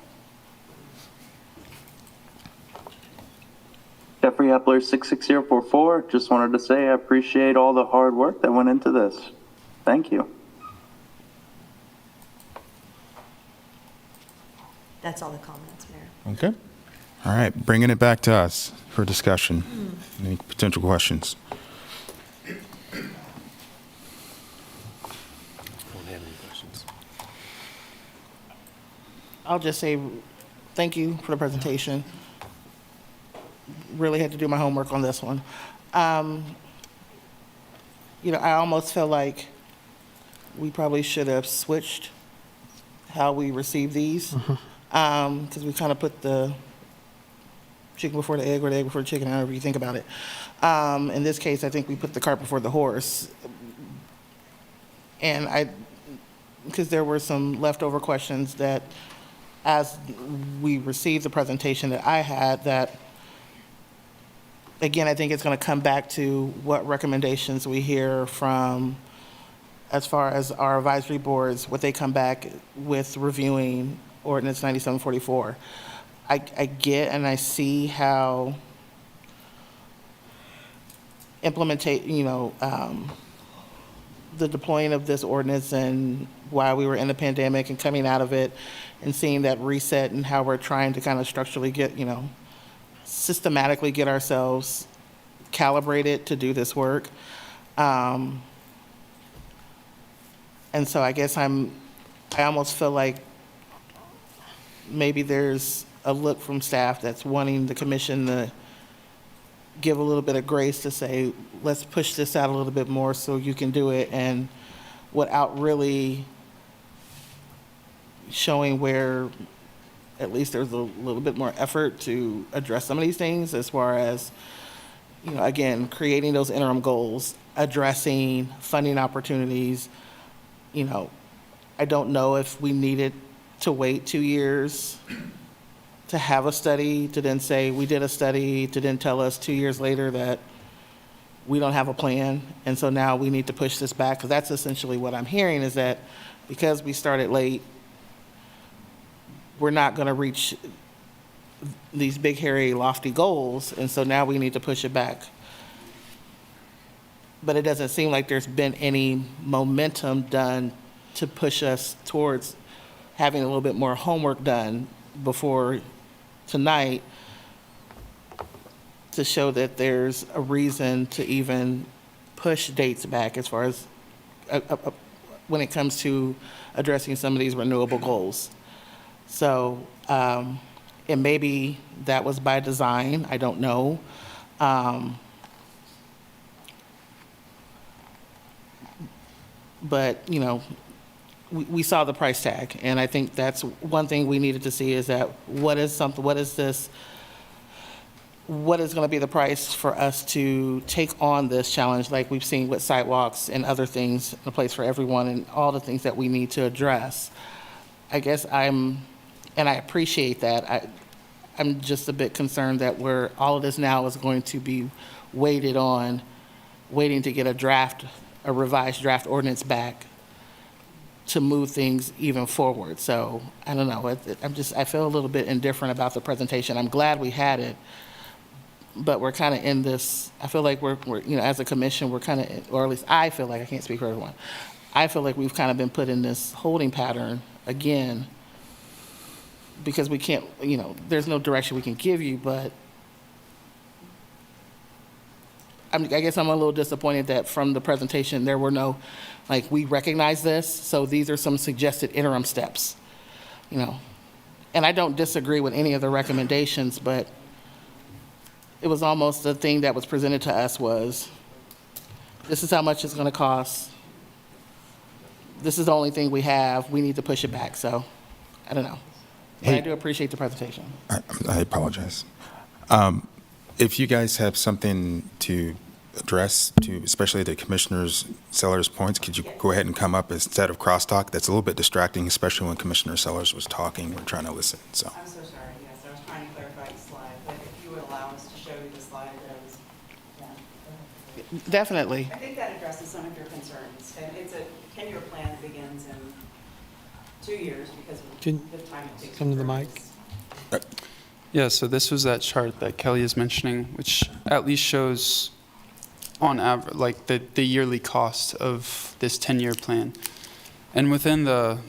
Jeffrey Hepler, 66044. Just wanted to say I appreciate all the hard work that went into this. Thank you. That's all the comments, Mayor. Okay. All right, bringing it back to us for discussion. Any potential questions? I don't have any questions. I'll just say thank you for the presentation. Really had to do my homework on this one. You know, I almost feel like we probably should have switched how we receive these, because we kind of put the chicken before the egg or the egg before the chicken, however you think about it. In this case, I think we put the cart before the horse. And because there were some leftover questions that, as we received the presentation that I had, that, again, I think it's going to come back to what recommendations we hear from, as far as our advisory boards, what they come back with reviewing Ordinance 9744. I get and I see how the deploying of this ordinance and why we were in the pandemic and coming out of it and seeing that reset and how we're trying to kind of structurally get, systematically get ourselves calibrated to do this work. And so I guess I almost feel like maybe there's a look from staff that's wanting the commission to give a little bit of grace to say, let's push this out a little bit more so you can do it, and without really showing where at least there's a little bit more effort to address some of these things, as far as, again, creating those interim goals, addressing funding opportunities. I don't know if we needed to wait 2 years to have a study, to then say we did a study, to then tell us 2 years later that we don't have a plan, and so now we need to push this back, because that's essentially what I'm hearing, is that because we started late, we're not going to reach these big, hairy, lofty goals, and so now we need to push it back. But it doesn't seem like there's been any momentum done to push us towards having a little bit more homework done before tonight to show that there's a reason to even push dates back, as far as when it comes to addressing some of these renewable goals. So, and maybe that was by design, I don't know. But, we saw the price tag, and I think that's one thing we needed to see, is that what is going to be the price for us to take on this challenge, like we've seen with sidewalks and other things, a place for everyone, and all the things that we need to address. I guess and I appreciate that. I'm just a bit concerned that all of this now is going to be waiting to get a revised draft ordinance back to move things even forward. So I don't know. I feel a little bit indifferent about the presentation. I'm glad we had it, but we're kind of in this. I feel like we're as a commission, we're kind of, or at least I feel like, I can't speak for everyone, I feel like we've kind of been put in this holding pattern again, because we can't, there's no direction we can give you. But I guess I'm a little disappointed that from the presentation there were no, we recognize this, so these are some suggested interim steps, And I don't disagree with any of the recommendations, but it was almost the thing that was presented to us was, this is how much it's going to cost. this is the only thing we have, we need to push it back, so, I don't know. But I do appreciate the presentation. I apologize. If you guys have something to address to, especially the commissioners, Sellers' points, could you go ahead and come up instead of crosstalk? That's a little bit distracting, especially when Commissioner Sellers was talking. We're trying to listen, so. I'm so sorry, yes, I was trying to clarify the slide, but if you would allow us to show you the slide that was, yeah. Definitely. I think that addresses some of your concerns, and it's a 10-year plan that begins in 2 years because of the time it takes. Come to the mic. Yeah, so this was that chart that Kelly is mentioning, which at least shows on average, like the yearly cost of this 10-year plan. And within the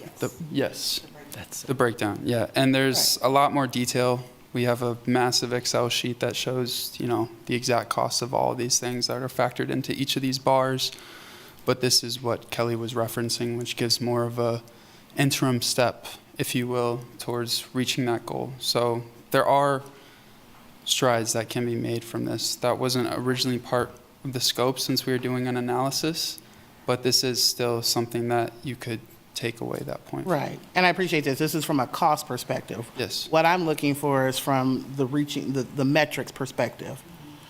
breakdown, yeah. And there's a lot more detail. We have a massive Excel sheet that shows, you know, the exact cost of all of these things that are factored into each of these bars. But this is what Kelly was referencing, which gives more of a interim step, if you will, towards reaching that goal. So there are strides that can be made from this. That wasn't originally part of the scope since we were doing an analysis, but this is still something that you could take away that point. Right, and I appreciate this. This is from a cost perspective. Yes. What I'm looking for is from the metrics perspective.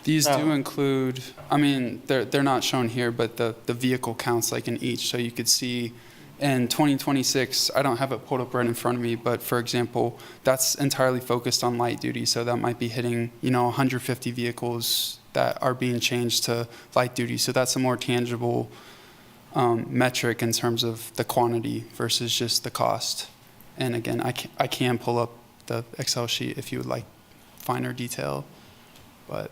These So- do include, I mean, they're not shown here, but the vehicle counts like in each. So you could see in 2026, I don't have it pulled up right in front of me, but for example, that's entirely focused on light duty. So that might be hitting, you know, 150 vehicles that are being changed to light duty. So that's a more tangible metric in terms of the quantity versus just the cost. And again, I can pull up the Excel sheet if you would like finer detail, but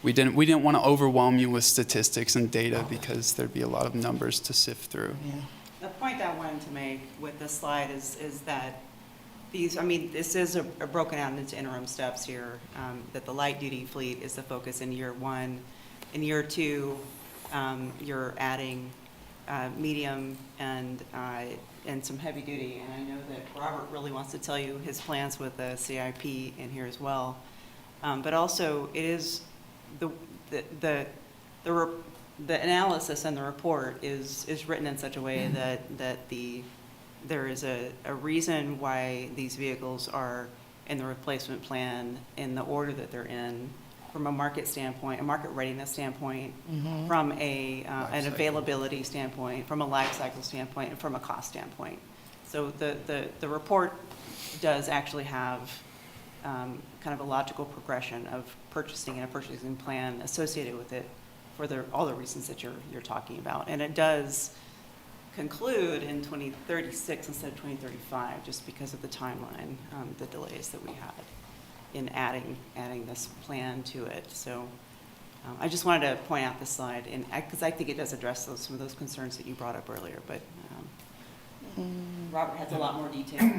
we didn't want to overwhelm you with statistics and data because there'd be a lot of numbers to sift through. Yeah. The point I wanted to make with this slide is that these, I mean, this is broken out into interim steps here, that the light duty fleet is the focus in year 1. In year 2, you're adding medium and some heavy duty. And I know that Robert really wants to tell you his plans with the CIP in here as well. But also it is the analysis and the report is written in such a way that there is a reason why these vehicles are in the replacement plan in the order that they're in, from a market standpoint, a market readiness standpoint, from an availability standpoint, from a life cycle standpoint, and from a cost standpoint. So the report does actually have kind of a logical progression of purchasing and a purchasing plan associated with it for all the reasons that you're talking about. And it does conclude in 2036 instead of 2035, just because of the timeline, the delays that we had in adding this plan to it. So I just wanted to point out this slide, because I think it does address some of those concerns that you brought up earlier. But Robert has a lot more detail.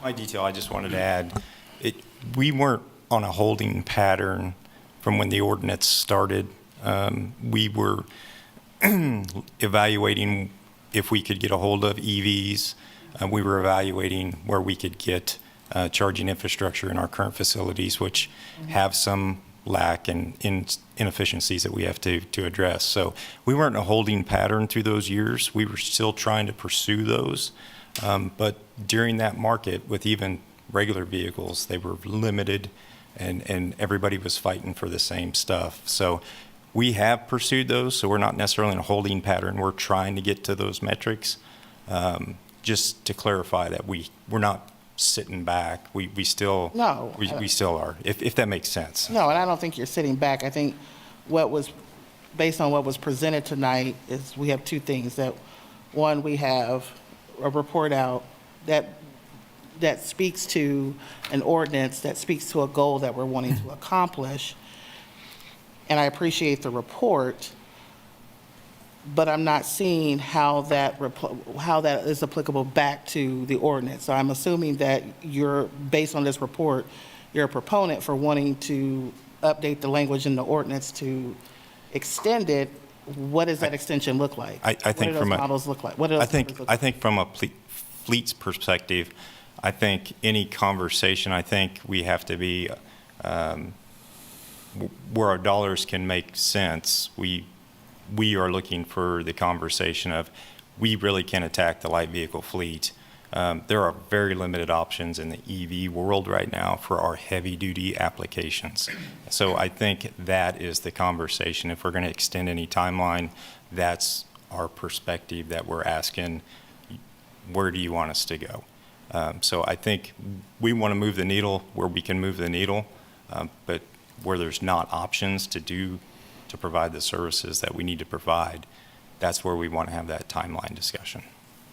My detail, I just wanted to add, we weren't on a holding pattern from when the ordinance started. We were evaluating if we could get a hold of EVs. We were evaluating where we could get charging infrastructure in our current facilities, which have some lack and inefficiencies that we have to address. So we weren't in a holding pattern through those years. We were still trying to pursue those. But during that market, with even regular vehicles, they were limited, and everybody was fighting for the same stuff. So we have pursued those, so we're not necessarily in a holding pattern. We're trying to get to those metrics. Just to clarify that we're not sitting back. We still are, if that makes sense. No, and I don't think you're sitting back. I think based on what was presented tonight, is we have two things. That one, we have a report out that speaks to an ordinance, that speaks to a goal that we're wanting to accomplish. And I appreciate the report, but I'm not seeing how that is applicable back to the ordinance. So I'm assuming that based on this report, you're a proponent for wanting to update the language in the ordinance to extend it. What does that extension look like? I think what do those models look like? I think from a fleet's perspective, I think any conversation, I think we have to be where our dollars can make sense. We are looking for the conversation of we really can attack the light vehicle fleet. There are very limited options in the EV world right now for our heavy-duty applications. So I think that is the conversation. If we're going to extend any timeline, that's our perspective that we're asking, where do you want us to go? So I think we want to move the needle where we can move the needle, but where there's not options to provide the services that we need to provide, that's where we want to have that timeline discussion.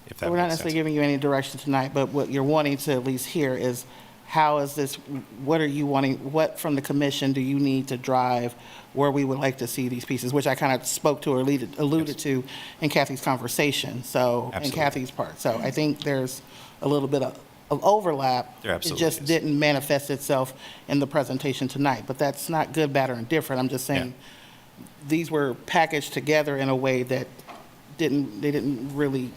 If that We're not makes necessarily sense. giving you any direction tonight, but what you're wanting to at least hear is how is this, what are you wanting, what from the commission do you need to drive where we would like to see these pieces, which I kind of spoke to or alluded to in Kathy's conversation, so, in Absolutely. Kathy's part. So I think there's a little bit of overlap. There It absolutely just is. didn't manifest itself in the presentation tonight, but that's not good, bad, or indifferent. I'm just saying, these were packaged together in a way that they didn't really.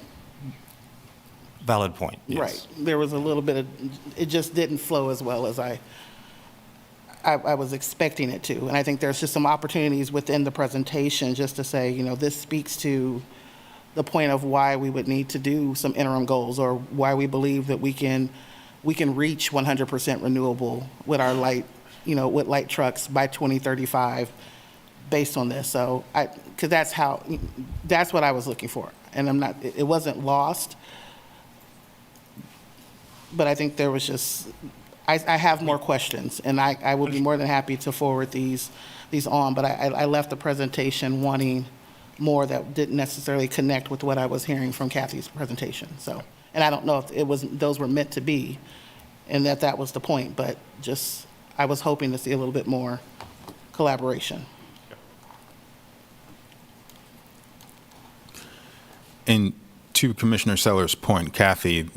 Valid point, yes. Right. There was a little bit of, it just didn't flow as well as I was expecting it to. And I think there's just some opportunities within the presentation just to say, this speaks to the point of why we would need to do some interim goals, or why we believe that we can reach 100% renewable with our light trucks by 2035 based on this. So because that's what I was looking for. And it wasn't lost. But I think there was just, I have more questions, and I will be more than happy to forward these on, but I left the presentation wanting more that didn't necessarily connect with what I was hearing from Kathy's presentation, so. And I don't know if those were meant to be, and that was the point, but just, I was hoping to see a little bit more collaboration. And to Commissioner Seller's point, Kathy,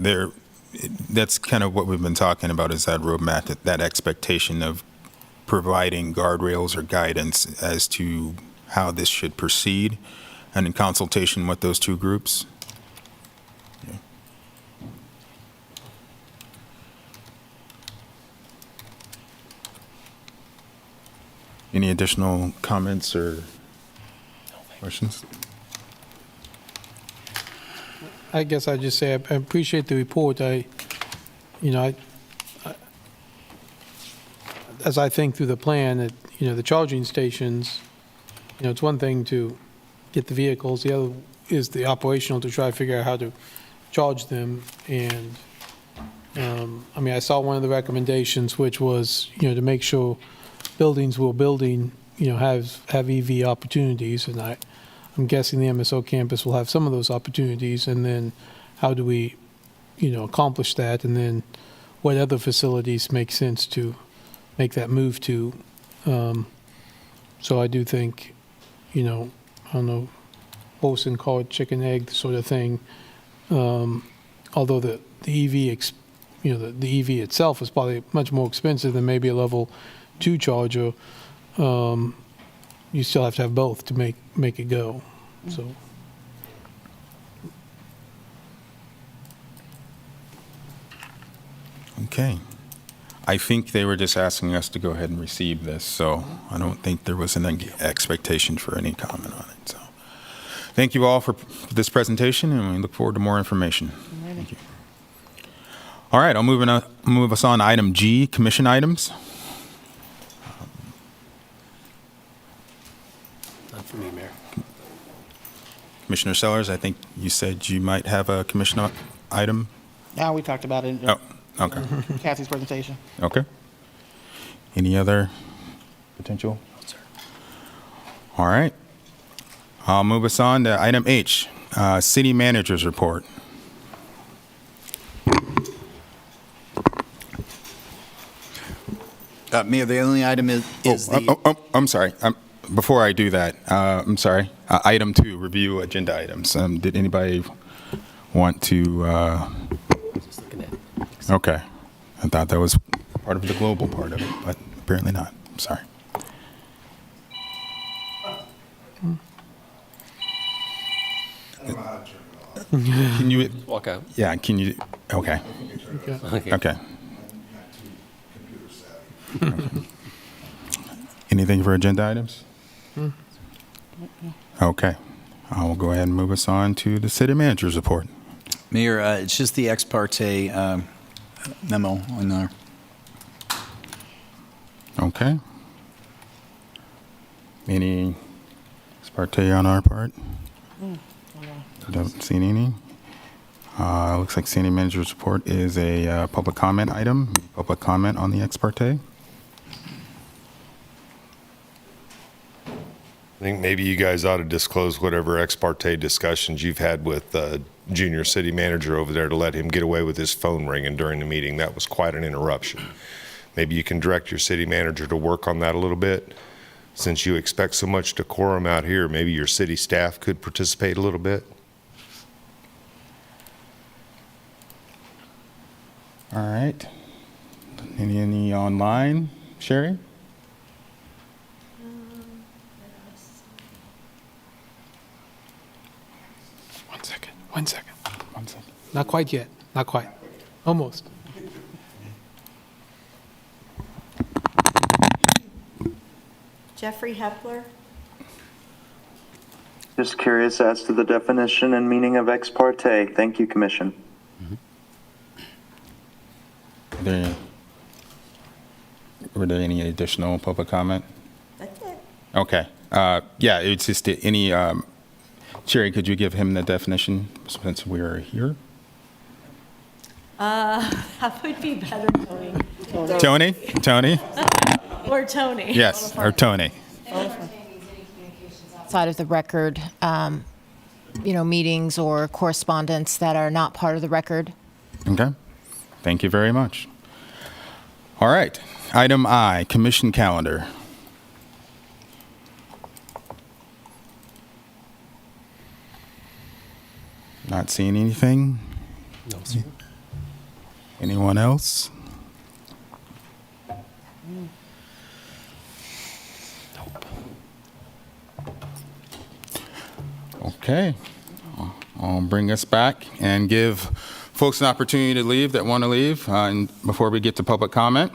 that's kind of what we've been talking about, is that roadmap, that expectation of providing guardrails or guidance as to how this should proceed, and in consultation with those two groups. Yeah. Any additional comments or questions? I guess I'd just say I appreciate the report. As I think through the plan, the charging stations, it's one thing to get the vehicles, the other is the operational, to try to figure out how to charge them. And, I saw one of the recommendations, which was, to make sure buildings we're building, have EV opportunities, and I'm guessing the MSO campus will have some of those opportunities, and then how do we, accomplish that, and then what other facilities make sense to make that move to. So I do think, I don't know, Olson called it chicken egg sort of thing. Although the EV, the EV itself is probably much more expensive than maybe a level 2 charger. You still have to have both to make it go. So. Okay. I think they were just asking us to go ahead and receive this, so I don't think there was an expectation for any comment on it. So, thank you all for this presentation, and we look forward to more information. Thank you. All right, I'll move us on to item G, commission items. Not for me, Mayor. Commissioner Sellers, I think you said you might have a commission item. Now we talked about it in Okay. Kathy's presentation. Okay. Any other potential? All right. I'll move us on to item H, city manager's report. Mayor, the only item is the... I'm sorry. Before I do that, I'm sorry. Item 2, review agenda items. Did anybody want to... Just looking at it. Okay. I thought that was part of the global part of it, but apparently not. I'm sorry. Can you... Walk out. Yeah, can you... Okay. Okay. Okay. Anything for agenda items? Okay. I will go ahead and move us on to the city manager's report. Mayor, it's just the ex parte memo on there. Okay. Any ex parte on our part? Don't see any. Looks like city manager's report is a public comment item. Public comment on the ex parte. I think maybe you guys ought to disclose whatever ex parte discussions you've had with junior city manager over there to let him get away with his phone ringing during the meeting. That was quite an interruption. Maybe you can direct your city manager to work on that a little bit. Since you expect so much decorum out here, maybe your city staff could participate a little bit. All right. Any online, Sherry? One second. Not quite yet. Not quite. Almost. Jeffrey Hepler? Just curious as to the definition and meaning of ex parte. Thank you, Commission. Were there any additional public comment? That's it. Okay. Yeah, it's just any, Sherry, could you give him the definition since we're here? That would be better, Tony. Tony? Or Tony. Yes, or Tony. Outside of the record, meetings or correspondence that are not part of the record. Okay. Thank you very much. All right. Item I, commission calendar. Not seeing anything? No, sir. Anyone else? Okay. I'll bring us back and give folks an opportunity to leave that want to leave and before we get to public comment.